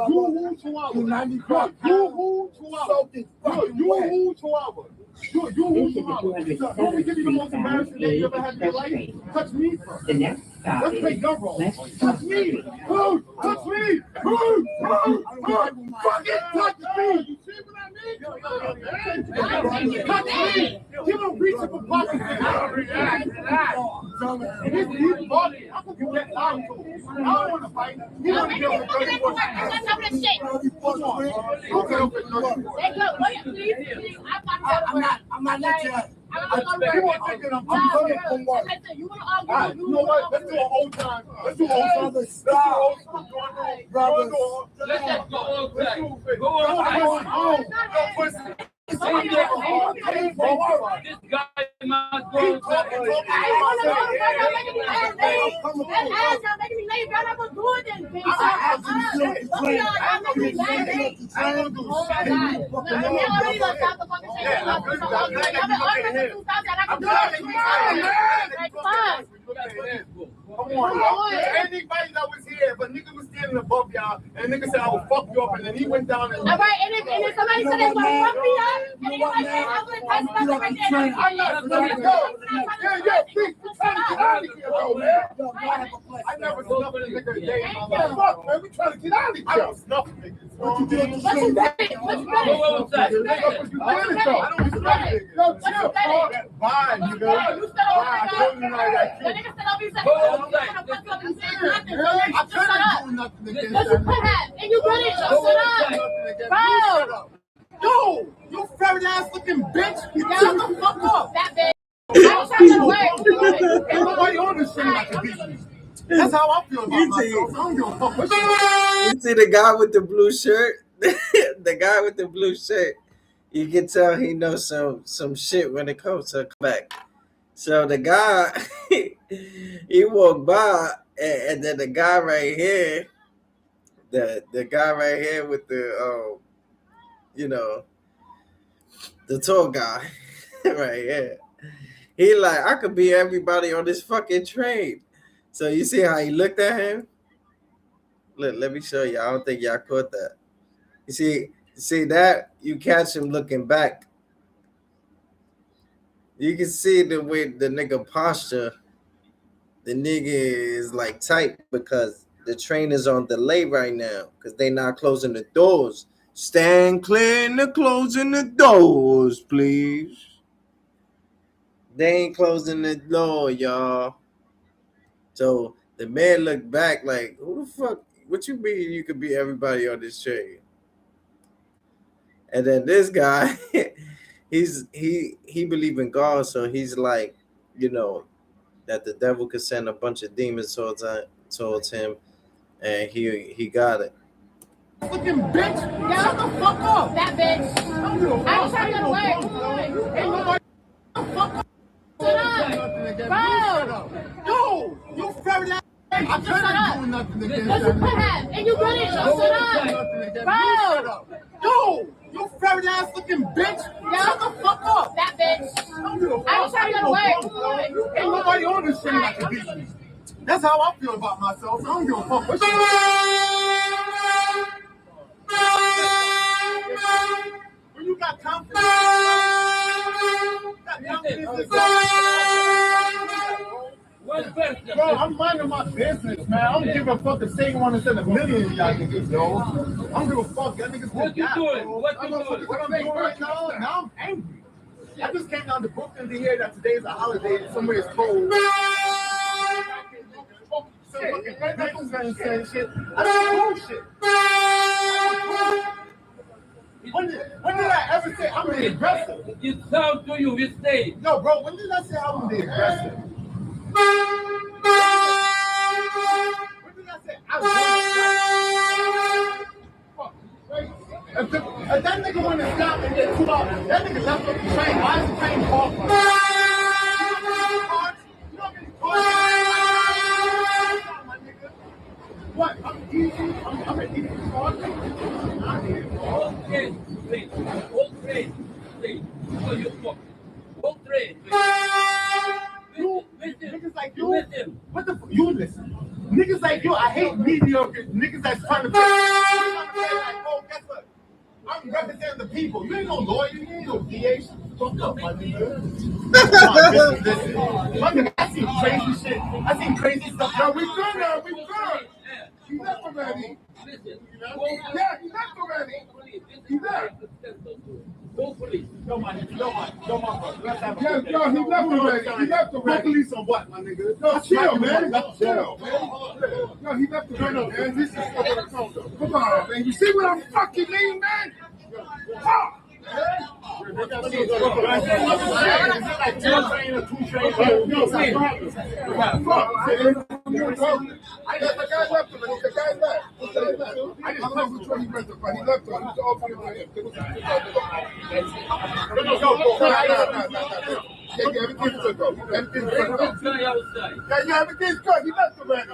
Speaker 12: yoo-hoo chihuahua. Yo, yoo-hoo chihuahua. Yo, yoo-hoo chihuahua. Yo, yoo-hoo chihuahua. Let me give you the most embarrassing day you ever had in your life. Touch me first. Let's play your role. Touch me. Touch me. Fucking touch me. You see what I mean? Touch me. You don't reach for pockets. And this deep body, I'm going to get down to him. I don't want to fight. You want to get on the 34th. I'm not let you. You want thinking I'm coming from work. You know what? Let's do an old time. Let's do old time. Let's do old time. Let's go old time. Go on. This guy must go. Come on, anybody that was here, but nigga was standing above y'all, and nigga said I will fuck you up, and then he went down and. All right, and if somebody said they want to fuck me up, and anybody said I'm gonna touch myself right there. I'm not gonna go. Yeah, please, we're trying to get out of here, bro, man. I never snuffed a nigga a day in my life. Fuck, man, we trying to get out of here. I don't snuff niggas. What you did? What you did? What you did? Yo, chill. Bye, nigga. Bye. I couldn't do nothing against that.
Speaker 9: And you couldn't. Shut up. Bro.
Speaker 12: Yo, you ferret ass looking bitch. You got the fuck up.
Speaker 9: That bitch.
Speaker 12: Nobody on this thing like a bitch. That's how I feel about myself. I don't give a fuck what
Speaker 1: you see the guy with the blue shirt? The guy with the blue shirt. You can tell he knows some shit when it comes to comeback. So the guy, he walked by, and then the guy right here, the guy right here with the, the tall guy, right here. He like, I could be everybody on this fucking train. So you see how he looked at him? Look, let me show you. I don't think y'all caught that. You see that? You catch him looking back. You can see the way the nigga posture. The nigga is like tight because the train is on delay right now because they not closing the doors. Stand clear and they're closing the doors, please. They ain't closing the door, y'all. So the man looked back like, who the fuck? What you mean you could be everybody on this train? And then this guy, he believe in God, so he's like, you know, that the devil could send a bunch of demons towards him, and he got it.
Speaker 12: Fucking bitch! Shut the fuck up! That bitch! I was trying to get away! Ain't nobody fuck up! Shut up! Bro! Yo! You ferret ass! I couldn't do nothing against that. You could have, and you couldn't. Shut up! Bro! Yo! You ferret ass looking bitch! Shut the fuck up! That bitch! I was trying to get away! Ain't nobody on this shit like a beat. That's how I feel about myself. I don't give a fuck what when you got confidence, bro, I'm minding my business, man. I don't give a fuck if Satan want to send a million of y'all niggas, yo. I don't give a fuck. Y'all niggas what you doing? What I'm doing right now? Now I'm angry. I just came down to Brooklyn to hear that today is a holiday and somewhere it's cold. When did I ever say I'm the aggressor?
Speaker 13: It sounds to you, we stay.
Speaker 12: No, bro, when did I say I'm the aggressor? When did I say I was if that nigga wanted to stop and get 2 hours, that nigga left up the train. Why is the train called for? What? I'm easy. I'm an easy car.
Speaker 13: Okay, please. Okay, please. So you fuck. Okay, please.
Speaker 12: You, niggas like you, what the fuck? You listen. Niggas like you, I hate mediocre niggas that's trying to play like, oh, guess what? I'm representing the people. You ain't no lawyer, you ain't no DA. Fuck up, my nigga. Listen. My nigga, I seen crazy shit. I seen crazy stuff. Yo, we good now, we good. He left already. Yeah, he left already. He left. No, my brother. Let's have a good day. Yo, he left already. He left already. Police on what, my nigga? No, chill, man. Chill, man. No, he left already, man. This is come on, man. You see what I'm fucking mean, man? Fuck! Everything's good. He left already.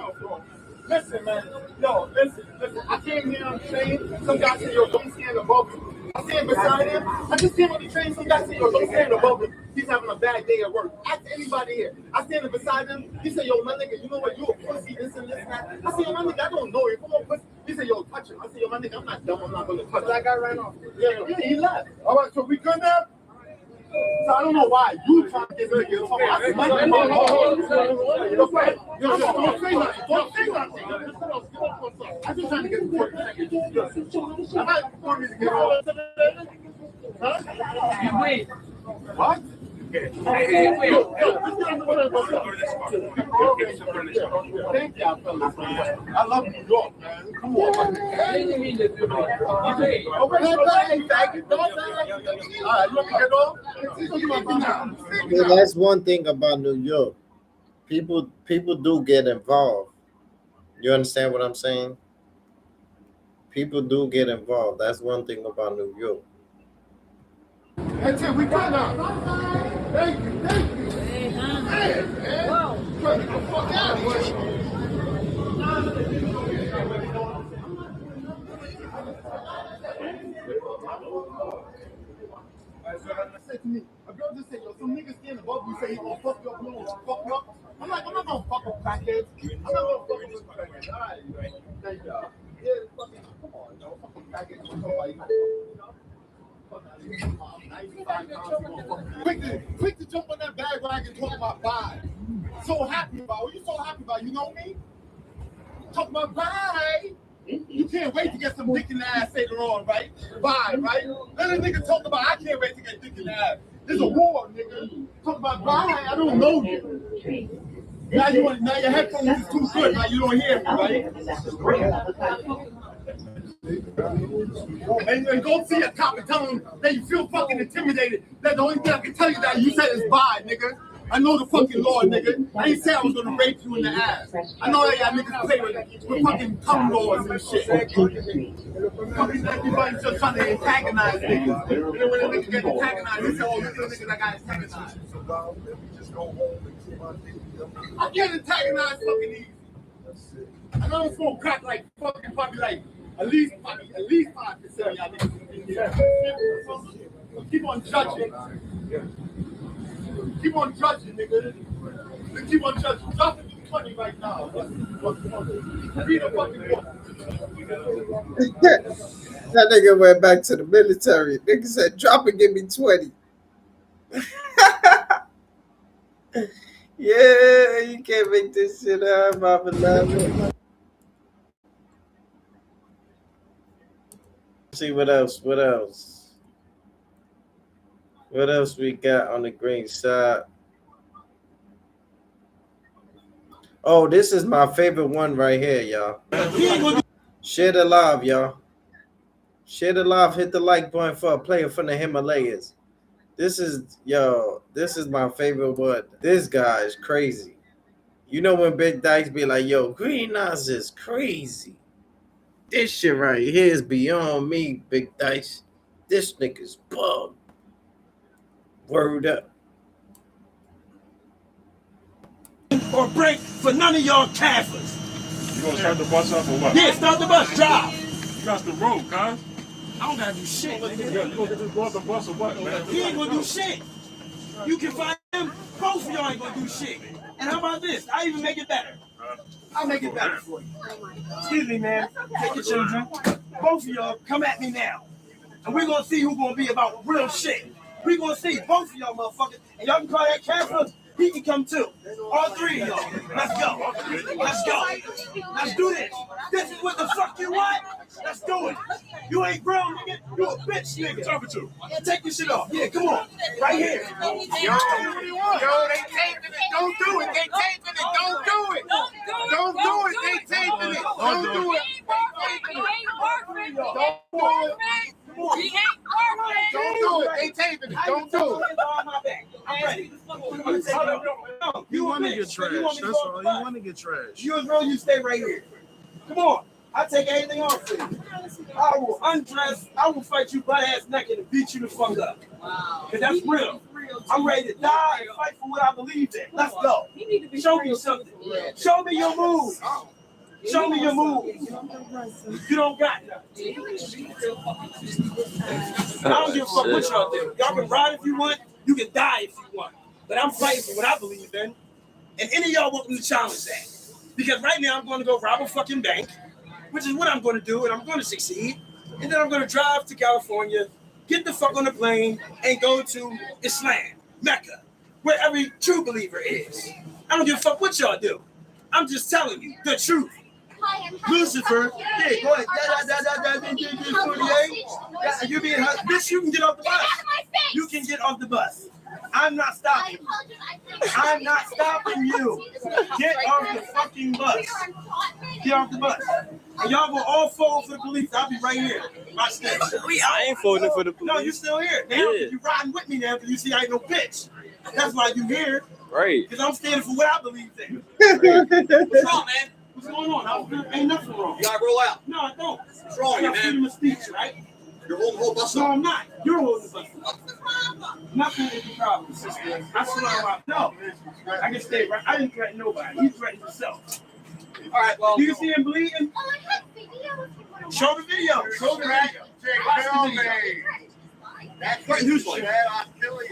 Speaker 12: Listen, man. Yo, listen. I came here on the train. Some guy said, yo, don't stand above him. I stand beside him. I just came on the train. Some guy said, yo, don't stand above him. He's having a bad day at work. Ask anybody here. I stand beside him. He said, yo, my nigga, you know what? You a pussy, this and this and that. I said, yo, my nigga, I don't know you. Come on, pussy. He said, yo, touch him. I said, yo, my nigga, I'm not dumb. I'm not going to touch him. That guy ran off. Yeah, he left. All right, so we good now? So I don't know why you trying to get rid of your phone. Don't say nothing. Don't say nothing. I'm just trying to get the 40 seconds. I'm not want me to get off. Huh? Wait. What? Thank y'all, fellas. I love New York, man. Come on, man.
Speaker 1: That's one thing about New York. People do get involved. You understand what I'm saying? People do get involved. That's one thing about New York.
Speaker 12: That's it. We got now. Thank you. Man. Wow. Get the fuck out of here. Said to me, a girl just said, some niggas stand above you say he gonna fuck you up, you gonna fuck you up. I'm like, I'm not gonna fuck up crackheads. I'm not gonna fuck up crackheads. All right. Thank you. Yeah, fucking, come on, yo. Fucking crackheads, somebody, Quick to jump on that bag wagon and talk about bye. So happy about what you so happy about, you know me? Talk about bye. You can't wait to get some dick in the ass later on, right? Bye, right? Let a nigga talk about I can't wait to get dick in the ass. There's a war, nigga. Talk about bye, I don't know you. Now your headphones is too good, now you don't hear me, right? And go see a cop and tell him that you feel fucking intimidated. That the only thing I can tell you that you said is bye, nigga. I know the fucking law, nigga. I ain't say I was gonna rape you in the ass. I know that y'all niggas play with fucking cum laws and shit. Fucking everybody's just trying to antagonize niggas. And then when the niggas get antagonized, they say, oh, look at the niggas that got antagonized. I can't antagonize fucking easy. I know I'm smoke crack like fucking probably like at least 5% of y'all niggas. Keep on judging. Keep on judging, nigga. Keep on judging. Drop it to 20 right now. Read a fucking book.
Speaker 1: That nigga went back to the military. Nigga said, drop it, give me 20. Yeah, you can't make this shit up, Mama Love. See what else we got on the green side. Oh, this is my favorite one right here, y'all. Share the live, y'all. Share the live, hit the like button for a player from the Himalayas. This is my favorite one. This guy is crazy. You know when Big Dice be like, yo, Green Nas is crazy. This shit right here is beyond me, Big Dice. This nigga's bugged. Word up.
Speaker 10: Or break for none of y'all campers.
Speaker 18: You gonna start the bus up or what?
Speaker 10: Yeah, start the bus, drive.
Speaker 18: You got the road, huh?
Speaker 10: I don't gotta do shit.
Speaker 18: You gonna just go off the bus or what, man?
Speaker 10: He ain't gonna do shit. You can find him. Both of y'all ain't gonna do shit. And how about this? I even make it better. I'll make it better for you. Excuse me, man. Take your children. Both of y'all come at me now. And we're gonna see who's gonna be about real shit. We're gonna see both of y'all motherfuckers. And y'all can call that camper. He can come too. All three of y'all. Let's go. Let's go. Let's do this. This is what the fuck you want? Let's do it. You ain't grown, nigga. You a bitch, nigga.
Speaker 18: Talking to.
Speaker 10: Take your shit off. Yeah, come on. Right here.
Speaker 12: Yo, they taping it. Don't do it. They taping it. Don't do it. Don't do it. They taping it. Don't do it. Don't do it. They taping it. Don't do it.
Speaker 10: I'm ready.
Speaker 12: You want to get trashed. That's all. You want to get trashed.
Speaker 10: You as real, you stay right here. Come on. I'll take anything off for you. I will undress. I will fight you butt ass naked and beat you the fuck up. Because that's real. I'm ready to die and fight for what I believe in. Let's go. Show me something. Show me your moves. Show me your moves. You don't got nothing. I don't give a fuck what y'all do. Y'all can ride if you want. You can die if you want. But I'm fighting for what I believe in. And any of y'all want me to challenge that. Because right now I'm going to go rob a fucking bank, which is what I'm going to do, and I'm going to succeed. And then I'm going to drive to California, get the fuck on the plane, and go to Islam, Mecca, where every true believer is. I don't give a fuck what y'all do. I'm just telling you the truth. Lucifer, yeah, go ahead. You being bitch, you can get off the bus. You can get off the bus. I'm not stopping you. I'm not stopping you. Get off the fucking bus. Get off the bus. And y'all will all fall for the police. I'll be right here. Watch this.
Speaker 1: I ain't folding for the police.
Speaker 10: No, you still here. Now you riding with me now because you see I ain't no bitch. That's why you here.
Speaker 1: Right.
Speaker 10: Because I'm standing for what I believe in. What's wrong, man? What's going on? Ain't nothing wrong.
Speaker 22: You gotta roll out.
Speaker 10: No, I don't.
Speaker 22: What's wrong, man?
Speaker 10: Freedom of speech, right?
Speaker 22: You're holding the whole bus up.
Speaker 10: No, I'm not. You're holding the bus up. Nothing is the problem, sister. I swear no. I can stay right. I didn't threaten nobody. He threatened himself.
Speaker 22: All right, well.
Speaker 10: You can see him bleeding? Show the video. Show the video. Watch the video.
Speaker 12: That's
Speaker 10: Wait, who's like?
Speaker 12: I'll kill you.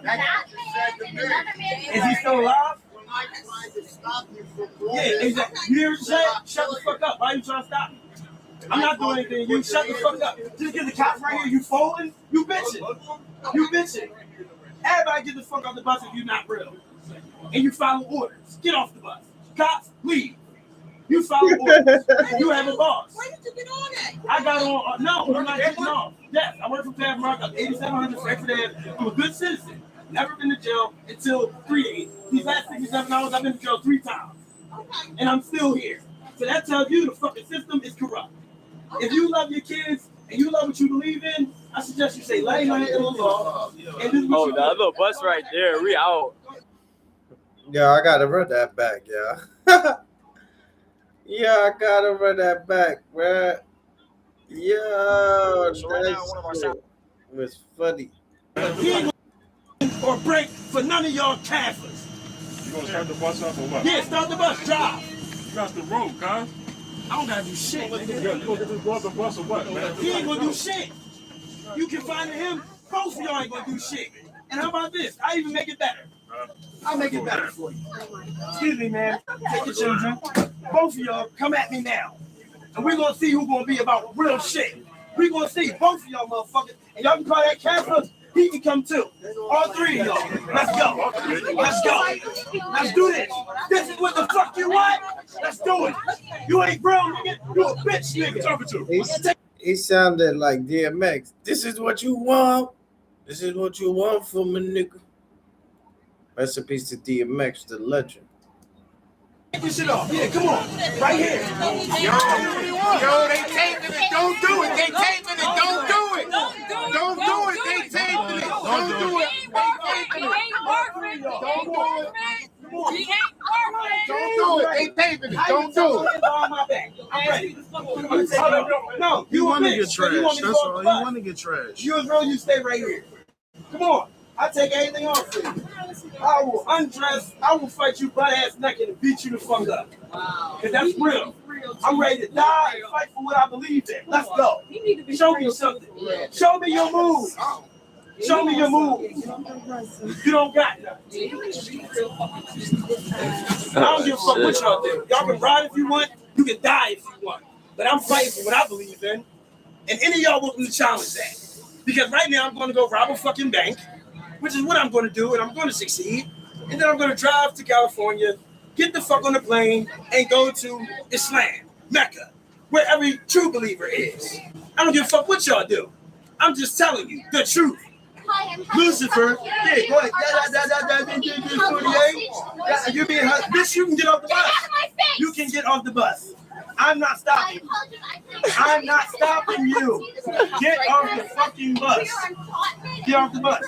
Speaker 12: That's what you said to me.
Speaker 10: Is he still alive?
Speaker 12: When I tried to stop you from doing
Speaker 10: Yeah,
Speaker 12: this,
Speaker 10: exactly. You hear what I'm saying? Shut the fuck up. Why are you trying to stop me? I'm not doing anything. You shut the fuck up. Just get the cops right here. You folding? You bitching. You bitching. Everybody get the fuck off the bus if you're not real. And you follow orders. Get off the bus. Cops, leave. You follow orders. You have a boss.
Speaker 12: Why did you get on it?
Speaker 10: I got on. No, I'm not getting off. Yes, I work for Pathmark. I'm 8,700 Frankfurt Ave. I'm a good citizen. Never been to jail until 3 days. These last 67 hours, I've been to jail 3 times. And I'm still here. So that tells you the fucking system is corrupt. If you love your kids and you love what you believe in, I suggest you say, la ilaha illallah. And this is what you
Speaker 2: that little bus right there. We out.
Speaker 1: Yeah, I gotta run that back, yeah. Yeah, I gotta run that back, bruh. Yeah, that shit was funny.
Speaker 10: Or break for none of y'all campers.
Speaker 18: You gonna start the bus up or what?
Speaker 10: Yeah, start the bus, drive.
Speaker 18: You got the road, huh?
Speaker 10: I don't gotta do shit,
Speaker 18: You
Speaker 10: nigga.
Speaker 18: gonna just go off the bus or what, man?
Speaker 10: He ain't gonna do shit. You can find him. Both of y'all ain't gonna do shit. And how about this? I even make it better. I'll make it better for you. Excuse me, man. Take your children. Both of y'all come at me now. And we're gonna see who's gonna be about real shit. We're gonna see both of y'all motherfuckers. And y'all can call that camper. He can come too. All 3 of y'all. Let's go. Let's go. Let's do this. This is what the fuck you want? Let's do it. You ain't real, nigga. You a bitch, nigga.
Speaker 1: He sounded like DMX. This is what you want. This is what you want from a nigga. Rest in peace to DMX, the legend.
Speaker 10: Take this shit off. Yeah, come on. Right here.
Speaker 12: Yo, they taping it. Don't do it. They taping it. Don't do it. Don't do it. They taping it. Don't do it. They taping it. Don't do it. Don't do it. They taping it. Don't do it.
Speaker 10: I'm ready. No,
Speaker 8: You want to
Speaker 10: bitch.
Speaker 8: get
Speaker 10: So
Speaker 8: trashed.
Speaker 10: you want me to
Speaker 8: That's
Speaker 10: go
Speaker 8: all.
Speaker 10: off
Speaker 8: You
Speaker 10: the bus?
Speaker 8: want to get trashed.
Speaker 10: You as real, you stay right here. Come on. I take everything off for you. I will undress. I will fight you butt ass naked and beat you the fuck up. Because that's real. I'm ready to die and fight for what I believe in. Let's go. Show me something. Show me your moves. Show me your moves. You don't got nothing. I don't give a fuck what y'all do. Y'all can ride if you want. You can die if you want. But I'm fighting for what I believe in. And any of y'all want me to challenge that. Because right now I'm going to go rob a fucking bank, which is what I'm going to do, and I'm going to succeed. And then I'm going to drive to California, get the fuck on the plane, and go to Islam, Mecca, where every true believer is. I don't give a fuck what y'all do. I'm just telling you the truth. Lucifer, yeah, go ahead. You being her, bitch, you can get off the bus. You can get off the bus. I'm not stopping you. I'm not stopping you. Get off the fucking bus. Get off the bus.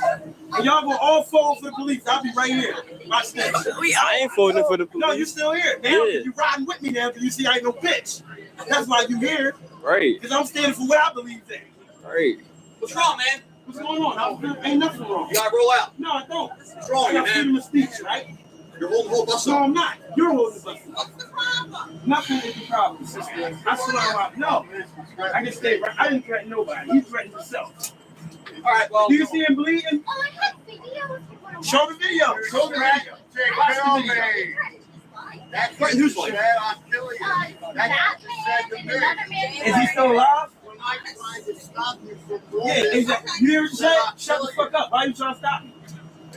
Speaker 10: And y'all will all fold for the police. I'll be right here. Watch this.
Speaker 2: I ain't folding for the police.
Speaker 10: No, you still here. Now you riding with me now because you see I ain't no bitch. That's why you here.
Speaker 2: Right.
Speaker 10: Because I'm standing for what I believe in.
Speaker 2: Right.
Speaker 10: What's wrong, man? What's going on? Ain't nothing wrong.
Speaker 12: You gotta roll out.
Speaker 10: No, I don't.
Speaker 12: What's wrong,
Speaker 10: I got
Speaker 12: man?
Speaker 10: freedom of speech, right?
Speaker 12: You're holding the whole bus
Speaker 10: No,
Speaker 12: up.
Speaker 10: I'm not. You're holding the bus. What's the problem? Nothing is the problem, sister. I swear no, man. I can stay right. I didn't threaten nobody. He threatened himself.
Speaker 12: All right, well.
Speaker 10: Do you see him bleeding? Show the video. Show the video. Watch the video.
Speaker 12: That's what you said. I'll kill you. That's what you said to me.
Speaker 10: Is he still alive?
Speaker 12: When I tried to stop you from doing
Speaker 10: Yeah,
Speaker 12: this,
Speaker 10: exactly. You hear what I'm saying? Shut the fuck up. Why are you trying to stop me?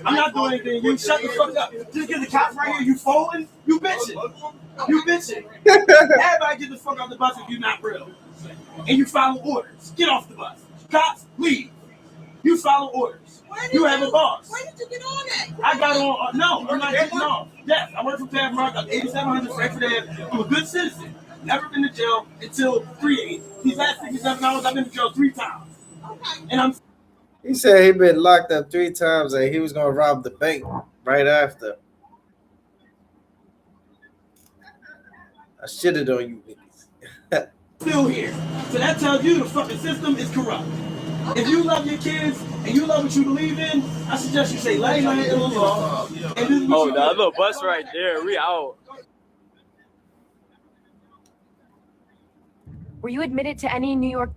Speaker 10: I'm not doing anything. You shut the fuck up. Just get the cops right here. You folding? You bitching. You bitching. Everybody get the fuck off the bus if you're not real. And you follow orders. Get off the bus. Cops, leave. You follow orders. You have a boss.
Speaker 12: Why did you get on it?
Speaker 10: I got on. No, I'm not getting off. Yes, I work for Pathmark. I'm 8,700 Frankfurt Ave. I'm a good citizen. Never been to jail until 3 days. These last 67 hours, I've been to jail 3 times. And I'm.
Speaker 1: He said he been locked up 3 times and he was gonna rob the bank right after. I shitted on you niggas.
Speaker 10: Still here. So that tells you the fucking system is corrupt. If you love your kids and you love what you believe in, I suggest you say la ilaha illallah. And this is what you
Speaker 2: that
Speaker 10: do.
Speaker 2: little bus right there. We out.
Speaker 20: Were you admitted to any New York?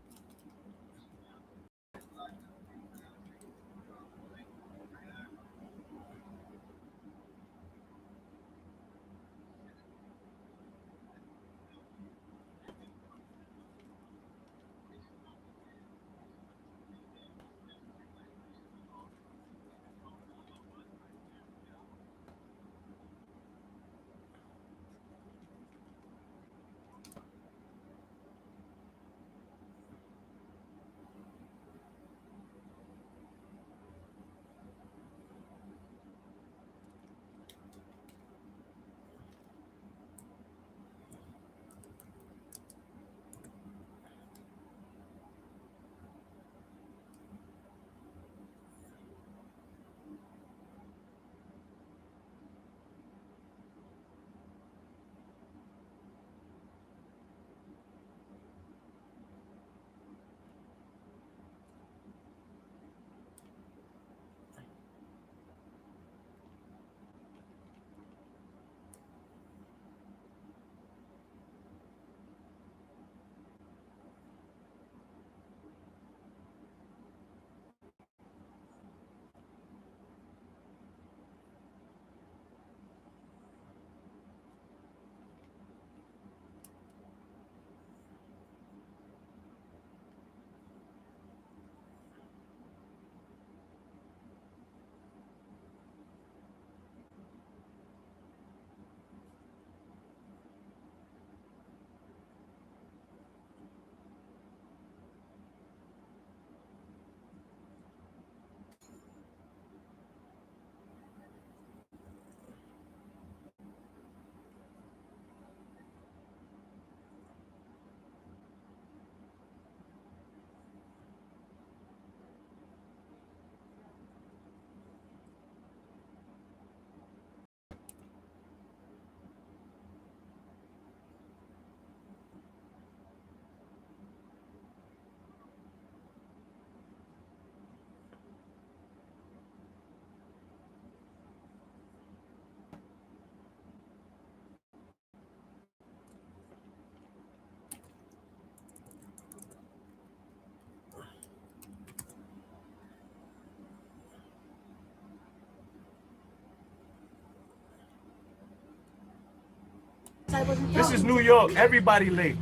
Speaker 12: I wasn't
Speaker 10: This is New York. Everybody late.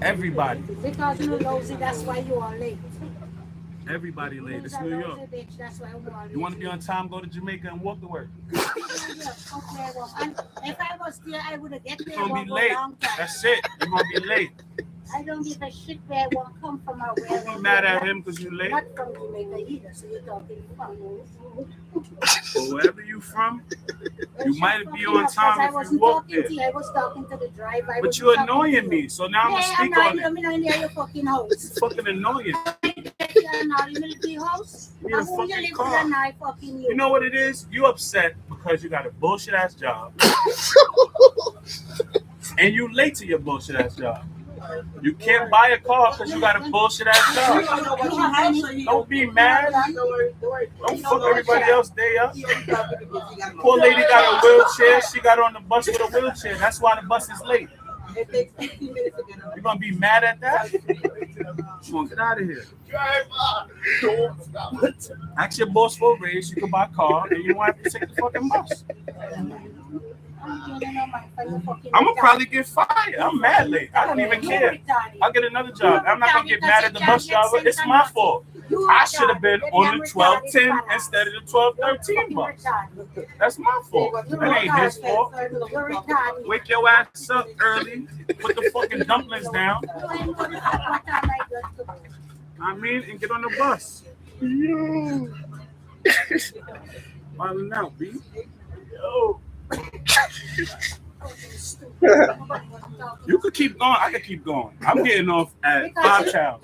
Speaker 10: Everybody.
Speaker 12: Because you're lousy, that's why you are late.
Speaker 10: Everybody late. It's New York.
Speaker 12: Bitch, that's why you are late.
Speaker 10: You want to be on time, go to Jamaica and walk to work.
Speaker 12: And if I was there, I would have get there.
Speaker 10: You're going to be late. That's it. You're going to be late.
Speaker 12: I don't give a shit where I won't come from or where.
Speaker 10: Don't be mad at him because you're late.
Speaker 12: Not from Jamaica either, so you're talking from.
Speaker 10: But wherever you from, you might be on time if you walk there.
Speaker 12: I was talking to the driver.
Speaker 10: But you're annoying me, so now I'm going to speak on it.
Speaker 12: I'm not near your fucking house.
Speaker 10: You're fucking annoying.
Speaker 12: You're not in the military house.
Speaker 10: You need a
Speaker 12: And who you
Speaker 10: fucking
Speaker 12: live
Speaker 10: car.
Speaker 12: with and I fucking you.
Speaker 10: You know what it is? You upset because you got a bullshit ass job. And you late to your bullshit ass job. You can't buy a car because you got a bullshit ass job. Don't be mad. Don't fuck everybody else day up. Poor lady got a wheelchair. She got on the bus with a wheelchair. That's why the bus is late. You're gonna be mad at that? You want to get out of here. Ask your boss for a raise. You can buy a car and you won't have to take the fucking bus. I'm gonna probably get fired. I'm mad late. I don't even care. I'll get another job. I'm not gonna get mad at the bus driver. It's my fault. I should have been on the 12:10 instead of the 12:13 bus. That's my fault. That ain't his fault. Wake your ass up early. Put the fucking dumplings down. I mean, and get on the bus. Wilding out, B. Yo. You could keep going. I could keep going. I'm getting off at 5 Town.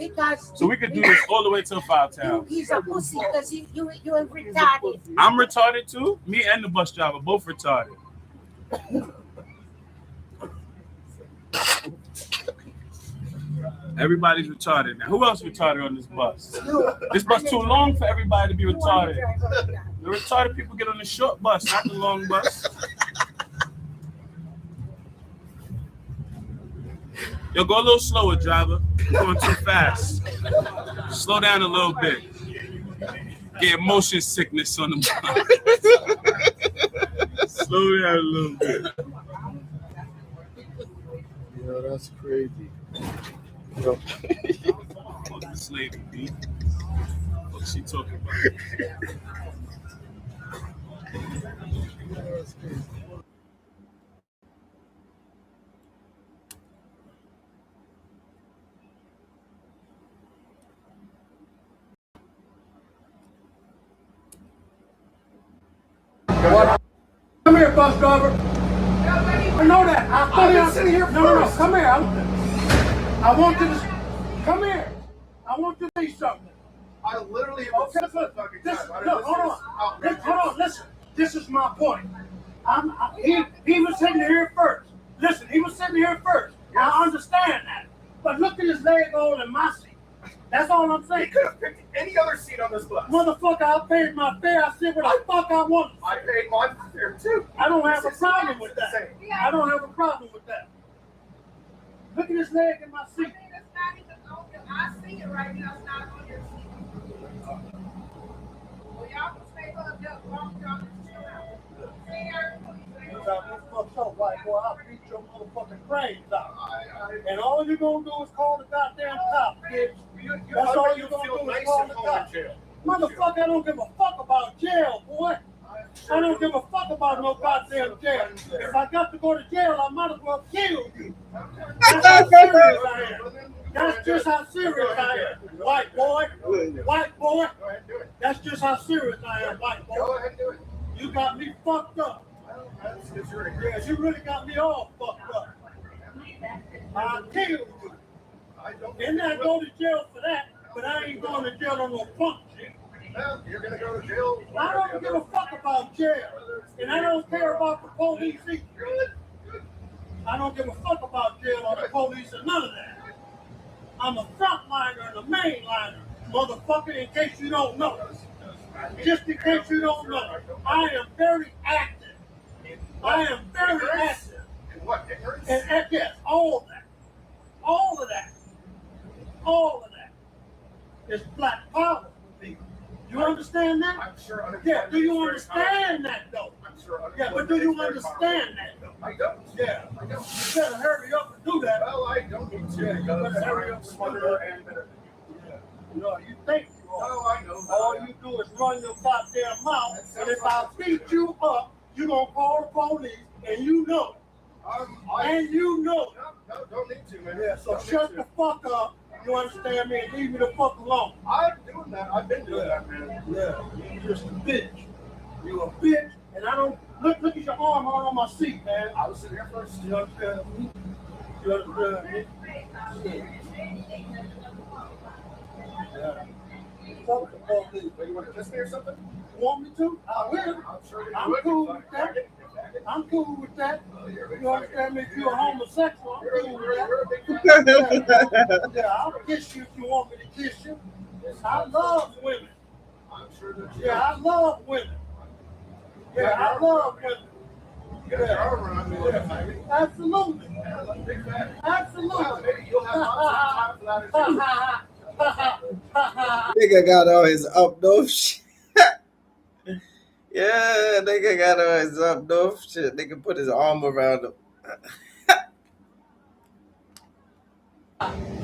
Speaker 10: So we could do this all the way till 5 Town.
Speaker 12: He's a pussy because you're retarded.
Speaker 10: I'm retarded too. Me and the bus driver both retarded. Everybody's retarded now. Who else retarded on this bus? This bus too long for everybody to be retarded. The retarded people get on the short bus, not the long bus. Yo, go a little slower, driver. You're going too fast. Slow down a little bit. Get motion sickness on the bus. Slow down a little bit.
Speaker 6: Yo, that's crazy.
Speaker 10: Yo. This lady, B. What's she talking about? Come here, bus driver. I know that. I've been sitting here. No. Come here. I want you to come here. I want you to say something.
Speaker 12: I literally.
Speaker 10: Okay, hold on. Listen. This is my point. He was sitting here first. Listen, he was sitting here first. Yes. I understand that. But look at his leg all in my seat. That's all I'm saying.
Speaker 12: He could have picked any other seat on this bus.
Speaker 10: Motherfucker, I paid my fare. I said what the fuck I want.
Speaker 12: I paid my fare too.
Speaker 10: I don't have a problem with that. I don't have a problem with that. Look at his leg in my seat.
Speaker 9: I see it right now. It's not on your seat. Well, y'all can stay hooked up. Long as y'all just chill out.
Speaker 10: You got me fucked up, white boy. I'll beat your motherfucking brains out. And all you're gonna do is call the goddamn cop, bitch. That's all you're gonna do is call the cop. Motherfucker, I don't give a fuck about jail, boy. I don't give a fuck about no goddamn jail. If I got to go to jail, I might as well kill you. That's how serious I am. That's just how serious I am, white boy. White boy. That's just how serious I am, white boy.
Speaker 12: Go ahead and do it.
Speaker 10: You got me fucked up. Yeah, you really got me all fucked up. I'll kill you. And I go to jail for that, but I ain't going to jail on no punk shit.
Speaker 12: Well, you're gonna go to jail.
Speaker 10: I don't give a fuck about jail. And I don't care about the police either. I don't give a fuck about jail or the police or none of that. I'm a frontliner and a mainliner, motherfucker, in case you don't know. Just in case you don't know. I am very active. I am very active.
Speaker 12: And what?
Speaker 10: And yes, all of that. All of that. All of that. It's black power. You understand that?
Speaker 12: I'm sure.
Speaker 10: Yeah, do you understand that though?
Speaker 12: I'm sure.
Speaker 10: Yeah, but do you understand that though? I don't. Yeah, I don't. You better hurry up and do that. Well, I don't need to. Yeah, you better hurry up and do that. And better. Yeah. No, you think you are. No, I know. All you do is run your goddamn mouth, and if I beat you up, you gonna call the police, and you know it. And you know it. No, don't need to, man. Yeah, so shut the fuck up. You understand me? And leave me the fuck alone. I'm doing that. I've been doing that, man. Yeah, you're just a bitch. You a bitch, and I don't look at your arm all on my seat, man. I was sitting here first. You understand me? You understand me? Yeah. Fuck the police. You want to kiss me or something? You want me to? I will. I'm cool with that. I'm cool with that. You understand me? If you're a homosexual, I'm cool with that. Yeah, I'll kiss you if you want me to kiss you. I love women. Yeah, I love women. Yeah, I love women. Yeah. Absolutely. Absolutely.
Speaker 1: Nigga got all his up north shit. Yeah, nigga got all his up north shit. Nigga put his arm around him.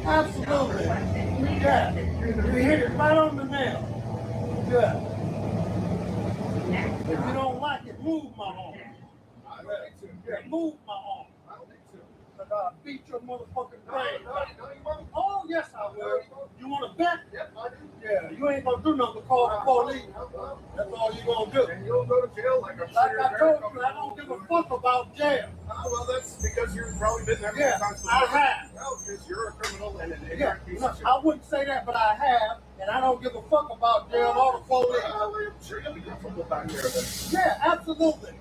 Speaker 10: Absolutely. Yeah. You hit it right on the nail. Yeah. If you don't like it, move my arm. Yeah, move my arm. But I'll beat your motherfucking brain. Oh, yes, I will. You want to bet? Yeah, you ain't going to do nothing but call the police. That's all you're going to do. And you'll go to jail like I'm sure I told you, I don't give a fuck about jail. Well, that's because you've probably been there many times before. I have. Well, because you're a criminal and an ignorant piece of shit. I wouldn't say that, but I have. And I don't give a fuck about jail or the police. Well, I'm sure you'll be comfortable back there then. Yeah, absolutely.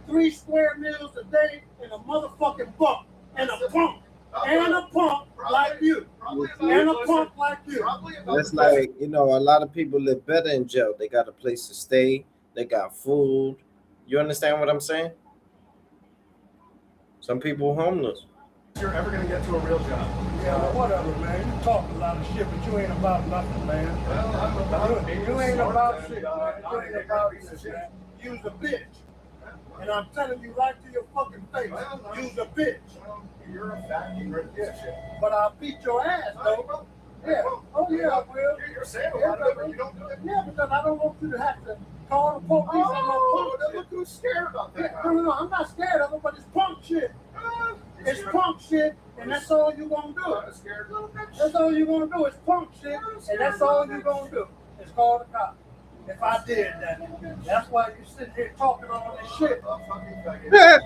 Speaker 10: 3 square meals a day and a motherfucking bunk. And a punk. And a punk like you. And a punk like you.
Speaker 1: That's like, you know, a lot of people live better in jail. They got a place to stay. They got food. You understand what I'm saying? Some people homeless.
Speaker 10: You're ever going to get to a real job. Yeah, whatever, man. You talk a lot of shit, but you ain't about nothing, man. Well, I'm about it. You ain't about shit, man. You ain't about shit, man. You's a bitch. And I'm telling you right to your fucking face, you's a bitch. You're a fat, ignorant bitch. But I'll beat your ass, though. Yeah. Oh, yeah, I will. You're saying a lot of it, but you don't do it. Yeah, because I don't want you to have to call the police. Oh, look who's scared about that. No, I'm not scared of it, but it's punk shit. It's punk shit, and that's all you're going to do. That's all you're going to do. It's punk shit, and that's all you're going to do. It's call the cops. If I did that, that's why you're sitting here talking all this shit. Yeah.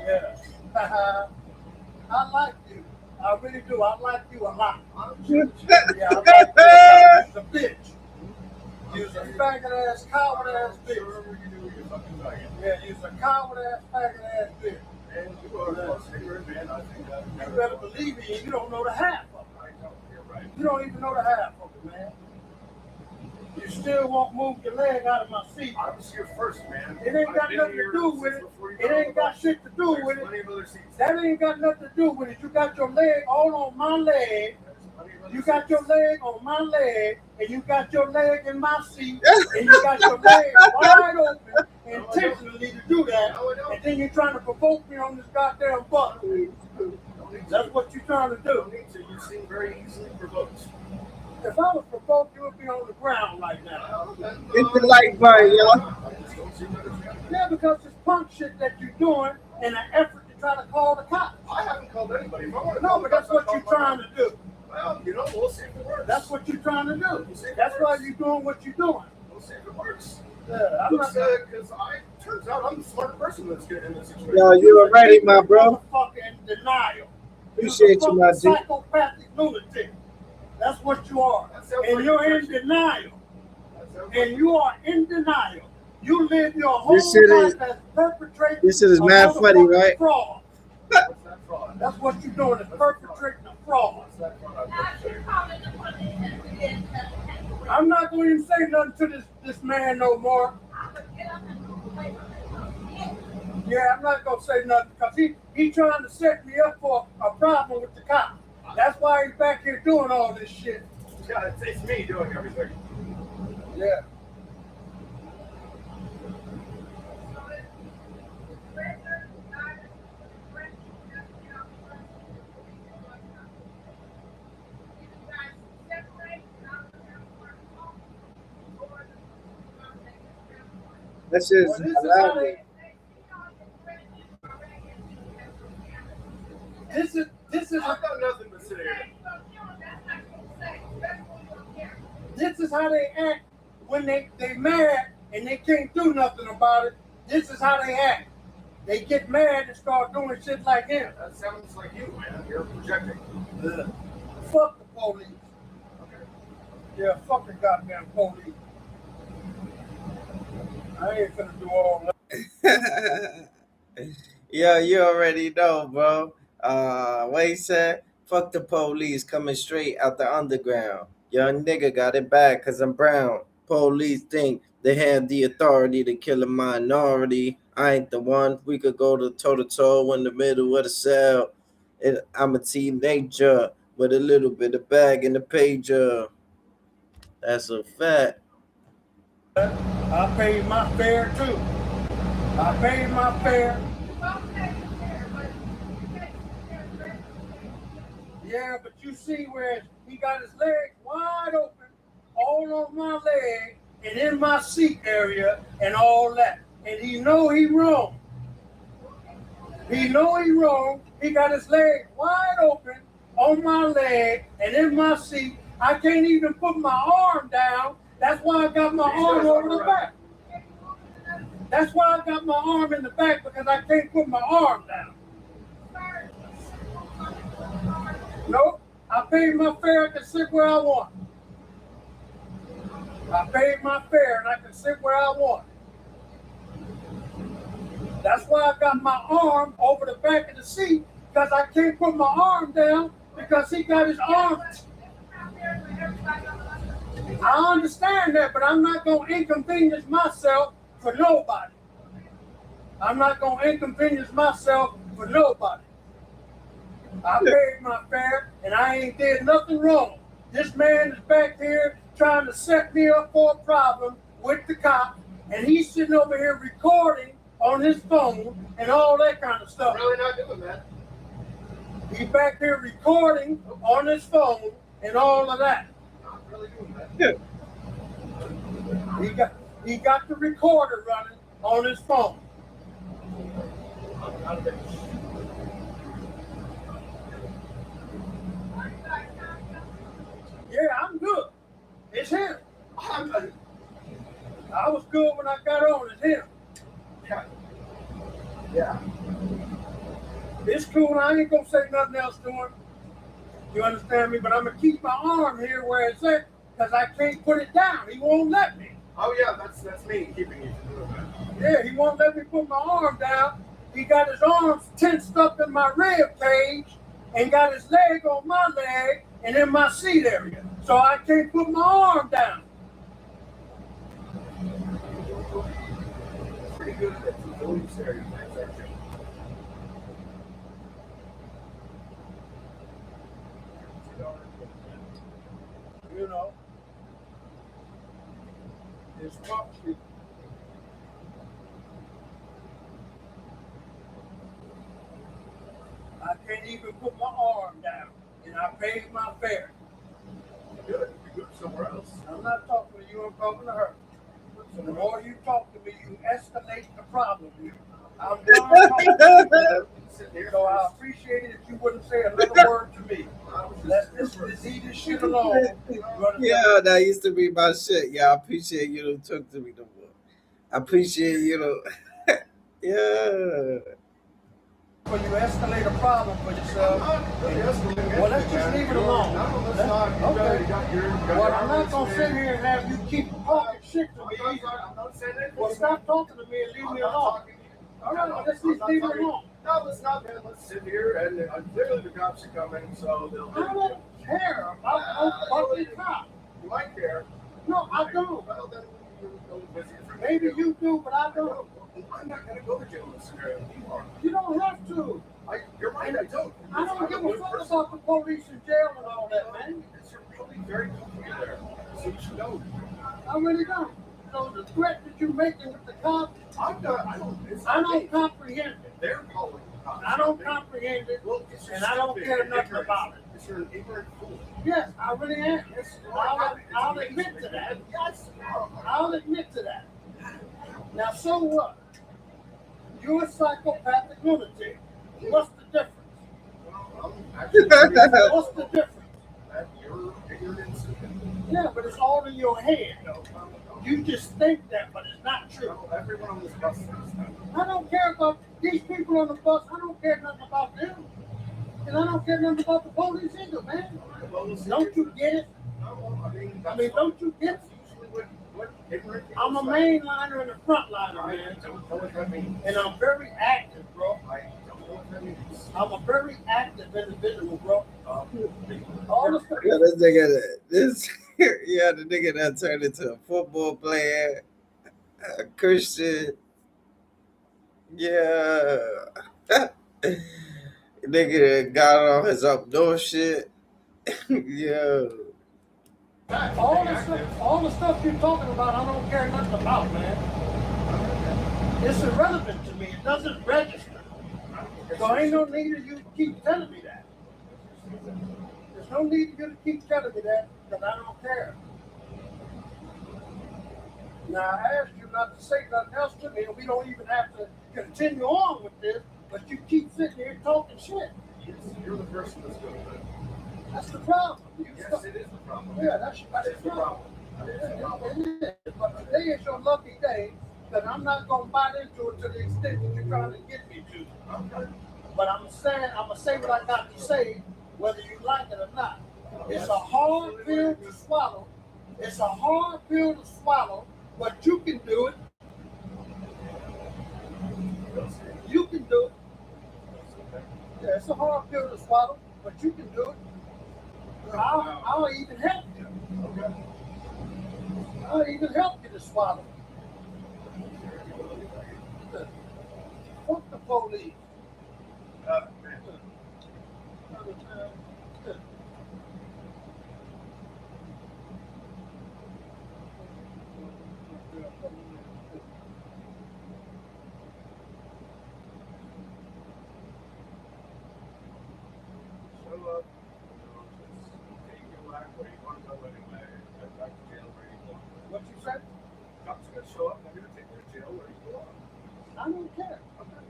Speaker 10: I like you. I really do. I like you a lot. Yeah, I like you. You're a bitch. You're a faggot ass, coward ass bitch. Yeah, you're a coward ass, faggot ass bitch. And you are a ignorant man. I think that. You better believe me. You don't know the half of it. I know. You're right. You don't even know the half of it, man. You still won't move your leg out of my seat. I was here first, man. It ain't got nothing to do with it. It ain't got shit to do with it. That ain't got nothing to do with it. You got your leg all on my leg. You got your leg on my leg, and you got your leg in my seat, and you got your leg wide open intentionally to do that, and then you're trying to provoke me on this goddamn butt. That's what you're trying to do. You seem very easily provoked. If I was provoked, you would be on the ground right now.
Speaker 1: It's the light burn, yo.
Speaker 10: Yeah, because it's punk shit that you're doing in an effort to try to call the cops. I haven't called anybody. No, but that's what you're trying to do. Well, you know, we'll see if it works. That's what you're trying to do. That's why you're doing what you're doing. We'll see if it works. Yeah, I'm not because turns out I'm the smart person that's getting in this situation.
Speaker 1: Yo, you were ready, my bro.
Speaker 10: Fucking denial.
Speaker 1: Appreciate you, my dude.
Speaker 10: Psychopathic lunatic. That's what you are. And you're in denial. And you are in denial. You live your whole life as perpetrating.
Speaker 1: This shit is mad funny, right?
Speaker 10: Fraud. That's what you're doing, is perpetrating a fraud. I'm not going to even say nothing to this man no more. Yeah, I'm not going to say nothing because he trying to set me up for a problem with the cops. That's why he's back here doing all this shit. Yeah, it's me doing everything. Yeah.
Speaker 1: That's just
Speaker 12: Well, this is how they. This is. I've got nothing but sit here. This is how they act when they mad and they can't do nothing about it. This is how they act. They get mad and start doing shit like him. That sounds like you, man. You're projecting. Fuck the police. Okay. Yeah, fuck the goddamn police. I ain't finna do all that.
Speaker 1: Yeah, you already know, bro. What he said? Fuck the police coming straight out the underground. Young nigga got it bad cause I'm brown. Police think they have the authority to kill a minority. I ain't the one. We could go to toe-to-toe in the middle of the cell. And I'm a teenager with a little bit of bag in the pager. That's a fact.
Speaker 12: I paid my fare too. I paid my fare. Yeah, but you see where he got his legs wide open, all on my leg, and in my seat area, and all that. And he know he wrong. He know he wrong. He got his leg wide open on my leg and in my seat. I can't even put my arm down. That's why I got my arm over the back. That's why I got my arm in the back, because I can't put my arm down. Nope. I paid my fare. I can sit where I want. I paid my fare and I can sit where I want. That's why I got my arm over the back of the seat, because I can't put my arm down because he got his arm. I understand that, but I'm not going to inconvenience myself for nobody. I'm not going to inconvenience myself for nobody. I paid my fare and I ain't did nothing wrong. This man is back here trying to set me up for a problem with the cop, and he's sitting over here recording on his phone and all that kind of stuff.
Speaker 22: I'm really not doing that.
Speaker 12: He's back here recording on his phone and all of that.
Speaker 22: Not really doing that.
Speaker 12: Yeah. He got the recorder running on his phone. Yeah, I'm good. It's him. I was good when I got on. It's him. Yeah. It's cool. I ain't gonna say nothing else to him. You understand me? But I'm gonna keep my arm here where it's at because I can't put it down. He won't let me.
Speaker 22: Oh yeah, that's me keeping you from doing that.
Speaker 12: Yeah, he won't let me put my arm down. He got his arms tensed up in my rib cage and got his leg on my leg and in my seat area. So I can't put my arm down.
Speaker 22: Pretty good at that police area, aren't you?
Speaker 12: You know, it's toxic. I can't even put my arm down, and I paid my fare.
Speaker 22: Good. You go somewhere else.
Speaker 12: I'm not talking to you. I'm talking to her. So the more you talk to me, you escalate the problem here. I'm done talking to you. So I appreciate it if you wouldn't say another word to me. Let's just leave this shit alone.
Speaker 1: Yeah, that used to be my shit. Yeah, I appreciate you to talk to me no more. I appreciate you to. Yeah.
Speaker 12: When you escalate a problem for yourself, well, let's just leave it alone. Okay. Well, I'm not going to sit here and have you keep talking shit to me either. Well, stop talking to me and leave me alone. All right, let's leave it alone.
Speaker 22: No, let's not, man. Let's sit here, and clearly the cops are coming, so they'll.
Speaker 12: I don't care about fucking cops.
Speaker 22: You might care.
Speaker 12: No, I don't.
Speaker 22: Well, then you're busy for
Speaker 12: Maybe you do, but I don't.
Speaker 22: I'm not going to go to jail in this scenario. You are.
Speaker 12: You don't have to.
Speaker 22: You're right, I don't.
Speaker 12: I don't give a fuck about the police in jail and all that, man.
Speaker 22: You're probably very comfortable there, so you should know.
Speaker 12: I really don't. So the threat that you're making with the cops, I don't comprehend it.
Speaker 22: They're calling the cops.
Speaker 12: I don't comprehend it, and I don't care nothing about it.
Speaker 22: It's an ignorant fool.
Speaker 12: Yes, I really am. I'll admit to that. Yes, I'll admit to that. Now, so what? You're a psychopathic lunatic. What's the difference? What's the difference? Yeah, but it's all in your head. You just think that, but it's not true. Everyone on this bus thinks that. I don't care about these people on the bus. I don't care nothing about them. And I don't care nothing about the police either, man. Don't you get it? I mean, don't you get it? I'm a mainliner and a frontliner, man. And I'm very active, bro. I'm a very active individual, bro. All the stuff.
Speaker 1: Yeah, the nigga that turned into a football player, a Christian. Yeah. Nigga got on his up north shit. Yeah.
Speaker 12: All the stuff you're talking about, I don't care nothing about, man. It's irrelevant to me. It doesn't register. So ain't no need of you to keep telling me that. There's no need of you to keep telling me that, because I don't care. Now, I asked you not to say nothing else to me, and we don't even have to continue on with this, but you keep sitting here talking shit. You're the person that's doing that. That's the problem. Yes, it is the problem. Yeah, that's the problem. It is. But today is your lucky day, that I'm not going to bite into it to the extent that you're trying to get me to. Okay. But I'm going to say what I got to say, whether you like it or not. It's a hard pill to swallow. It's a hard pill to swallow, but you can do it. You can do it. Yeah, it's a hard pill to swallow, but you can do it. I'll even help you. Okay. I'll even help you to swallow. Fuck the police. What you said? Cops are gonna show up. I'm gonna take you to jail. Where you go? I don't care. Okay.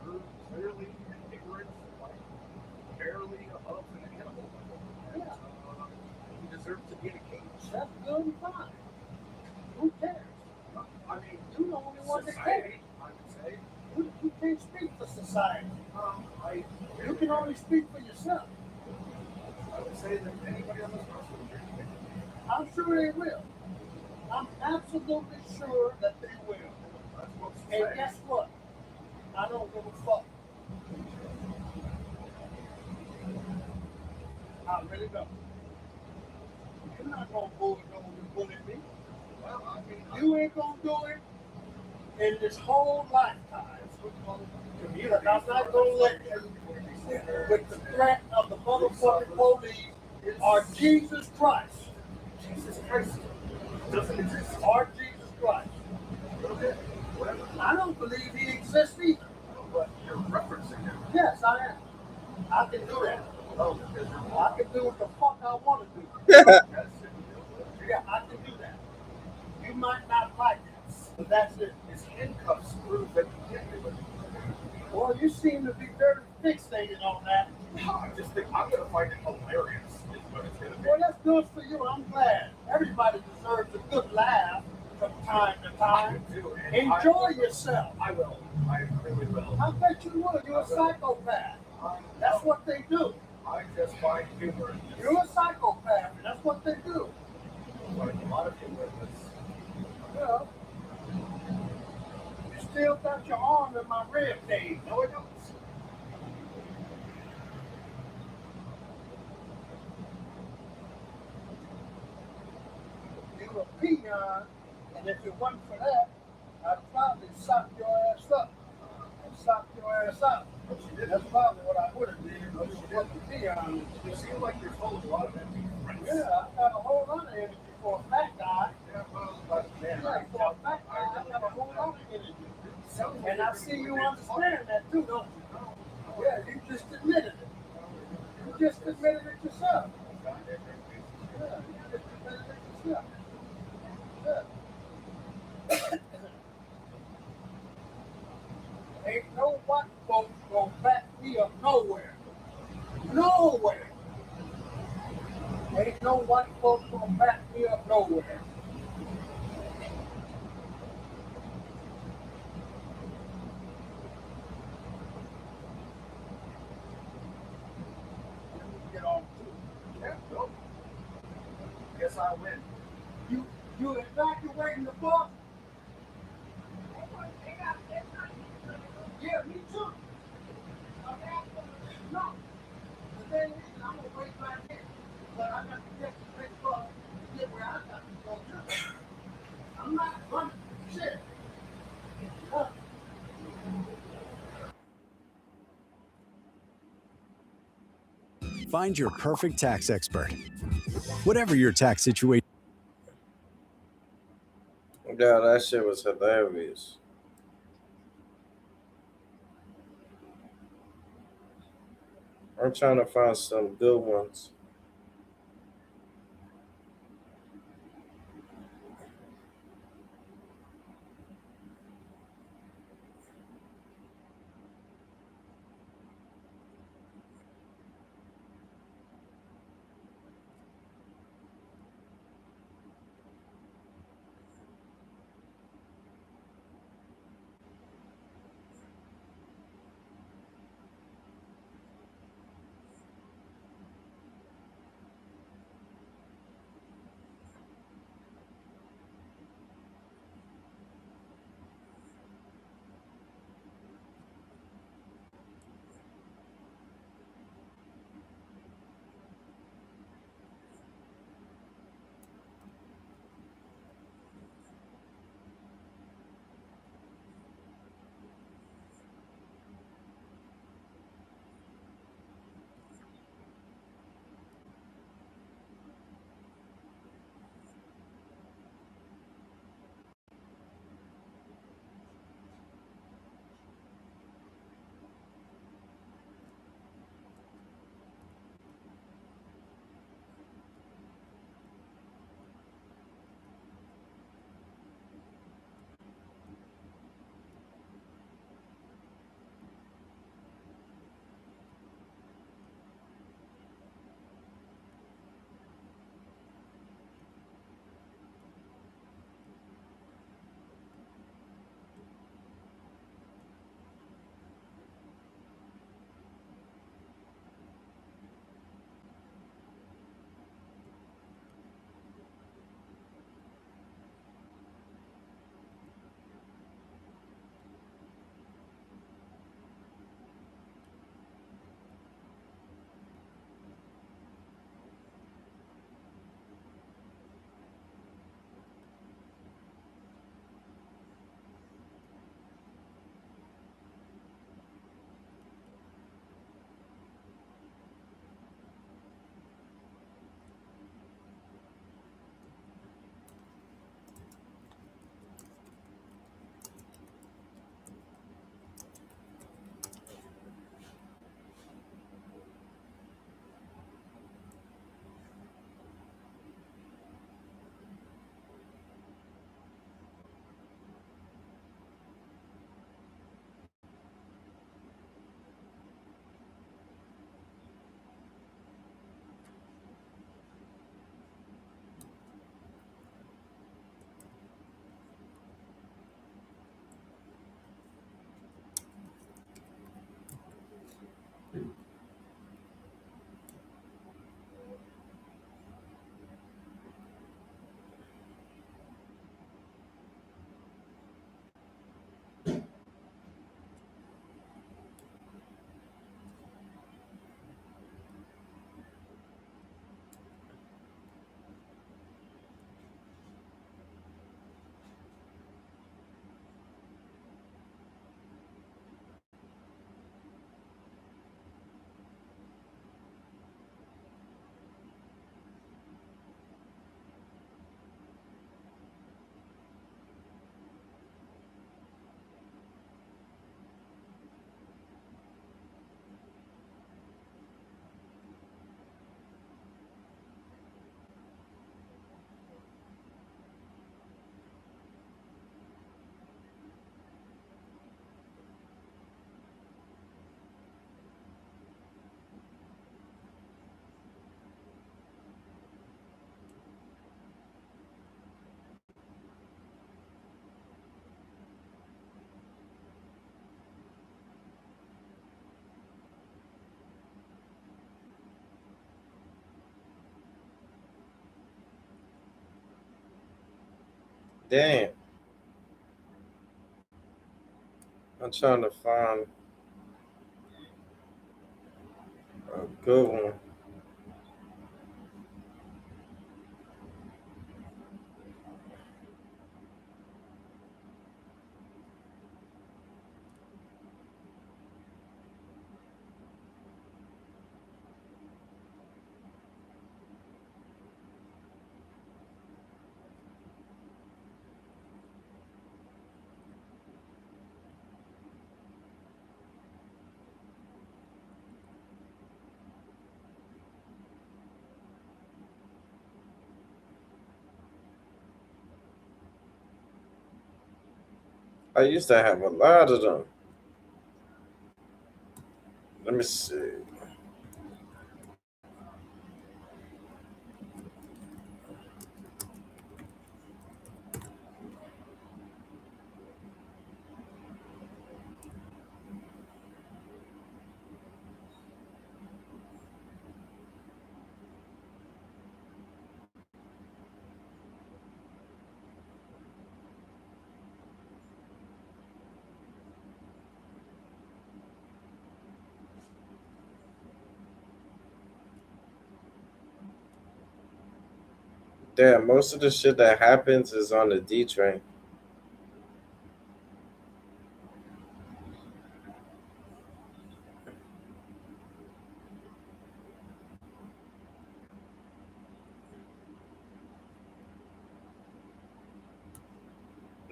Speaker 12: You're clearly ignorant, like barely above an animal. Yeah. You deserve to be in a cage. That's good and fine. Who cares? I mean, you're the only one that cares. I would say. You can't speak for society. You can only speak for yourself. I would say that anybody on this bus would agree with me. I'm sure they will. I'm absolutely sure that they will. And guess what? I don't give a fuck. I really don't. You're not gonna bully me. Well, I mean, you ain't gonna do it in this whole lifetime. Because I'm not gonna let you, with the threat of the motherfucking police, or Jesus Christ. Jesus Christ doesn't exist. Or Jesus Christ. I don't believe he exists either. But you're referencing him. Yes, I am. I can do that. I can do what the fuck I want to do. Yeah, I can do that. You might not like it, but that's it. His handcuffs prove that you can't do it. Well, you seem to be very fixated on that. I just think I'm going to find it hilarious. Well, that's good for you. I'm glad. Everybody deserves a good laugh from time to time. Enjoy yourself. I will. I really will. I bet you will. You're a psychopath. That's what they do. I just find humor. You're a psychopath. That's what they do. I find a lot of humor in this. Well, you still got your arm in my rib cage. No, I don't. You're a peon, and if it wasn't for that, I'd probably sock your ass up. That's probably what I would have did if it wasn't a peon. You seem like you're full of a lot of empty friends. Yeah, I've got a whole lot of energy for a fat guy. For a fat guy, I've got a whole lot of energy. And I see you understand that too, don't you? Yeah, you just admitted it. You just admitted it yourself. Yeah, you just admitted it yourself. Yeah. Ain't no white folks gonna back me up nowhere. Nowhere. Ain't no white folks gonna back me up nowhere. Get on too. Yeah, go. Guess I win. You evacuating the bus? Yeah, me too. No. The thing is, I'm gonna wait back here. But I got to get the next bus to get where I got to go to. I'm not running. Shit.
Speaker 8: Find your perfect tax expert. Whatever your tax situation.
Speaker 1: Yeah, that shit was hilarious. I'm trying to find some good ones. Damn. I'm trying to find a good one. I used to have a lot of them. Let me see. Damn, most of the shit that happens is on the D train.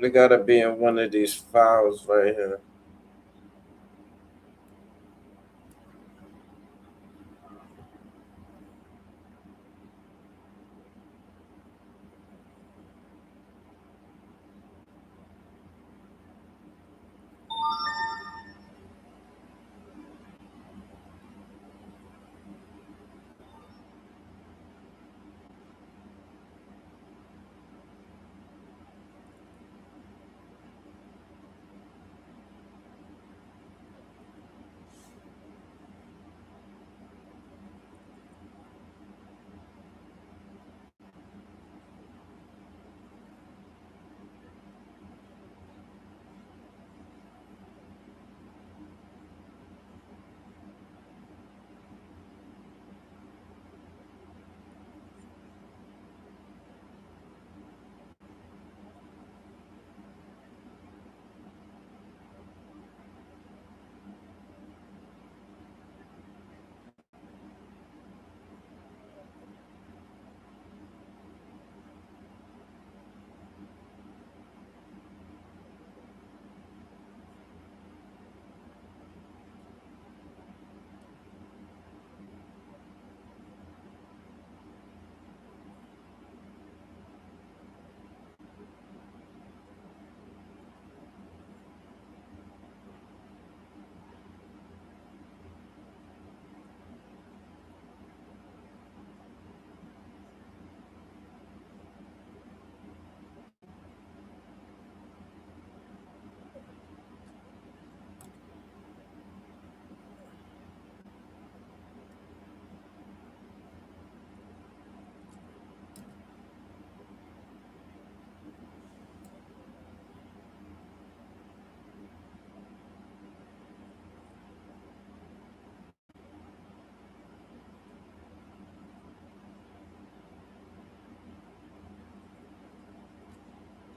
Speaker 1: They gotta be in one of these files right here.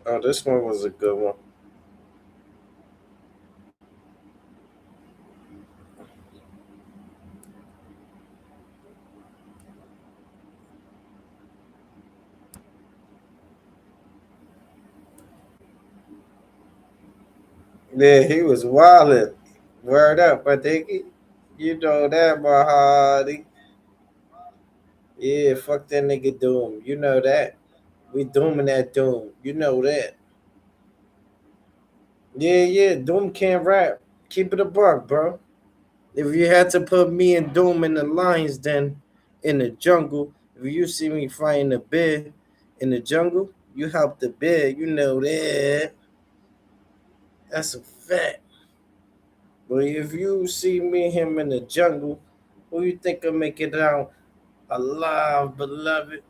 Speaker 1: Oh, this one was a good one. Yeah, he was wildin'. Word up, my diggy. You know that, my hardy. Yeah, fuck that nigga Doom. You know that. We dooming that Doom. You know that. Yeah, Doom can't rap. Keep it a buck, bro. If you had to put me and Doom in the lions, then in the jungle, if you see me fighting a bear in the jungle, you help the bear. You know that. That's a fact. But if you see me and him in the jungle, who you think will make it out alive, beloved?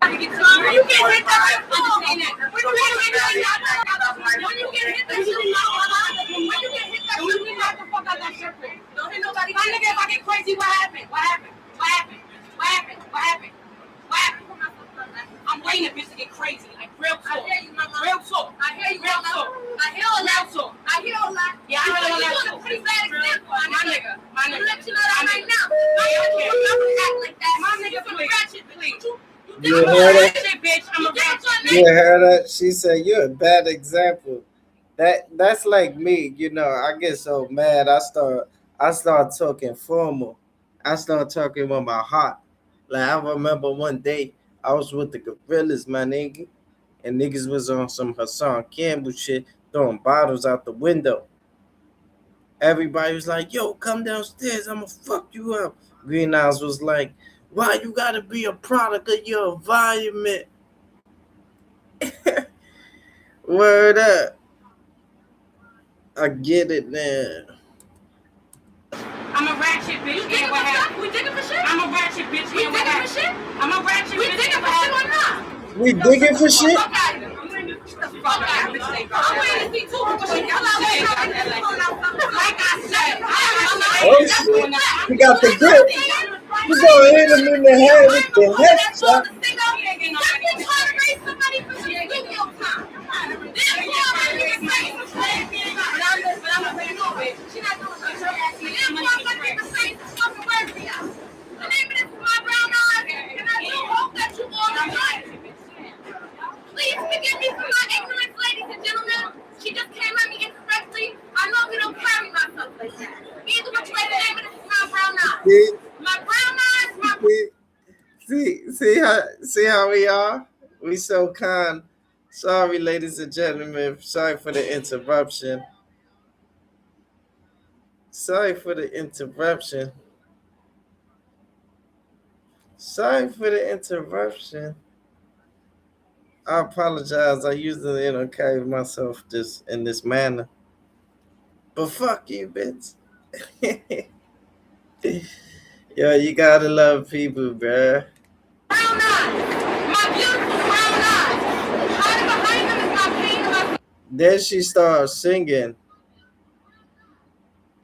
Speaker 12: When you get hit, that's your fault. When you get hit, that's your fuck out that shit. Don't hit nobody. My nigga, if I get crazy, what happened? I'm waiting a bitch to get crazy, like real talk. I hear you, mama. Real talk. I hear you, real talk. I hear all that. I hear all that. Yeah, I hear all that. You're a pretty bad example. My nigga. I'm gonna let you know that right now. I'm gonna act like that. My nigga, please.
Speaker 1: You hear that?
Speaker 12: Bitch, I'm a ratchet.
Speaker 1: You heard that? She said you're a bad example. That's like me, you know. I get so mad. I start talking formal. I start talking with my heart. Like I remember one day I was with the Gorillas, my nigga, and niggas was on some Hassan Campbell shit, throwing bottles out the window. Everybody was like, "Yo, come downstairs. I'ma fuck you up." Green Eyes was like, "Why you gotta be a product of your environment?" Word up. I get it now.
Speaker 12: I'm a ratchet bitch. Yeah, what happened? We digging for shit? I'm a ratchet bitch. We digging for shit? I'm a ratchet bitch. We digging for shit or not?
Speaker 1: We digging for shit?
Speaker 12: Fuck out of here. I'm ready to see two people shit. Like I said,
Speaker 1: Oh shit. He got the grip. You gonna hit him in the head with the headshot.
Speaker 12: Please forgive me for my ignorance, ladies and gentlemen. She just came at me incorrectly. I know we don't carry myself like that. Either which way, the name of this is my brown eyes. My brown eyes,
Speaker 1: See how we are? We so kind. Sorry, ladies and gentlemen. Sorry for the interruption. Sorry for the interruption. I apologize. I usually carry myself just in this manner. But fuck you, bitch. Yo, you gotta love people, bruh.
Speaker 12: brown eyes. My beautiful brown eyes. Hiding behind them is my pain and my
Speaker 1: Then she started singing.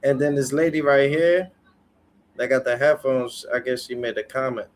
Speaker 1: And then this lady right here that got the headphones, I guess she made a comment.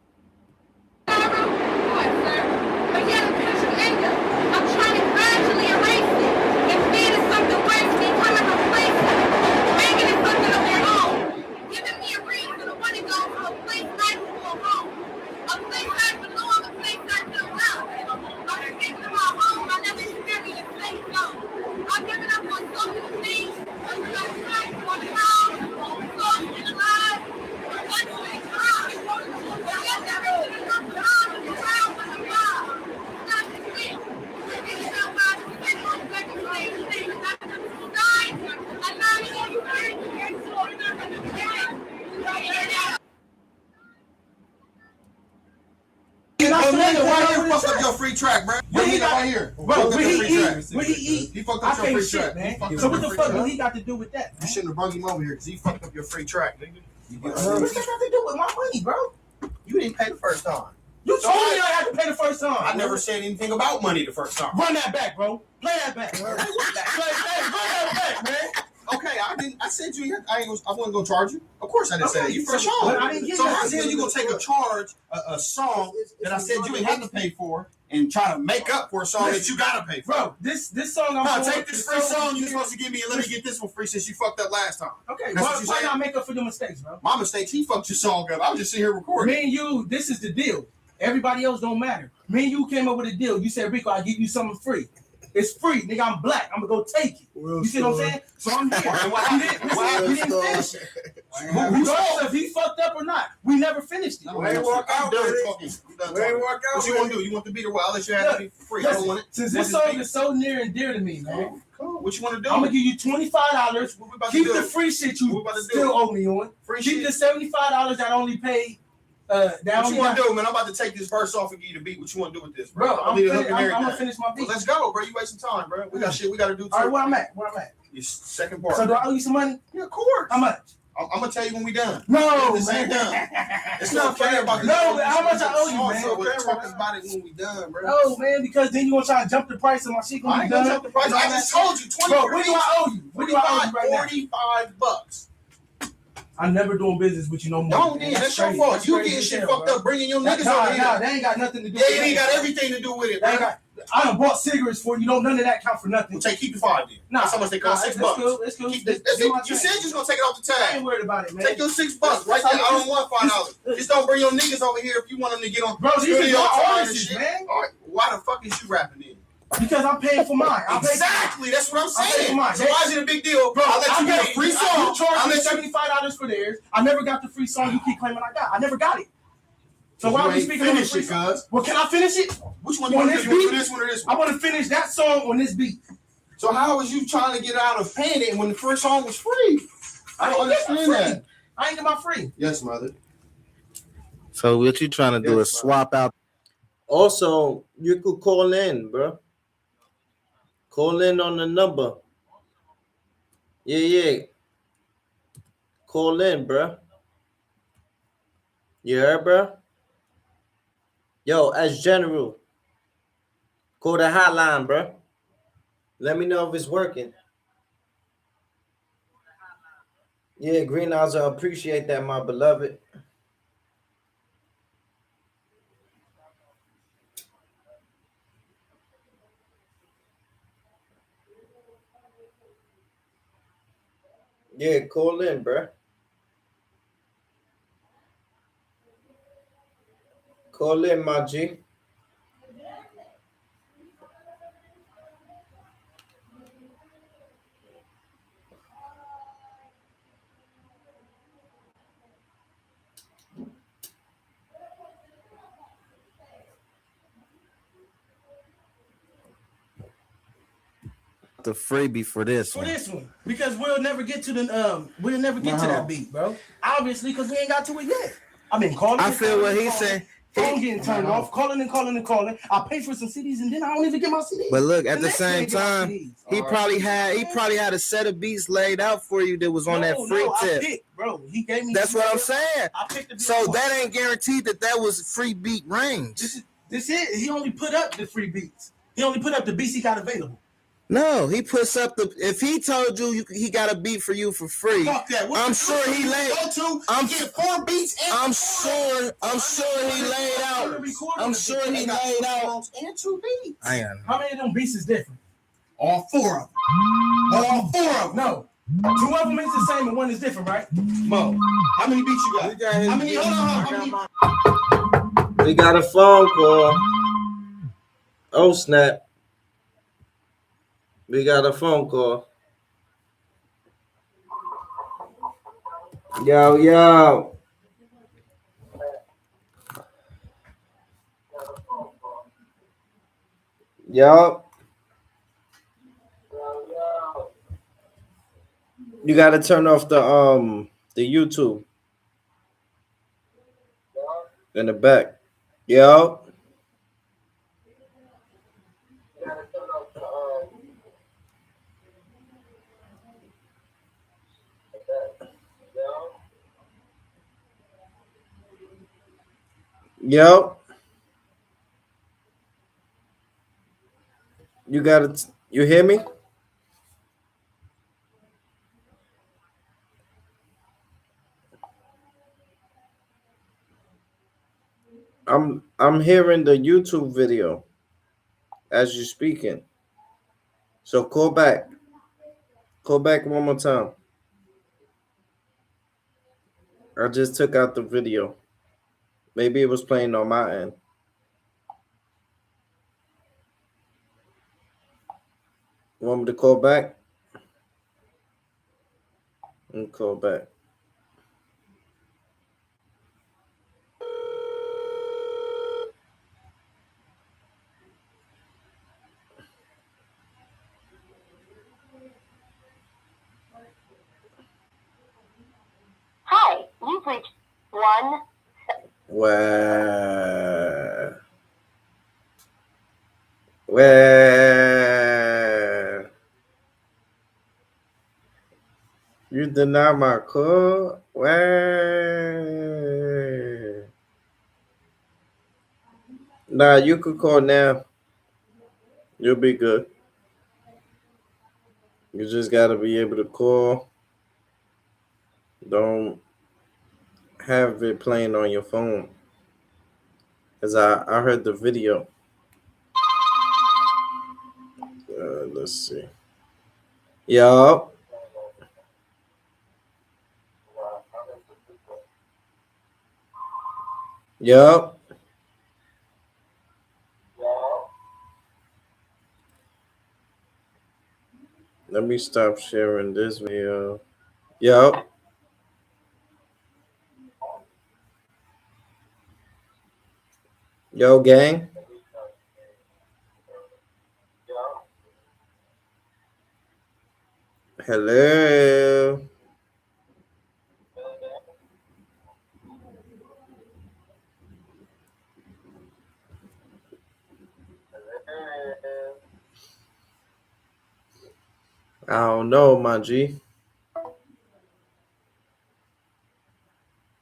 Speaker 15: Why you fucked up your free track, bro? He got right here.
Speaker 10: Bro, where he eat?
Speaker 15: He fucked up your free track,
Speaker 10: man. So what the fuck do he got to do with that?
Speaker 15: You shouldn't have brought him over here because he fucked up your free track, nigga.
Speaker 10: What's that got to do with my money, bro?
Speaker 15: You didn't pay the first time.
Speaker 10: You told me I had to pay the first time.
Speaker 15: I never said anything about money the first time.
Speaker 10: Run that back, bro. Play that back. Play that back, man.
Speaker 15: Okay, I said you. I wasn't gonna charge you. Of course, I didn't say that. You for sure.
Speaker 10: But I didn't get
Speaker 15: so
Speaker 10: that.
Speaker 15: how the hell you gonna take a charge a song that I said you ain't had to pay for and try to make up for a song that you gotta pay for?
Speaker 10: Bro, this song I'm
Speaker 15: doing. Take this free song you're supposed to give me and let me get this one free since you fucked up last time.
Speaker 10: Okay, why not make up for your mistakes, bro?
Speaker 15: My mistakes. He fucked your song up. I was just sitting here recording.
Speaker 10: Me and you, this is the deal. Everybody else don't matter. Me and you came up with a deal. You said, Rico, I'll give you something free. It's free, nigga. I'm black. I'm gonna go take it. You see what I'm saying? So I'm here. We didn't finish it. Regardless if he fucked up or not, we never finished it.
Speaker 15: We ain't walk out. What you want to do? You want the beat or what? I'll let you have it free. I don't want it.
Speaker 10: Since this song is so near and dear to me, man.
Speaker 15: Cool. What you want to do?
Speaker 10: I'm gonna give you $25. Keep the free shit you still owe me on. Keep the $75 that I only paid.
Speaker 15: What you want to do, man? I'm about to take this verse off and give you the beat. What you want to do with this, bro?
Speaker 10: I'm gonna finish my beat.
Speaker 15: Well, let's go, bro. You wasting time, bro. We got shit we got to do too.
Speaker 10: All right, where I'm at?
Speaker 15: Your second part.
Speaker 10: So do I owe you some money?
Speaker 15: Yeah, of course.
Speaker 10: How much?
Speaker 15: I'm gonna tell you when we done.
Speaker 10: No,
Speaker 15: this
Speaker 10: man.
Speaker 15: ain't done. It's not fair about this.
Speaker 10: No, how much I owe you, man?
Speaker 15: We'll talk about it when we done, bro.
Speaker 10: No, man, because then you gonna try to jump the price of my shit.
Speaker 15: I ain't gonna jump the price. I just told you 20.
Speaker 10: Bro, what do I owe you? What do I owe you right now?
Speaker 15: $45.
Speaker 10: I'm never doing business with you no more.
Speaker 15: Don't then. That's your fault. You getting shit fucked up, bringing your niggas over here.
Speaker 10: Nah, they ain't got nothing to do
Speaker 15: with it.
Speaker 10: with it.
Speaker 15: They ain't got everything to do with it, bro.
Speaker 10: I done bought cigarettes for you. None of that count for nothing.
Speaker 15: Well, keep the $5 then.
Speaker 10: Nah,
Speaker 15: that's how much they cost. $6.
Speaker 10: Cool. It's cool.
Speaker 15: You said you was gonna take it off the tab.
Speaker 10: I ain't worried about it, man.
Speaker 15: Take your $6 right there. I don't want $5. Just don't bring your niggas over here if you want them to get on.
Speaker 10: Bro, these
Speaker 15: studio
Speaker 10: are
Speaker 15: time and
Speaker 10: artists,
Speaker 15: shit.
Speaker 10: man.
Speaker 15: All right, why the fuck is you rapping then?
Speaker 10: Because I'm paying for mine.
Speaker 15: Exactly, that's what I'm saying.
Speaker 10: For mine.
Speaker 15: So why is it a big deal?
Speaker 10: Bro,
Speaker 15: I'll let you get a free song.
Speaker 10: You charged me $75 for theirs. I never got the free song you keep claiming I got. I never got it. So why are we speaking on the free song? Well, can I finish it?
Speaker 15: Which one do you want to do? This one or this one?
Speaker 10: I want to finish that song on this beat.
Speaker 15: So how was you trying to get out of paying it when the first song was free? I don't understand that.
Speaker 10: I ain't get my free.
Speaker 15: Yes, mother.
Speaker 1: So what you trying to do is swap out. Also, you could call in, bro. Call in on the number. Yeah. Call in, bro. You heard, bro? Yo, as general, call the hotline, bro. Let me know if it's working. Yeah, Greenhouse, I appreciate that, my beloved. Yeah, call in, bro. Call in, my G. The freebie for this
Speaker 10: For
Speaker 1: one.
Speaker 10: this one, because we'll never get to the to that beat, bro. Obviously, because we ain't got to it yet. I've been calling.
Speaker 1: I feel what he said.
Speaker 10: Phone getting turned off, calling. I pay for some CDs and then I don't even get my CDs.
Speaker 1: But look, at the same time, he probably had a set of beats laid out for you that was on that free tip.
Speaker 10: I picked, bro. He gave me.
Speaker 1: That's what I'm saying.
Speaker 10: I picked the beat.
Speaker 1: So that ain't guaranteed that was free beat range.
Speaker 10: This it. He only put up the free beats. He only put up the beats he got available.
Speaker 1: No, he puts up the. If he told you he got a beat for you for free,
Speaker 15: Fuck that.
Speaker 1: I'm sure he laid.
Speaker 15: I'm getting 4 beats.
Speaker 1: I'm sure he laid out. I'm sure he laid out.
Speaker 15: And 2 beats.
Speaker 10: How many of them beats is different?
Speaker 15: All 4 of them. All 4 of them.
Speaker 10: No. 2 of them is the same and 1 is different, right?
Speaker 15: Mo, how many beats you got? How many? Hold on. How many?
Speaker 1: We got a phone call. Oh snap. We got a phone call. Yo. You gotta turn off the YouTube in the back. Yo. Yo. You hear me? I'm hearing the YouTube video as you're speaking. So call back. Call back one more time. I just took out the video. Maybe it was playing on my end. Want me to call back? And call back.
Speaker 16: Hi, you've reached 1.
Speaker 1: Where you deny my call? Wait. Nah, you could call now. You'll be good. You just gotta be able to call. Don't have it playing on your phone. Cause I heard the video. Let's see. Yo. Yup. Let me stop sharing this video. Yup. Yo, gang. Hello. I don't know, my G.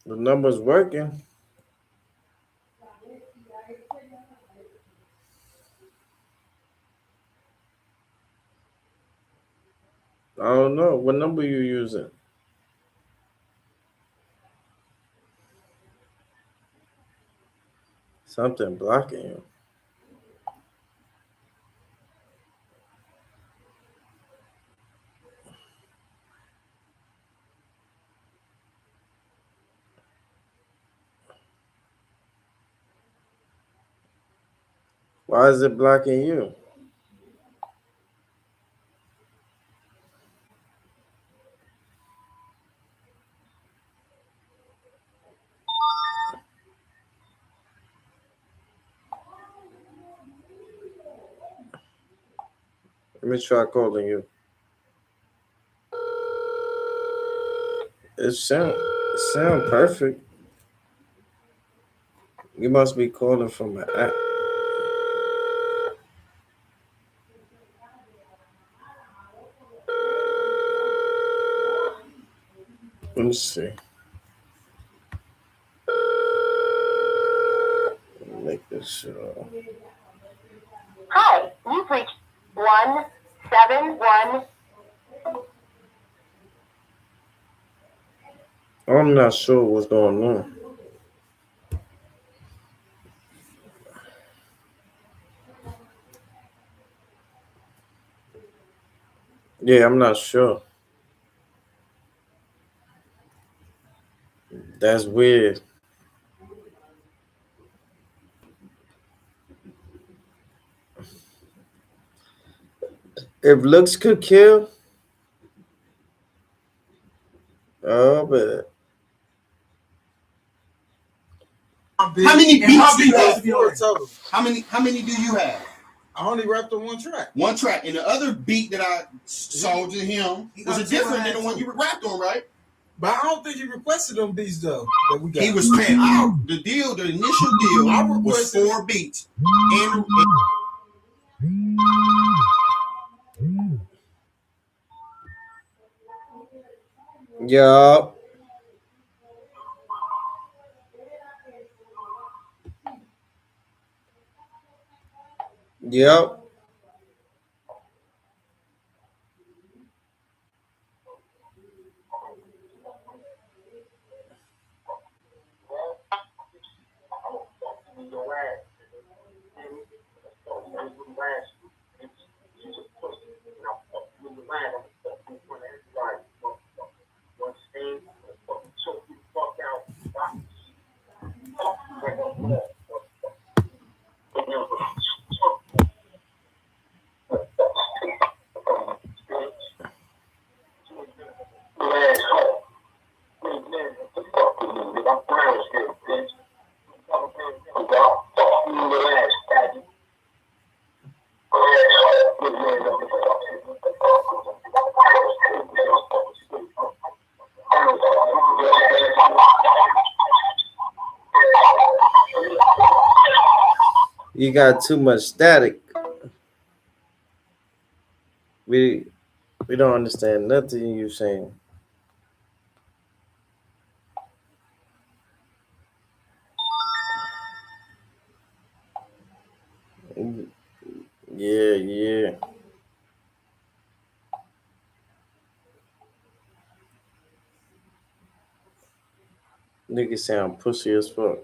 Speaker 1: The number's working. I don't know. What number you using? Something blocking you. Why is it blocking you? Let me try calling you. It sound perfect. You must be calling from an app. Let me see. Make this shit off.
Speaker 16: Hi, you've reached 171.
Speaker 1: I'm not sure what's going on. Yeah, I'm not sure. That's weird. If looks could kill, oh, but
Speaker 15: How many beats do you have? How many do you have?
Speaker 10: I only rapped on one track.
Speaker 15: One track. And the other beat that I sold to him was different than the one you rapped on, right?
Speaker 10: But I don't think he requested them beats though. That we got.
Speaker 15: He was paying out. The initial deal was 4 beats.
Speaker 1: Yup. Yep. You got too much static. We don't understand nothing you saying. Yeah. Nigga sound pussy as fuck.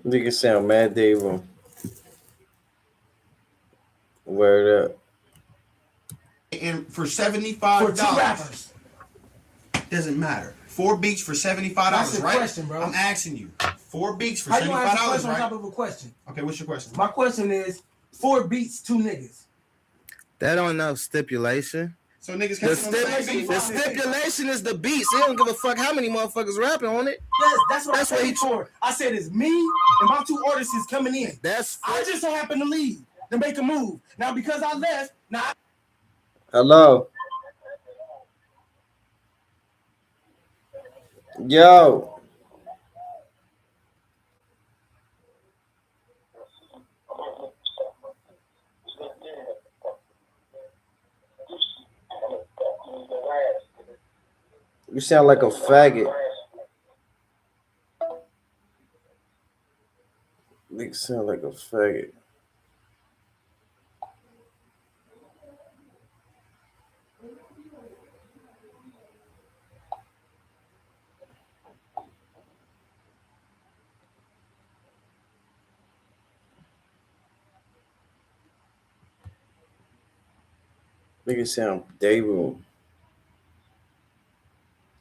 Speaker 1: Nigga sound mad day room. Word up.
Speaker 15: And for
Speaker 10: For
Speaker 15: $75,
Speaker 10: two rappers.
Speaker 15: doesn't matter. 4 beats for $75,
Speaker 10: That's the
Speaker 15: right?
Speaker 10: question, bro.
Speaker 15: I'm asking you. 4 beats for
Speaker 10: How you gonna ask a
Speaker 15: $75,
Speaker 10: question on
Speaker 15: right?
Speaker 10: top of a question?
Speaker 15: Okay, what's your question?
Speaker 10: My question is 4 beats, 2 niggas.
Speaker 1: That don't know stipulation.
Speaker 15: So niggas
Speaker 1: The,
Speaker 15: can't come on the same beat.
Speaker 1: the stipulation is the beats. He don't give a fuck how many motherfuckers rapping on it.
Speaker 10: Yes, that's what
Speaker 1: That's
Speaker 10: I'm
Speaker 1: what
Speaker 10: saying for. I said it's me and my 2 artists is coming in. I just so happen to leave to make a move. Now because I left, now
Speaker 1: Hello. Yo. You sound like a faggot. You sound like a faggot. Nigga sound day room.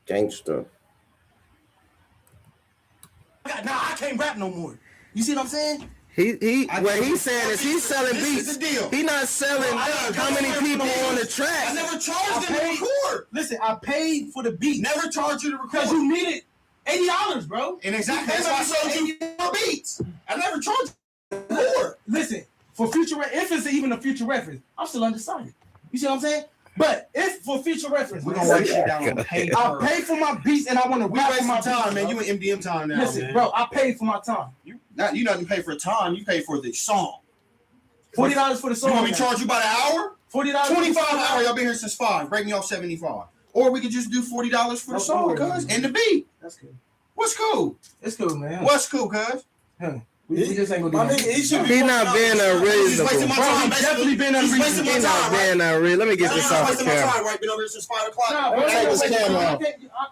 Speaker 1: Gangster.
Speaker 10: I can't rap no more. You see what I'm saying?
Speaker 1: What he's saying is he's selling
Speaker 15: This
Speaker 1: beats.
Speaker 15: is the deal.
Speaker 1: He not selling how many people on the track.
Speaker 15: I never charged them to record.
Speaker 10: Listen, I paid for the beat.
Speaker 15: Never charged you to record.
Speaker 10: Because you needed $80, bro.
Speaker 15: And exactly that's why I sold you 4 beats. I never charged you to record.
Speaker 10: Listen, for future if it's even a future reference, I'm still undecided. You see what I'm saying? But if for future reference,
Speaker 15: We're gonna write shit down on paper.
Speaker 10: I pay for my beats and I want to
Speaker 15: We
Speaker 10: rap
Speaker 15: waste
Speaker 10: for my
Speaker 15: my time,
Speaker 10: beats,
Speaker 15: man.
Speaker 10: bro.
Speaker 15: You in MDM time now,
Speaker 10: Listen,
Speaker 15: man.
Speaker 10: bro, I paid for my time.
Speaker 15: You not pay for time. You pay for the song.
Speaker 10: $40 for the song.
Speaker 15: You want me to
Speaker 10: now.
Speaker 15: charge you by the hour?
Speaker 10: $40.
Speaker 15: 25 an hour. Y'all been here since 5. Break me off 75. Or we could just do $40 for the song, cuz, and the beat.
Speaker 10: That's cool.
Speaker 15: What's cool?
Speaker 10: It's cool, man.
Speaker 15: What's cool, cuz?
Speaker 10: We just ain't gonna do
Speaker 15: My
Speaker 10: that.
Speaker 15: nigga, he should be
Speaker 1: He not being
Speaker 15: He's wasting
Speaker 1: unreasonable.
Speaker 15: my time.
Speaker 10: definitely been
Speaker 15: He's
Speaker 10: unreasonable.
Speaker 15: wasting my
Speaker 1: He
Speaker 15: time,
Speaker 1: not
Speaker 15: right?
Speaker 1: being unreal. Let me get this
Speaker 15: He's
Speaker 1: off the
Speaker 15: wasting my
Speaker 1: camera.
Speaker 15: time, right? Been over here since 5 o'clock.
Speaker 10: Nah,
Speaker 15: Take
Speaker 10: bro,
Speaker 15: this camera off.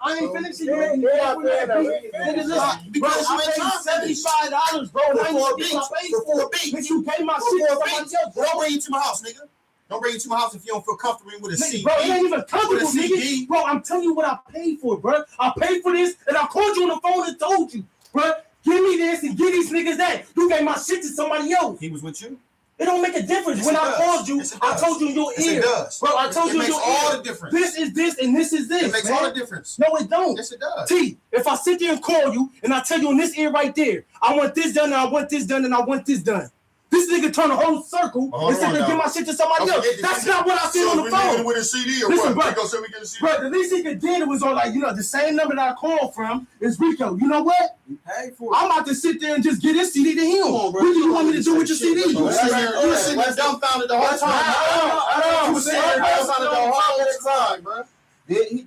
Speaker 10: I ain't finished it.
Speaker 15: Yeah,
Speaker 10: Niggas, listen, bro,
Speaker 15: because you
Speaker 10: I
Speaker 15: ain't
Speaker 10: paid
Speaker 15: time
Speaker 10: $75, bro.
Speaker 15: For
Speaker 10: I ain't
Speaker 15: 4
Speaker 10: get
Speaker 15: beats.
Speaker 10: my face
Speaker 15: For 4 beats.
Speaker 10: But you pay my
Speaker 15: For
Speaker 10: shit to
Speaker 15: 4
Speaker 10: somebody
Speaker 15: beats.
Speaker 10: else, bro.
Speaker 15: Don't bring you to my house, nigga. Don't bring you to my house if you don't feel comfortable with a CD.
Speaker 10: Bro, it ain't even
Speaker 15: With
Speaker 10: comfortable,
Speaker 15: a CD.
Speaker 10: nigga. Bro, I'm telling you what I paid for, bro. I paid for this, and I called you on the phone and told you, bro. Give me this and give these niggas that. You gave my shit to somebody else.
Speaker 15: He was with you?
Speaker 10: It don't make a difference.
Speaker 15: Yes,
Speaker 10: When
Speaker 15: it
Speaker 10: I
Speaker 15: does.
Speaker 10: called you,
Speaker 15: Yes, it
Speaker 10: I
Speaker 15: does.
Speaker 10: told you in your
Speaker 15: Yes, it
Speaker 10: ear.
Speaker 15: does.
Speaker 10: Bro, I told
Speaker 15: It
Speaker 10: you in
Speaker 15: makes
Speaker 10: your
Speaker 15: all
Speaker 10: ear.
Speaker 15: the difference.
Speaker 10: This is this and this is this.
Speaker 15: It makes
Speaker 10: man.
Speaker 15: all the difference.
Speaker 10: No, it don't.
Speaker 15: Yes, it does.
Speaker 10: T, if I sit there and call you and I tell you in this ear right there, I want this done and I want this done and I want this done. This nigga turn a whole circle
Speaker 15: Hold
Speaker 10: and sit
Speaker 15: on
Speaker 10: there and give
Speaker 15: now.
Speaker 10: my shit to somebody else. That's not what I said on the phone.
Speaker 15: With a CD or
Speaker 10: Listen,
Speaker 15: what?
Speaker 10: bro.
Speaker 15: Rico said we get a CD.
Speaker 10: But the least he could do was on like, the same number that I called from is Rico. You know what?
Speaker 15: Paid for
Speaker 10: I'm about to sit there and just get this CD to him.
Speaker 15: Come on, bro.
Speaker 10: What do you want me to do with your CD?
Speaker 15: You were sitting there dumbfounded the whole time.
Speaker 10: I don't.
Speaker 15: You were sitting there dumbfounded the whole time, bro.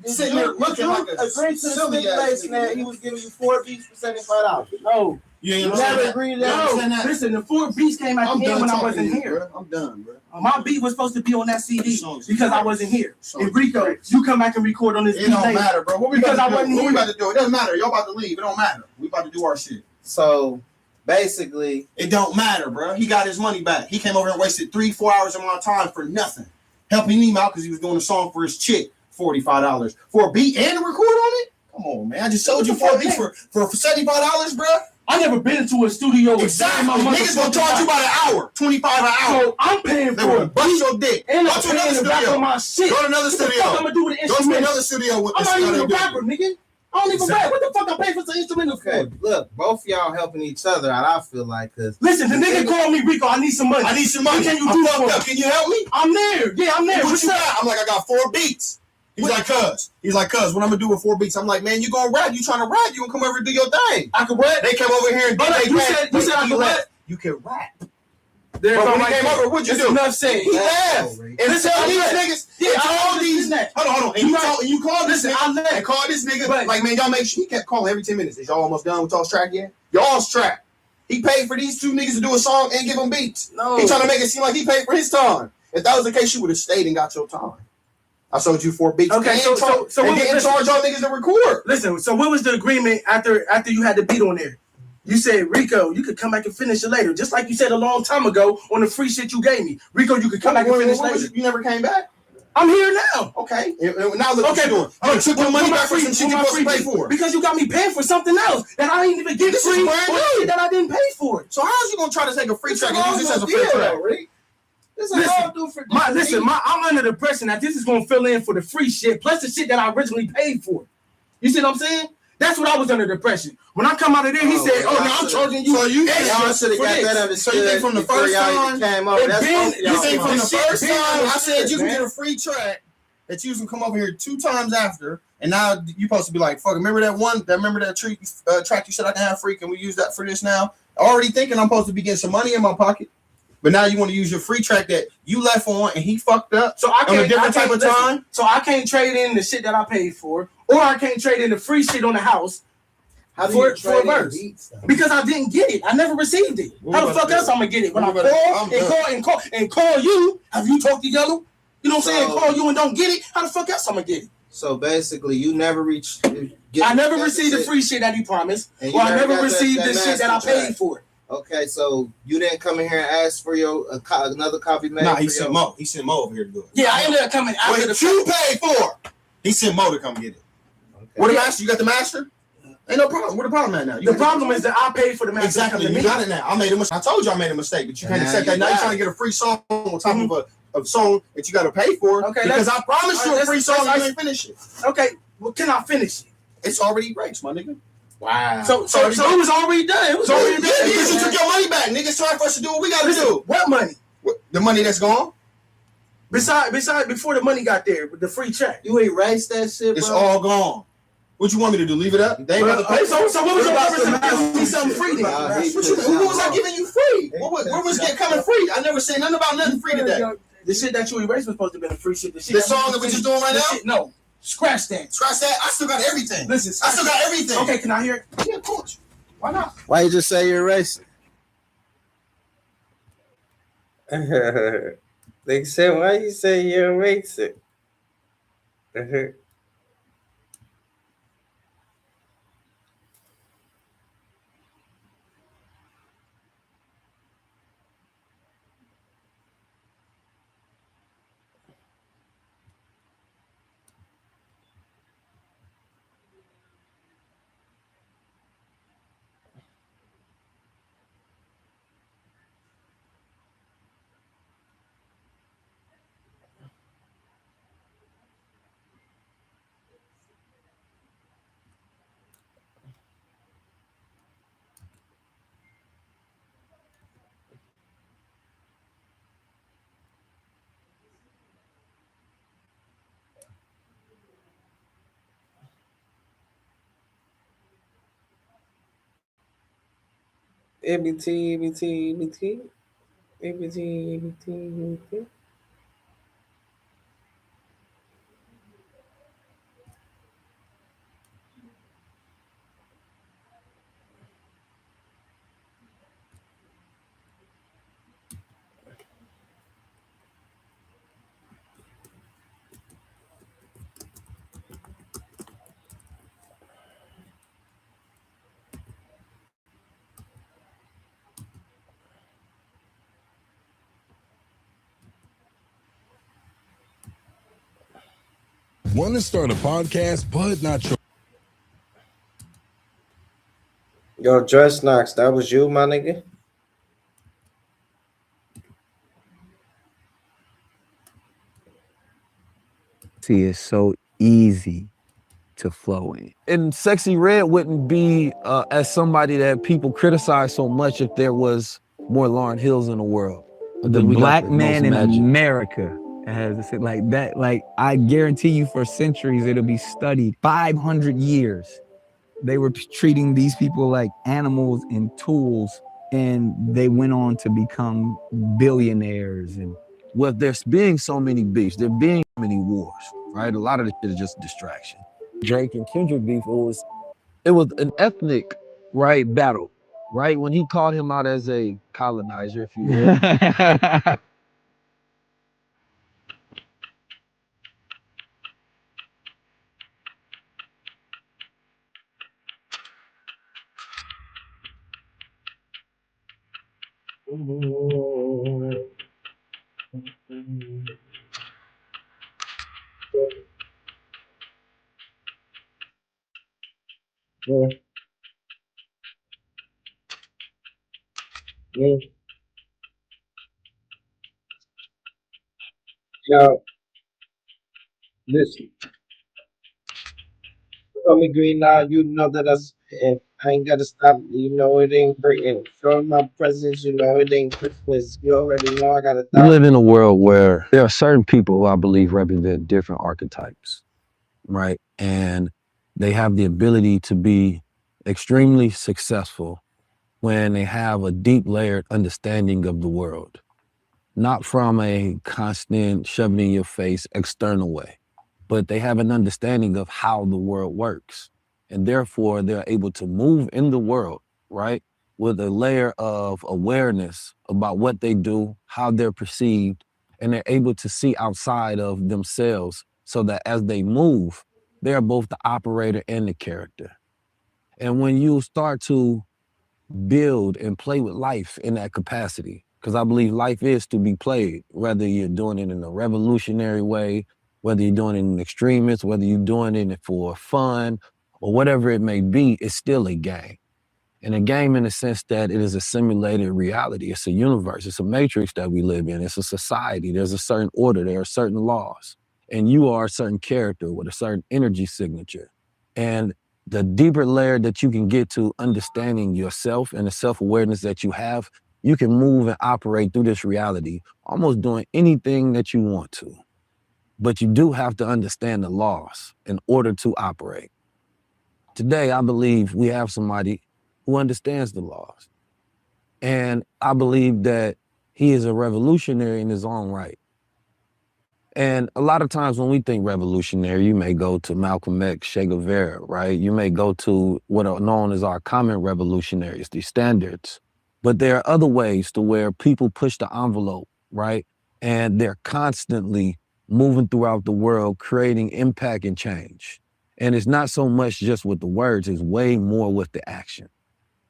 Speaker 15: Sitting there looking like a
Speaker 1: agreed to the
Speaker 15: silly ass
Speaker 1: stipulation that he was giving you 4 beats for $75.
Speaker 10: No.
Speaker 15: You
Speaker 1: You
Speaker 15: ain't
Speaker 1: never
Speaker 15: understand that?
Speaker 1: agreed to
Speaker 15: You
Speaker 1: that.
Speaker 15: understand that?
Speaker 10: Listen, the 4 beats came at
Speaker 15: I'm
Speaker 10: the end
Speaker 15: done
Speaker 10: when I
Speaker 15: talking
Speaker 10: wasn't
Speaker 15: to you,
Speaker 10: here.
Speaker 15: bro. I'm done, bro.
Speaker 10: My beat was supposed to be on that CD because I wasn't here. And Rico, you come back and record on this
Speaker 15: It
Speaker 10: beat
Speaker 15: don't
Speaker 10: later.
Speaker 15: matter, bro. What we
Speaker 10: Because
Speaker 15: about
Speaker 10: I
Speaker 15: to do?
Speaker 10: wasn't
Speaker 15: What we
Speaker 10: here.
Speaker 15: about to do? It doesn't matter. Y'all about to leave. It don't matter. We about to do our shit.
Speaker 1: So basically,
Speaker 15: It don't matter, bro. He got his money back. He came over and wasted 3-4 hours of my time for nothing. Helping him out because he was doing a song for his chick. $45 for a beat and a record on it. Come on, man. I just sold you 4 beats for $75, bro.
Speaker 10: I never been into a studio with
Speaker 15: Exactly.
Speaker 10: my
Speaker 15: Niggas gonna charge you by the hour. $25 an hour.
Speaker 10: So I'm paying
Speaker 15: They
Speaker 10: for
Speaker 15: will
Speaker 10: it.
Speaker 15: bust your dick.
Speaker 10: And
Speaker 15: Go
Speaker 10: I'm
Speaker 15: to another
Speaker 10: paying to rap
Speaker 15: studio.
Speaker 10: on my shit.
Speaker 15: Go to another
Speaker 10: What the
Speaker 15: studio.
Speaker 10: fuck I'm gonna do with the
Speaker 15: Go to
Speaker 10: instrument?
Speaker 15: another studio with
Speaker 10: I'm
Speaker 15: the
Speaker 10: not even a
Speaker 15: studio.
Speaker 10: rapper, nigga. I don't even rap. What the fuck I pay for some instrumental
Speaker 1: okay,
Speaker 10: for?
Speaker 1: look, both y'all helping each other out. I feel like, cause
Speaker 10: Listen, the nigga called me Rico. I need some money.
Speaker 15: I need some money.
Speaker 10: What can you
Speaker 15: I'm
Speaker 10: do
Speaker 15: fucked
Speaker 10: for
Speaker 15: up.
Speaker 10: me?
Speaker 15: Can you help me?
Speaker 10: I'm there. Yeah, I'm there.
Speaker 15: What
Speaker 10: What's
Speaker 15: you
Speaker 10: up?
Speaker 15: got? I'm like, I got 4 beats. He's like, cuz. He's like, cuz, what I'm gonna do with 4 beats? I'm like, man, you gonna rap? You trying to rap? You gonna come over and do your thing?
Speaker 10: I can rap.
Speaker 15: They came over here and did
Speaker 10: Hold on,
Speaker 15: they
Speaker 10: you
Speaker 15: rap.
Speaker 10: said I can rap.
Speaker 15: You can rap.
Speaker 10: There
Speaker 15: But
Speaker 10: go
Speaker 15: when
Speaker 10: right
Speaker 15: he came
Speaker 10: there.
Speaker 15: over, what'd you
Speaker 10: It's
Speaker 15: do?
Speaker 10: enough said.
Speaker 15: He laughed.
Speaker 1: Right.
Speaker 15: And
Speaker 10: Listen,
Speaker 15: tell
Speaker 10: I
Speaker 15: these
Speaker 10: left.
Speaker 15: niggas,
Speaker 10: Yeah,
Speaker 15: and
Speaker 10: I
Speaker 15: told
Speaker 10: left.
Speaker 15: these,
Speaker 10: Listen,
Speaker 15: hold on, and
Speaker 10: you
Speaker 15: you
Speaker 10: right.
Speaker 15: told, and you called this
Speaker 10: Listen,
Speaker 15: nigga,
Speaker 10: I left.
Speaker 15: and called this nigga,
Speaker 10: But-
Speaker 15: like, man, y'all make sure, he kept calling every 10 minutes. Is y'all almost done with y'all's track yet? Y'all's track. He paid for these two niggas to do a song and give them beats.
Speaker 10: No.
Speaker 15: He trying to make it seem like he paid for his time. If that was the case, you would have stayed and got your time. I sold you 4 beats.
Speaker 10: Okay, so
Speaker 15: and didn't charge y'all niggas to record.
Speaker 10: Listen, so what was the agreement after you had the beat on there? You said, Rico, you could come back and finish it later. Just like you said a long time ago on the free shit you gave me. Rico, you could come back and finish later.
Speaker 15: You never came back?
Speaker 10: I'm here now.
Speaker 15: Okay. And now look what you're doing. You took your money back for some shit you supposed to pay for.
Speaker 10: Because you got me paying for something else that I didn't even get free for shit that I didn't pay for.
Speaker 15: So how's you going to try to take a free track and use this as a free track?
Speaker 10: I'm under the impression that this is going to fill in for the free shit plus the shit that I originally paid for. You see what I'm saying? That's what I was under the impression. When I come out of there, he said, "Oh, no, I'm charging you."
Speaker 15: So you
Speaker 10: extra
Speaker 15: should have
Speaker 10: for
Speaker 15: got
Speaker 10: this.
Speaker 15: that understood. So you think from the first time came up? You think from the first time I said you can get a free track that you can come over here 2 times after, and now you supposed to be like, "Fuck, remember that one? Remember that track you said I can have free? Can we use that for this now?" Already thinking I'm supposed to be getting some money in my pocket. But now you want to use your free track that you left on and he fucked up.
Speaker 10: So I can't,
Speaker 15: on a different type of time.
Speaker 10: So I can't trade in the shit that I paid for, or I can't trade in the free shit on the house for a verse. Because I didn't get it. I never received it. How the fuck else I'm gonna get it? When I call you, have you talked to Yellow? You know what I'm saying? Call you and don't get it. How the fuck else I'm gonna get it?
Speaker 1: So basically, you never reached.
Speaker 10: I never received the free shit that he promised, or I never received the shit that I paid for.
Speaker 1: Okay, so you didn't come in here and ask for your another copy made?
Speaker 15: Nah, he sent Mo. He sent Mo over here to do it.
Speaker 10: Yeah, I ended up coming after
Speaker 15: what you paid for. He sent Mo to come get it. Okay. What the master? You got the master? Ain't no problem. What the problem at now?
Speaker 10: The problem is that I paid for the master.
Speaker 15: Exactly. You got it now. I made a mistake. I told you I made a mistake, but you can't accept that. Now you're trying to get a free song on top of a song that you got to pay for. Okay, because I promised you a free song. You ain't finish it.
Speaker 10: Okay, well, can I finish it?
Speaker 15: It's already erased, my nigga.
Speaker 10: Wow. So it was already done. It was already done.
Speaker 15: Because you took your money back. Nigga, it's time for us to do what we got to do.
Speaker 10: What money?
Speaker 15: The money that's gone?
Speaker 10: Besides, before the money got there, the free check.
Speaker 1: You erased that shit, bro?
Speaker 15: It's all gone. What you want me to do? Leave it up? They ain't got to pay.
Speaker 10: So what was your purpose of giving me something free then?
Speaker 15: What was I giving you free? Where was it coming free? I never said nothing about nothing free today.
Speaker 10: The shit that you erased was supposed to be a free shit.
Speaker 15: The song that we just doing right now?
Speaker 10: No. Scratch that.
Speaker 15: Scratch that. I still got everything.
Speaker 10: Listen,
Speaker 15: I still got everything.
Speaker 10: Okay, can I hear it?
Speaker 15: Yeah, of course. Why not?
Speaker 1: Why you just say you erased it? They said, why you say you erased it? ABT.
Speaker 11: Want to start a podcast, but not sure.
Speaker 1: Yo, Dress Knox, that was you, my nigga?
Speaker 17: See, it's so easy to flow in. And Sexy Red wouldn't be as somebody that people criticize so much if there was more Lauryn Hills in the world. The black man in America has it like that. Like, I guarantee you for centuries, it'll be studied. 500 years. They were treating these people like animals and tools, and they went on to become billionaires. And
Speaker 21: well, there's being so many beefs, there being so many wars, right? A lot of this shit is just a distraction. Drake and Kendrick beef, it was an ethnic, right, battle. right? When he called him out as a colonizer, if you will.
Speaker 1: Yeah. Yeah. Now, listen. Tell me green now, you know that I ain't gotta stop. You know it ain't breaking. Show my presence, you know it ain't Christmas. You already know I gotta
Speaker 21: We
Speaker 1: stop.
Speaker 21: live in a world where there are certain people who I believe represent different archetypes, right? And they have the ability to be extremely successful when they have a deep layered understanding of the world, not from a constant shoving in your face external way, but they have an understanding of how the world works. And therefore they're able to move in the world, right? With a layer of awareness about what they do, how they're perceived, and they're able to see outside of themselves so that as they move, they're both the operator and the character. And when you start to build and play with life in that capacity, because I believe life is to be played, whether you're doing it in a revolutionary way, whether you're doing it in extremist, whether you're doing it for fun, or whatever it may be, it's still a game. And a game in the sense that it is a simulated reality. It's a universe. It's a matrix that we live in. It's a society. There's a certain order. There are certain laws. And you are a certain character with a certain energy signature. And the deeper layer that you can get to understanding yourself and the self-awareness that you have, you can move and operate through this reality, almost doing anything that you want to. But you do have to understand the laws in order to operate. Today, I believe we have somebody who understands the laws. And I believe that he is a revolutionary in his own right. And a lot of times when we think revolutionary, you may go to Malcolm X, Che Guevara, right? You may go to what are known as our common revolutionaries, these standards. But there are other ways to where people push the envelope, right? And they're constantly moving throughout the world, creating impact and change. And it's not so much just with the words, it's way more with the action,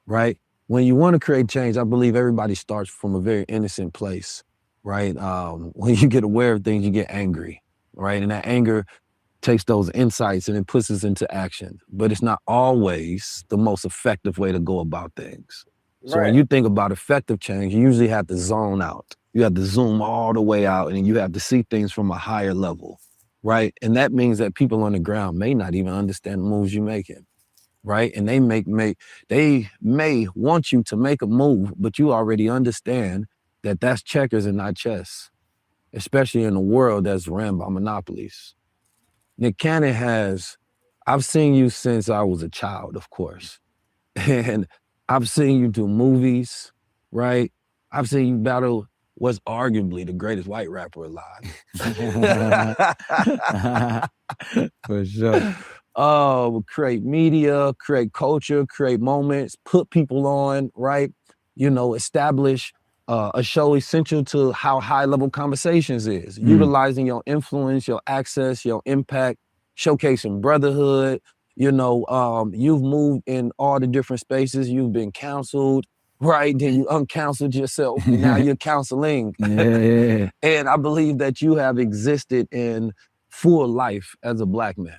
Speaker 21: right? When you want to create change, I believe everybody starts from a very innocent place, right? When you get aware of things, you get angry, right? And that anger takes those insights and it puts us into action. But it's not always the most effective way to go about things. So when you think about effective change, you usually have to zone out. You have to zoom all the way out and you have to see things from a higher level, right? And that means that people on the ground may not even understand the moves you're making, right? And they may want you to make a move, but you already understand that that's checkers and not chess, especially in a world that's ran by monopolies. Nick Cannon I've seen you since I was a child, of course. And I've seen you do movies, right? I've seen you battle what's arguably the greatest white rapper alive.
Speaker 3: For sure.
Speaker 21: Create media, create culture, create moments, put people on, right? You know, establish a show essential to how high-level conversations is. Utilizing your influence, your access, your impact, showcasing brotherhood. You know, you've moved in all the different spaces. You've been counseled, right? Then you uncounseled yourself. And now you're counseling.
Speaker 3: Yeah.
Speaker 21: And I believe that you have existed in full life as a Black man,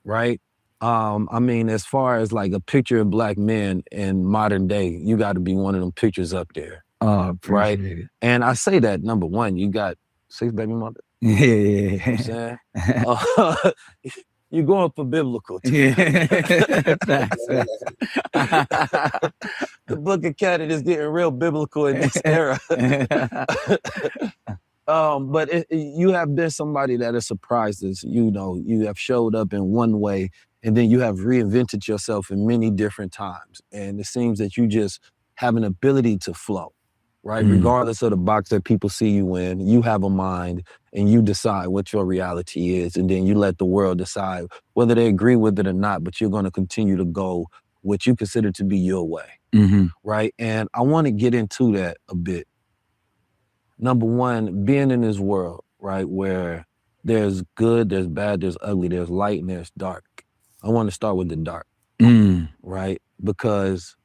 Speaker 21: right? I mean, as far as like a picture of Black men in modern day, you got to be one of them pictures up there. Right?
Speaker 3: It.
Speaker 21: And I say that, number one, you got 6 baby mothers.
Speaker 3: Yeah.
Speaker 21: You know what I'm saying? You're going for biblical.
Speaker 3: Yeah.
Speaker 21: The Book of Canon is getting real biblical in this era. But you have been somebody that has surprised us. You know, you have showed up in one way, and then you have reinvented yourself in many different times. And it seems that you just have an ability to flow, right? Regardless of the box that people see you in, you have a mind and you decide what your reality is. And then you let the world decide whether they agree with it or not, but you're going to continue to go what you consider to be your way,
Speaker 3: Mm-hmm.
Speaker 21: right? And I want to get into that a bit. Number one, being in this world, right, where there's good, there's bad, there's ugly, there's light, and there's dark. I want to start with the dark, right? Because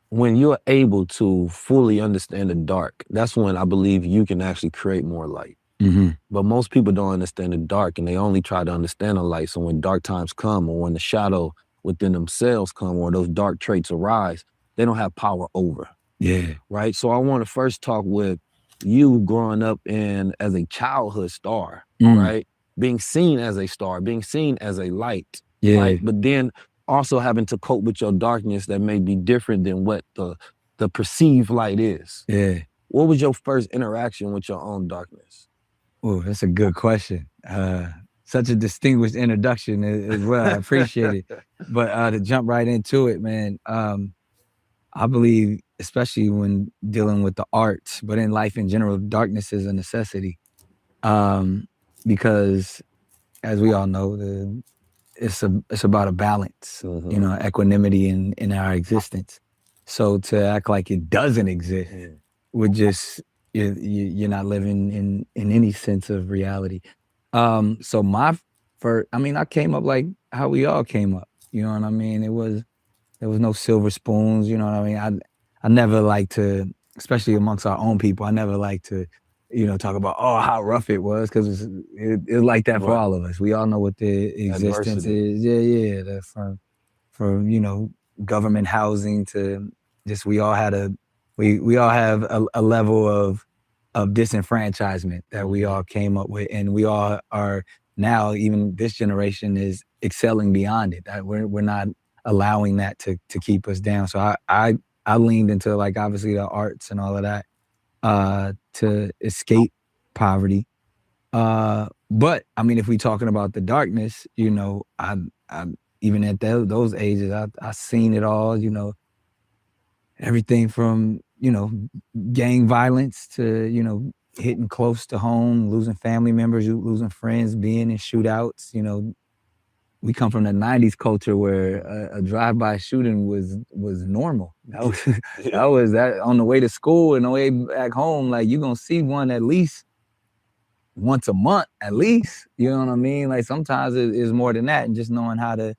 Speaker 21: when you're able to fully understand the dark, that's when I believe you can actually create more light.
Speaker 3: Mm-hmm.
Speaker 21: But most people don't understand the dark, and they only try to understand the light. So when dark times come, or when the shadow within themselves come, or those dark traits arise, they don't have power over.
Speaker 3: Yeah.
Speaker 21: Right? So I want to first talk with you growing up as a childhood star, right? Being seen as a star, being seen as a light,
Speaker 3: Yeah.
Speaker 21: right? But then also having to cope with your darkness that may be different than what the perceived light is.
Speaker 3: Yeah.
Speaker 21: What was your first interaction with your own darkness?
Speaker 3: Oh, that's a good question. Such a distinguished introduction as well. I appreciate it. But to jump right into it, man, I believe, especially when dealing with the arts, but in life in general, darkness is a necessity. Because as we all know, it's about a balance, you know, equanimity in our existence. So to act like it doesn't exist would just, you're not living in any sense of reality. So I came up like how we all came up, you know what I mean? There was no silver spoons, you know what I mean? I never like to, especially amongst our own people, I never like to, you know, talk about, how rough it was, because it's like that for all of us. We all know what the existence
Speaker 21: Adversity.
Speaker 3: is. Yeah. From, you know, government housing to just, we all have a level of disenfranchisement that we all came up with, and we all are now, even this generation is excelling beyond it. We're not allowing that to keep us down. So I leaned into, like, obviously the arts and all of that to escape poverty. But I mean, if we talking about the darkness, you know, I even at those ages, I seen it all, you know, everything from, you know, gang violence to, you know, hitting close to home, losing family members, losing friends, being in shootouts. You know, we come from the 90s culture where a drive-by shooting was normal. That was that on the way to school and the way back home, like, you're gonna see one at least once a month, at least. You know what I mean? Like, sometimes it's more than that, and just knowing how to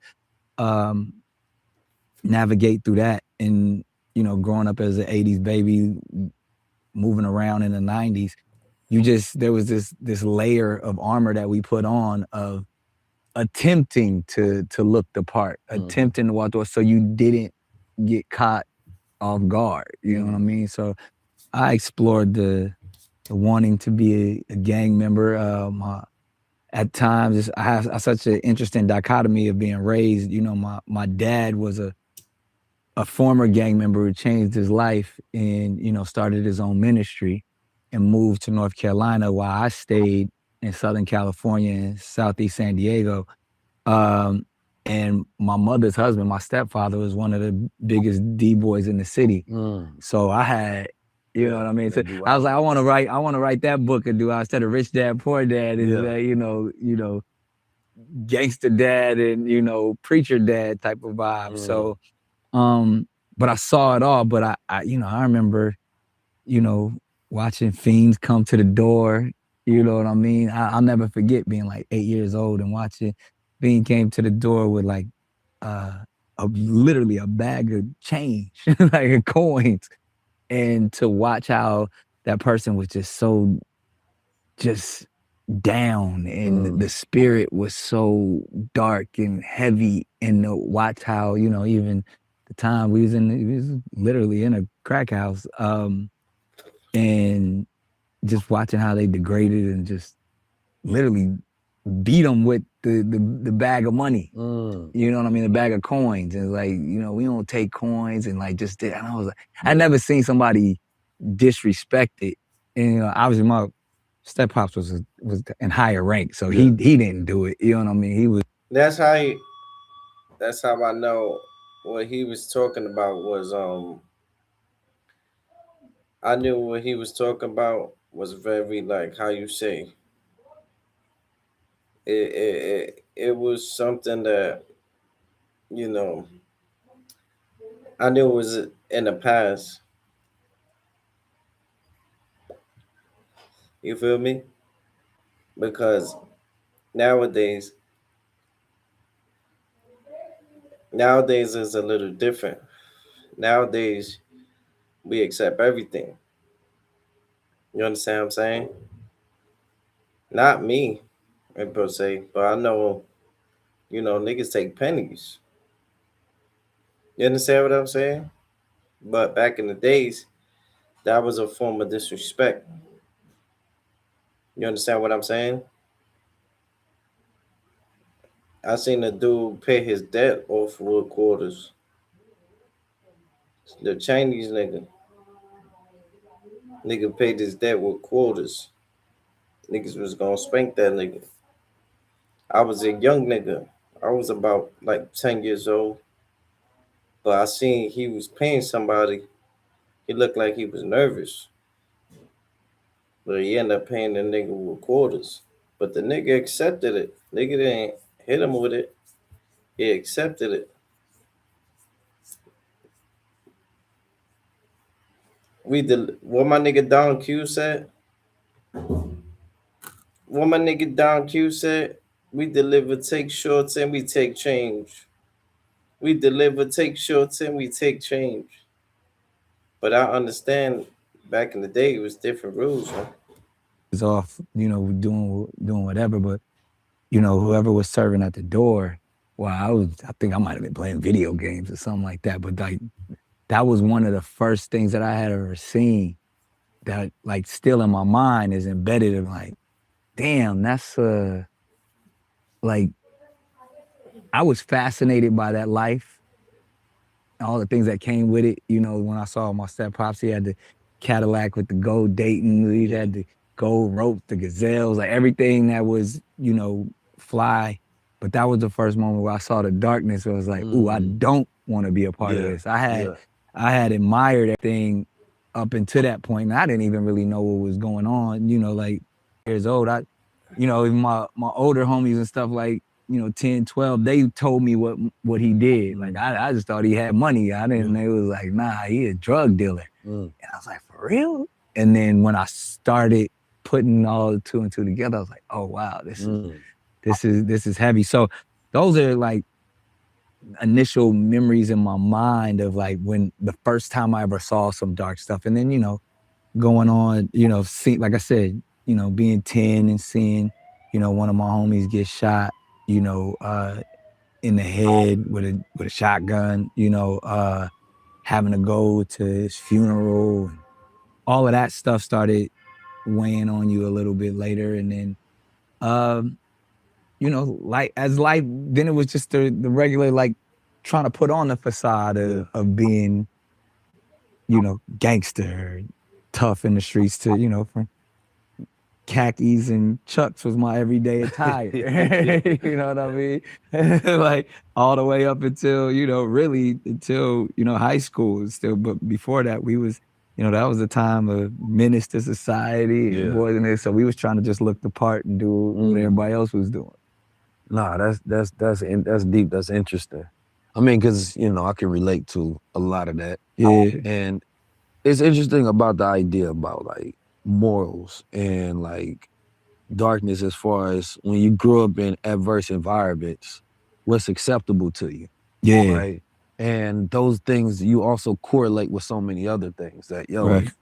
Speaker 3: navigate through that. And, you know, growing up as an 80s baby, moving around in the 90s, there was this layer of armor that we put on of attempting to look the part, attempting to walk the so you didn't get caught off guard. You know what I mean? So I explored the wanting to be a gang member. At times, I have such an interesting dichotomy of being raised. You know, my dad was a former gang member who changed his life and, you know, started his own ministry and moved to North Carolina while I stayed in Southern California and Southeast San Diego. And my mother's husband, my stepfather, was one of the biggest D-boys in the city. So I had, you know what I mean? So I was like, I want to write that book and do instead of Rich Dad, Poor Dad, is that, you know, gangster dad and, you know, preacher dad type of vibe. So, but I saw it all. But I remember, you know, watching fiends come to the door. You know what I mean? I'll never forget being like 8 years old and watching Fiend came to the door with like literally a bag of change, like coins, and to watch how that person was just so down and the spirit was so dark and heavy, and to watch how, you know, even the time we was literally in a crack house, and just watching how they degraded and just literally beat them with the bag of money. You know what I mean? The bag of coins. And like, you know, we don't take coins, and like just did. And I was like, I never seen somebody disrespected. And, you know, obviously my step pops was in higher rank, so he didn't do it. You know what I mean? He was.
Speaker 1: That's how I know what he was talking about was I knew what he was talking about was very, like, how you say, it was something that, you know, I knew it was in the past. You feel me? Because nowadays is a little different. Nowadays, we accept everything. You understand what I'm saying? Not me, per se, but I know, niggas take pennies. You understand what I'm saying? But back in the days, that was a form of disrespect. You understand what I'm saying? I seen a dude pay his debt off with quarters. The Chinese nigga paid his debt with quarters. Niggas was gonna spank that nigga. I was a young nigga. I was about like 10 years old. But I seen he was paying somebody. He looked like he was nervous. But he ended up paying the nigga with quarters. But the nigga accepted it. Nigga didn't hit him with it. He accepted it. What my nigga Don Q said? What my nigga Don Q said? We deliver, take shorts, and we take change. We deliver, take shorts, and we take change. But I understand back in the day, it was different rules, man.
Speaker 3: It's off, doing whatever, but, whoever was serving at the door, well, I think I might have been playing video games or something like that, but like, that was one of the first things that I had ever seen that like still in my mind is embedded in like, damn, that's like, I was fascinated by that life, all the things that came with it. When I saw my step pops, he had the Cadillac with the gold Dayton, he had the gold rope, the gazelles, like everything that was, fly. But that was the first moment where I saw the darkness. It was like, ooh, I don't want to be a part of this. I had admired everything up until that point, and I didn't even really know what was going on. Like years old, even my older homies and stuff like, 10, 12, they told me what he did. Like I just thought he had money. I didn't know. It was like, nah, he a drug dealer. And I was like, for real? And then when I started putting all the two and two together, I was like, oh wow, this is heavy. So those are like initial memories in my mind of like when the first time I ever saw some dark stuff. And then, going on, like I said, being 10 and seeing, one of my homies get shot, in the head with a shotgun, having to go to his funeral. And all of that stuff started weighing on you a little bit later. And then, like as life, then it was just the regular, like trying to put on the facade of being, gangster, tough in the streets to, from khakis and Chucks was my everyday attire. You know what I mean? Like all the way up until, really until, high school still. But before that, we was, that was the time of menace to society and more than this. So we was trying to just look the part and do what everybody else was doing.
Speaker 21: Nah, that's deep. That's interesting. I mean, because, I can relate to a lot of that.
Speaker 3: Yeah.
Speaker 21: And it's interesting about the idea about like morals and like darkness as far as when you grew up in adverse environments, what's acceptable to you.
Speaker 3: Yeah.
Speaker 21: Right. And those things you also correlate with so many other things that,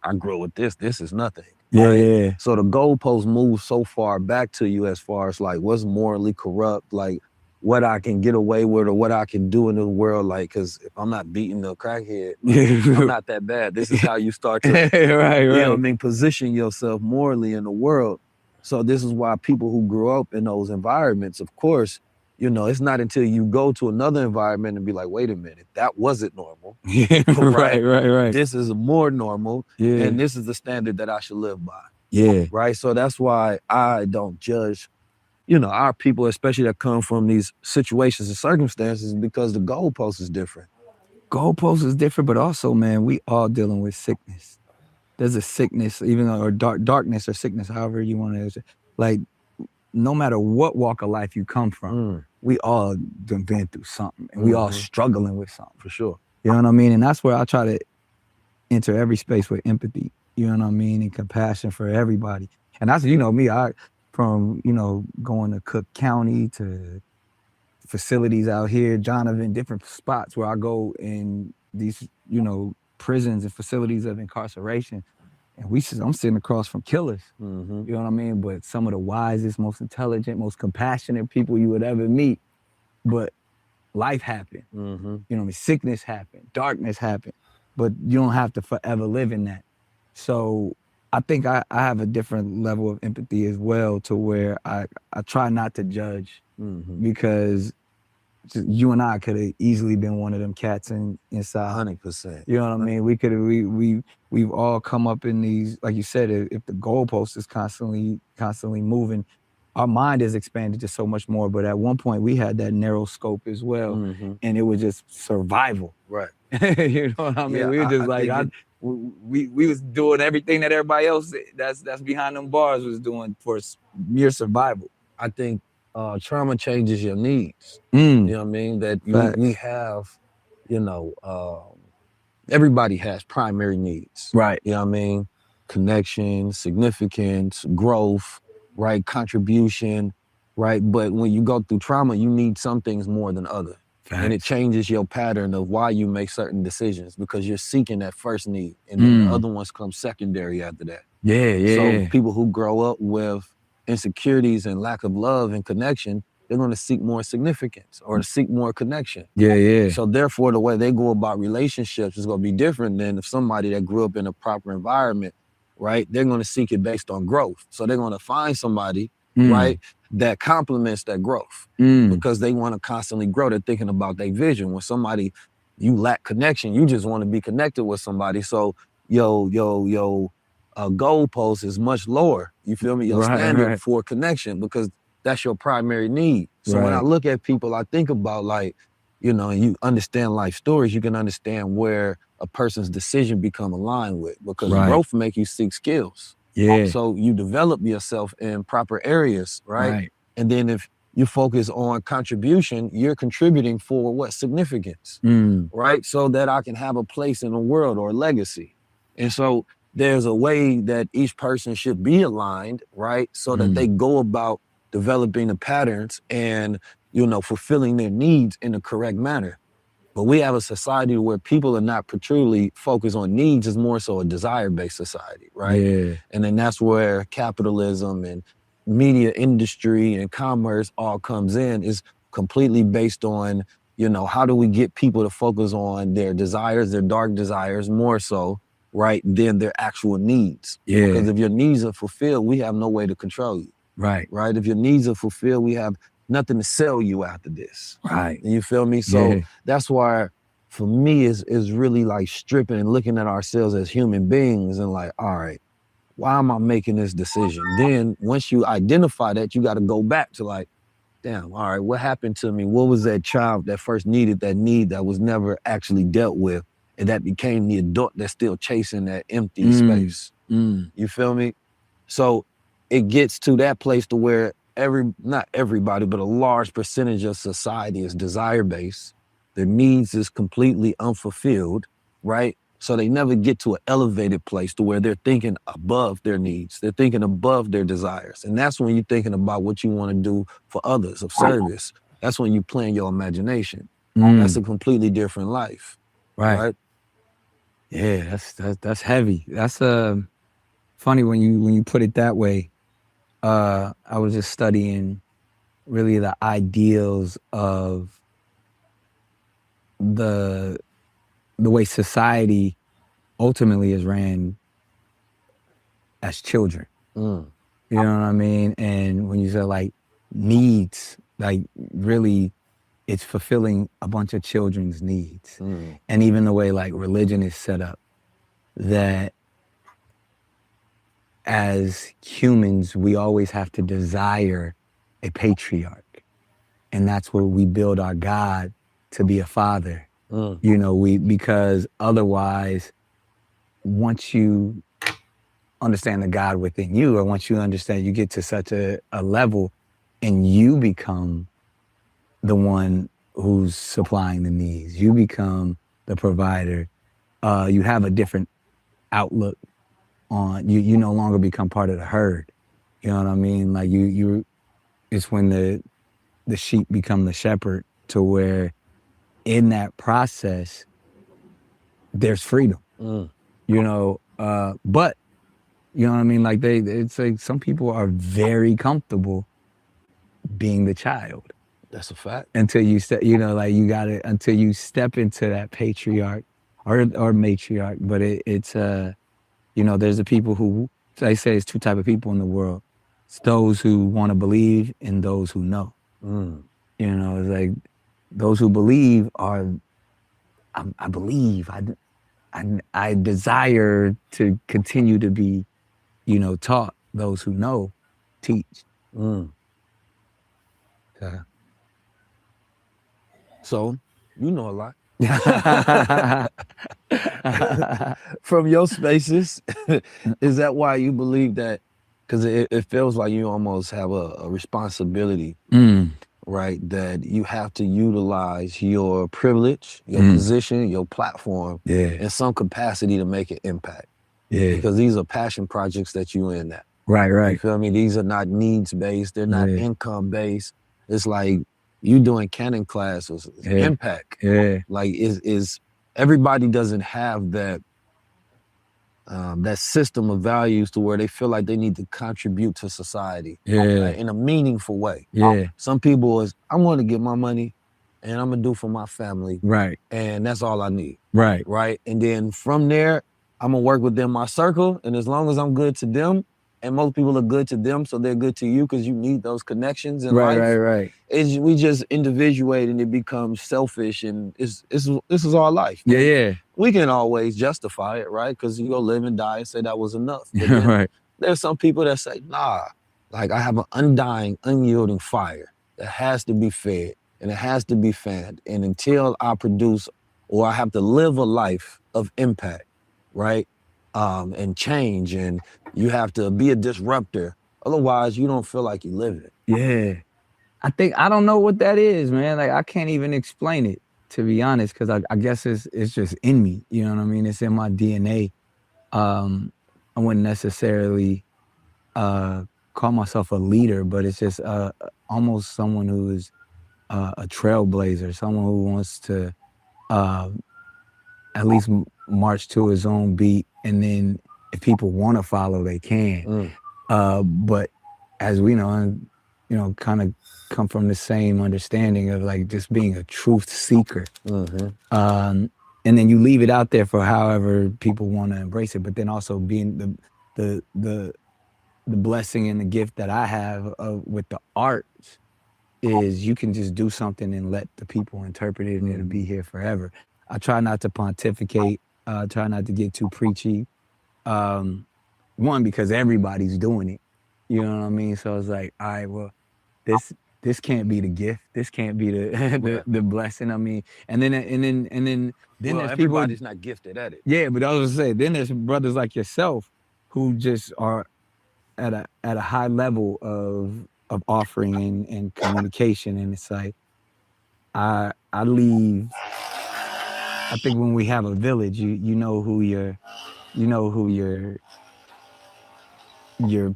Speaker 21: I grew up with this is nothing.
Speaker 3: Yeah,
Speaker 21: right?
Speaker 3: yeah.
Speaker 21: So the goalposts move so far back to you as far as like what's morally corrupt, like what I can get away with or what I can do in the world. Like, because if I'm not beating the crackhead, I'm not that bad. This is how you start to
Speaker 3: right.
Speaker 21: Position yourself morally in the world. So this is why people who grew up in those environments, of course, it's not until you go to another environment and be like, wait a minute, that wasn't normal.
Speaker 3: Right.
Speaker 21: This is more normal.
Speaker 3: Yeah.
Speaker 21: And this is the standard that I should live by.
Speaker 3: Yeah.
Speaker 21: Right. So that's why I don't judge, our people, especially that come from these situations and circumstances, because the goalpost is different.
Speaker 3: Goalpost is different, but also, man, we all dealing with sickness. There's a sickness, even though, or darkness or sickness, however you want to, like, no matter what walk of life you come from, we all done been through something, and we all struggling with something.
Speaker 21: For sure.
Speaker 3: You know what I mean? And that's where I try to enter every space with empathy, you know what I mean, and compassion for everybody. And that's, you know, me, from, you know, going to Cook County to facilities out here, Donovan, different spots where I go in these, you know, prisons and facilities of incarceration. And I'm sitting across from killers, you know what I mean? But some of the wisest, most intelligent, most compassionate people you would ever meet. But life happened, you know what I mean? Sickness happened, darkness happened, but you don't have to forever live in that. So I think I have a different level of empathy as well, to where I try not to judge, because you and I could have easily been one of them cats inside.
Speaker 21: 100%.
Speaker 3: You know what I mean? We've all come up in these, like you said, if the goalpost is constantly moving, our mind is expanded to so much more. But at one point we had that narrow scope as well, and it was just survival.
Speaker 21: Right.
Speaker 3: You know what I mean?
Speaker 21: Yeah,
Speaker 3: we were just we was doing everything that everybody else that's behind them bars was doing for mere survival.
Speaker 21: I think trauma changes your needs. You know what I mean? That we have, you know, everybody has primary needs.
Speaker 3: Right.
Speaker 21: You know what I mean? Connection, significance, growth, right? Contribution, right? But when you go through trauma, you need some things more than others. And it changes your pattern of why you make certain decisions, because you're seeking that first need, and then the other ones come secondary after that.
Speaker 3: Yeah.
Speaker 21: So people who grow up with insecurities and lack of love and connection, they're going to seek more significance or seek more connection.
Speaker 3: Yeah.
Speaker 21: So therefore, the way they go about relationships is going to be different than if somebody that grew up in a proper environment, right? They're going to seek it based on growth. So they're going to find somebody, right, that complements that growth, because they want to constantly grow. They're thinking about their vision. When somebody, you lack connection, you just want to be connected with somebody. So goalpost is much lower. You feel me? Your standard for connection, because that's your primary need. So when I look at people, I think about, like, you know, and you understand life stories, you can understand where a person's decision become aligned with, because growth make you seek skills.
Speaker 3: Yeah.
Speaker 21: So you develop yourself in proper areas, right? And then if you focus on contribution, you're contributing for what? Significance, right? So that I can have a place in the world or legacy. And so there's a way that each person should be aligned, right? So that they go about developing the patterns and, you know, fulfilling their needs in the correct manner. But we have a society where people are not truly focused on needs. It's more so a desire-based society, right?
Speaker 3: Yeah.
Speaker 21: And then that's where capitalism and media industry and commerce all comes in, is completely based on, you know, how do we get people to focus on their desires, their dark desires, more so, right, than their actual needs.
Speaker 3: Yeah.
Speaker 21: Because if your needs are fulfilled, we have no way to control you.
Speaker 3: Right.
Speaker 21: If your needs are fulfilled, we have nothing to sell you after this.
Speaker 3: Right.
Speaker 21: You feel me? So that's why, for me, is really like stripping and looking at ourselves as human beings and like, all right, why am I making this decision? Then once you identify that, you got to go back to like, damn, all right, what happened to me? What was that child that first needed that need that was never actually dealt with? And that became the adult that's still chasing that empty space. You feel me? So it gets to that place to where not everybody, but a large percentage of society is desire-based. Their needs is completely unfulfilled, right? So they never get to an elevated place to where they're thinking above their needs. They're thinking above their desires. And that's when you're thinking about what you want to do for others, of service. That's when you plan your imagination. That's a completely different life. Right?
Speaker 3: Yeah, that's heavy. That's funny when you put it that way. I was just studying really the ideals of the way society ultimately is ran as children. You know what I mean? And when you say like needs, like really it's fulfilling a bunch of children's needs. And even the way like religion is set up, that as humans, we always have to desire a patriarch. And that's where we build our God to be a father. You know, because otherwise, once you understand the God within you, or once you understand, you get to such a level and you become the one who's supplying the needs. You become the provider, you have a different outlook on you. You no longer become part of the herd. You know what I mean? Like you it's when the sheep become the shepherd, to where in that process there's freedom. You know, but you know what I mean? Like it's like some people are very comfortable being the child.
Speaker 21: That's a fact.
Speaker 3: Until you step, you know, like you gotta, until you step into that patriarch or matriarch. But it's you know, there's the people who, they say it's two type of people in the world. It's those who want to believe and those who know. You know, it's like those who believe are, I believe, I desire to continue to be, you know, taught. Those who know, teach.
Speaker 21: Yeah. So, you know a lot. From your spaces, is that why you believe that? Because it feels like you almost have a responsibility, right? That you have to utilize your privilege, your position, your platform, in some capacity to make an impact. Because these are passion projects that you in that.
Speaker 3: Right.
Speaker 21: You feel me? These are not needs-based. They're not income-based. It's like you doing Canon classes, impact. Like is everybody doesn't have that that system of values to where they feel like they need to contribute to society in a meaningful way. Some people is, I want to get my money and I'm gonna do for my family. And that's all I need. Right. And then from there, I'm gonna work within my circle, and as long as I'm good to them, and most people are good to them, so they're good to you because you need those connections in life.
Speaker 3: Right.
Speaker 21: We just individuate and it becomes selfish, and this is our life. We can always justify it, right? Because you go live and die and say that was enough. But then there's some people that say, nah, like I have an undying, unyielding fire that has to be fed and it has to be fanned. And until I produce, or I have to live a life of impact, right? And change, and you have to be a disruptor. Otherwise, you don't feel like you're living.
Speaker 3: I don't know what that is, man. Like I can't even explain it, to be honest, because I guess it's just in me. You know what I mean? It's in my DNA. I wouldn't necessarily call myself a leader, but it's just almost someone who is a trailblazer, someone who wants to at least march to his own beat, and then if people want to follow, they can. But as we know, you know, kind of come from the same understanding of like just being a truth seeker. And then you leave it out there for however people want to embrace it, but then also being the blessing and the gift that I have with the arts is you can just do something and let the people interpret it, and it'll be here forever. I try not to pontificate, try not to get too preachy. One, because everybody's doing it. You know what I mean? So it's like, all right, well, this can't be the gift. This can't be the blessing. I mean, and then
Speaker 21: Well,
Speaker 3: there's
Speaker 21: everybody's
Speaker 3: people,
Speaker 21: not gifted at it.
Speaker 3: Yeah, but I was gonna say, then there's brothers like yourself who just are at a high level of offering and communication, and it's like I leave. I think when we have a village, you know who your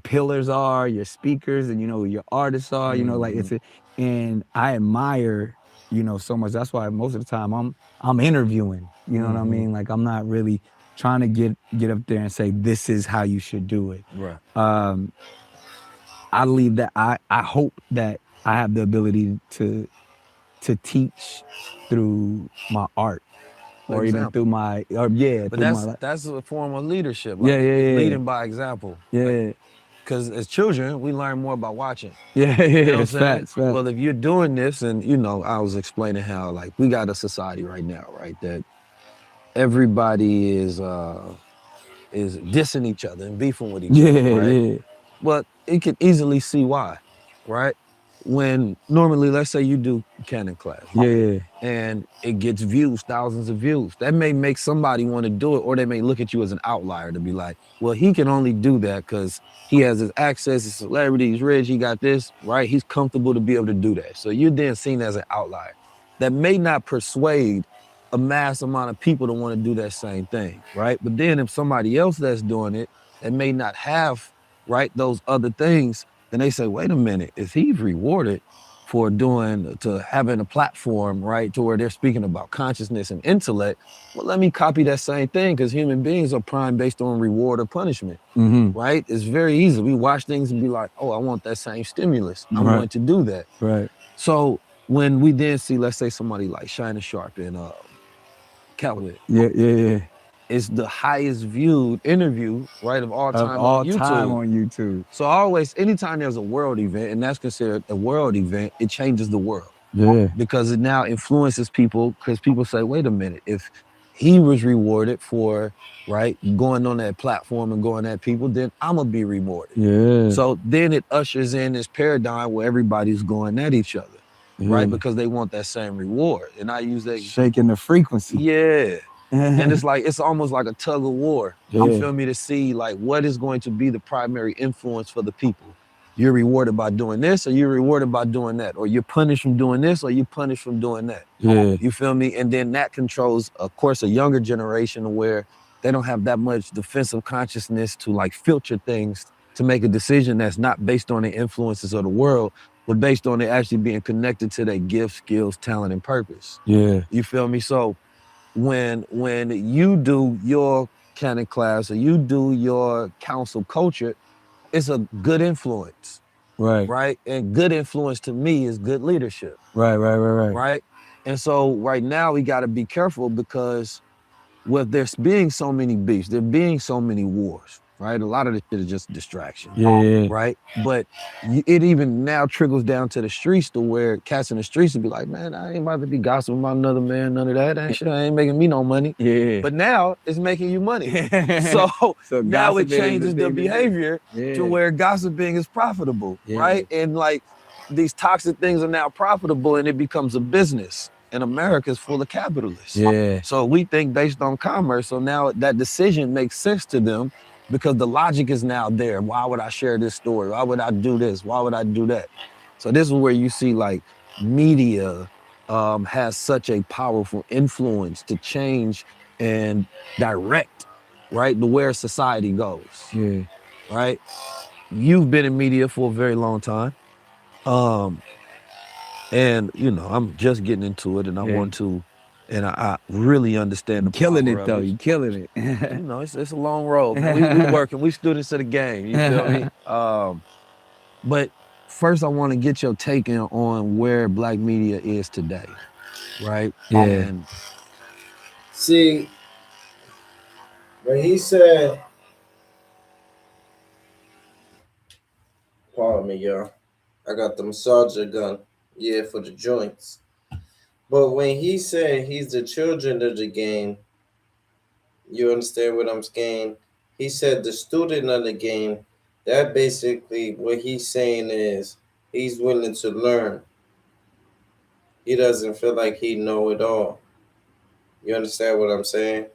Speaker 3: pillars are, your speakers, and you know who your artists are. You know, like and I admire, you know, so much. That's why most of the time I'm interviewing. You know what I mean? Like I'm not really trying to get up there and say this is how you should do it. I leave that. I hope that I have the ability to teach through my art. Or even through my,
Speaker 21: But that's a form of leadership. Like leading by example. Because as children, we learn more by watching. You know what I'm saying?
Speaker 3: Facts.
Speaker 21: Well, if you're doing this, and you know, I was explaining how like we got a society right now, right, that everybody is dissing each other and beefing with each other, right? But it can easily see why, right? When normally, let's say you do Canon class, and it gets views, thousands of views. That may make somebody want to do it, or they may look at you as an outlier to be like, well, he can only do that because he has his access, his celebrity, he's rich, he got this, right? He's comfortable to be able to do that. So you're then seen as an outlier. That may not persuade a mass amount of people to want to do that same thing, right? But then if somebody else that's doing it and may not have, right, those other things, then they say, wait a minute, if he's rewarded for having a platform, right, to where they're speaking about consciousness and intellect, well, let me copy that same thing, because human beings are primed based on reward or punishment, right? It's very easy. We watch things and be like, oh, I want that same stimulus. I'm
Speaker 3: Right.
Speaker 21: going to do that.
Speaker 3: Right.
Speaker 21: So when we then see, let's say somebody like Shannon Sharp and Catwood,
Speaker 3: Yeah.
Speaker 21: it's the highest viewed interview, right, of all time
Speaker 3: All
Speaker 21: on YouTube.
Speaker 3: time on YouTube.
Speaker 21: So always, anytime there's a world event, and that's considered a world event, it changes the world.
Speaker 3: Yeah.
Speaker 21: Because it now influences people, because people say, wait a minute, if he was rewarded for, right, going on that platform and going at people, then I'm gonna be rewarded.
Speaker 3: Yeah.
Speaker 21: So then it ushers in this paradigm where everybody's going at each other, right?
Speaker 3: Yeah.
Speaker 21: Because they want that same reward. And I use that.
Speaker 3: Shaking the frequency.
Speaker 21: Yeah. And it's almost like a tug of war. You
Speaker 3: Yeah.
Speaker 21: feel me? To see like what is going to be the primary influence for the people. You're rewarded by doing this, or you're rewarded by doing that, or you're punished from doing this, or you're punished from doing that.
Speaker 3: Yeah.
Speaker 21: You feel me? And then that controls, of course, a younger generation where they don't have that much defensive consciousness to like filter things to make a decision that's not based on the influences of the world, but based on it actually being connected to their gifts, skills, talent, and purpose.
Speaker 3: Yeah.
Speaker 21: You feel me? So when you do your canon class or you do your council culture, it's a good influence.
Speaker 3: Right.
Speaker 21: Right? And good influence to me is good leadership.
Speaker 3: Right.
Speaker 21: Right? And so right now we gotta be careful, because with there's being so many beefs, there being so many wars, right? A lot of this shit is just distraction.
Speaker 3: Yeah.
Speaker 21: Right? But it even now trickles down to the streets, to where cats in the streets will be like, man, I ain't about to be gossiping about another man, none of that. That shit ain't making me no money.
Speaker 3: Yeah.
Speaker 21: But now it's making you money. So now it
Speaker 3: gossiping is
Speaker 21: changes
Speaker 3: the
Speaker 21: the
Speaker 3: thing to do.
Speaker 21: behavior
Speaker 3: Yeah.
Speaker 21: to where gossiping is profitable,
Speaker 3: Yeah.
Speaker 21: right? And like these toxic things are now profitable, and it becomes a business. And America is full of capitalists.
Speaker 3: Yeah.
Speaker 21: So we think based on commerce. So now that decision makes sense to them, because the logic is now there. Why would I share this story? Why would I do this? Why would I do that? So this is where you see like media has such a powerful influence to change and direct, right, to where society goes.
Speaker 3: Yeah.
Speaker 21: Right? You've been in media for a very long time. And you know, I'm just getting into it, and I want to, and I really understand the
Speaker 3: Killing
Speaker 21: power
Speaker 3: it
Speaker 21: of
Speaker 3: though. You killing it.
Speaker 21: You know, it's a long road. Man. We working. We students of the game. You feel me? But first, I want to get your take on where Black media is today, right?
Speaker 3: Yeah.
Speaker 21: And
Speaker 1: See, when he said, pardon me, y'all, I got the massager gun, yeah, for the joints. But when he said he's the children of the game, you understand what I'm saying? He said the student of the game. That basically what he's saying is he's willing to learn. He doesn't feel like he know it all. You understand what I'm saying?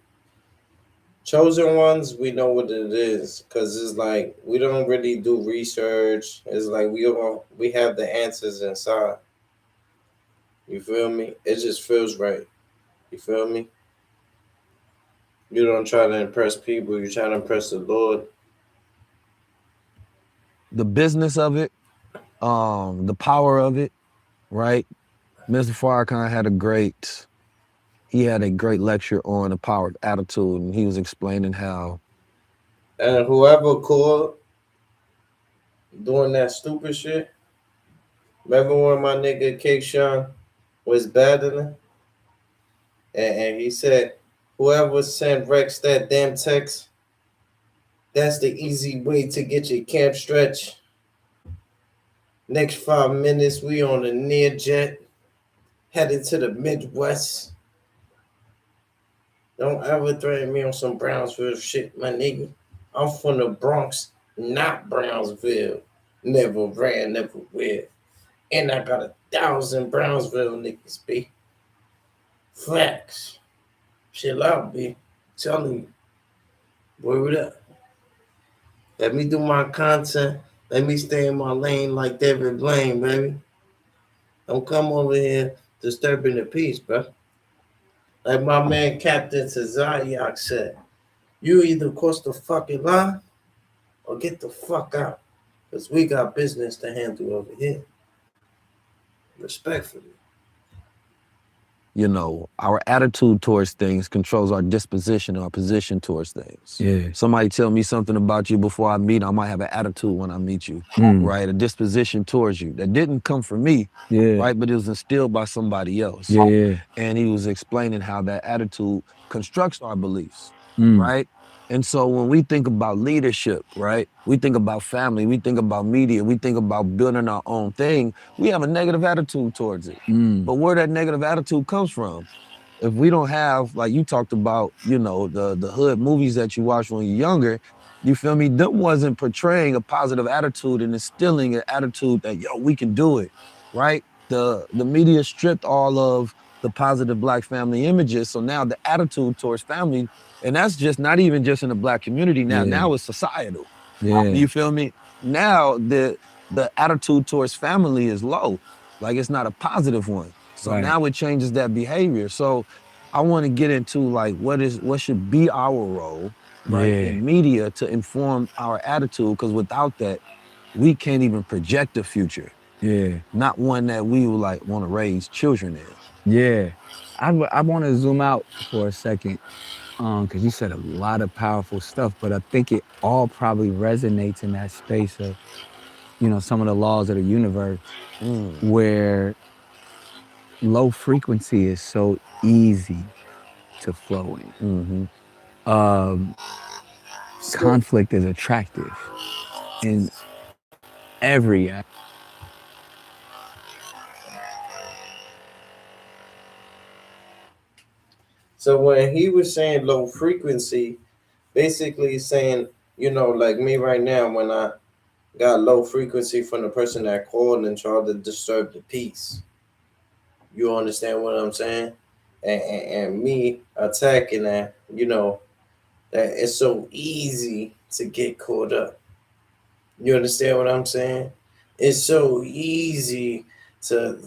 Speaker 1: Chosen ones, we know what it is, because it's like we don't really do research. It's like we have the answers inside. You feel me? It just feels right. You feel me? You don't try to impress people. You try to impress the Lord.
Speaker 21: the business of it, the power of it, right? Mr. Farrakhan had a great lecture on the power of attitude, and he was explaining how.
Speaker 1: And whoever called doing that stupid shit, remember when my nigga Cake Sean was battling? And he said, whoever sent Rex that damn text, that's the easy way to get your camp stretch. Next 5 minutes, we on a near jet, headed to the Midwest. Don't ever threaten me on some Brownsville shit, my nigga. I'm from the Bronx, not Brownsville. Never ran, never will. And I got 1,000 Brownsville niggas, B. Facts. Chill out, B. Telling you. Word up. Let me do my content. Let me stay in my lane like David Blaine, baby. Don't come over here disturbing the peace, bro. Like my man Captain Tazayak said, you either cross the fucking line or get the fuck out. Because we got business to handle over here. Respectfully.
Speaker 21: You know, our attitude towards things controls our disposition or our position towards things.
Speaker 3: Yeah.
Speaker 21: Somebody tell me something about you before I meet, I might have an attitude when I meet you, right? A disposition towards you that didn't come from me, right? But it was instilled by somebody else.
Speaker 3: Yeah.
Speaker 21: And he was explaining how that attitude constructs our beliefs, right? And so when we think about leadership, right? We think about family, we think about media, we think about building our own thing, we have a negative attitude towards it. But where that negative attitude comes from, if we don't have, like you talked about, you know, the hood movies that you watch when you're younger, you feel me? Them wasn't portraying a positive attitude and instilling an attitude that, yo, we can do it, right? The media stripped all of the positive Black family images, so now the attitude towards family, and that's just not even just in the Black community now. Now it's societal. You feel me? Now the attitude towards family is low. Like it's not a positive one. So now it changes that behavior. So I want to get into like what should be our role, right, in media to inform our attitude, because without that, we can't even project the future. Not one that we would like want to raise children in.
Speaker 3: I want to zoom out for a second, because you said a lot of powerful stuff, but I think it all probably resonates in that space of, you know, some of the laws of the universe, where low frequency is so easy to flow in. Conflict is attractive in every act.
Speaker 1: So when he was saying low frequency, basically he's saying, you know, like me right now, when I got low frequency from the person that called and tried to disturb the peace. You understand what I'm saying? And me attacking that, you know, that it's so easy to get caught up. You understand what I'm saying? It's so easy to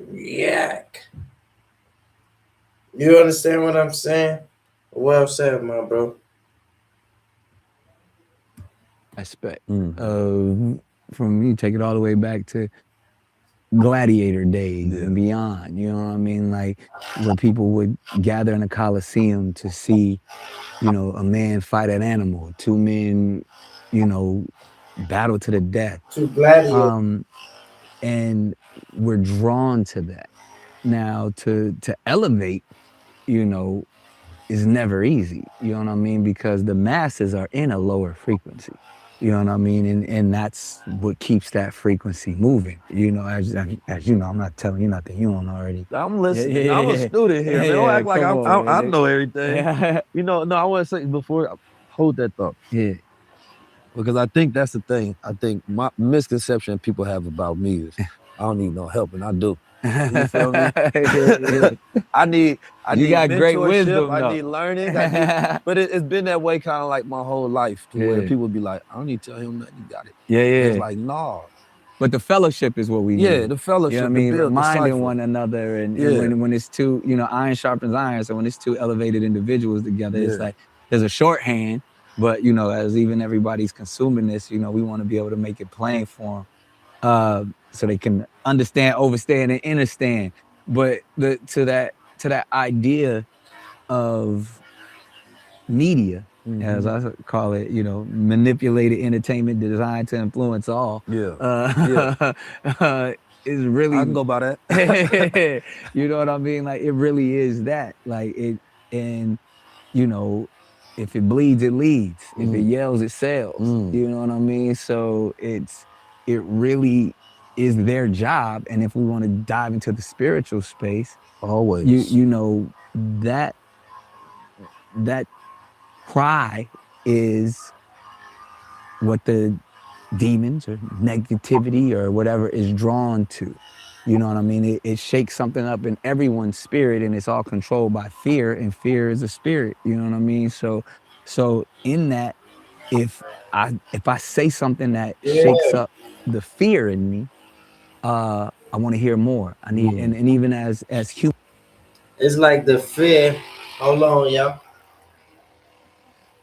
Speaker 1: react. You understand what I'm saying? Well said, my bro.
Speaker 3: Aspect of, from you take it all the way back to gladiator days and beyond, you know what I mean? Like where people would gather in a coliseum to see, you know, a man fight an animal, two men, you know, battle to the death.
Speaker 1: Two gladiators.
Speaker 3: And we're drawn to that. Now to elevate, you know, is never easy, you know what I mean? Because the masses are in a lower frequency. You know what I mean? And that's what keeps that frequency moving. You know, as you know, I'm not telling you nothing you don't already.
Speaker 21: I'm listening. I'm a student here. Man. Don't act like I know everything. You know, no, I want to say before, hold that thought. Because I think that's the thing. I think my misconception people have about me is I don't need no help, and I do. You feel me? I need
Speaker 3: got great wisdom.
Speaker 21: I need learning. But it's been that way kind of like my whole life, to where people be like, I don't need to tell him nothing. You got it. It's like, nah.
Speaker 3: But the fellowship is what we need.
Speaker 21: The fellowship.
Speaker 3: You know what I mean? Reminding one another, and when it's two, you know, iron sharpens iron. So when it's two elevated individuals together, it's like there's a shorthand. But you know, as even everybody's consuming this, you know, we want to be able to make it plain for them, so they can understand, overstand, and understand. But to that idea of media, as I call it, you know, manipulated entertainment designed to influence all. Is really,
Speaker 21: I can go by that.
Speaker 3: You know what I mean? Like it really is that. Like it, and you know, if it bleeds, it leads. If it yells, it sells. You know what I mean? So it really is their job. And if we want to dive into the spiritual space,
Speaker 21: always,
Speaker 3: you know, that cry is what the demons or negativity or whatever is drawn to. You know what I mean? It shakes something up in everyone's spirit, and it's all controlled by fear, and fear is a spirit. You know what I mean? So in that, if I say something that shakes up the fear in me, I want to hear more. I need, and even as human,
Speaker 1: It's like the fear. Hold on, y'all.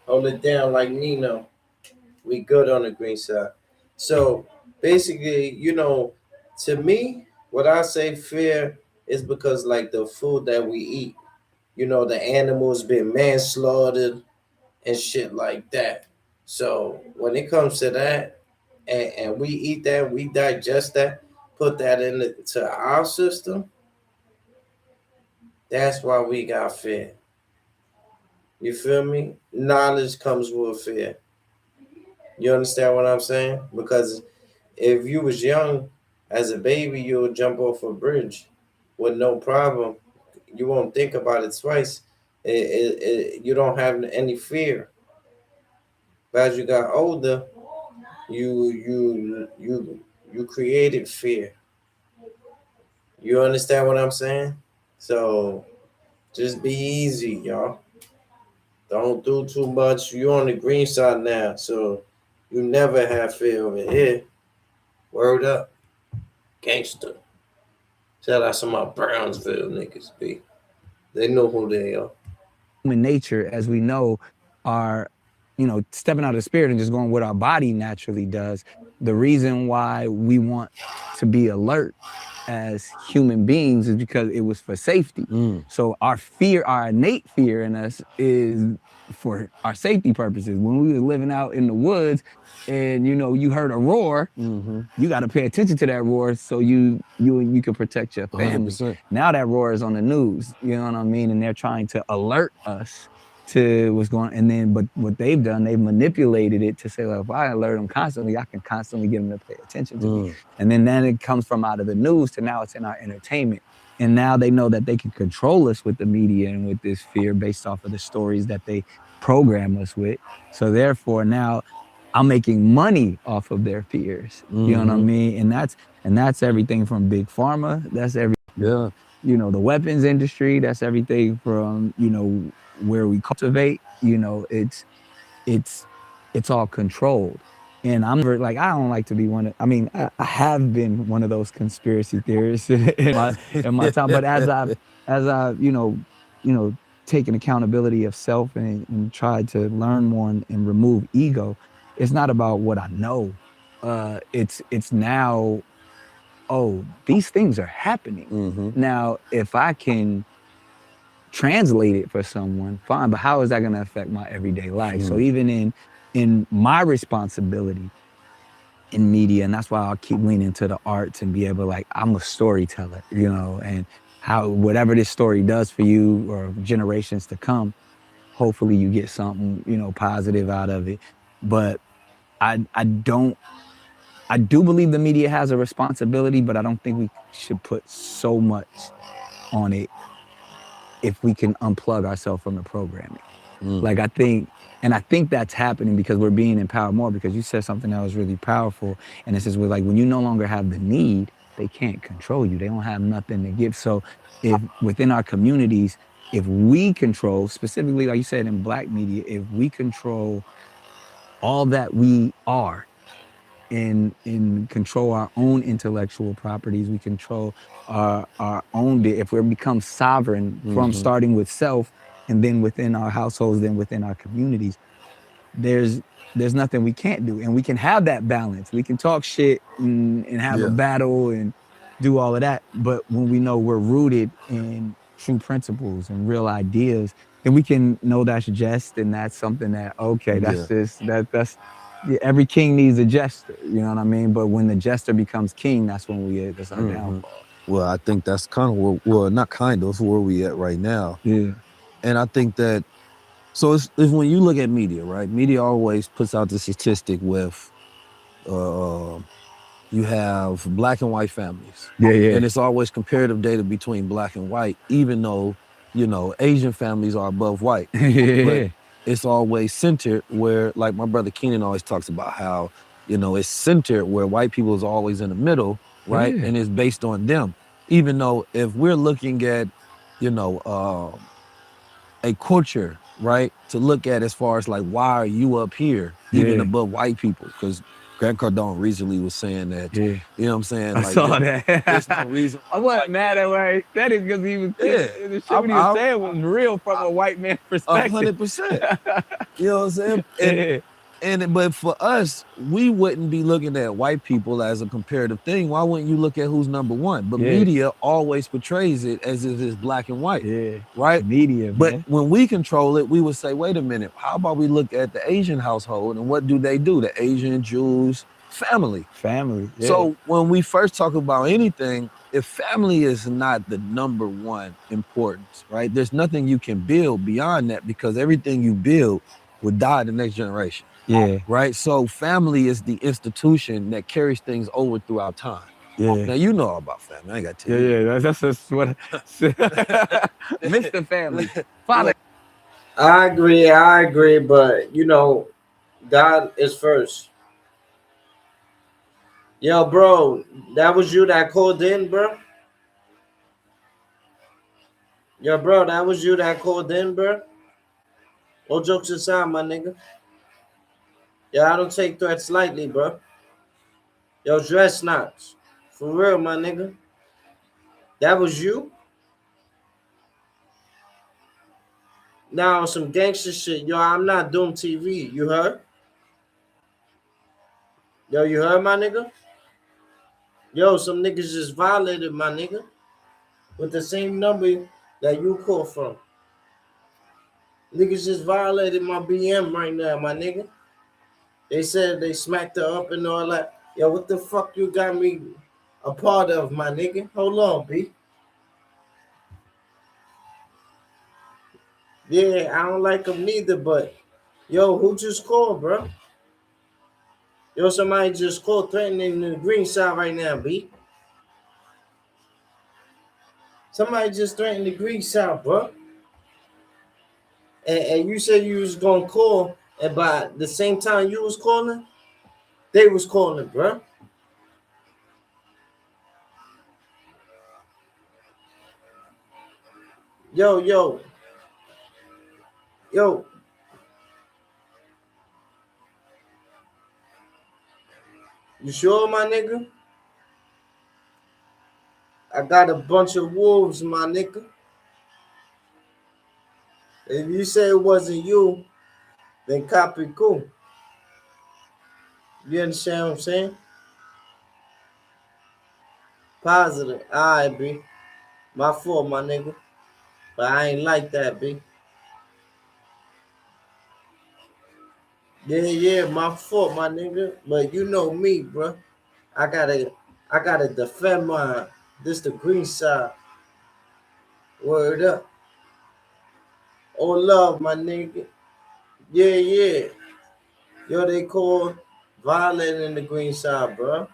Speaker 1: Hold it down like Nino. We good on the green side. So basically, to me, what I say fear is because like the food that we eat, the animals been manslaughtered and shit like that. So when it comes to that, and we eat that, we digest that, put that into our system, that's why we got fear. You feel me? Knowledge comes with fear. You understand what I'm saying? Because if you was young as a baby, you would jump off a bridge with no problem. You won't think about it twice. You don't have any fear. But as you got older, you created fear. You understand what I'm saying? So just be easy, y'all. Don't do too much. You're on the green side now, so you never have fear over here. Word up. Gangster. Shout out to my Brownsville niggas, B. They know who they are.
Speaker 3: Human nature, as we know, are, stepping out of the spirit and just going what our body naturally does. The reason why we want to be alert as human beings is because it was for safety. So our innate fear in us is for our safety purposes. When we were living out in the woods and you heard a roar, you got to pay attention to that roar so you can protect your family.
Speaker 21: 100%.
Speaker 3: Now that roar is on the news, you know what I mean? And they're trying to alert us to what's going on. And then, but what they've done, they've manipulated it to say, well, if I alert them constantly, I can constantly get them to pay attention to me. And then it comes from out of the news to now it's in our entertainment. And now they know that they can control us with the media and with this fear based off of the stories that they program us with. So therefore now I'm making money off of their fears. You know what I mean? And that's everything from big pharma. That's the weapons industry. That's everything from, where we cultivate, it's all controlled. And I'm I don't like to be I have been one of those conspiracy theorists in my time, but as I've taken accountability of self and tried to learn more and remove ego, it's not about what I know. It's now, these things are happening. Now, if I can translate it for someone, fine, but how is that going to affect my everyday life? So even in my responsibility in media, and that's why I'll keep leaning to the arts and be able I'm a storyteller, and how whatever this story does for you or generations to come, hopefully you get something, positive out of it. But I do believe the media has a responsibility, but I don't think we should put so much on it if we can unplug ourselves from the programming. I think that's happening because we're being empowered more, because you said something that was really powerful. And this is when you no longer have the need, they can't control you. They don't have nothing to give. So if within our communities, if we control, specifically, like you said, in Black media, if we control all that we are, and control our own intellectual properties, we control our own, if we become sovereign from starting with self and then within our households, then within our communities, there's nothing we can't do. And we can have that balance. We can talk shit and have a battle and do all of that. But when we know we're rooted in true principles and real ideas, then we can know that's jest and that's something that, that's every king needs a jester, you know what I mean? But when the jester becomes king, that's when that's our downfall.
Speaker 21: Well, I think that's kind of where we at right now.
Speaker 3: Yeah.
Speaker 21: And I think that, so it's when you look at media, right? Media always puts out the statistic with, you have Black and white families.
Speaker 3: Yeah.
Speaker 21: And it's always comparative data between Black and white, even though, Asian families are above white. But it's always centered where, like my brother Keenan always talks about how, it's centered where white people is always in the middle, right? And it's based on them. Even though if we're looking at, a culture, right, to look at as far as why are you up here even above white people? Because Grant Cardone recently was saying that, you know what I'm saying?
Speaker 3: I saw
Speaker 21: there's
Speaker 3: that.
Speaker 21: no reason.
Speaker 3: I wasn't mad at why he said it because he was
Speaker 21: Yeah.
Speaker 3: the shit what he was saying was real from a white man perspective.
Speaker 21: 100%. You know what I'm saying? But for us, we wouldn't be looking at white people as a comparative thing. Why wouldn't you look at who's number one? But media always portrays it as if it's black and white.
Speaker 3: Yeah.
Speaker 21: Right?
Speaker 3: Media,
Speaker 21: But
Speaker 3: man.
Speaker 21: when we control it, we would say, wait a minute, how about we look at the Asian household and what do they do? The Asian, Jews, family.
Speaker 3: Family. Yeah.
Speaker 21: So when we first talk about anything, if family is not the number one importance, right? There's nothing you can build beyond that because everything you build would die the next generation.
Speaker 3: Yeah.
Speaker 21: Right? So family is the institution that carries things over throughout time.
Speaker 3: Yeah.
Speaker 21: Now you know all about family. I ain't got to tell you.
Speaker 3: Yeah, that's what Mr. Family. Father.
Speaker 1: I agree, but you know, God is first. Yo, bro, that was you that called in, bro? Yo, bro, that was you that called in, bro? All jokes aside, my nigga. Yeah, I don't take threats lightly, bro. Yo, dress knots. For real, my nigga. That was you? Now, some gangster shit. Yo, I'm not Doom TV. You heard? Yo, you heard, my nigga? Yo, some niggas just violated my nigga with the same number that you called from. Niggas just violated my BM right now, my nigga. They said they smacked her up and all that. Yo, what the fuck you got me a part of, my nigga? Hold on, B. Yeah, I don't like them neither, but yo, who just called, bro? Yo, somebody just called threatening the green side right now, B. Somebody just threatened the green side, bro. And you said you was gonna call, and by the same time you was calling, they was calling, bro. Yo. You sure, my nigga? I got a bunch of wolves, my nigga. If you say it wasn't you, then copy cool. You understand what I'm saying? Positive. All right, B. My fault, my nigga. But I ain't like that, B. Yeah, my fault, my nigga. But you know me, bro. I gotta defend mine. This the green side. Word up. Oh, love, my nigga. Yeah. Yo, they call violating the green side, bro.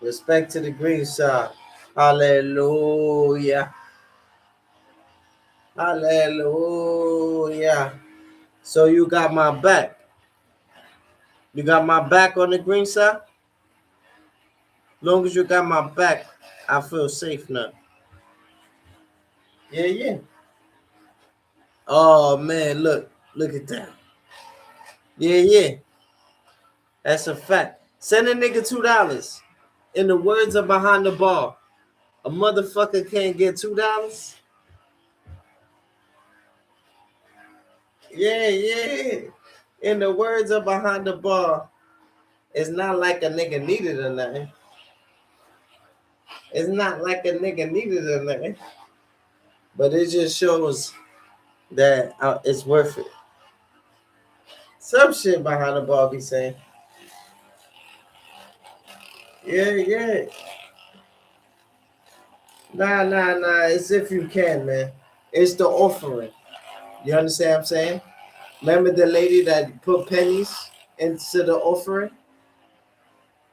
Speaker 1: Respect to the green side. Hallelujah. Hallelujah. So you got my back. You got my back on the green side? Long as you got my back, I feel safe now. Yeah. Oh man, look at that. Yeah. That's a fact. Send a nigga $2. In the words of Behind the Bar, a motherfucker can't get $2. Yeah. In the words of Behind the Bar, it's not like a nigga needed or nothing. It's not like a nigga needed or nothing. But it just shows that it's worth it. Some shit Behind the Bar be saying. Yeah. Nah. It's if you can, man. It's the offering. You understand what I'm saying? Remember the lady that put pennies into the offering?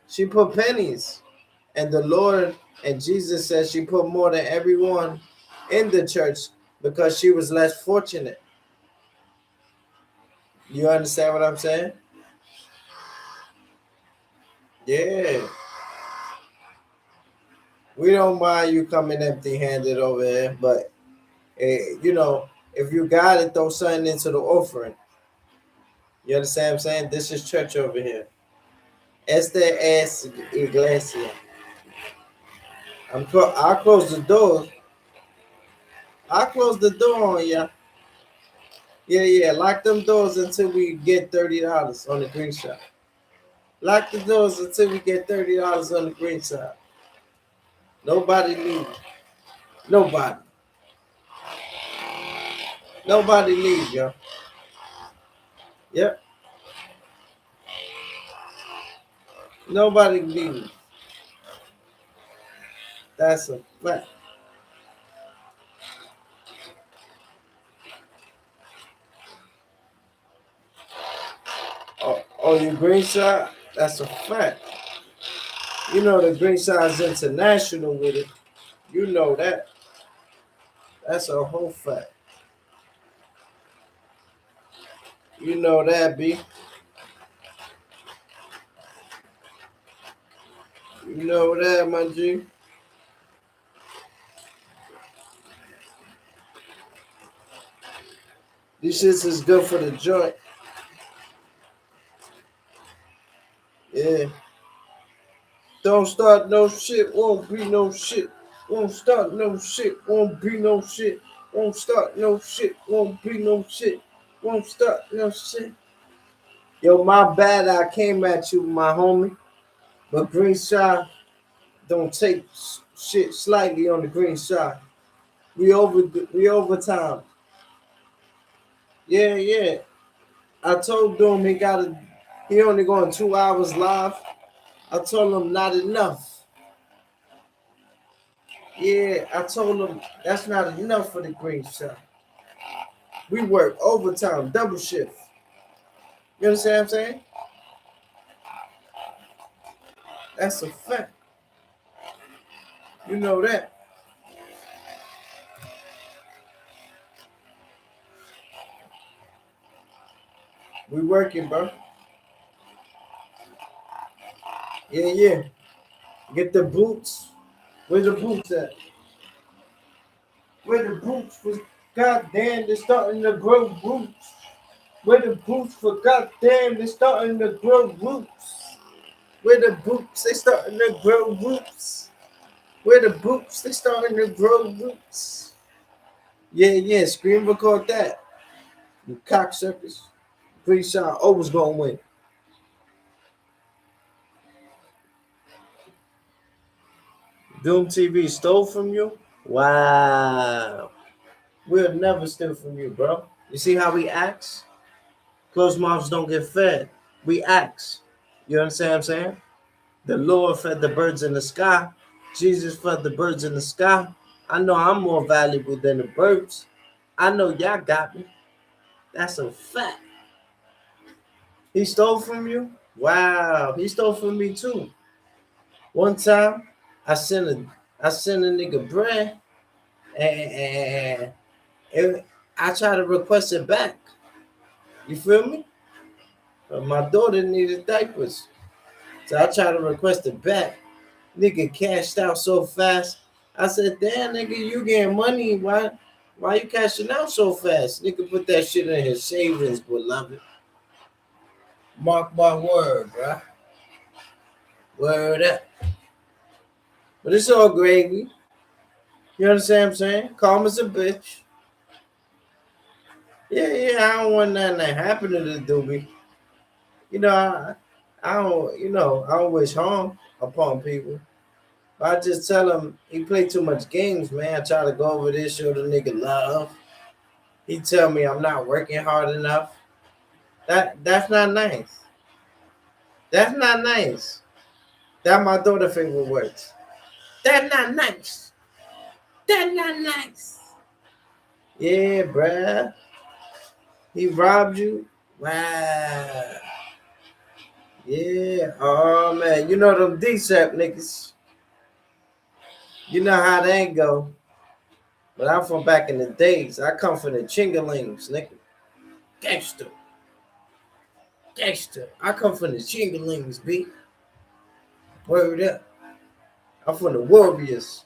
Speaker 1: She put pennies. And the Lord and Jesus says she put more than everyone in the church because she was less fortunate. You understand what I'm saying? Yeah. We don't mind you coming empty-handed over here, but, you know, if you got it, throw something into the offering. You understand what I'm saying? This is church over here. Esta es iglesia. I'll close the door. I'll close the door on ya. Yeah. Lock them doors until we get $30 on the green shop. Lock the doors until we get $30 on the green side. Nobody leave. Nobody leave, yo. Yep. Nobody leave. That's a fact. Oh, your green side? That's a fact. You know the green side is international with it. You know that. That's a whole fact. You know that, B. You know that, my G. These shits is good for the joint. Yeah. Don't start no shit, won't be no shit. Won't start no shit, won't be no shit. Won't start no shit, won't be no shit. Won't start no shit. Yo, my bad, I came at you, my homie. But green side don't take shit slightly on the green side. We overtime. Yeah. I told Doom he only going 2 hours live. I told him not enough. Yeah, I told him that's not enough for the green side. We work overtime, double shift. You understand what I'm saying? That's a fact. You know that. We working, bro. Yeah. Get the boots. Where the boots at? Where the boots for goddamn they're starting to grow roots. Where the boots for goddamn they're starting to grow roots. Where the boots they starting to grow roots. Where the boots they starting to grow roots. Yeah, screen record that. You cocksuckers. Green shot always gonna win. Doom TV stole from you? Wow. We'll never steal from you, bro. You see how we act? Closed mouths don't get fed. We act. You understand what I'm saying? The Lord fed the birds in the sky. Jesus fed the birds in the sky. I know I'm more valuable than the birds. I know y'all got me. That's a fact. He stole from you? Wow. He stole from me too. One time, I sent a nigga bread and I try to request it back. You feel me? But my daughter needed diapers. So I try to request it back. Nigga cashed out so fast. I said, damn, nigga, you getting money. Why you cashing out so fast? Nigga put that shit in his savings, beloved. Mark my word, bro. Word up. But it's all gravy. You understand what I'm saying? Calm as a bitch. Yeah, I don't want nothing to happen to the doobie. You know, I don't wish harm upon people. But I just tell him he play too much games, man. I try to go over this, show the nigga love. He tell me I'm not working hard enough. That's not nice. That's not nice. That's my daughter's favorite words. That's not nice. That's not nice. Yeah, bruh. He robbed you? Wow. Yeah. Oh, man. You know them DSAP niggas. You know how they go. But I'm from back in the days. I come from the Chingalings, nigga. Gangster. I come from the Chingalings, B. Word up. I'm from the Warriors.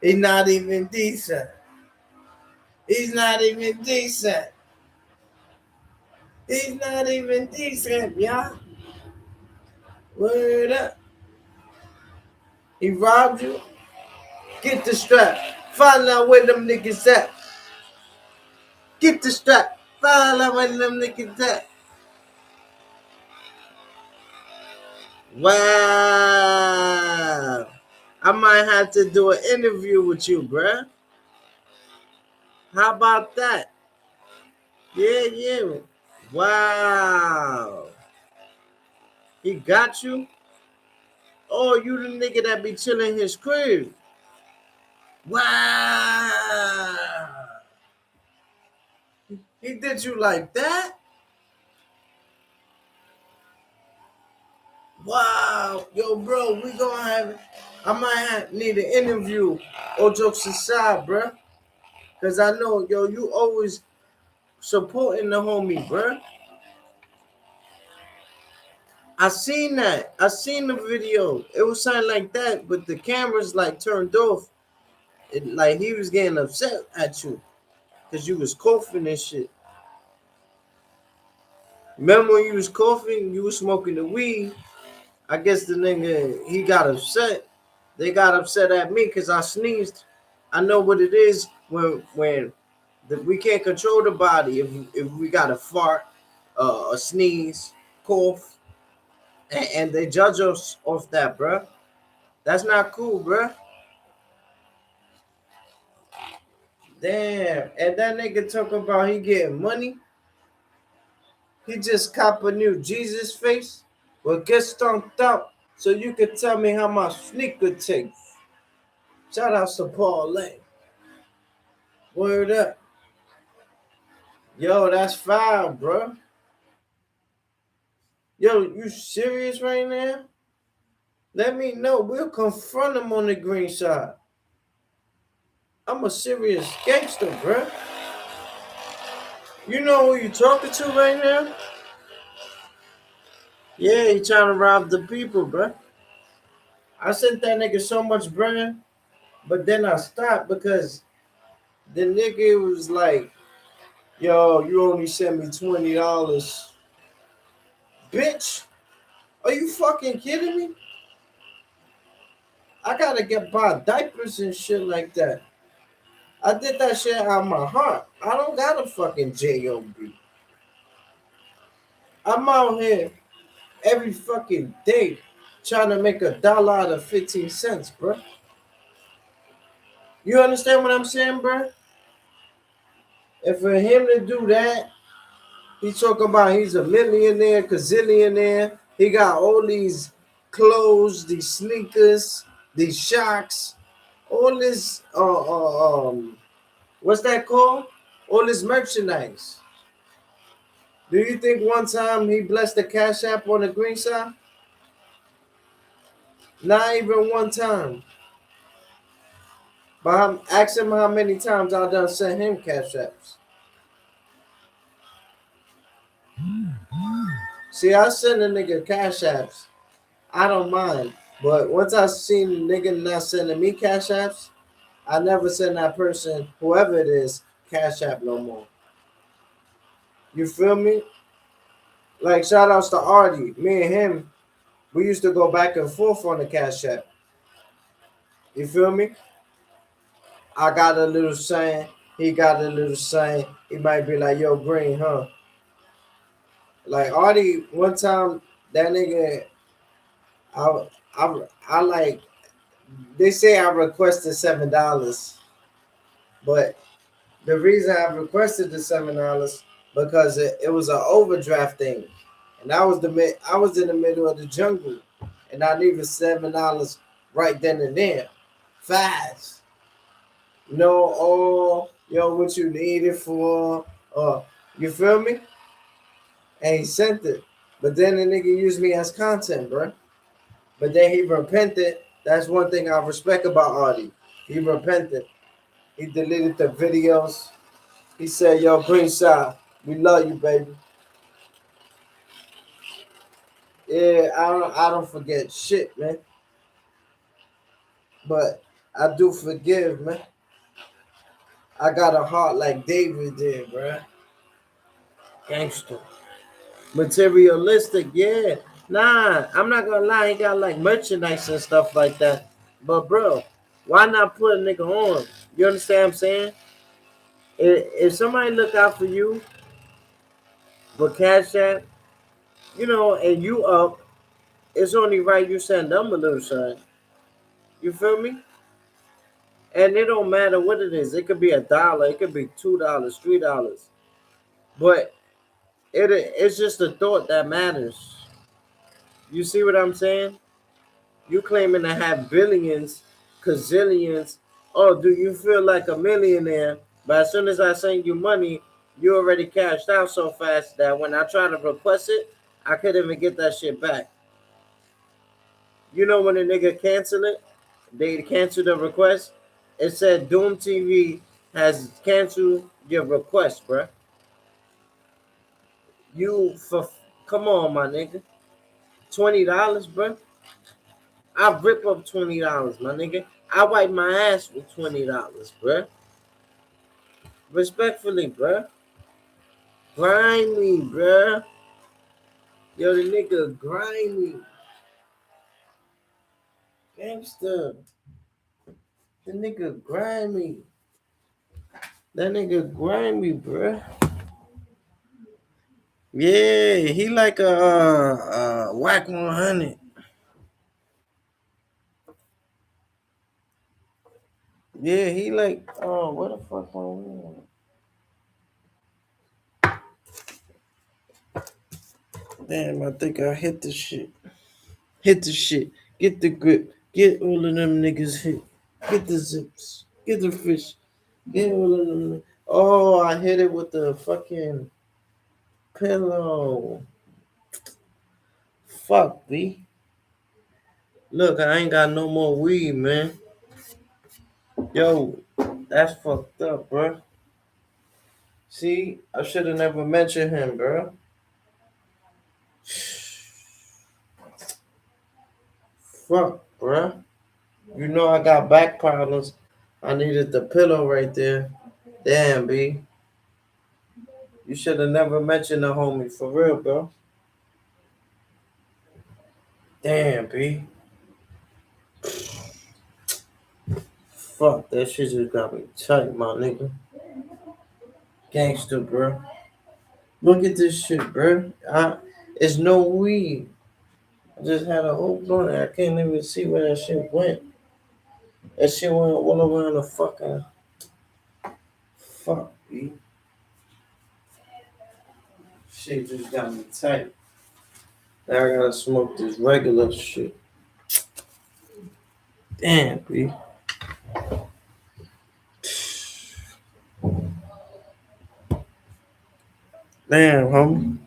Speaker 1: He's not even decent. He's not even decent, y'all. Word up. He robbed you. Get the strap. Find out where them niggas at. Get the strap. Find out where them niggas at. Wow. I might have to do an interview with you, bruh. How about that? Yeah. Wow. He got you? Oh, you the nigga that be chilling his crib. Wow. He did you like that? Wow. Yo, bro, we gonna have, I might need an interview. All jokes aside, bro. Because I know, yo, you always supporting the homie, bro. I seen that. I seen the video. It was something like that, but the camera's like turned off. It, like he was getting upset at you because you was coughing and shit. Remember when you was coughing, you was smoking the weed. I guess the nigga, he got upset. They got upset at me because I sneezed. I know what it is when we can't control the body. If we got a fart, a sneeze, cough. And they judge us off that, bruh. That's not cool, bruh. Damn. And that nigga talk about he getting money. He just cop a new Jesus face. Well, get stomped out so you can tell me how much sneaker takes. Shout out to Paul Lane. Word up. Yo, that's foul, bruh. Yo, you serious right now? Let me know. We'll confront him on the green side. I'm a serious gangster, bruh. You know who you talking to right now? Yeah, he trying to rob the people, bruh. I sent that nigga so much bread, but then I stopped because the nigga was like, yo, you only sent me $20. Bitch, are you fucking kidding me? I gotta buy diapers and shit like that. I did that shit out of my heart. I don't got a fucking J.O.B. I'm out here every fucking day trying to make $1 out of 15 cents, bro. You understand what I'm saying, bro? And for him to do that, he's talking about he's a millionaire, gazillionaire. He got all these clothes, these sneakers, these shocks, all this what's that called? All this merchandise. Do you think one time he blessed the Cash App on the green side? Not even one time. But ask him how many times I done sent him Cash Apps. See, I send a nigga Cash Apps. I don't mind. But once I seen a nigga not sending me Cash Apps, I never send that person, whoever it is, Cash App no more. You feel me? Like, shout outs to Artie. Me and him, we used to go back and forth on the Cash App. You feel me? I got a little saying. He got a little saying. He might be like, yo, Green, huh? Like, Artie, one time, that nigga, I like, they say I requested $7. But the reason I requested the $7 because it was an overdraft thing. And I was in the middle of the jungle. And I needed $7 right then and there. Fast. No, yo, what you need it for? You feel me? And he sent it. But then the nigga used me as content, bro. But then he repented. That's one thing I respect about Artie. He repented. He deleted the videos. He said, yo, Greenside, we love you, baby. Yeah, I don't forget shit, man. But I do forgive, man. I got a heart like David did, bruh. Gangster. Materialistic, yeah. Nah, I'm not gonna lie, he got like merchandise and stuff like that. But bro, why not put a nigga on? You understand what I'm saying? If somebody look out for you, but Cash App, you know, and you up, it's only right you send them a little something. You feel me? And it don't matter what it is. It could be $1, it could be $2, $3. But it's just the thought that matters. You see what I'm saying? You claiming to have billions, gazillions. Oh, do you feel like a millionaire? But as soon as I send you money, you already cashed out so fast that when I try to request it, I couldn't even get that shit back. You know when a nigga cancel it, they cancel the request. It said Doom TV has canceled your request, bruh. Come on, my nigga. $20, bruh. I rip up $20, my nigga. I wipe my ass with $20, bruh. Respectfully, bruh. Grimy, bruh. Yo, the nigga grimy. Gangster. The nigga grimy. That nigga grimy, bruh. Yeah, he like a whack 100. Yeah, he like, oh, what the fuck on? Damn, I think I hit the shit. Hit the shit. Get the grip. Get all of them niggas hit. Get the zips. Get the fish. Get all of them. Oh, I hit it with the fucking pillow. Fuck, B. Look, I ain't got no more weed, man. Yo, that's fucked up, bro. See, I should have never mentioned him, bro. Fuck, bro. You know I got back problems. I needed the pillow right there. Damn, B. You should have never mentioned the homie, for real, bro. Damn, B. Fuck, that shit just got me tight, my nigga. Gangster, bro. Look at this shit, bro. It's no weed. I just had a whole blunt. I can't even see where that shit went. That shit went all around the fucking... Fuck, B. Shit just got me tight. Now I gotta smoke this regular shit. Damn, B. Damn, homie.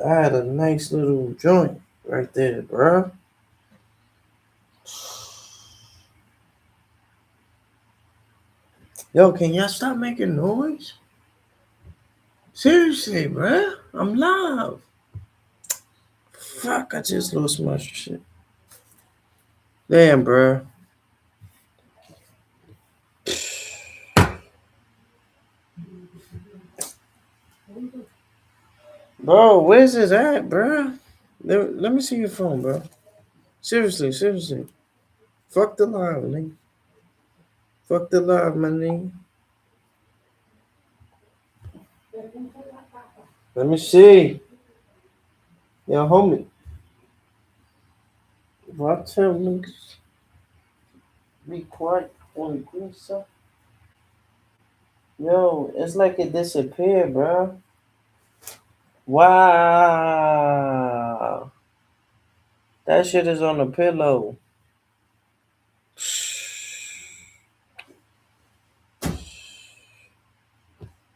Speaker 1: I had a nice little joint right there, bro. Yo, can y'all stop making noise? Seriously, bro. I'm live. Fuck, I just lost my shit. Damn, bro. Bro, where's this at, bro? Let me see your phone, bro. Seriously. Fuck the live, nigga. Fuck the live, my nigga. Let me see. Yo, homie. If I tell niggas be quiet on the green stuff. Yo, it's like it disappeared, bro. Wow. That shit is on the pillow.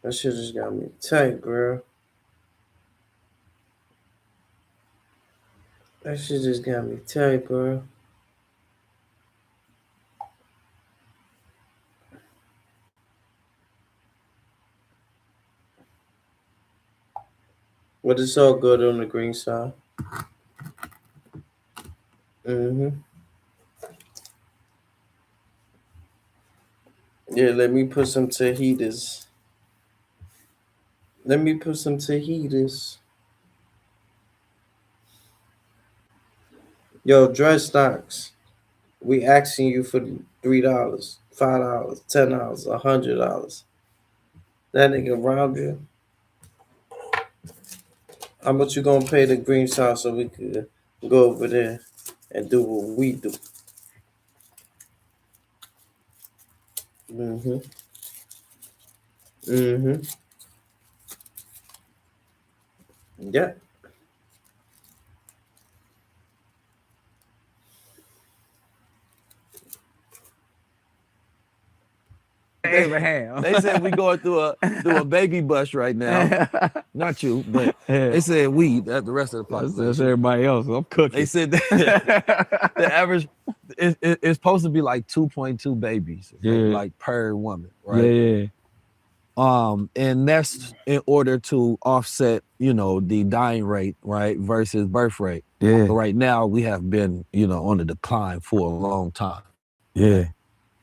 Speaker 1: That shit just got me tight, bro. That shit just got me tight, bro. But it's all good on the green side. Yeah, let me put some tajitas. Let me put some tajitas. Yo, Dreadstocks. We asking you for $3, $5, $10, $100. That nigga robbed you. How much you gonna pay the green sauce so we could go over there and do what we do? Mm-hmm. Mm-hmm. Yeah.
Speaker 3: Abraham.
Speaker 17: They said we going through a baby bus right now. Not you, but they said we, the rest of the population.
Speaker 3: That's everybody else. I'm cooking.
Speaker 17: They said that the average it's supposed to be like 2.2 babies, like per woman, right?
Speaker 3: Yeah.
Speaker 17: And that's in order to offset, the dying rate, right, versus birth rate.
Speaker 3: Yeah.
Speaker 17: But right now we have been, on the decline for a long time.
Speaker 3: Yeah.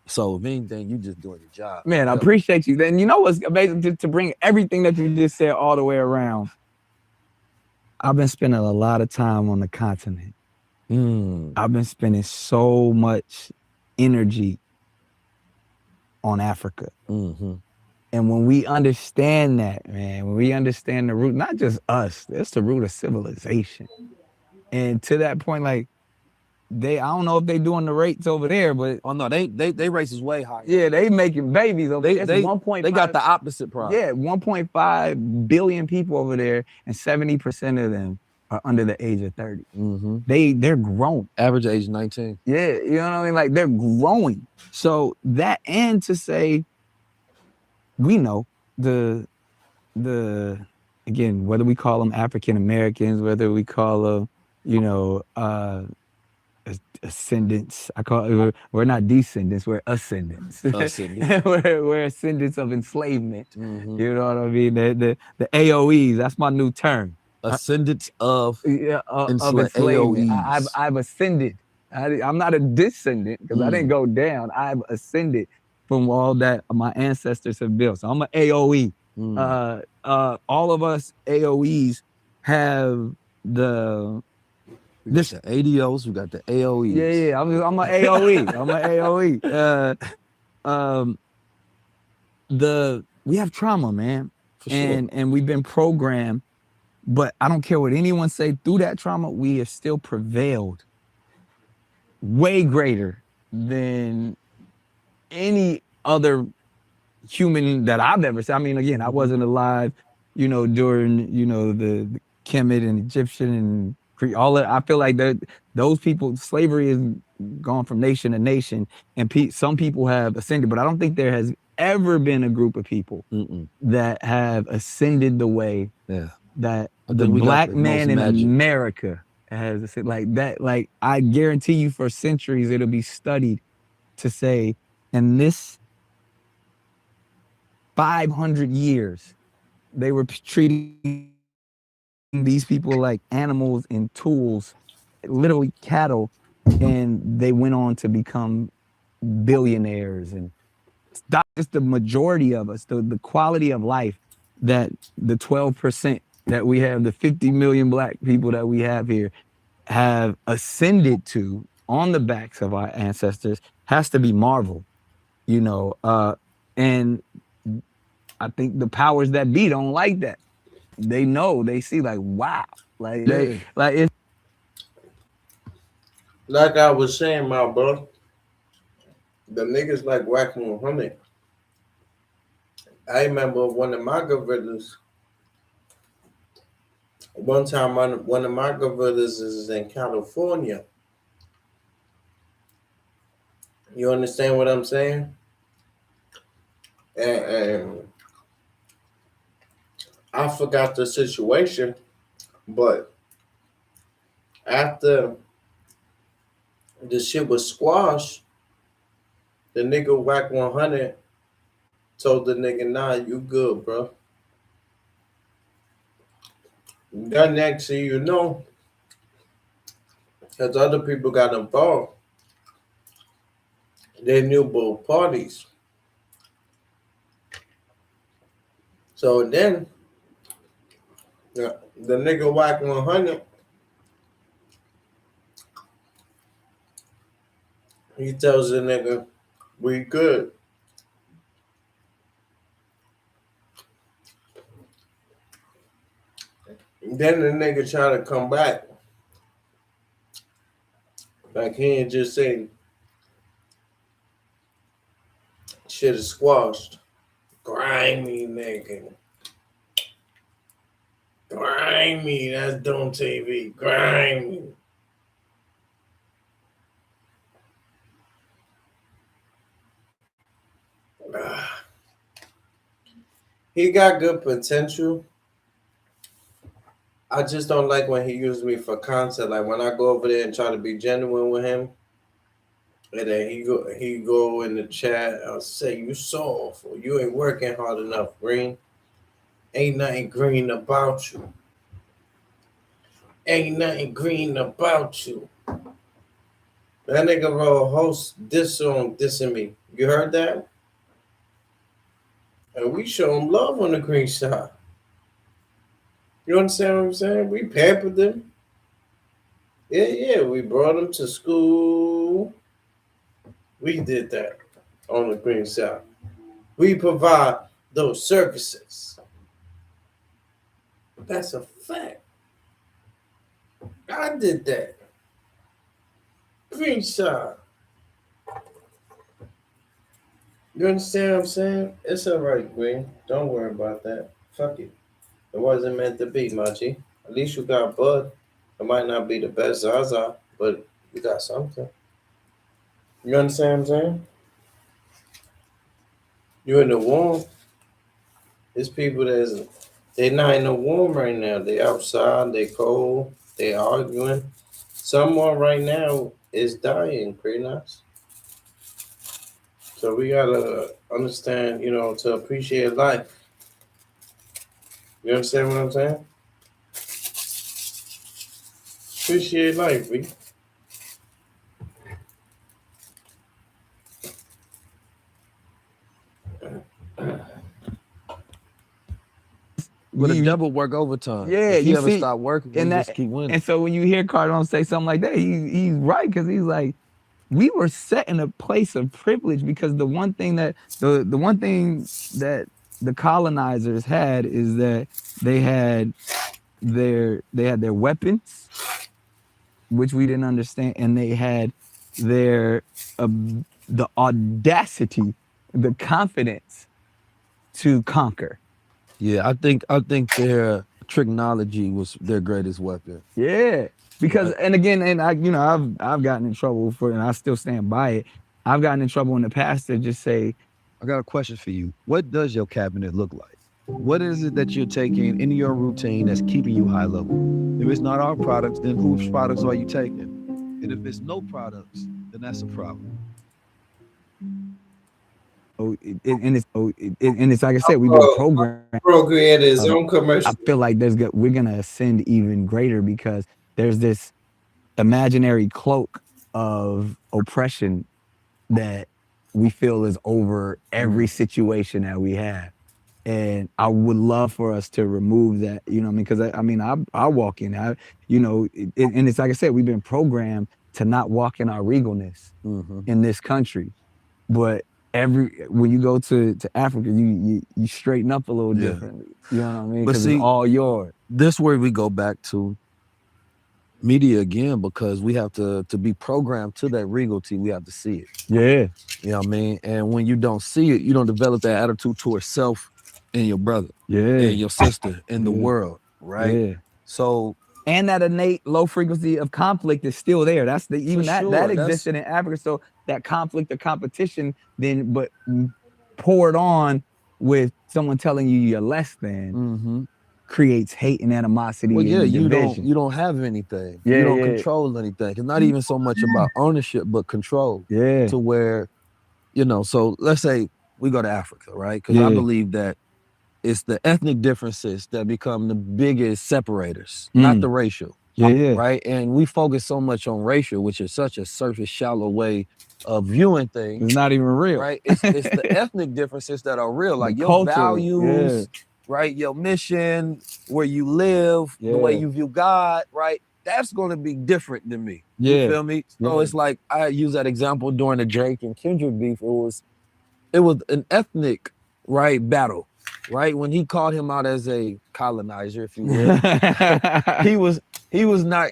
Speaker 17: So if anything, you just doing your job.
Speaker 3: Man, I appreciate you. Then you know what's amazing to bring everything that you just said all the way around. I've been spending a lot of time on the continent. I've been spending so much energy on Africa.
Speaker 17: Mm-hmm.
Speaker 3: And when we understand that, man, when we understand the root, not just us, that's the root of civilization. And to that point, like, I don't know if they doing the rates over there, but
Speaker 17: they race is way higher.
Speaker 3: Yeah, they making babies over there.
Speaker 17: They
Speaker 3: 1.5.
Speaker 17: They got the opposite problem.
Speaker 3: Yeah, 1.5 billion people over there, and 70% of them are under the age of 30.
Speaker 17: Mm-hmm.
Speaker 3: They're grown.
Speaker 17: Average age 19.
Speaker 3: Yeah, you know what I mean? Like, they're growing. So that, and to say, we know the again, whether we call them African Americans, whether we call them, ascendants. We're not descendants, we're ascendants. we're ascendants of enslavement.
Speaker 17: Mm-hmm.
Speaker 3: You know what I mean? The AOEs, that's my new term.
Speaker 17: Ascendants of
Speaker 3: enslavement.
Speaker 17: AOEs.
Speaker 3: I've ascended. I'm not a descendant because I didn't go down. I've ascended from all that my ancestors have built. So I'm an AOE. All of us AOEs have the
Speaker 17: This the ADOs, we got the AOEs.
Speaker 3: Yeah. I'm an AOE. I'm an AOE. We have trauma, man.
Speaker 17: For sure.
Speaker 3: And we've been programmed, but I don't care what anyone say, through that trauma, we have still prevailed way greater than any other human that I've ever seen. I mean, again, I wasn't alive, during, the Kemet and Egyptian and all that. I feel like those people, slavery has gone from nation to nation, and some people have ascended, but I don't think there has ever been a group of people that have ascended the way that the black man in America has ascended. Like that, like I guarantee you for centuries it'll be studied to say, in this 500 years, they were treating these people like animals and tools, literally cattle, and they went on to become billionaires. And that's just the majority of us, the quality of life that the 12% that we have, the 50 million black people that we have here, have ascended to on the backs of our ancestors has to be marveled, and I think the powers that be don't like that. They know, they see like, wow, like it's
Speaker 1: like I was saying, my bro. The niggas like Wack 100. I remember one of my gorillas. One time, one of my gorillas is in California. You understand what I'm saying? And I forgot the situation, but after the shit was squashed, the nigga Wack 100 told the nigga, nah, you good, bro. That next thing you know, because other people got involved, they knew both parties. So then Yeah, the nigga whack 100. He tells the nigga, we good. Then the nigga try to come back. Like he ain't just saying shit is squashed. Grimy nigga. Grimy, that's Don't TV. Grimy. He got good potential. I just don't like when he used me for content. Like when I go over there and try to be genuine with him, and then he go in the chat. I'll say you soft, or you ain't working hard enough, Green. Ain't nothing green about you. Ain't nothing green about you. That nigga wrote host this song dissing me. You heard that? And we show him love on the green side. You understand what I'm saying? We pampered them. Yeah, we brought them to school. We did that on the green side. We provide those services. That's a fact. I did that. Green side. You understand what I'm saying? It's all right, Green. Don't worry about that. Fuck it. It wasn't meant to be, my G. At least you got Bud. It might not be the best Zaza, but you got something. You understand what I'm saying? You in the warm. There's people they not in the warm right now. They outside, they cold, they arguing. Someone right now is dying, pretty nice. So we gotta understand, to appreciate life. You understand what I'm saying? Appreciate life, B.
Speaker 21: But the devil work overtime.
Speaker 3: Yeah,
Speaker 21: if he
Speaker 3: you
Speaker 21: ever
Speaker 3: see,
Speaker 21: stop working, we
Speaker 3: and
Speaker 21: just keep winning.
Speaker 3: And so when you hear Cardone say something like that, he's right, because he's like, we were set in a place of privilege, because the one thing that the colonizers had is that they had their weapons, which we didn't understand, and they had their the audacity, the confidence to conquer.
Speaker 21: Yeah, I think their technology was their greatest weapon.
Speaker 3: Yeah, because and I've gotten in trouble for, and I still stand by it. I've gotten in trouble in the past to just say,
Speaker 21: I got a question for you. What does your cabinet look like? What is it that you're taking in your routine that's keeping you high level? If it's not our products, then whose products are you taking? And if it's no products, then that's a problem.
Speaker 3: And it's like I said, we've been programmed.
Speaker 1: Procreate his own commercial.
Speaker 3: I feel like we're gonna ascend even greater, because there's this imaginary cloak of oppression that we feel is over every situation that we have. And I would love for us to remove that, because I walk in, and it's like I said, we've been programmed to not walk in our regalness in this country. But when you go to Africa, you straighten up a little differently. You know what I mean?
Speaker 21: But
Speaker 3: Because
Speaker 21: see,
Speaker 3: it's all yours.
Speaker 21: This where we go back to media again, because we have to be programmed to that regality. We have to see it.
Speaker 3: Yeah.
Speaker 21: You know what I mean? And when you don't see it, you don't develop that attitude towards self and your brother, and your sister, and the world, right?
Speaker 3: Yeah.
Speaker 21: So,
Speaker 3: and that innate low frequency of conflict is still there. That's that
Speaker 21: sure,
Speaker 3: existed in Africa. So that conflict or competition, but poured on with someone telling you you're less than, creates hate and animosity.
Speaker 21: Well, yeah,
Speaker 3: and
Speaker 21: you
Speaker 3: division.
Speaker 21: don't have anything.
Speaker 3: Yeah,
Speaker 21: you don't
Speaker 3: yeah.
Speaker 21: control anything. It's not even so much about ownership, but control.
Speaker 3: Yeah.
Speaker 21: To where, so let's say we go to Africa, right? Because I believe that it's the ethnic differences that become the biggest separators, not the racial. Right? And we focus so much on racial, which is such a surface, shallow way of viewing things.
Speaker 3: It's not even real.
Speaker 21: Right? It's the ethnic differences that are real, like
Speaker 3: The
Speaker 21: your
Speaker 3: culture,
Speaker 21: values, right? Your mission, where you live, the way you view God, right? That's going to be different than me. You
Speaker 3: Yeah.
Speaker 21: feel me? So
Speaker 3: Yeah.
Speaker 21: it's like I use that example during the Drake and Kendrick beef. It was an ethnic, right, battle, right? When he called him out as a colonizer, if you will, he was not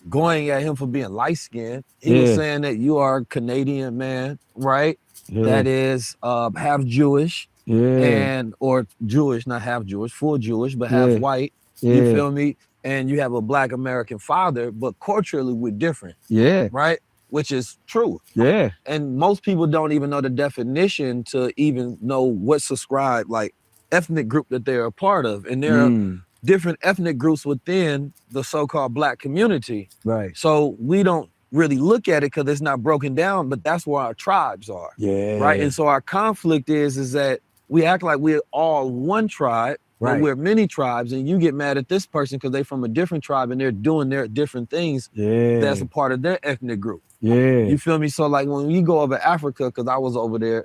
Speaker 21: going at him for being light skinned. He was
Speaker 3: Yeah.
Speaker 21: saying that you are a Canadian man, right?
Speaker 3: Yeah.
Speaker 21: That is half Jewish
Speaker 3: Yeah.
Speaker 21: or Jewish, not half Jewish, full Jewish, but half
Speaker 3: Yeah.
Speaker 21: white.
Speaker 3: Yeah.
Speaker 21: You feel me? And you have a Black American father, but culturally we're different.
Speaker 3: Yeah.
Speaker 21: Right? Which is true.
Speaker 3: Yeah.
Speaker 21: And most people don't even know the definition to even know what subscribe, like ethnic group that they're a part of. And there are different ethnic groups within the so-called Black community.
Speaker 3: Right.
Speaker 21: So we don't really look at it because it's not broken down, but that's where our tribes are.
Speaker 3: Yeah.
Speaker 21: Right. And so our conflict is that we act like we're all one tribe, but
Speaker 3: Right.
Speaker 21: we're many tribes, and you get mad at this person because they're from a different tribe and they're doing their different things that's a part of their ethnic group.
Speaker 3: Yeah.
Speaker 21: You feel me? So like when you go over Africa, because I was over there,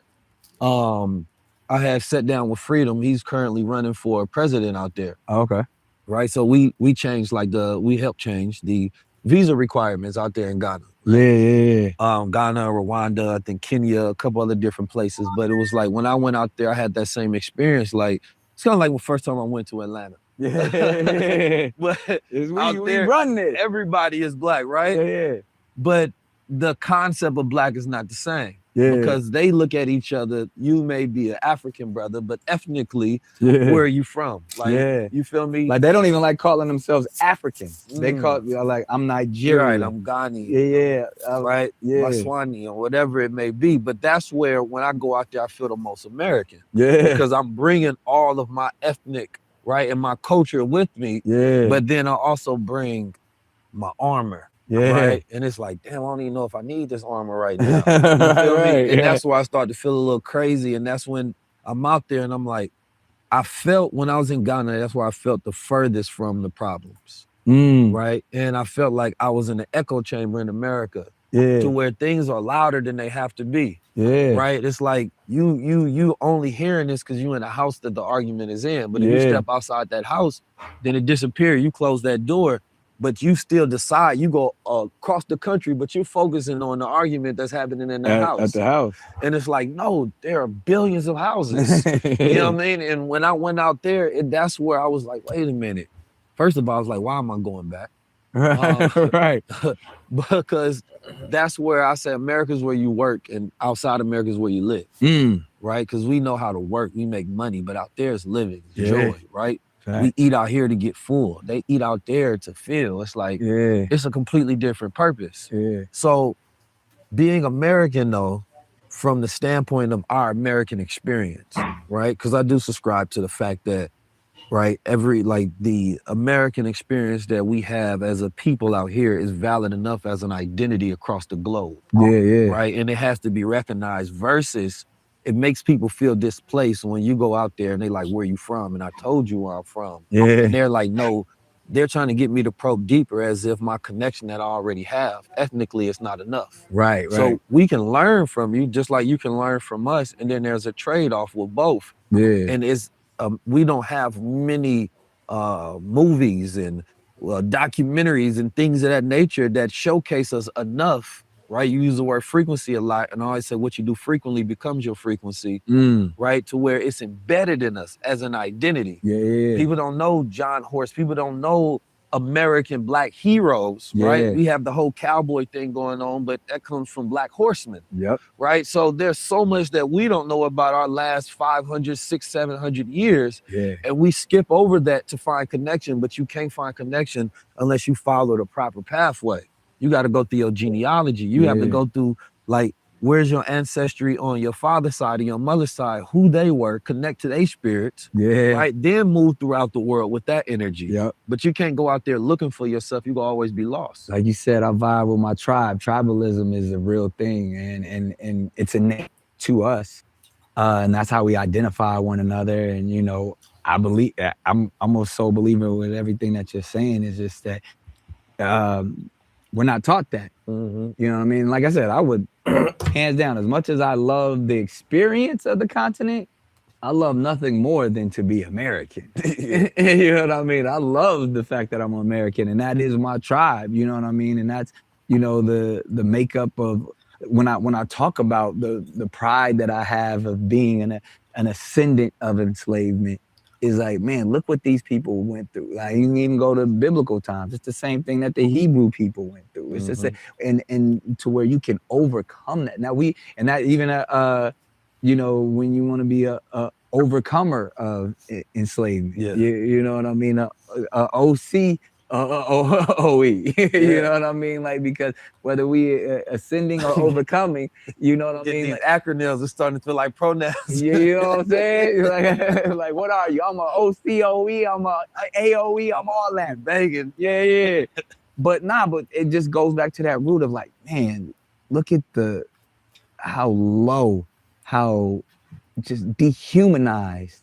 Speaker 21: I had sat down with Freedom. He's currently running for president out there.
Speaker 3: Okay.
Speaker 21: Right. So we changed we helped change the visa requirements out there in Ghana.
Speaker 3: Yeah.
Speaker 21: Ghana, Rwanda, I think Kenya, a couple other different places. But it was like when I went out there, I had that same experience. Like it's kind of like the first time I went to Atlanta.
Speaker 3: Yeah.
Speaker 21: But
Speaker 3: we
Speaker 21: out there,
Speaker 3: run it.
Speaker 21: everybody is Black, right?
Speaker 3: Yeah.
Speaker 21: But the concept of Black is not the same.
Speaker 3: Yeah.
Speaker 21: Because they look at each other. You may be an African brother, but ethnically,
Speaker 3: Yeah.
Speaker 21: where are you from? Like,
Speaker 3: Yeah.
Speaker 21: you feel me?
Speaker 3: Like they don't even like calling themselves Africans. They call like I'm Nigerian.
Speaker 21: Right, I'm Ghanaian.
Speaker 3: Yeah.
Speaker 21: Right?
Speaker 3: Yeah.
Speaker 21: Botswani or whatever it may be. But that's where when I go out there, I feel the most American.
Speaker 3: Yeah.
Speaker 21: Because I'm bringing all of my ethnic, right, and my culture with me.
Speaker 3: Yeah.
Speaker 21: But then I also bring my armor.
Speaker 3: Yeah.
Speaker 21: Right. And it's like, damn, I don't even know if I need this armor right now. You feel me?
Speaker 3: Right,
Speaker 21: And
Speaker 3: yeah.
Speaker 21: that's where I start to feel a little crazy. And that's when I'm out there and I'm like, I felt when I was in Ghana, that's where I felt the furthest from the problems. Right. And I felt like I was in an echo chamber in America.
Speaker 3: Yeah.
Speaker 21: To where things are louder than they have to be.
Speaker 3: Yeah.
Speaker 21: Right. It's like you only hearing this because you in a house that the argument is in. But if you
Speaker 3: Yeah.
Speaker 21: step outside that house, then it disappears. You close that door. But you still decide, you go across the country, but you're focusing on the argument that's happening in the house.
Speaker 3: At the house.
Speaker 21: And it's like, no, there are billions of houses. You know what I mean? And when I went out there, that's where I was like, wait a minute. First of all, I was like, why am I going back?
Speaker 3: Right.
Speaker 21: Because that's where I say America's where you work and outside America is where you live. Right? Because we know how to work, we make money, but out there is living,
Speaker 3: Yeah.
Speaker 21: joy, right? We eat out here to get full. They eat out there to feel. It's like, it's a completely different purpose.
Speaker 3: Yeah.
Speaker 21: So being American though, from the standpoint of our American experience, right? Because I do subscribe to the fact that, right, the American experience that we have as a people out here is valid enough as an identity across the globe.
Speaker 3: Yeah.
Speaker 21: Right? And it has to be recognized versus it makes people feel displaced when you go out there and they like, where you from? And I told you where I'm from.
Speaker 3: Yeah.
Speaker 21: And they're like, no, they're trying to get me to probe deeper as if my connection that I already have, ethnically, it's not enough.
Speaker 3: Right.
Speaker 21: So we can learn from you just like you can learn from us. And then there's a trade-off with both.
Speaker 3: Yeah.
Speaker 21: And it's we don't have many movies and documentaries and things of that nature that showcase us enough, right? You use the word frequency a lot, and I always say what you do frequently becomes your frequency, right? To where it's embedded in us as an identity.
Speaker 3: Yeah.
Speaker 21: People don't know John Horst. People don't know American Black heroes,
Speaker 3: Yeah.
Speaker 21: right? We have the whole cowboy thing going on, but that comes from Black horsemen,
Speaker 3: Yep.
Speaker 21: right? So there's so much that we don't know about our last 500, 600, 700 years.
Speaker 3: Yeah.
Speaker 21: And we skip over that to find connection, but you can't find connection unless you follow the proper pathway. You got to go through your genealogy. You have to
Speaker 3: Yeah.
Speaker 21: go through, like, where's your ancestry on your father's side and your mother's side, who they were, connect to their spirits,
Speaker 3: Yeah.
Speaker 21: right? Then move throughout the world with that energy.
Speaker 3: Yep.
Speaker 21: But you can't go out there looking for yourself. You're going to always be lost.
Speaker 3: Like you said, I vibe with my tribe. Tribalism is a real thing, and it's innate to us, and that's how we identify one another. And you know, I believe I'm a soul believer with everything that you're saying. Is just that we're not taught that. You know what I mean? Like I said, I would hands down, as much as I love the experience of the continent, I love nothing more than to be American. You know what I mean? I love the fact that I'm American, and that is my tribe. You know what I mean? And that's, you know, the makeup of when I talk about the pride that I have of being an ascendant of enslavement is like, man, look what these people went through. Like, you can even go to biblical times. It's the same thing that the Hebrew people went through. It's just and to where you can overcome that. Now you know, when you want to be a overcomer of enslavement, you know what I mean? OC, OE, you know what I mean? Like, because whether we ascending or overcoming, you know what I mean?
Speaker 17: These acronyms are starting to feel like pronouns.
Speaker 3: You know what I'm saying? Like, what are you? I'm a OCOE, I'm a AOE, I'm all that.
Speaker 17: Banging.
Speaker 3: Yeah. But it just goes back to that root of like, man, look at how low, how just dehumanized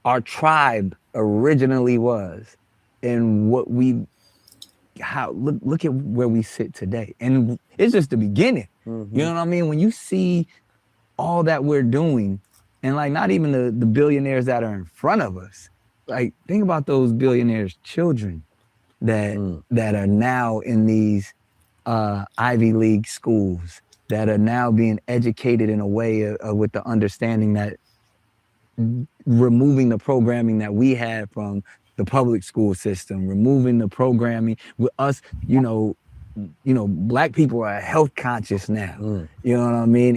Speaker 3: our tribe originally was, and what look at where we sit today. And it's just the beginning. You know what I mean? When you see all that we're doing, and like not even the billionaires that are in front of us, like think about those billionaires' children that are now in these Ivy League schools, that are now being educated in a way with the understanding that removing the programming that we had from the public school system, removing the programming with us, you know, Black people are health conscious now, you know what I mean?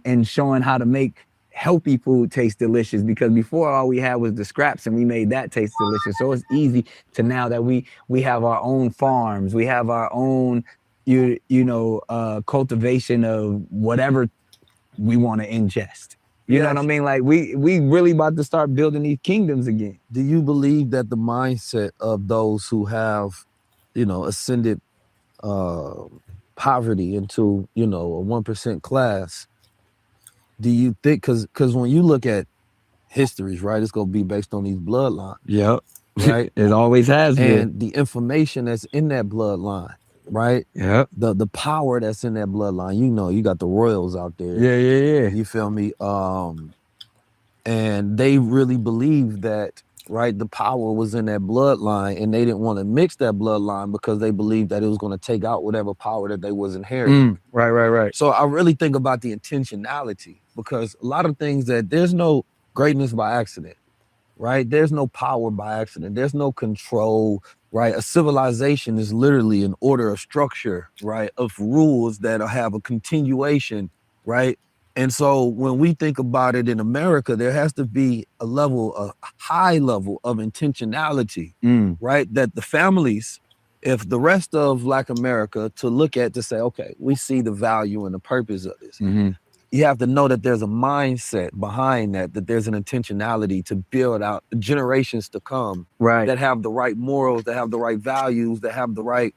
Speaker 3: And showing how to make healthy food taste delicious, because before all we had was the scraps and we made that taste delicious. So it's easy to now that we have our own farms, we have our own cultivation of whatever we want to ingest. You know what I mean? Like we really about to start building these kingdoms again.
Speaker 17: Do you believe that the mindset of those who have, you know, ascended poverty into, you know, a 1% class, do you think, because when you look at histories, right, it's going to be based on these bloodlines.
Speaker 3: Yep.
Speaker 17: Right?
Speaker 3: It always has been.
Speaker 17: And the information that's in that bloodline, right?
Speaker 3: Yeah.
Speaker 17: The power that's in that bloodline, you know, you got the royals out there.
Speaker 3: Yeah.
Speaker 17: You feel me? And they really believe that, right, the power was in that bloodline, and they didn't want to mix that bloodline because they believed that it was going to take out whatever power that they was inheriting.
Speaker 3: Right.
Speaker 17: So I really think about the intentionality, because a lot of things that there's no greatness by accident, right? There's no power by accident. There's no control, right? A civilization is literally an order of structure, right? Of rules that have a continuation, right? And so when we think about it in America, there has to be a high level of intentionality, right? That the families, if the rest of Black America to look at to say, okay, we see the value and the purpose of this. You have to know that there's a mindset behind that there's an intentionality to build out generations to come,
Speaker 3: right?
Speaker 17: That have the right morals, that have the right values, that have the right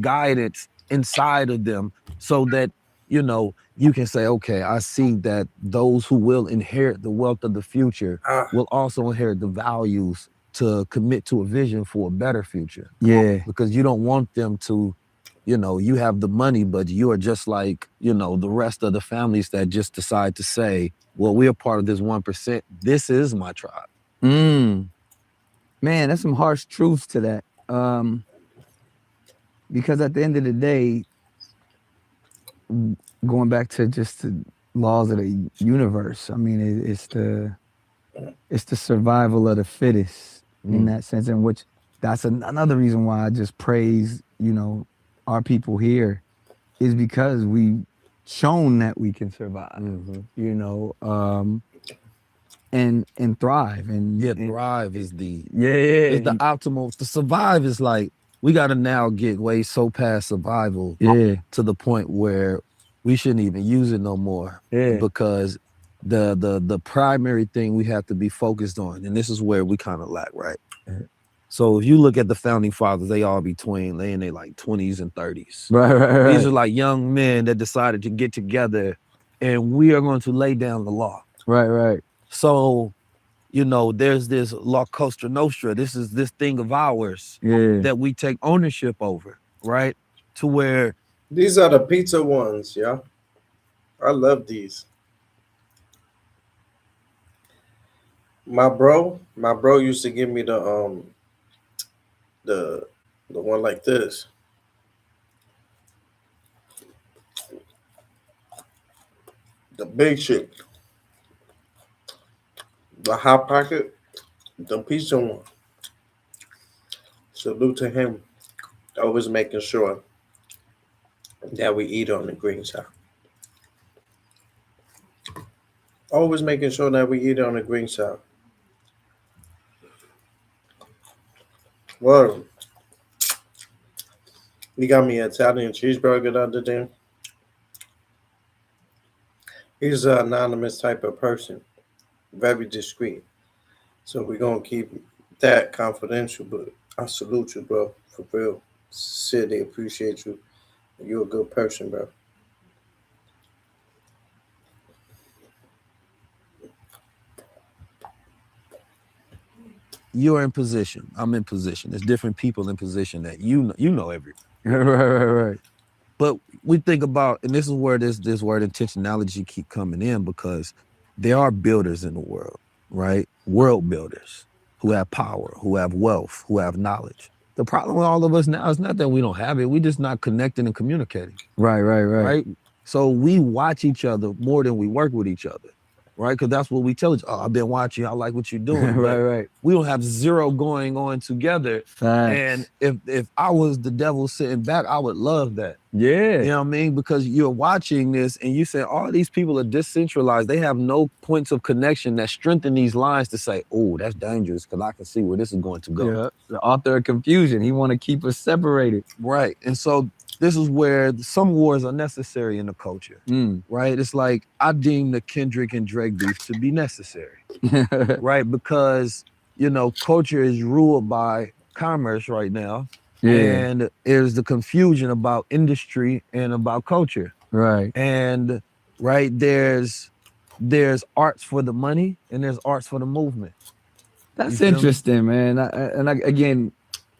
Speaker 17: guidance inside of them, so that, you know, you can say, okay, I see that those who will inherit the wealth of the future will also inherit the values to commit to a vision for a better future.
Speaker 3: Yeah.
Speaker 17: Because you don't want them to, you know, you have the money, but you are just like, you know, the rest of the families that just decide to say, well, we're part of this 1%. This is my tribe.
Speaker 3: Man, that's some harsh truths to that. Because at the end of the day, going back to just the laws of the universe, I mean, it's the survival of the fittest in that sense, in which that's another reason why I just praise, you know, our people here, is because we've shown that we can survive, you know, and thrive. And
Speaker 17: thrive is the
Speaker 3: is
Speaker 17: the optimal. To survive is like, we got to now get way so past survival to the point where we shouldn't even use it no more. Because the primary thing we have to be focused on, and this is where we kind of lack, right? So if you look at the founding fathers, they all between, they in their like 20s and 30s.
Speaker 3: Right.
Speaker 17: These are like young men that decided to get together, and we are going to lay down the law.
Speaker 3: Right.
Speaker 17: So, you know, there's this La Costa Nostra. This is this thing of ours that we take ownership over, right? To where
Speaker 1: these are the pizza ones, yeah. I love these. My bro used to give me the one like this. The big shit. The hot pocket. The pizza one. Salute to him. Always making sure that we eat on the green side. Always making sure that we eat on the green side. Well, he got me an Italian cheeseburger the other day. He's an anonymous type of person, very discreet. So we're gonna keep that confidential. But I salute you, bro, for real. Sincerely appreciate you. You're a good person, bro.
Speaker 21: You're in position. I'm in position. There's different people in position that you know everything.
Speaker 17: Right.
Speaker 21: But we think about, and this is where this word intentionality keep coming in, because there are builders in the world, right? World builders who have power, who have wealth, who have knowledge. The problem with all of us now is not that we don't have it. We're just not connecting and communicating.
Speaker 17: Right.
Speaker 21: So we watch each other more than we work with each other, right? Because that's what we tell each other. Oh, I've been watching you. I like what you're doing.
Speaker 17: Right.
Speaker 21: We don't have zero going on together.
Speaker 17: Facts.
Speaker 21: And if I was the devil sitting back, I would love that.
Speaker 17: Yeah.
Speaker 21: You know what I mean? Because you're watching this and you say, all these people are decentralized. They have no points of connection that strengthen these lines to say, oh, that's dangerous because I can see where this is going to go.
Speaker 17: Yeah. The author of confusion. He want to keep us separated.
Speaker 21: Right. And so this is where some wars are necessary in the culture, right? It's like, I deem the Kendrick and Drake beef to be necessary, right? Because, you know, culture is ruled by commerce right now.
Speaker 17: Yeah.
Speaker 21: And there's the confusion about industry and about culture.
Speaker 17: Right.
Speaker 21: And there's arts for the money and there's arts for the movement.
Speaker 17: That's interesting, man. Again,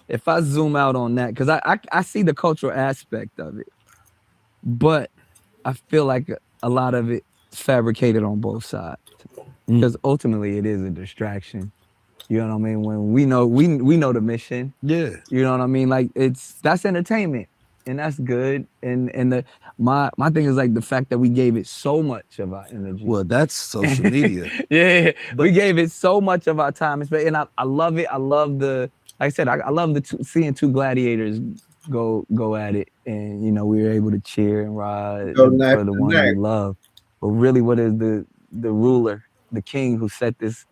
Speaker 17: if I zoom out on that, because I see the cultural aspect of it, but I feel like a lot of it is fabricated on both sides, because ultimately it is a distraction. You know what I mean? When we know the mission.
Speaker 21: Yeah.
Speaker 17: You know what I mean? Like that's entertainment, and that's good. And my thing is like the fact that we gave it so much of our energy.
Speaker 21: Well, that's social media.
Speaker 17: Yeah, we gave it so much of our time, and I love it. I love like I said, I love seeing two gladiators go at it, and you know we were able to cheer and ride for the one we love. But really, what is the ruler, the king who set this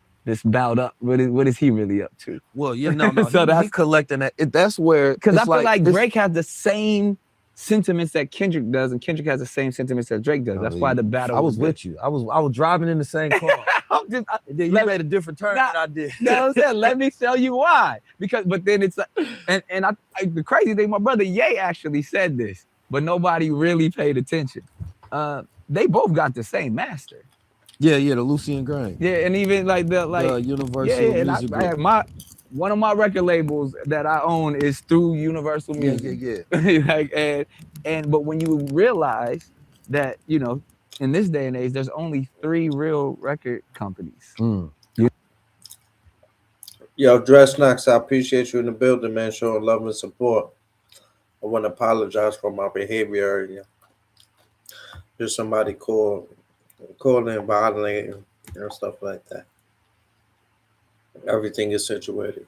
Speaker 17: bout up? What is he really up to?
Speaker 21: Well, you know,
Speaker 17: So
Speaker 21: he's collecting that. That's where,
Speaker 17: because I feel like Drake has the same sentiments that Kendrick does, and Kendrick has the same sentiments that Drake does. That's why the battle.
Speaker 21: I was with you. I was driving in the same car. Then you made a different turn than I did.
Speaker 17: You know what I'm saying? Let me tell you why. But then it's and the crazy thing, my brother Ye actually said this, but nobody really paid attention. They both got the same master.
Speaker 21: Yeah, the Lucian Grain.
Speaker 17: Yeah, and even like the
Speaker 21: Universal Music
Speaker 17: I have one of my record labels that I own is through Universal Music.
Speaker 21: Yeah.
Speaker 17: But when you realize that, you know, in this day and age, there's only 3 real record companies.
Speaker 1: Yo, Dress Knox, I appreciate you in the building, man, showing love and support. I want to apologize for my behavior earlier. Just somebody calling, violating, and stuff like that. Everything is situated.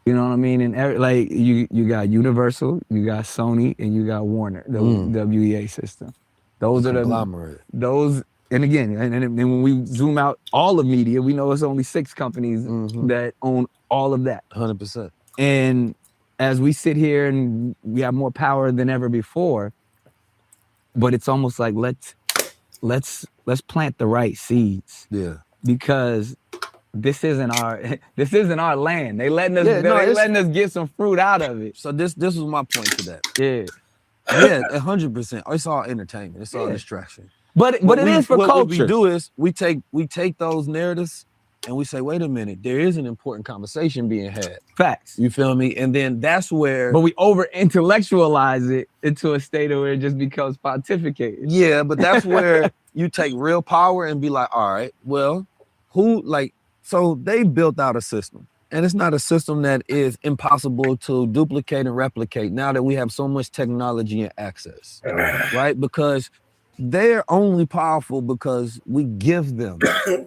Speaker 17: You know what I mean? And like you got Universal, you got Sony, and you got Warner, the WEA system. Those are those. And again, and when we zoom out all of media, we know it's only 6 companies that own all of that.
Speaker 21: 100%.
Speaker 17: And as we sit here and we have more power than ever before, but it's almost like let's plant the right seeds.
Speaker 21: Yeah.
Speaker 17: Because this isn't our land. They letting us get some fruit out of it.
Speaker 21: So this was my point to that.
Speaker 17: Yeah.
Speaker 21: Yeah, 100%. It's all entertainment. It's all distraction.
Speaker 17: But it is for culture.
Speaker 21: What we do is we take those narratives and we say, wait a minute, there is an important conversation being had.
Speaker 17: Facts.
Speaker 21: You feel me? And then that's where.
Speaker 17: But we over intellectualize it into a state of where it just becomes pontificated.
Speaker 21: Yeah, but that's where you take real power and be like, all right, well, So they built out a system, and it's not a system that is impossible to duplicate and replicate now that we have so much technology and access, right? Because they're only powerful because we give them,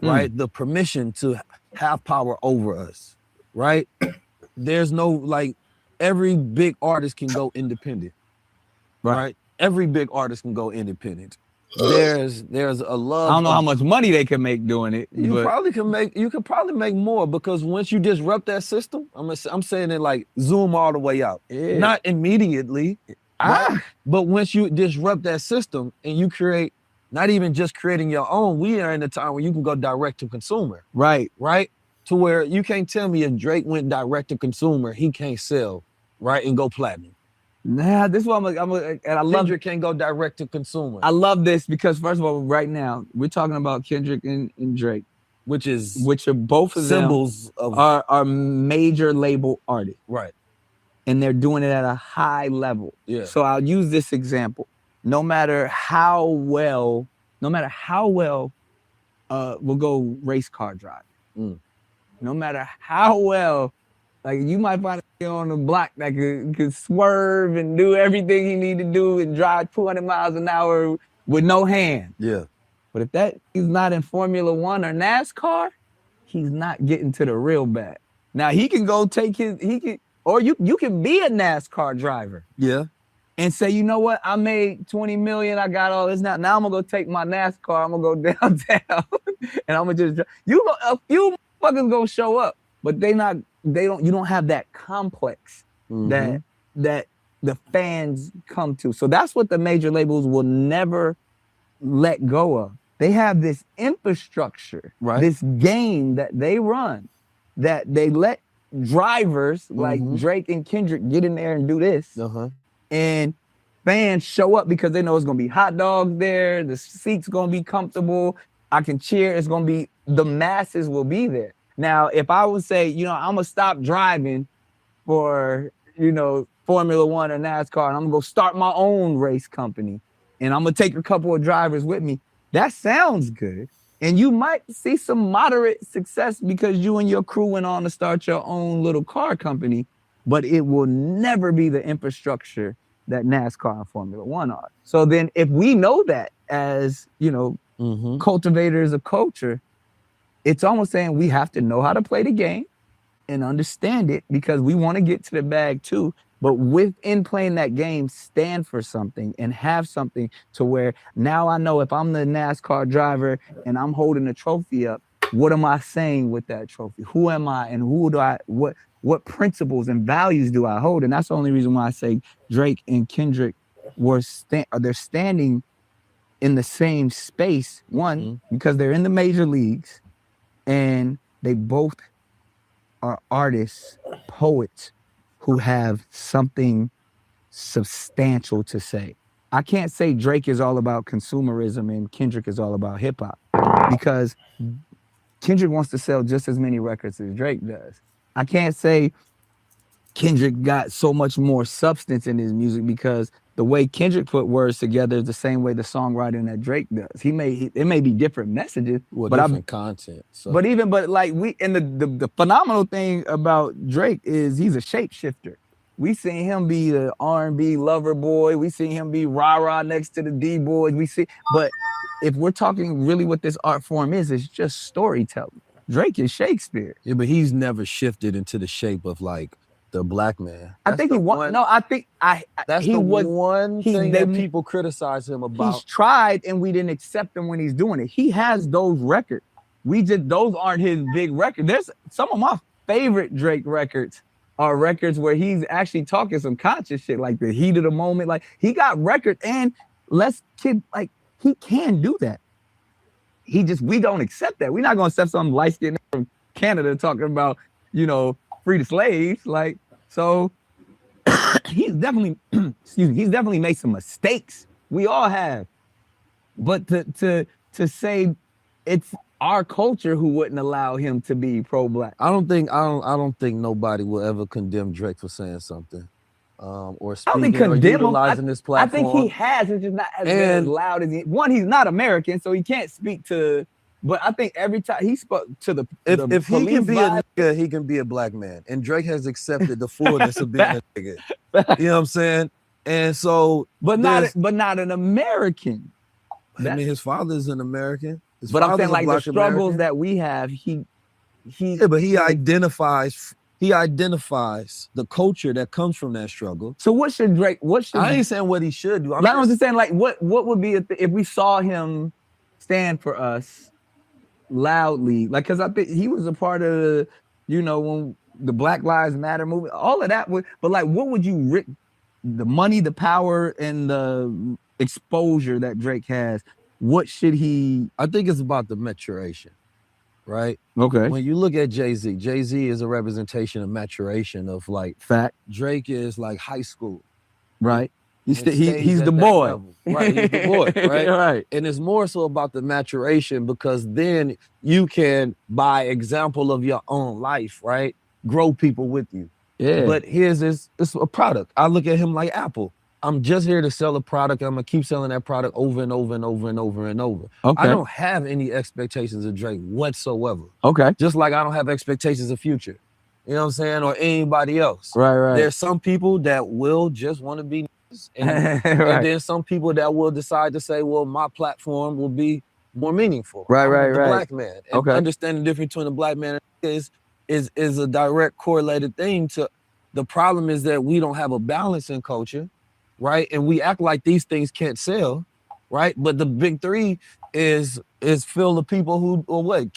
Speaker 21: right, the permission to have power over us, right? There's no, like, every big artist can go independent, right? Every big artist can go independent. There's a love.
Speaker 3: I don't know how much money they can make doing it.
Speaker 21: You could probably make more, because once you disrupt that system, I'm saying it like zoom all the way out.
Speaker 3: Yeah.
Speaker 21: Not immediately, right? But once you disrupt that system and you create, not even just creating your own, we are in a time where you can go direct to consumer.
Speaker 3: Right.
Speaker 21: To where you can't tell me if Drake went direct to consumer, he can't sell, right, and go platinum.
Speaker 3: Nah, this one and I love
Speaker 21: Kendrick can't go direct to consumer.
Speaker 3: I love this because, first of all, right now we're talking about Kendrick and Drake,
Speaker 21: which
Speaker 3: are both of
Speaker 21: symbols
Speaker 3: them
Speaker 21: of
Speaker 3: are major label artists,
Speaker 21: right?
Speaker 3: And they're doing it at a high level.
Speaker 21: Yeah.
Speaker 3: So I'll use this example. No matter how well, we'll go race car drive. No matter how well. Like, you might find a on the block that could swerve and do everything he need to do and drive 200 miles an hour with no hand.
Speaker 21: Yeah.
Speaker 3: But if he's not in Formula One or NASCAR, he's not getting to the real bag. Now he can go or you can be a NASCAR driver.
Speaker 21: Yeah.
Speaker 3: And say, you know what? I made 20 million. I got all this now. Now I'm gonna go take my NASCAR. I'm gonna go downtown and I'm gonna just drive. A few motherfuckers gonna show up, but you don't have that complex that the fans come to. So that's what the major labels will never let go of. They have this infrastructure, this game that they run, that they let drivers like Drake and Kendrick get in there and do this. And fans show up because they know it's gonna be hot dogs there, the seats gonna be comfortable, I can cheer, the masses will be there. Now, if I would say, I'm gonna stop driving for, Formula One or NASCAR, and I'm gonna go start my own race company, and I'm gonna take a couple of drivers with me, that sounds good. And you might see some moderate success because you and your crew went on to start your own little car company, but it will never be the infrastructure that NASCAR and Formula One are. So then if we know that as, cultivators of culture, it's almost saying we have to know how to play the game and understand it because we want to get to the bag too. But within playing that game, stand for something and have something to where now I know if I'm the NASCAR driver and I'm holding a trophy up, what am I saying with that trophy? Who am I and what principles and values do I hold? And that's the only reason why I say Drake and Kendrick they're standing in the same space. One, because they're in the major leagues. And they both are artists, poets who have something substantial to say. I can't say Drake is all about consumerism and Kendrick is all about hip hop because Kendrick wants to sell just as many records as Drake does. I can't say Kendrick got so much more substance in his music because the way Kendrick put words together is the same way the songwriting that Drake does. It may be different messages, but
Speaker 21: different content. So.
Speaker 3: But the phenomenal thing about Drake is he's a shapeshifter. We seen him be the R&B lover boy. We seen him be rah-rah next to the D-boys. But if we're talking really what this art form is, it's just storytelling. Drake is Shakespeare.
Speaker 21: Yeah, but he's never shifted into the shape of like the black man.
Speaker 3: That's the one thing that
Speaker 21: people criticize him about.
Speaker 3: He's tried and we didn't accept him when he's doing it. He has those records. Those aren't his big records. There's some of my favorite Drake records are records where he's actually talking some conscious shit, like the heat of the moment. Like he got records and he can do that. We don't accept that. We're not gonna accept some light skinned from Canada talking about, free the slaves. So he's definitely, he's definitely made some mistakes. We all have. But to say it's our culture who wouldn't allow him to be pro-black.
Speaker 21: I don't think nobody will ever condemn Drake for saying something. Or speaking or utilizing this platform.
Speaker 3: I think he has, it's just not as loud as he's not American, so he can't speak to But I think every time he spoke to the
Speaker 21: If he
Speaker 3: police
Speaker 21: can be
Speaker 3: vibe,
Speaker 21: a nigga, he can be a black man. And Drake has accepted the fullness of being a nigga. You know what I'm saying? And so,
Speaker 3: but not an American.
Speaker 21: I mean, his father's an American.
Speaker 3: But I'm saying
Speaker 21: father's a
Speaker 3: like the
Speaker 21: black
Speaker 3: struggles
Speaker 21: American.
Speaker 3: that we have,
Speaker 21: Yeah, but he identifies the culture that comes from that struggle.
Speaker 3: So what should Drake?
Speaker 21: I ain't saying what he should do.
Speaker 3: I was just saying, like, what would be if we saw him stand for us loudly? Like, because I think he was a part of the, when the Black Lives Matter movement, all of that. But like, what would you the money, the power, and the exposure that Drake has? What should he?
Speaker 21: I think it's about the maturation, right?
Speaker 3: Okay.
Speaker 21: When you look at Jay-Z, Jay-Z is a representation of maturation of like
Speaker 3: fact.
Speaker 21: Drake is like high school.
Speaker 3: Right. He's
Speaker 21: And stays
Speaker 3: the
Speaker 21: at that
Speaker 3: boy.
Speaker 21: level. Right, he's the boy, right?
Speaker 3: Right.
Speaker 21: And it's more so about the maturation because then you can, by example of your own life, right, grow people with you.
Speaker 3: Yeah.
Speaker 21: But it's a product. I look at him like Apple. I'm just here to sell a product. I'm gonna keep selling that product over and over and over and over and over.
Speaker 3: Okay.
Speaker 21: I don't have any expectations of Drake whatsoever.
Speaker 3: Okay.
Speaker 21: Just like I don't have expectations of Future. You know what I'm saying? Or anybody else.
Speaker 3: Right.
Speaker 21: There's some people that will just want to be nice, and
Speaker 3: Right.
Speaker 21: then some people that will decide to say, well, my platform will be more meaningful.
Speaker 3: Right,
Speaker 21: I'm
Speaker 3: right,
Speaker 21: the
Speaker 3: right.
Speaker 21: black man. And
Speaker 3: Okay.
Speaker 21: understanding the difference between a black man and is a direct correlated thing to the problem is that we don't have a balance in culture, right? And we act like these things can't sell, right? But the big three is filled with people who or what?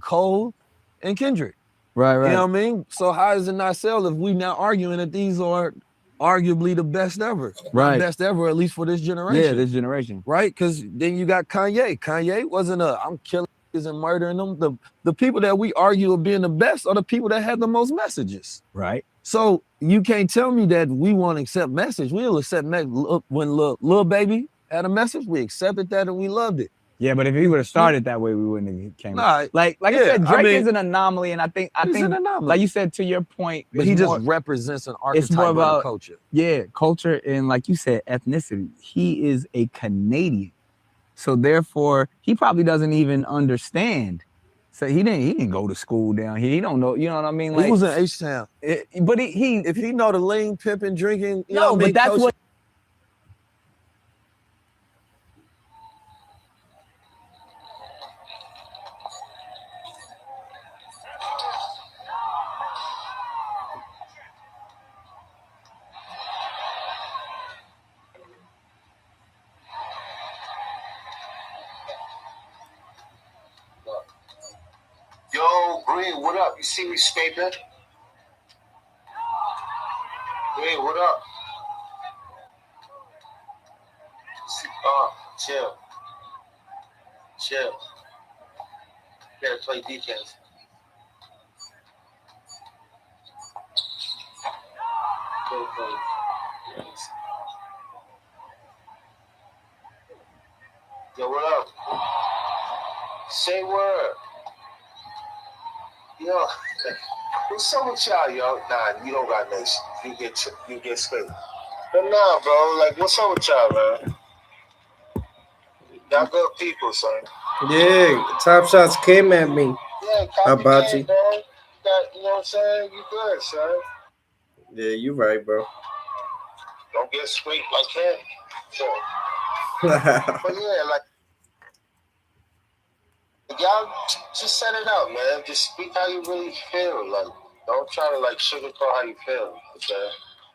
Speaker 21: Cole and Kendrick.
Speaker 3: Right.
Speaker 21: You know what I mean? So how does it not sell if we now arguing that these are arguably the best ever?
Speaker 3: Right.
Speaker 21: Best ever, at least for this generation.
Speaker 3: Yeah, this generation.
Speaker 21: Right? Because then you got Kanye. Kanye wasn't I'm killing niggas and murdering them. The people that we argue of being the best are the people that have the most messages.
Speaker 3: Right.
Speaker 21: So you can't tell me that we want to accept message. We'll accept when Lil Baby had a message, we accepted that and we loved it.
Speaker 3: Yeah, but if he would have started that way, we wouldn't have came.
Speaker 21: Nah,
Speaker 3: like I
Speaker 21: yeah,
Speaker 3: said, Drake
Speaker 21: I mean,
Speaker 3: is an anomaly, and I think
Speaker 21: he's an anomaly.
Speaker 3: like you said, to your point,
Speaker 21: But
Speaker 3: it's
Speaker 21: he just
Speaker 3: more-
Speaker 21: represents an
Speaker 3: it's more
Speaker 21: archetype of the
Speaker 3: about
Speaker 21: culture.
Speaker 3: Yeah, culture and like you said, ethnicity. He is a Canadian, so therefore he probably doesn't even understand. So he didn't go to school down here. He don't know. You know what I mean?
Speaker 21: He was in H-Town.
Speaker 3: But he
Speaker 21: if he know the lean, pimping, drinking, you know
Speaker 3: no,
Speaker 21: what I
Speaker 3: but
Speaker 21: mean,
Speaker 3: that's
Speaker 21: culture-
Speaker 3: what.
Speaker 5: Yo, Green, what up? You see me scraping? Green, what up? Chill. Chill. Gotta play defense. Go play. Yo, what up? Say word. Yo, what's up with y'all, yo? Nah, you don't got nation. You get straight. But nah, bro, like, what's up with y'all, man? Y'all good people, son.
Speaker 1: Yeah, Top Shots came at me.
Speaker 5: Yeah,
Speaker 1: How
Speaker 5: copy
Speaker 1: about
Speaker 5: game,
Speaker 1: you?
Speaker 5: bro. You know what I'm saying? You good, son.
Speaker 1: Yeah, you right, bro.
Speaker 5: Don't get straight like him. Sure. But yeah, like, y'all just set it out, man. Just speak how you really feel. Like, don't try to like sugarcoat how you feel. Okay?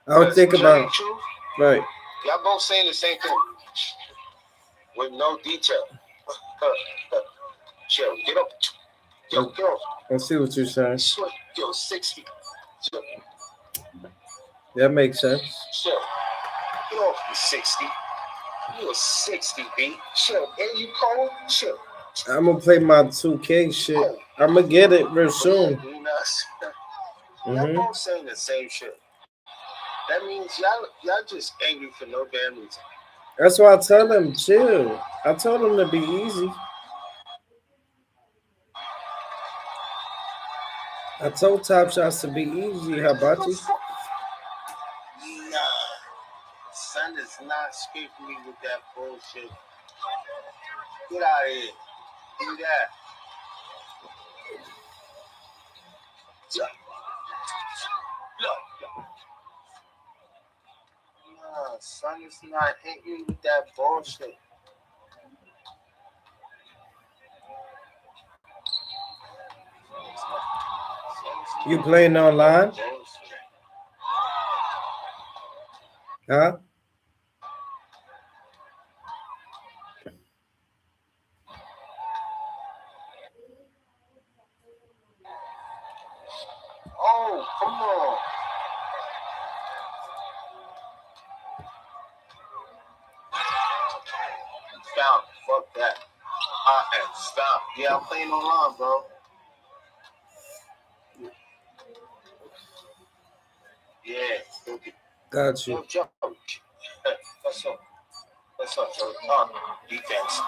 Speaker 1: I would think about
Speaker 5: Truth,
Speaker 1: right.
Speaker 5: y'all both saying the same thing with no detail. Chill, get up. Yo, get up.
Speaker 1: I see what you're saying.
Speaker 5: Yo, 60. Chill,
Speaker 1: That makes sense.
Speaker 5: chill. Get off you 60. You a 60, B. Chill. And you cold? Chill.
Speaker 1: I'm gonna play my 2K shit. I'm gonna get it real soon.
Speaker 5: Y'all
Speaker 1: Mhm.
Speaker 5: both saying the same shit. That means y'all just angry for no damn reason.
Speaker 1: That's why I tell them chill. I told them to be easy. I told Top Shots to be easy. How about you?
Speaker 5: Nah. Son is not scraping me with that bullshit. Get out of here. Do that. Nah, son, it's not hitting you with that bullshit.
Speaker 1: You playing online? Huh?
Speaker 5: Oh, come on. Stop. Fuck that. Stop. Yeah, I'm playing online, bro. Yeah. Okay.
Speaker 1: Got you.
Speaker 5: Yo, Joe. What's up? What's up, Joe? Defense.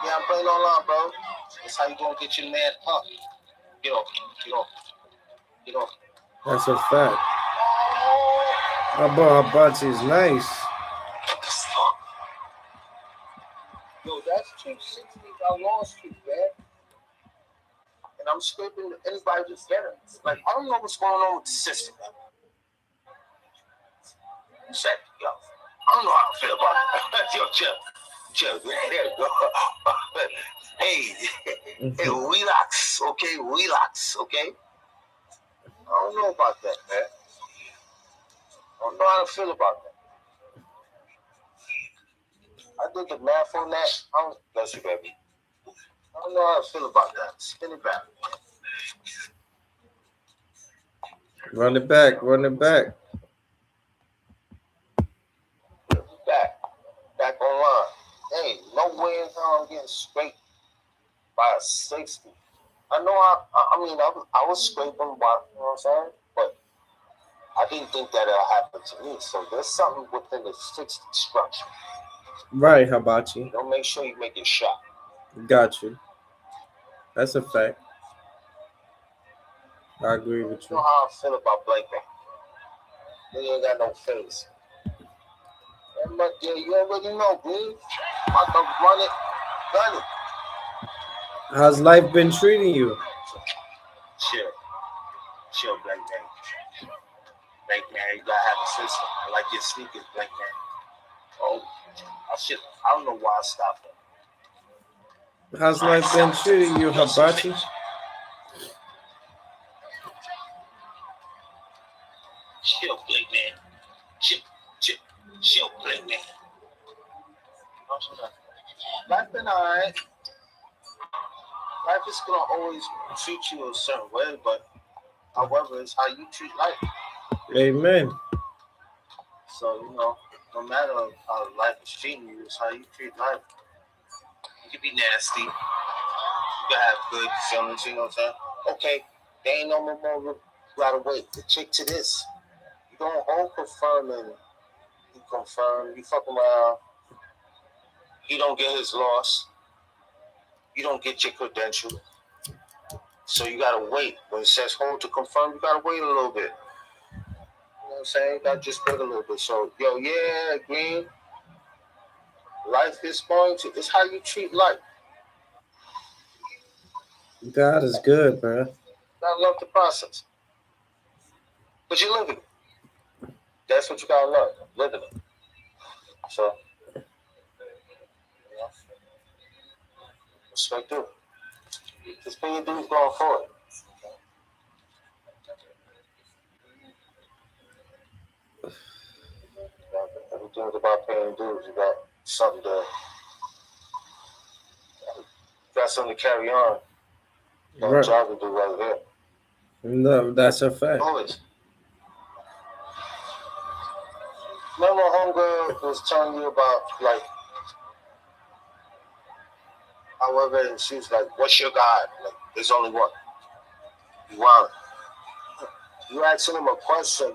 Speaker 5: Yeah, I'm playing online, bro. That's how you gonna get your man up. Get off. Get off. Get off.
Speaker 1: That's a fact. Hibachi is nice.
Speaker 5: Yo, that's 260 I lost you, man. And I'm scraping anybody that's veterans. Like, I don't know what's going on with the system, man. Yo, I don't know how I feel about it. Yo, chill, there you go. Hey, relax, okay? Relax, okay? I don't know about that, man. I don't know how to feel about that. I did the math on that. Bless you, baby. I don't know how to feel about that. Spin it back.
Speaker 1: Run it back. Run it back.
Speaker 5: Back online. Hey, no way in hell I'm getting scraped by a 60. I know I was scraping by, you know what I'm saying? But I didn't think that it'll happen to me. So there's something within the 60 structure.
Speaker 1: Right, Hibachi.
Speaker 5: Don't make sure you make your shot.
Speaker 1: Got you. That's a fact. I agree with
Speaker 5: You
Speaker 1: you.
Speaker 5: know how I feel about Blake Man. He ain't got no face. Yeah, you already know, Green. I'm about to run it, gun it.
Speaker 1: How's life been treating you?
Speaker 5: Chill, Blake Man. Blake Man, you gotta have a system. I like your sneakers, Blake Man. Oh, I don't know why I stopped them.
Speaker 1: How's life been treating you, Hibachi?
Speaker 5: Chill, Blake Man. Chill, Blake Man. Life been alright. Life is gonna always treat you a certain way, but however, it's how you treat life.
Speaker 1: Amen.
Speaker 5: So, no matter how life is treating you, it's how you treat life. You can be nasty. You can have good feelings, you know what I'm saying? Okay, there ain't no more right away. The chick to this. You don't hold confirming. You confirm, you fuck around. He don't get his loss. You don't get your credential. So you gotta wait. When it says hold to confirm, you gotta wait a little bit. You know what I'm saying? You gotta just wait a little bit. So, yeah, Green. Life is it's how you treat life.
Speaker 1: God is good, bro.
Speaker 5: Gotta love the process. But you're living it. That's what you gotta love. Living it. So, respect to it. Just pay your dues going forward. Everything's about paying dues. You got something to carry on. You got a job to do right here.
Speaker 1: No, that's a fact.
Speaker 5: Always. Remember homegirl was telling you about, like, however, she was like, what's your God? Like, there's only one. You want it. You asking him a question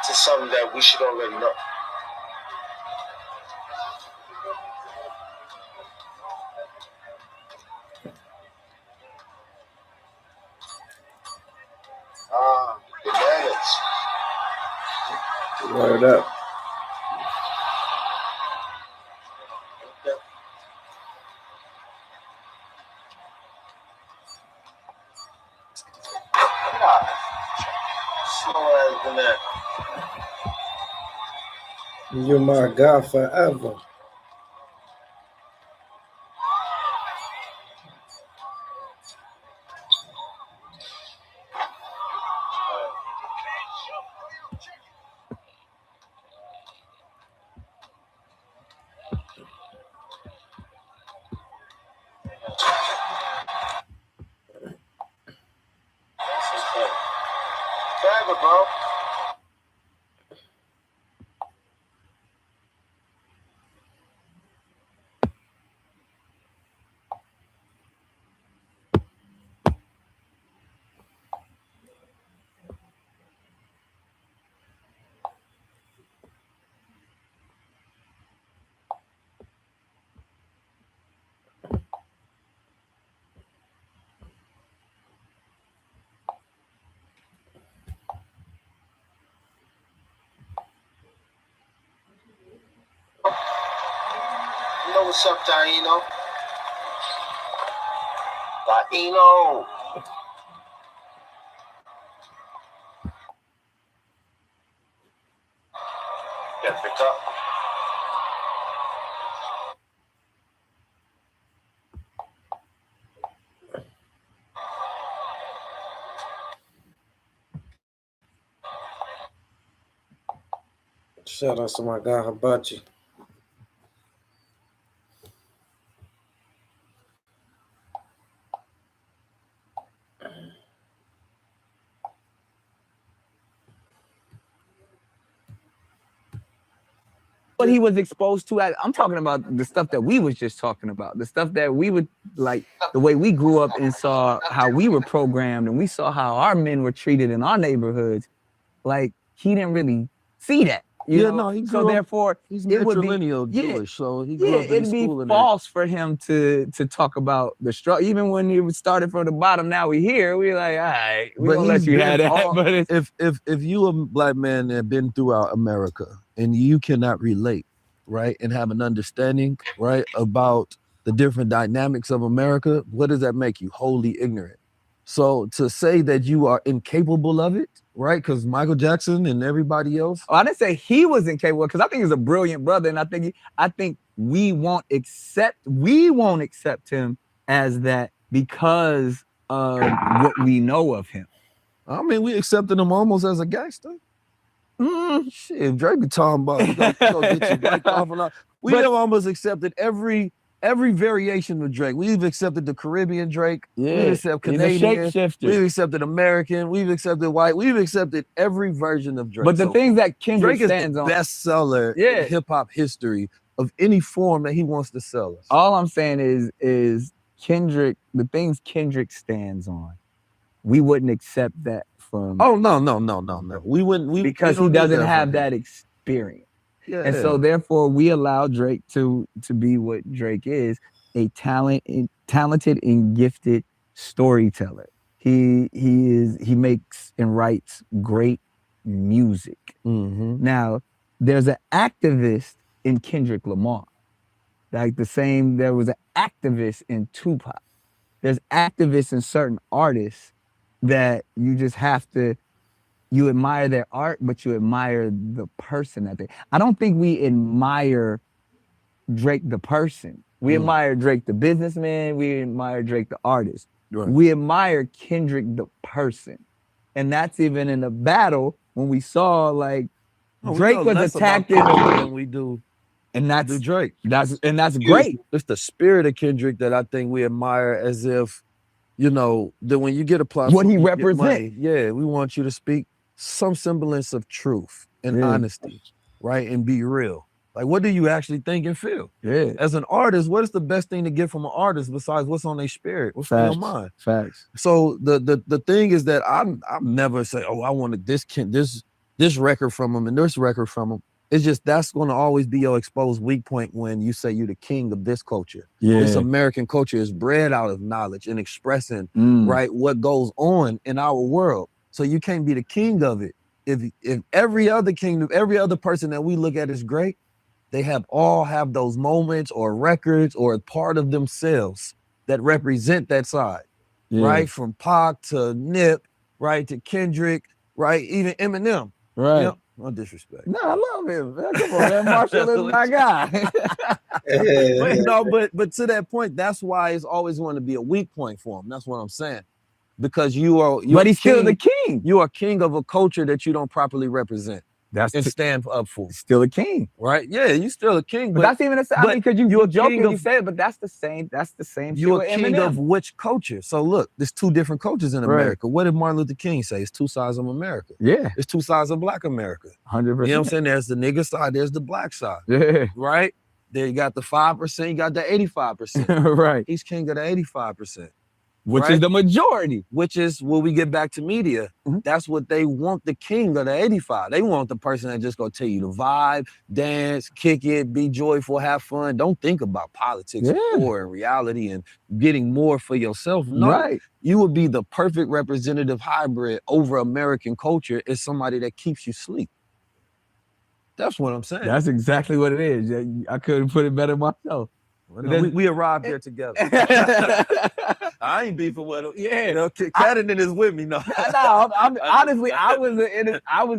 Speaker 5: to something that we should already know. Bananas.
Speaker 1: Word up.
Speaker 5: than that.
Speaker 1: You're my God forever.
Speaker 5: Forever, bro. You know what's up, Taino? Taino. Gotta pick up.
Speaker 1: Shout out to my guy Hibachi.
Speaker 3: What he was exposed to I'm talking about the stuff that we was just talking about, the stuff that we would like, the way we grew up and saw how we were programmed and we saw how our men were treated in our neighborhoods. Like he didn't really see that. You know?
Speaker 17: he
Speaker 3: so
Speaker 17: grew up-
Speaker 3: therefore
Speaker 17: he's
Speaker 3: it would be
Speaker 17: matrilineal Jewish, so he grew up in
Speaker 3: it'd be
Speaker 17: school and
Speaker 3: false for him to talk about the struggle. Even when he started from the bottom, now we here. We're like, all right, we gonna let
Speaker 17: he's
Speaker 3: you
Speaker 17: been
Speaker 3: have that.
Speaker 17: all-
Speaker 3: But it's,
Speaker 17: if you a black man that been throughout America and you cannot relate, right, and have an understanding, right, about the different dynamics of America, what does that make you? Wholly ignorant. So to say that you are incapable of it, right? Because Michael Jackson and everybody else.
Speaker 3: I didn't say he was incapable because I think he's a brilliant brother, and I think we won't accept him as that because of what we know of him.
Speaker 17: I mean, we accepted him almost as a gangster. Shit, Drake be talking about you gonna get your break off and all. We have almost accepted every variation of Drake. We've accepted the Caribbean Drake.
Speaker 3: Yeah,
Speaker 17: We've accepted
Speaker 3: he's a
Speaker 17: Canadian.
Speaker 3: shapeshifter.
Speaker 17: We've accepted American. We've accepted white. We've accepted every version of Drake.
Speaker 3: But the things that Kendrick
Speaker 17: Drake
Speaker 3: stands
Speaker 17: is the
Speaker 3: on-
Speaker 17: bestseller in hip hop history of any form that he wants to sell us.
Speaker 3: All I'm saying is Kendrick, the things Kendrick stands on, we wouldn't accept that from.
Speaker 17: Oh no. We wouldn't.
Speaker 3: Because he doesn't have that experience.
Speaker 17: Yeah.
Speaker 3: And so therefore we allow Drake to be what Drake is, a talented and gifted storyteller. He makes and writes great music. Now, there's an activist in Kendrick Lamar. Like there was an activist in Tupac. There's activists in certain artists that you just have to, you admire their art, but you admire the person that they. I don't think we admire Drake the person. We admire Drake the businessman. We admire Drake the artist.
Speaker 17: Right.
Speaker 3: We admire Kendrick the person, and that's even in the battle when we saw like Drake was attacked
Speaker 17: than we do.
Speaker 3: And that's
Speaker 17: Drake.
Speaker 3: That's great.
Speaker 17: It's the spirit of Kendrick that I think we admire, as if, you know, that when you get a platform,
Speaker 3: What he
Speaker 17: you get
Speaker 3: represents.
Speaker 17: money. Yeah, we want you to speak some semblance of truth and honesty, right? And be real. Like, what do you actually think and feel?
Speaker 3: Yeah.
Speaker 17: As an artist, what is the best thing to get from an artist besides what's on their spirit? What's on your mind?
Speaker 3: Facts.
Speaker 17: So the thing is that I'm never say, oh, I wanted this record from him and this record from him. It's just that's going to always be your exposed weak point when you say you're the king of this culture.
Speaker 3: Yeah.
Speaker 17: This American culture is bred out of knowledge and expressing right what goes on in our world. So you can't be the king of it. If every other kingdom, every other person that we look at is great, they all have those moments or records or a part of themselves that represent that side.
Speaker 3: Yeah.
Speaker 17: Right? From Pac to Nip, right, to Kendrick,
Speaker 21: right? Even Eminem.
Speaker 17: Right.
Speaker 21: You know, no disrespect.
Speaker 17: No, I love him. Man. Come on, man. Marshall is my guy.
Speaker 21: but to that point, that's why it's always going to be a weak point for him. That's what I'm saying. Because you're
Speaker 17: but he's still the king.
Speaker 21: You are king of a culture that you don't properly represent. And stand up for.
Speaker 17: Still a king,
Speaker 21: right? Yeah, you still a king.
Speaker 17: But that's even a. I mean, because you're joking, you say it, but that's the same. That's the same.
Speaker 21: You're a king of which culture? So look, there's two different cultures in America. What did Martin Luther King say? It's two sides of America.
Speaker 17: Yeah,
Speaker 21: it's two sides of Black America.
Speaker 17: 100%.
Speaker 21: You know what I'm saying? There's the nigger side. There's the black side.
Speaker 17: Yeah,
Speaker 21: right. There you got the 5%. You got the 85%.
Speaker 17: Right.
Speaker 21: He's king of the 85%.
Speaker 17: Which is the majority.
Speaker 21: Which is when we get back to media, that's what they want, the king of the 85. They want the person that just gonna tell you to vibe, dance, kick it, be joyful, have fun. Don't think about politics or reality and getting more for yourself. No,
Speaker 17: Right.
Speaker 21: You would be the perfect representative hybrid over American culture is somebody that keeps you sleep. That's what I'm saying.
Speaker 17: That's exactly what it is. Yeah, I couldn't put it better myself.
Speaker 21: Well, no, we arrived there together. I ain't beefing with him.
Speaker 17: Yeah,
Speaker 21: you know, Cadenton is with me. No,
Speaker 17: I'm honestly, I was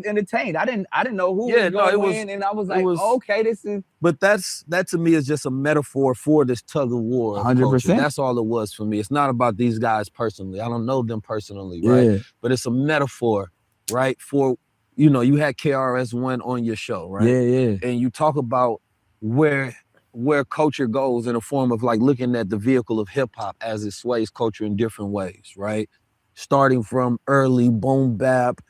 Speaker 17: entertained. I didn't know who was going to win, and I was like, okay, this is.
Speaker 21: But that to me is just a metaphor for this tug of war.
Speaker 17: 100%.
Speaker 21: That's all it was for me. It's not about these guys personally. I don't know them personally, right?
Speaker 17: Yeah.
Speaker 21: But it's a metaphor, right? For you had KRS-One on your show, right?
Speaker 17: Yeah.
Speaker 21: And you talk about where culture goes in a form of like looking at the vehicle of hip hop as it sways culture in different ways, right? Starting from early boom bap,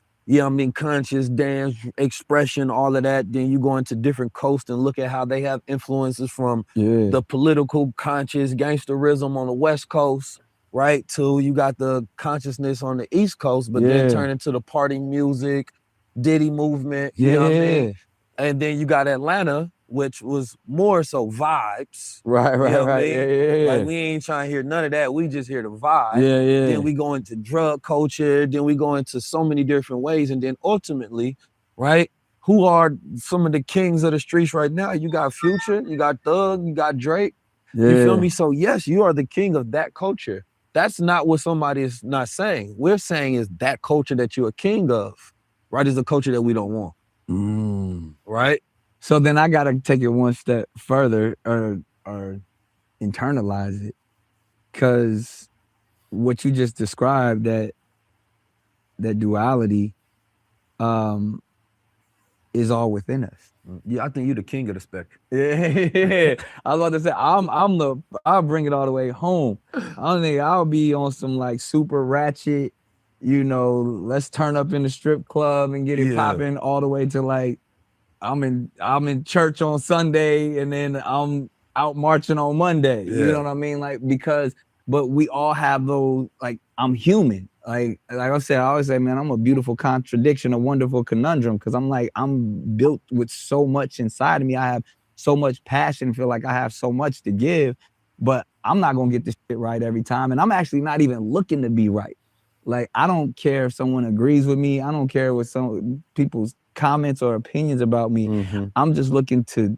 Speaker 21: conscious dance, expression, all of that. Then you go into different coasts and look at how they have influences from the political conscious gangsterism on the West Coast, right? To you got the consciousness on the East Coast, but then turn into the party music, Diddy movement, you know what I mean? And then you got Atlanta, which was more so vibes.
Speaker 17: Right.
Speaker 21: You know what I
Speaker 17: Yeah,
Speaker 21: mean?
Speaker 17: yeah, yeah.
Speaker 21: Like we ain't trying to hear none of that. We just hear the vibe.
Speaker 17: Yeah.
Speaker 21: Then we go into drug culture. Then we go into so many different ways. And then ultimately, right, who are some of the kings of the streets right now? You got Future, you got Thug, you got Drake.
Speaker 17: Yeah.
Speaker 21: You feel me? So yes, you are the king of that culture. That's not what somebody is not saying. We're saying is that culture that you're a king of, right, is the culture that we don't want. Right?
Speaker 17: So then I gotta take it one step further or internalize it. Cause what you just described, that duality is all within us.
Speaker 21: Yeah, I think you're the king of the spectrum.
Speaker 17: Yeah. I was about to say, I'll bring it all the way home. I don't think I'll be on some like super ratchet, let's turn up in the strip club and get it popping all the way to like, I'm in church on Sunday and then I'm out marching on Monday. You know what I mean? Like, but we all have those, like, I'm human. Like I said, I always say, man, I'm a beautiful contradiction, a wonderful conundrum. Cause I'm built with so much inside of me. I have so much passion, feel like I have so much to give, but I'm not gonna get this shit right every time. And I'm actually not even looking to be right. Like, I don't care if someone agrees with me. I don't care what some people's comments or opinions about me. I'm just looking to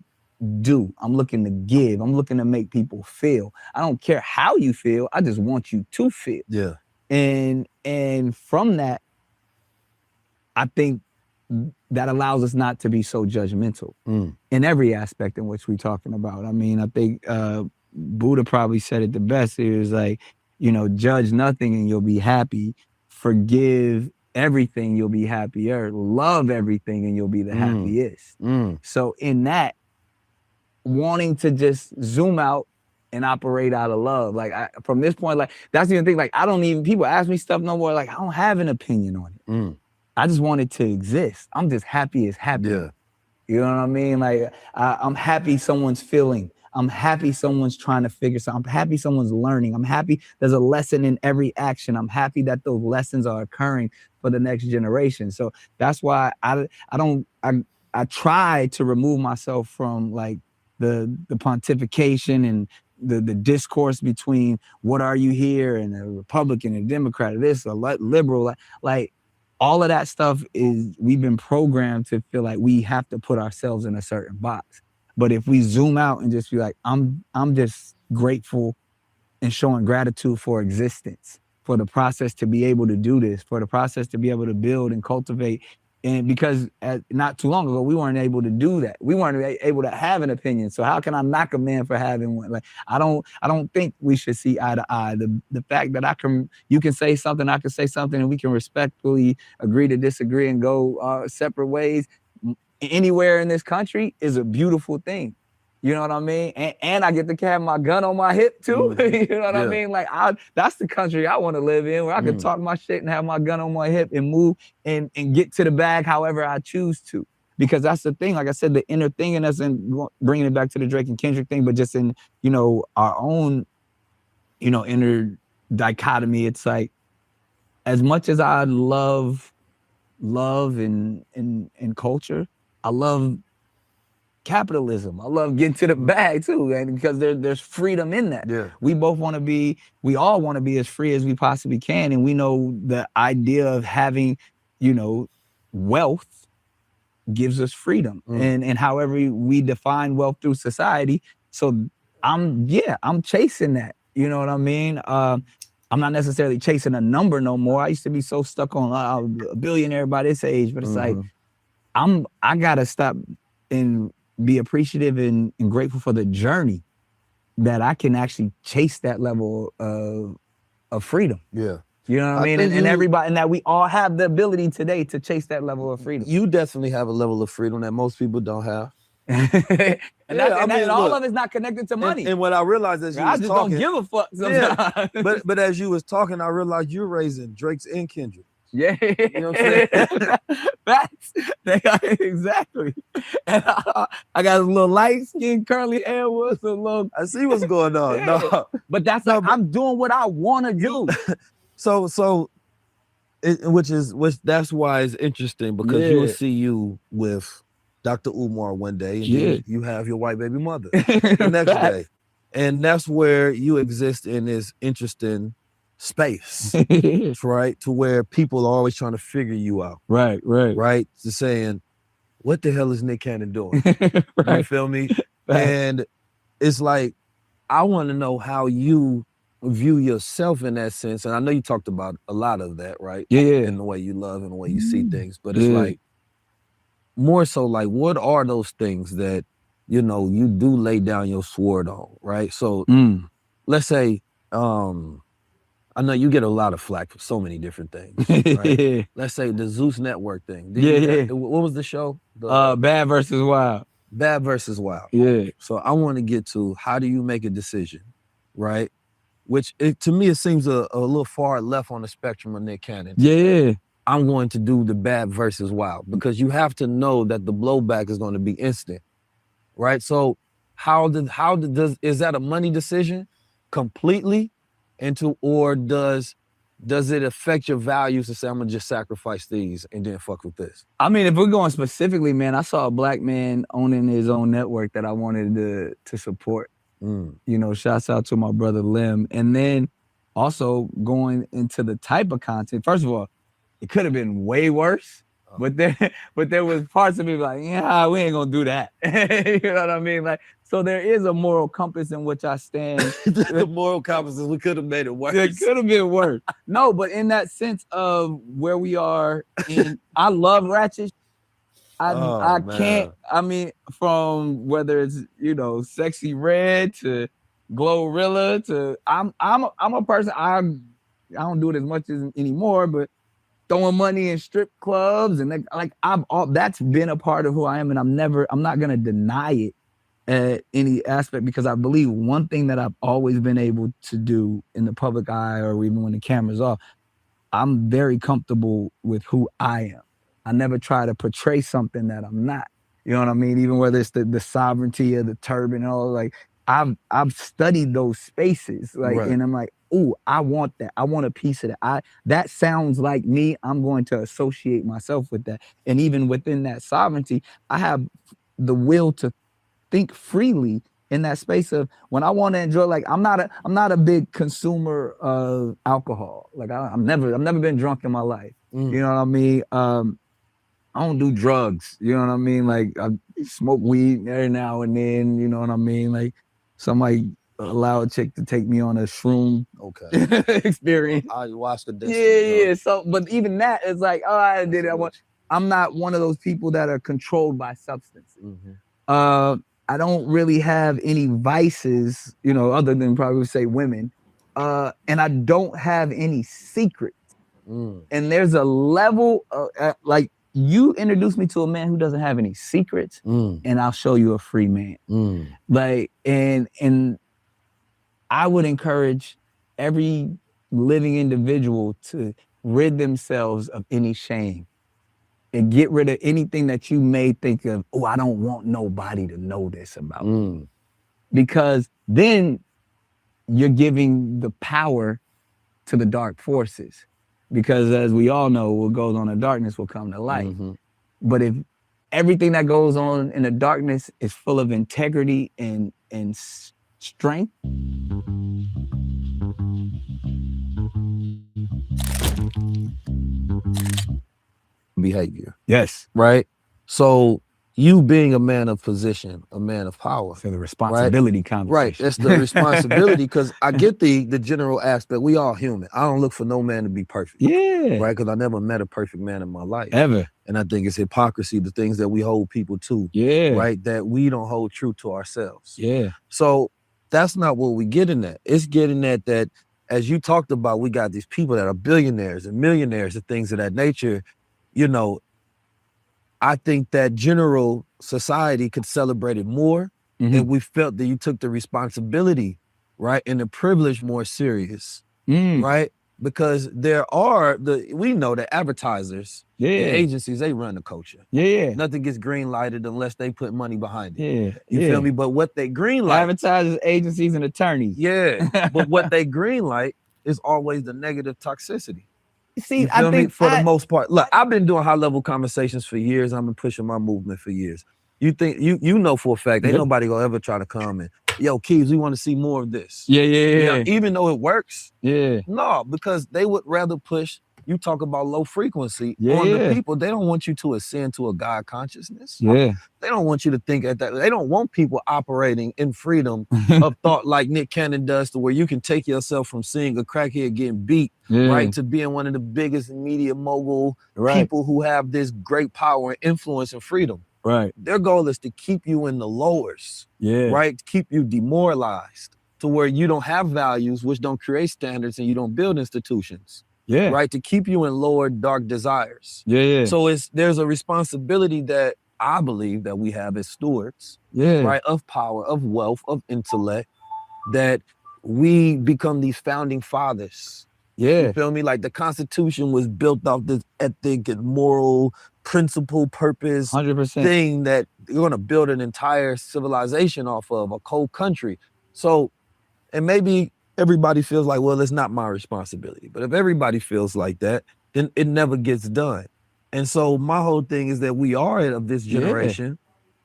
Speaker 17: do. I'm looking to give. I'm looking to make people feel. I don't care how you feel. I just want you to feel.
Speaker 21: Yeah.
Speaker 17: And from that, I think that allows us not to be so judgmental in every aspect in which we're talking about. I mean, I think Buddha probably said it the best. He was like, judge nothing and you'll be happy. Forgive everything, you'll be happier. Love everything and you'll be the happiest. So in that, wanting to just zoom out and operate out of love. Like from this point, like that's the thing. Like people ask me stuff no more. Like I don't have an opinion on it. I just want it to exist. I'm just happy as happy.
Speaker 21: Yeah.
Speaker 17: You know what I mean? Like I'm happy someone's feeling. I'm happy someone's trying to figure something. I'm happy someone's learning. I'm happy there's a lesson in every action. I'm happy that those lessons are occurring for the next generation. So that's why I try to remove myself from like the pontification and the discourse between what are you here and a Republican and Democrat or this, a liberal, like all of that stuff is, we've been programmed to feel like we have to put ourselves in a certain box. But if we zoom out and just be like, I'm just grateful and showing gratitude for existence.
Speaker 3: for the process to be able to do this, for the process to be able to build and cultivate. And because not too long ago, we weren't able to do that. We weren't able to have an opinion. So how can I knock a man for having one? Like, I don't think we should see eye to eye. The fact that you can say something, I can say something, and we can respectfully agree to disagree and go separate ways anywhere in this country is a beautiful thing. You know what I mean? And I get to have my gun on my hip too. You know what I mean? Like that's the country I want to live in, where I can talk my shit and have my gun on my hip and move and get to the bag however I choose to. Because that's the thing, like I said, the inner thing in us, and bringing it back to the Drake and Kendrick thing, but just in, our own, inner dichotomy, it's like, as much as I love and culture, I love capitalism. I love getting to the bag too, and because there's freedom in that. Yeah. We all want to be as free as we possibly can, and we know the idea of having, wealth gives us freedom, and however we define wealth through society. So I'm chasing that. You know what I mean? I'm not necessarily chasing a number no more. I used to be so stuck on a billionaire by this age, but it's like I gotta stop and be appreciative and grateful for the journey that I can actually chase that level of freedom. Yeah. You know what I mean? And everybody, and that we all have the ability today to chase that level of freedom.
Speaker 17: You definitely have a level of freedom that most people don't have.
Speaker 3: and all of it's not connected to money.
Speaker 17: And what I realized is
Speaker 3: I just don't give a fuck sometimes.
Speaker 17: Yeah. But as you was talking, I realized you're raising Drake's and Kendrick.
Speaker 3: Yeah,
Speaker 17: you know what I'm
Speaker 3: saying? Exactly. And I got a little light skin, curly hair, was a little.
Speaker 17: I see what's going on.
Speaker 3: Yeah.
Speaker 17: No,
Speaker 3: but that's I'm doing what I want to do.
Speaker 17: That's why it's interesting, because you'll see you with Dr. Umar one day, and you have your white baby mother the next day, and that's where you exist in this interesting space, right? To where people are always trying to figure you out.
Speaker 3: Right.
Speaker 17: To saying, what the hell is Nick Cannon doing? You feel me? And it's like, I want to know how you view yourself in that sense. And I know you talked about a lot of that, right?
Speaker 3: Yeah.
Speaker 17: In the way you love and the way you see things. But it's like, more so like, what are those things that, you do lay down your sword on, right? So let's say, I know you get a lot of flack for so many different things. Right? Let's say the Zeus Network thing. What was the show?
Speaker 3: Bad versus Wild.
Speaker 17: Bad versus Wild.
Speaker 3: Yeah.
Speaker 17: So I want to get to, how do you make a decision, right? Which to me, it seems a little far left on the spectrum of Nick Cannon.
Speaker 3: Yeah.
Speaker 17: I'm going to do the Bad versus Wild, because you have to know that the blowback is going to be instant, right? So is that a money decision completely? Or does it affect your values to say, I'm gonna just sacrifice these and then fuck with this?
Speaker 3: I mean, if we're going specifically, man, I saw a black man owning his own network that I wanted to support. Shouts out to my brother Lim. And then also going into the type of content. First of all, it could have been way worse, but there was parts of me like, yeah, we ain't gonna do that. You know what I mean? Like, so there is a moral compass in which I stand.
Speaker 17: The moral compass is, we could have made it worse.
Speaker 3: It could have been worse. No, but in that sense of where we are, I love ratchet. I can't. I mean, from whether it's Sexy Red to Glorilla to I'm a person. I don't do it as much as anymore, but throwing money in strip clubs and that's been a part of who I am, and I'm not gonna deny it at any aspect, because I believe one thing that I've always been able to do in the public eye, or even when the camera's off, I'm very comfortable with who I am. I never try to portray something that I'm not. You know what I mean? Even whether it's the sovereignty of the turban and all, like I've studied those spaces, like, and I'm like, ooh, I want that. I want a piece of that. That sounds like me. I'm going to associate myself with that. And even within that sovereignty, I have the will to think freely in that space of when I want to enjoy. Like, I'm not a big consumer of alcohol. Like, I've never been drunk in my life. You know what I mean? I don't do drugs. You know what I mean? Like, I smoke weed every now and then. You know what I mean? Like, somebody allow a chick to take me on a shroom
Speaker 21: Okay.
Speaker 3: experience.
Speaker 21: I watched the Destiny.
Speaker 3: Yeah. So, but even that is like, oh, I did it. I'm not one of those people that are controlled by substances. I don't really have any vices, other than probably say women. And I don't have any secrets. And there's a level of, like, you introduce me to a man who doesn't have any secrets, and I'll show you a free man. Like, and I would encourage every living individual to rid themselves of any shame and get rid of anything that you may think of, oh, I don't want nobody to know this about me. Because then you're giving the power to the dark forces. Because as we all know, what goes on in darkness will come to light. But if everything that goes on in the darkness is full of integrity and strength,
Speaker 21: behavior.
Speaker 3: Yes.
Speaker 21: Right? So you being a man of position, a man of power.
Speaker 3: So the responsibility conversation.
Speaker 21: Right. That's the responsibility, because I get the general aspect. We all human. I don't look for no man to be perfect.
Speaker 3: Yeah.
Speaker 21: Right? Because I never met a perfect man in my life.
Speaker 3: Ever.
Speaker 21: And I think it's hypocrisy, the things that we hold people to.
Speaker 3: Yeah.
Speaker 21: Right? That we don't hold true to ourselves.
Speaker 3: Yeah.
Speaker 21: So that's not what we're getting at. It's getting at that, as you talked about, we got these people that are billionaires and millionaires and things of that nature. I think that general society could celebrate it more if we felt that you took the responsibility, right, and the privilege more serious, right? Because we know that advertisers, the agencies, they run the culture. Nothing gets green lighted unless they put money behind it. You feel me? But what they green light,
Speaker 3: advertisers, agencies, and attorneys.
Speaker 21: But what they green light is always the negative toxicity.
Speaker 3: See,
Speaker 21: I think for the most part, look, I've been doing high level conversations for years. I've been pushing my movement for years. You think you know for a fact, ain't nobody gonna ever try to come and, yo, Keys, we want to see more of this.
Speaker 3: Yeah.
Speaker 21: Even though it works.
Speaker 3: Yeah.
Speaker 21: No, because they would rather push. You talk about low frequency on the people. They don't want you to ascend to a God consciousness.
Speaker 3: Yeah.
Speaker 21: They don't want you to think at that. They don't want people operating in freedom of thought like Nick Cannon does, to where you can take yourself from seeing a crackhead getting beat, right, to being one of the biggest media mogul people who have this great power and influence and freedom.
Speaker 3: Right.
Speaker 21: Their goal is to keep you in the lowers, right? Keep you demoralized to where you don't have values, which don't create standards, and you don't build institutions. Right. To keep you in lower dark desires. So there's a responsibility that I believe that we have as stewards, right, of power, of wealth, of intellect, that we become these founding fathers. You feel me? Like the Constitution was built off this ethic and moral principle, purpose
Speaker 3: 100%.
Speaker 21: thing that you're gonna build an entire civilization off of, a whole country. So, and maybe everybody feels like, well, it's not my responsibility. But if everybody feels like that, then it never gets done. And so my whole thing is that we are of this generation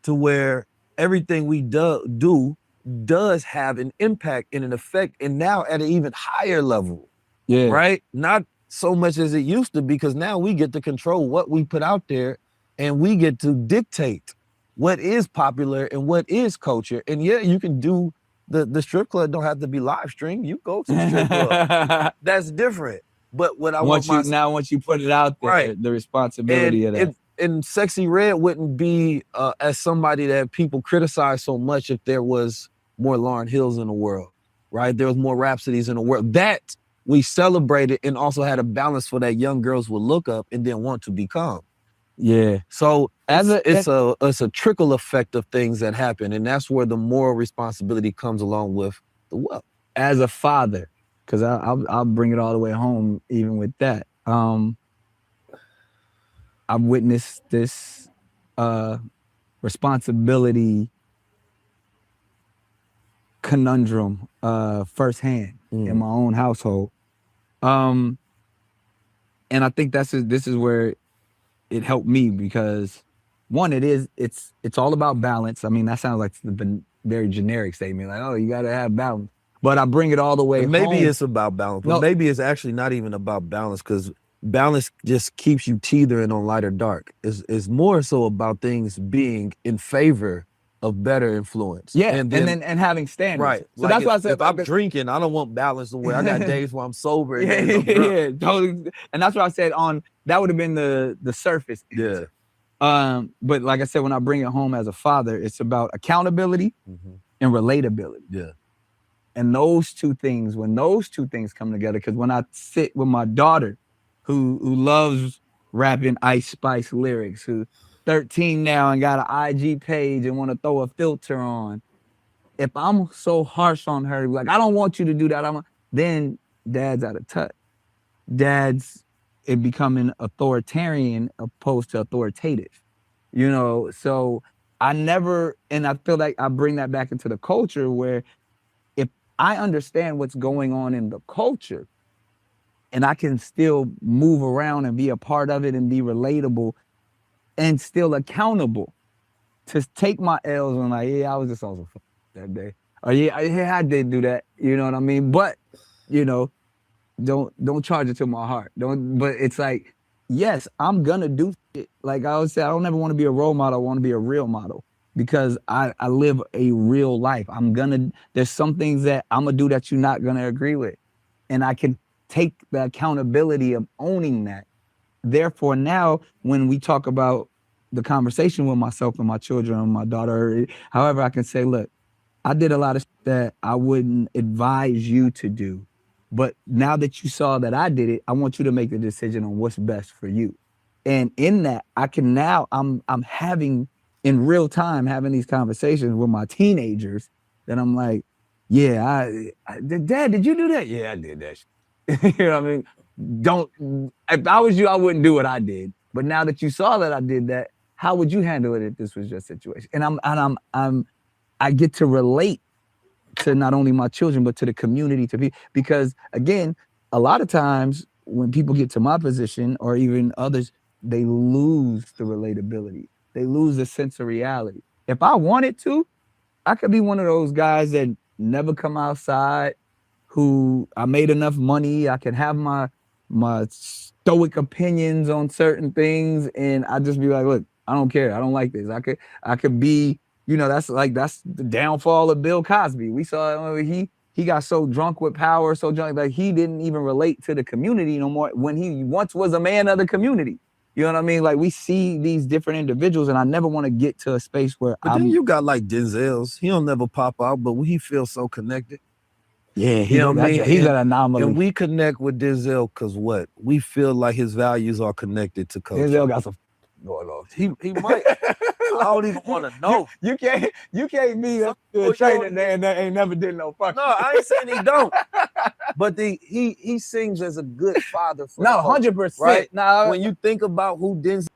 Speaker 21: to where everything we do does have an impact and an effect, and now at an even higher level. Right? Not so much as it used to, because now we get to control what we put out there, and we get to dictate what is popular and what is culture. And you can do the strip club don't have to be live streamed. You go to the strip club. That's different. But what I
Speaker 3: once you put it out there, the responsibility of that.
Speaker 21: And Sexy Red wouldn't be as somebody that people criticize so much if there was more Lauryn Hills in the world, right? There was more Rhapsodies in the world. That we celebrated and also had a balance for that young girls would look up and then want to become. So it's a trickle effect of things that happen, and that's where the moral responsibility comes along with the wealth.
Speaker 3: As a father, because I'll bring it all the way home even with that. I've witnessed this responsibility conundrum firsthand in my own household. And I think this is where it helped me, because one, it's all about balance. I mean, that sounds like the very generic statement, like, oh, you gotta have balance. But I bring it all the way home.
Speaker 21: Maybe it's about balance, but maybe it's actually not even about balance, because balance just keeps you teetering on light or dark. It's more so about things being in favor
Speaker 17: of better influence.
Speaker 3: Yeah, and then having standards.
Speaker 17: Right.
Speaker 3: So that's why I said
Speaker 17: if I'm drinking, I don't want balance away. I got days where I'm sober. And
Speaker 3: Yeah,
Speaker 17: days I'm drunk.
Speaker 3: yeah, totally. And that's what I said on that would have been the surface answer. But like I said, when I bring it home as a father, it's about accountability and relatability.
Speaker 17: Yeah.
Speaker 3: And those two things, when those two things come together, because when I sit with my daughter who loves rapping Ice Spice lyrics, who 13 now and got an IG page and want to throw a filter on, if I'm so harsh on her, like, I don't want you to do that, then dad's out of touch. Dad's becoming authoritarian opposed to authoritative, you know? So I never, and I feel like I bring that back into the culture where if I understand what's going on in the culture and I can still move around and be a part of it and be relatable and still accountable to take my L's and like, yeah, I was just on some that day. Or yeah, I did do that. You know what I mean? But, you know, don't charge it to my heart. But it's like, yes, I'm gonna do it. Like I always say, I don't ever want to be a role model. I want to be a real model because I live a real life. There's some things that I'm gonna do that you're not gonna agree with. And I can take the accountability of owning that. Therefore, now when we talk about the conversation with myself and my children and my daughter, however I can say, look, I did a lot of that I wouldn't advise you to do. But now that you saw that I did it, I want you to make the decision on what's best for you. And in that, I'm having in real time, having these conversations with my teenagers that I'm like, yeah, Dad, did you do that? Yeah, I did that shit. You know what I mean? If I was you, I wouldn't do what I did. But now that you saw that I did that, how would you handle it if this was your situation? And I get to relate to not only my children, but to the community, to be, because again, a lot of times when people get to my position or even others, they lose the relatability. They lose the sense of reality. If I wanted to, I could be one of those guys that never come outside, who I made enough money. I could have my stoic opinions on certain things. And I just be like, look, I don't care. I don't like this. I could be, you know, that's the downfall of Bill Cosby. We saw he got so drunk with power, so drunk, like he didn't even relate to the community no more when he once was a man of the community. You know what I mean? Like we see these different individuals, and I never want to get to a space where
Speaker 17: then you got like Denzel's. He don't never pop out, but he feels so connected.
Speaker 3: Yeah,
Speaker 17: you know what I mean?
Speaker 3: He's an anomaly.
Speaker 17: And we connect with Denzel because what? We feel like his values are connected to culture.
Speaker 3: Denzel got some going on.
Speaker 17: He might. I don't even want to know.
Speaker 3: You can't be a trainer that ain't never did no fucking.
Speaker 17: No, I ain't saying he don't. But he sings as a good father for
Speaker 3: 100%.
Speaker 17: Right?
Speaker 3: Now
Speaker 17: when you think about who Denzel